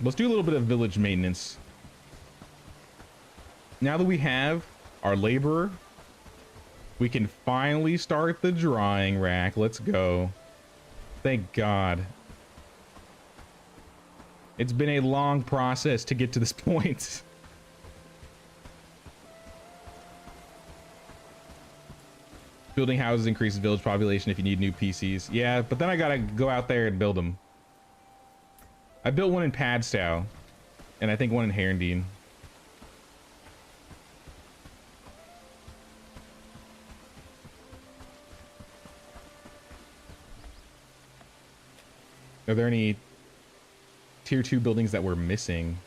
Let's do a little bit of village maintenance. Now that we have our laborer, we can finally start the drying rack. Let's go. Thank God. It's been a long process to get to this point. Building houses increases village population if you need new PCs. Yeah, but then I gotta go out there and build them. I built one in Padstow, and I think one in Herondine. Are there any tier 2 buildings that we're missing?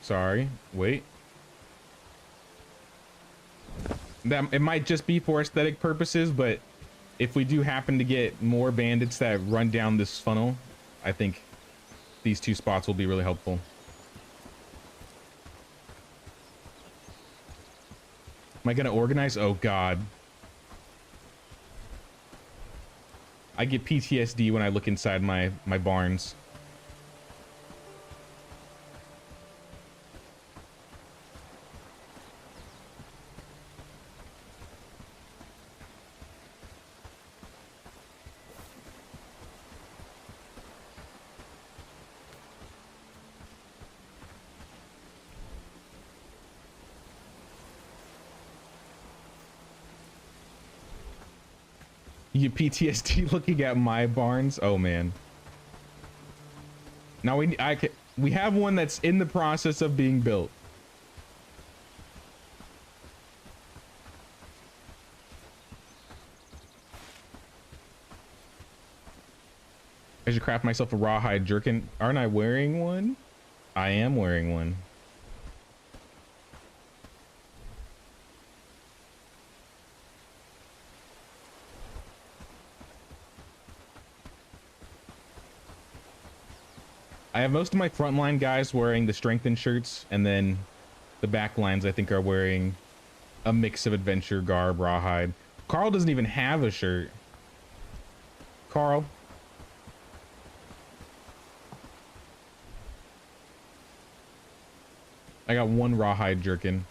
Sorry, wait. That it might just be for aesthetic purposes, but if we do happen to get more bandits that run down this funnel, I think these 2 spots will be really helpful. Am I gonna organize? Oh God. I get PTSD when I look inside my barns. You PTSD looking at my barns? Oh man. Now we have one that's in the process of being built. I should craft myself a rawhide jerkin. Aren't I wearing one? I am wearing one. I have most of my frontline guys wearing the strengthened shirts, and then the back lines I think are wearing a mix of adventure garb, rawhide. Carl doesn't even have a shirt. Carl. I got one rawhide jerkin.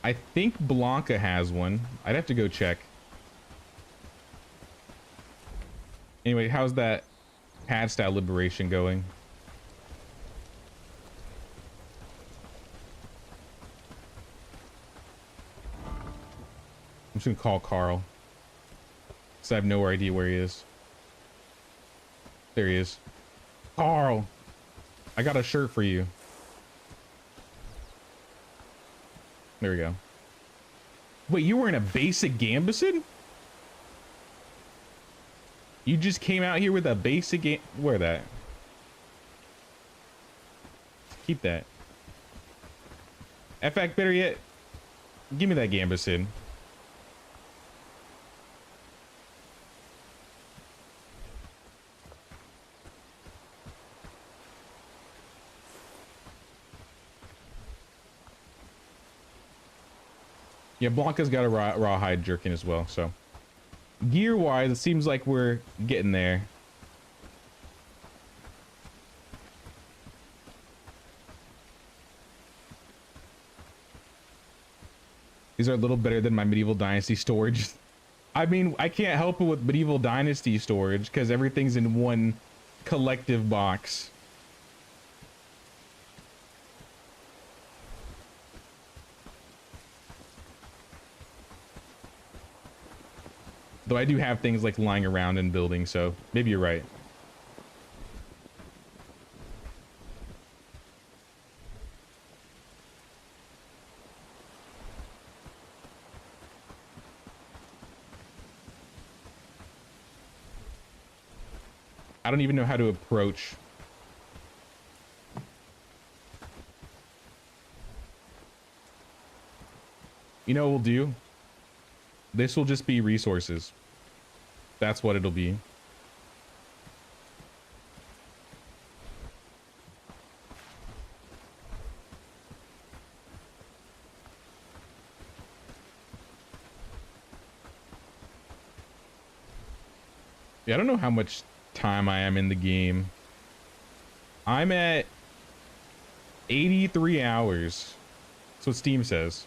I think Blanca has one. I'd have to go check. Anyway, how's that pad style liberation going? I'm just gonna call Carl, because I have no idea where he is. There he is. Carl, I got a shirt for you. There we go. Wait, you were in a basic Gambison? You just came out here with a basic game. Wear that. Keep that. FAC, better yet, give me that Gambison. Yeah, Blanca's got a rawhide jerkin as well, so. Gear-wise, it seems like we're getting there. These are a little better than my Medieval Dynasty storage. I mean, I can't help it with Medieval Dynasty storage because everything's in one collective box. Though I do have things like lying around in buildings, so maybe you're right. I don't even know how to approach. You know what we'll do? This will just be resources. That's what it'll be. Yeah, I don't know how much time I am in the game. I'm at 83 hours. That's what Steam says.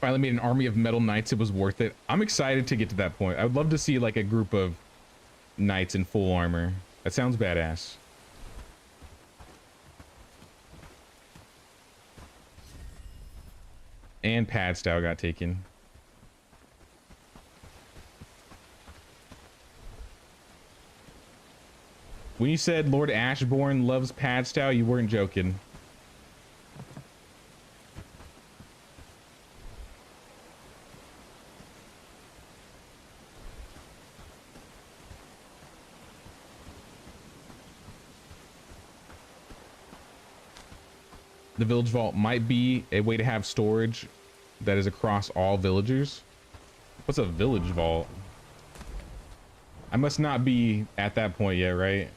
Finally made an army of metal knights. It was worth it. I'm excited to get to that point. I would love to see like a group of knights in full armor. That sounds badass. And Padstow got taken. When you said Lord Ashbourne loves Padstow, you weren't joking. The village vault might be a way to have storage that is across all villagers. What's a village vault? I must not be at that point yet, right?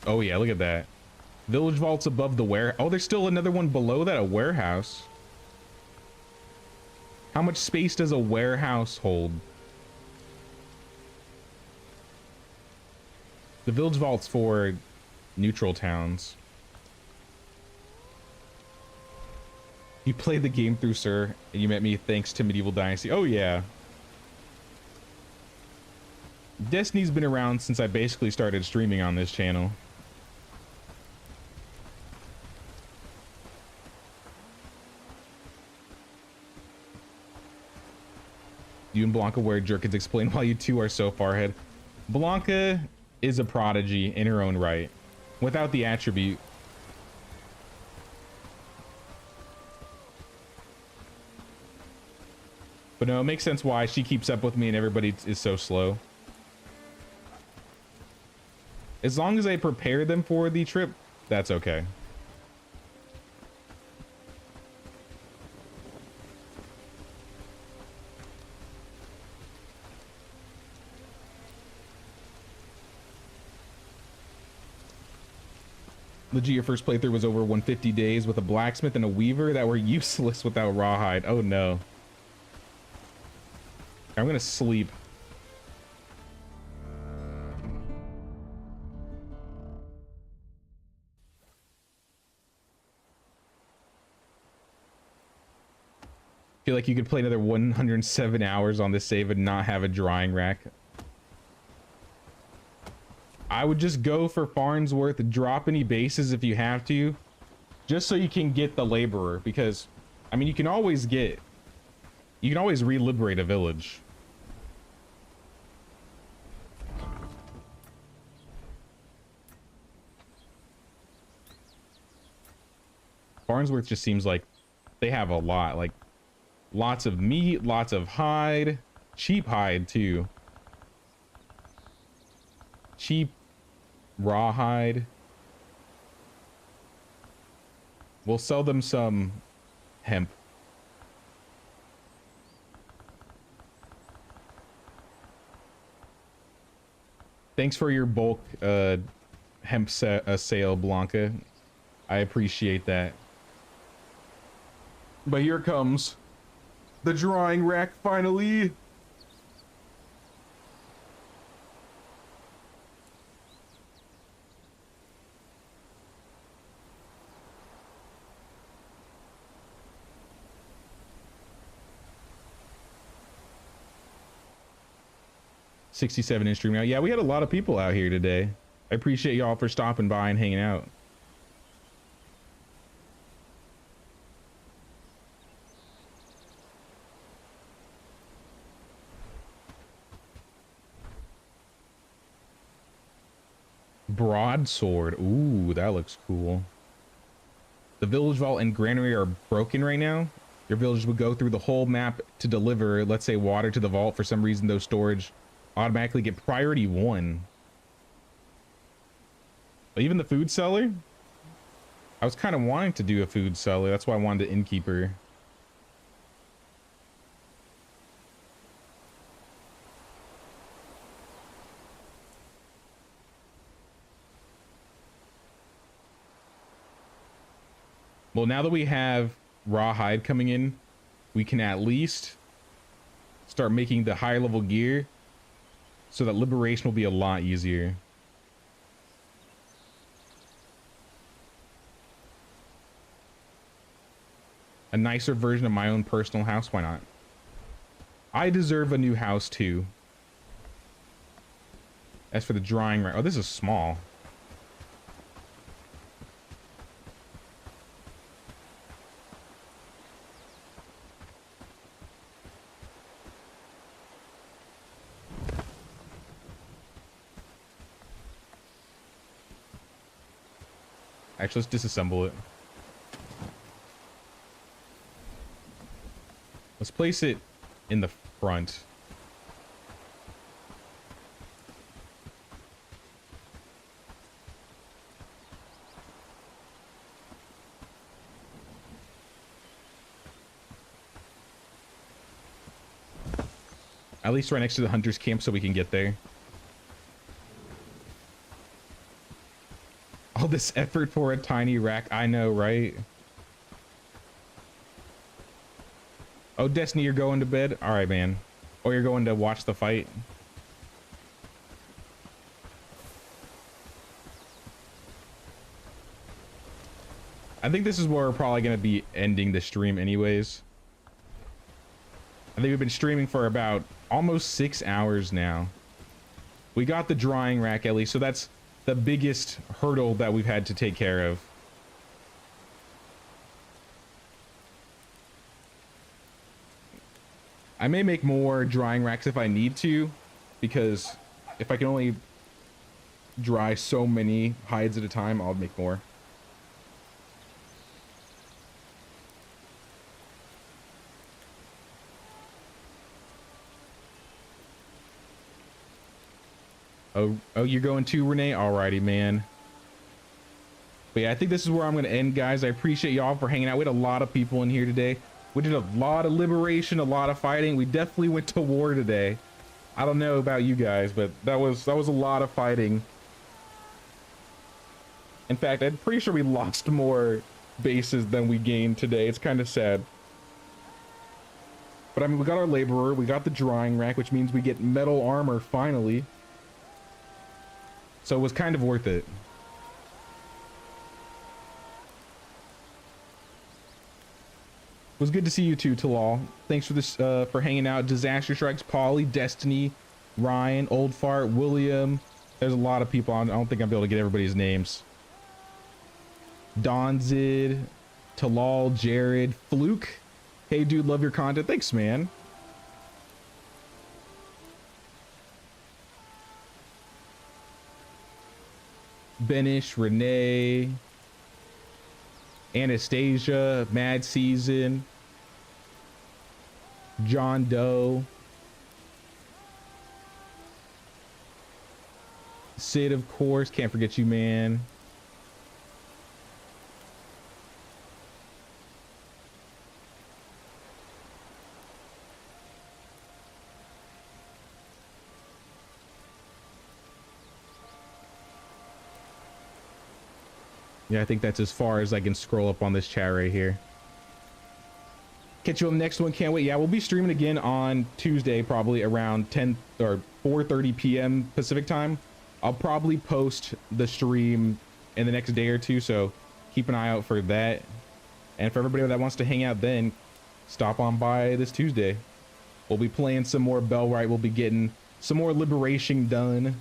Oh yeah, look at that. Village vault's above the ware. Oh, there's still another one below that, a warehouse. How much space does a warehouse hold? The village vault's for neutral towns. You played the game through, sir, and you met me thanks to Medieval Dynasty. Oh yeah. Destiny's been around since I basically started streaming on this channel. You and Blanca wear jerkins. Explain why you two are so far ahead. Blanca is a prodigy in her own right, without the attribute. But no, it makes sense why she keeps up with me and everybody is so slow. As long as I prepare them for the trip, that's okay. Legit, your first playthrough was over 150 days with a blacksmith and a weaver that were useless without rawhide. Oh no. I'm gonna sleep. Feel like you could play another 107 hours on this save and not have a drying rack. I would just go for Farnsworth, drop any bases if you have to, just so you can get the laborer, because, I mean, you can always re-liberate a village. Farnsworth just seems like they have a lot, like lots of meat, lots of hide, cheap hide too. Cheap raw hide. We'll sell them some hemp. Thanks for your bulk hemp sale, Blanca. I appreciate that. But here comes the drawing rack finally. $67 stream out. Yeah, we had a lot of people out here today. I appreciate y'all for stopping by and hanging out. Broadsword. Ooh, that looks cool. The village vault and granary are broken right now. Your villagers would go through the whole map to deliver, let's say, water to the vault. For some reason, those storage automatically get priority 1. But even the food seller? I was kind of wanting to do a food seller. That's why I wanted an innkeeper. Well, now that we have raw hide coming in, we can at least start making the higher level gear so that liberation will be a lot easier. A nicer version of my own personal house, why not? I deserve a new house too. As for the drying rack, oh, this is small. Actually, let's disassemble it. Let's place it in the front. At least right next to the hunter's camp so we can get there. All this effort for a tiny rack. I know, right? Oh, Destiny, you're going to bed? All right, man. Or you're going to watch the fight? I think this is where we're probably going to be ending the stream anyways. I think we've been streaming for about almost 6 hours now. We got the drying rack at least, so that's the biggest hurdle that we've had to take care of. I may make more drying racks if I need to, because if I can only dry so many hides at a time, I'll make more. Oh, you're going too, Renee? Alrighty, man. But yeah, I think this is where I'm going to end, guys. I appreciate y'all for hanging out. We had a lot of people in here today. We did a lot of liberation, a lot of fighting. We definitely went to war today. I don't know about you guys, but that was a lot of fighting. In fact, I'm pretty sure we lost more bases than we gained today. It's kind of sad. But I mean, we got our laborer, we got the drying rack, which means we get metal armor finally. So it was kind of worth it. It was good to see you too, Talal. Thanks for this, for hanging out. Disaster Strikes, Polly, Destiny, Ryan, Old Fart, William. There's a lot of people on. I don't think I'll be able to get everybody's names. Donzid, Talal, Jared, Fluke. Hey, dude, love your content. Thanks, man. Benish, Renee, Anastasia, Mad Season, John Doe, Sid, of course. Can't forget you, man. Yeah, I think that's as far as I can scroll up on this chat right here. Catch you on the next one. Can't wait. Yeah, we'll be streaming again on Tuesday, probably around 10 or 4:30 p.m. Pacific time. I'll probably post the stream in the next day or two, so keep an eye out for that. And for everybody that wants to hang out then, stop on by this Tuesday. We'll be playing some more Bellwright. We'll be getting some more liberation done.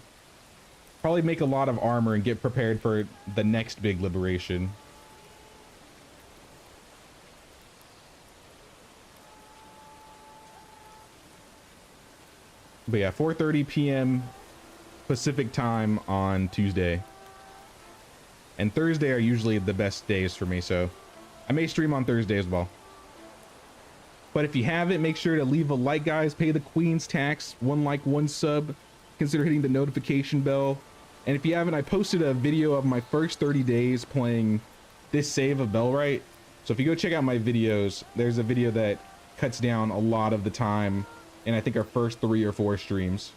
Probably make a lot of armor and get prepared for the next big liberation. But yeah, 4:30 p.m. Pacific time on Tuesday. And Thursday are usually the best days for me, so I may stream on Thursday as well. But if you haven't, make sure to leave a like, guys. Pay the Queen's tax. 1 like, 1 sub. Consider hitting the notification bell. And if you haven't, I posted a video of my first 30 days playing this save of Bellwright. So if you go check out my videos, there's a video that cuts down a lot of the time in I think our first 3 or 4 streams.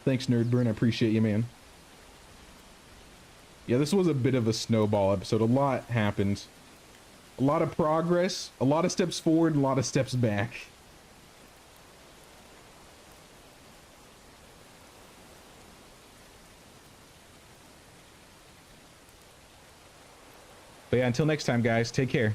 Thanks, Nerdburn. I appreciate you, man. Yeah, this was a bit of a snowball episode. A lot happened. A lot of progress, a lot of steps forward, and a lot of steps back. But yeah, until next time, guys, take care.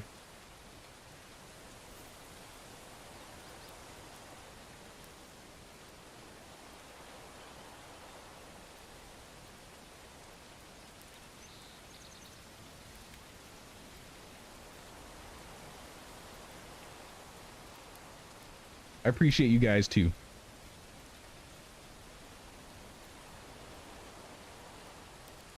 I appreciate you guys too.